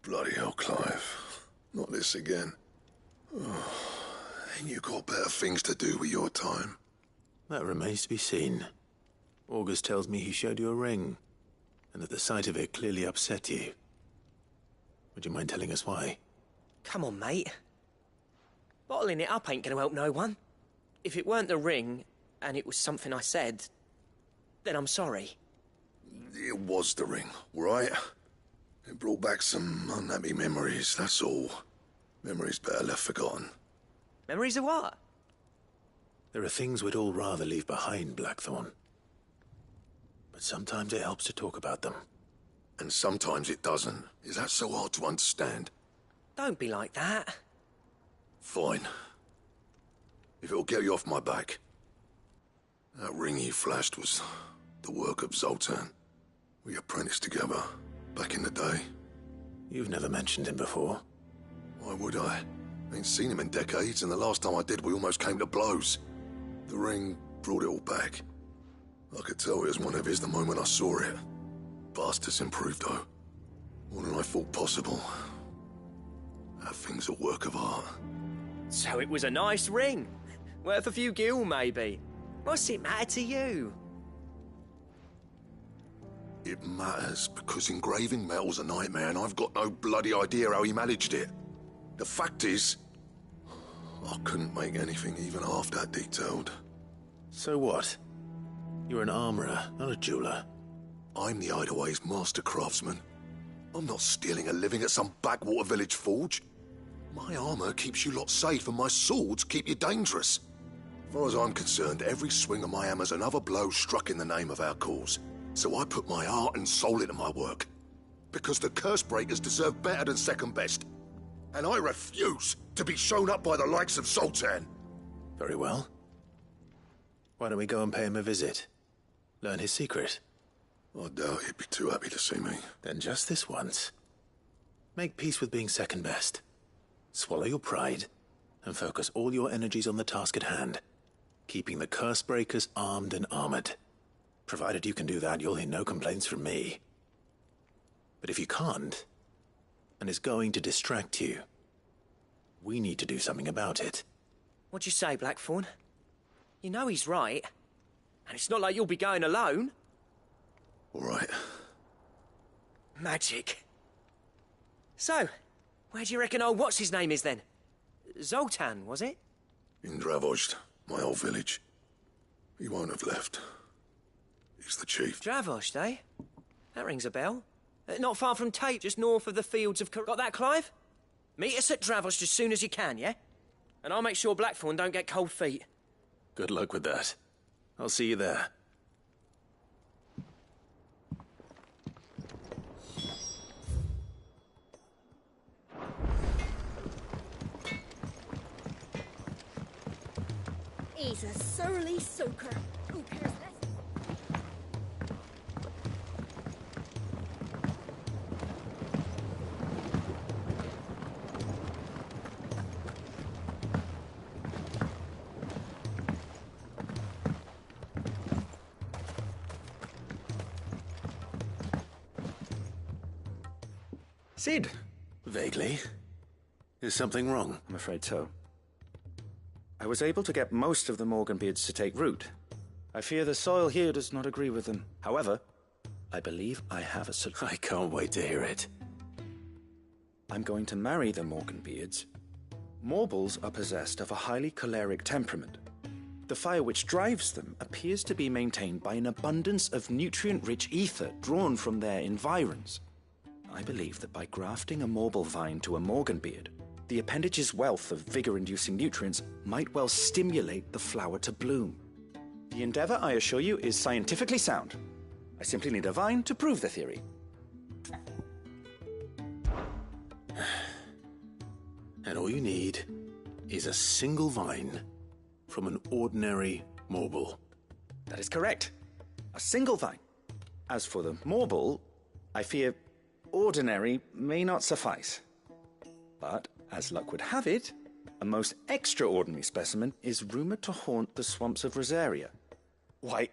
Bloody hell, Clive. Not this again. Oh, ain't you got better things to do with your time? That remains to be seen. August tells me he showed you a ring, and that the sight of it clearly upset you. Would you mind telling us why? Come on, mate. Bottling it up ain't gonna help no one. If it weren't the ring, and it was something I said, then I'm sorry. It was the ring, right? It brought back some unhappy memories, that's all. Memories better left forgotten. Memories of what? There are things we'd all rather leave behind, Blackthorn. But sometimes it helps to talk about them. And sometimes it doesn't. Is that so hard to understand? Don't be like that. Fine. If it'll get you off my back. That ring you flashed was the work of Zoltan. We apprenticed together. Back in the day. You've never mentioned him before. Why would I? Ain't seen him in decades, and the last time I did, we almost came to blows. The ring brought it all back. I could tell it was one of his the moment I saw it. Bastard's improved, though. More than I thought possible. That thing's a work of art. So it was a nice ring. Worth a few gil, maybe. What's it matter to you? It matters because engraving metal's a nightmare and I've got no bloody idea how he managed it. The fact is, I couldn't make anything even half that detailed. So what? You're an armourer, not a jeweler. I'm the Hideaway's master craftsman. I'm not stealing a living at some backwater village forge. My armour keeps you lot safe and my swords keep you dangerous. As far as I'm concerned, every swing of my hammer's another blow struck in the name of our cause. So I put my heart and soul into my work. Because the curse breakers deserve better than second best. And I refuse to be shown up by the likes of Zoltan. Very well. Why don't we go and pay him a visit? Learn his secret. I doubt he'd be too happy to see me. Then just this once. Make peace with being second best. Swallow your pride and focus all your energies on the task at hand. Keeping the curse breakers armed and armored. Provided you can do that, you'll hear no complaints from me. But if you can't, and it's going to distract you, we need to do something about it. What'd you say, Blackthorn? You know he's right. And it's not like you'll be going alone. All right. Magic. So, where do you reckon old what's-his-name is then? Zoltan, was it? In Dravozd, my old village. He won't have left. He's the chief. Dravozd, eh? That rings a bell. Not far from Tate, just north of the fields of... Got that, Clive? Meet us at Dravozd as soon as you can, yeah? And I'll make sure Blackthorn don't get cold feet. Good luck with that. I'll see you there. He's a surly soaker. Who cares less? Sid! Vaguely. Is something wrong? I'm afraid so. I was able to get most of the Morganbeards to take root. I fear the soil here does not agree with them. However, I believe I have a solution. I can't wait to hear it. I'm going to marry the Morganbeards. Morbles are possessed of a highly choleric temperament. The fire which drives them appears to be maintained by an abundance of nutrient-rich ether drawn from their environs. I believe that by grafting a Morble vine to a Morganbeard, the appendage's wealth of vigor-inducing nutrients might well stimulate the flower to bloom. The endeavor, I assure you, is scientifically sound. I simply need a vine to prove the theory. And all you need is a single vine from an ordinary Morble. That is correct. A single vine. As for the Morble, I fear ordinary may not suffice. But, as luck would have it, a most extraordinary specimen is rumored to haunt the swamps of Rosaria. Why,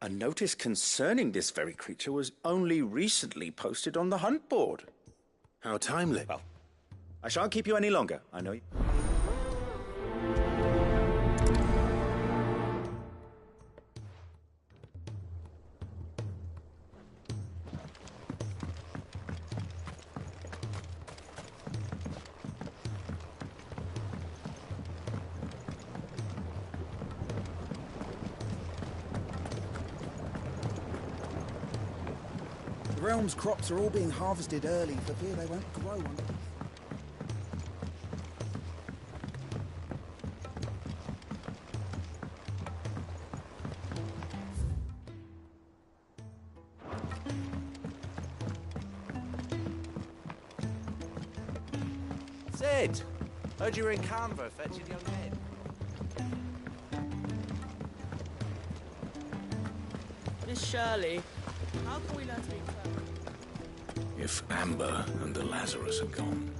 a notice concerning this very creature was only recently posted on the hunt board. How timely. Well, I shan't keep you any longer, I know you. The realm's crops are all being harvested early for fear they won't grow on. Sid! Heard you were in Canva fetching young men. Miss Shirley, how can we learn to be clever? If Amber and the Lazarus are gone,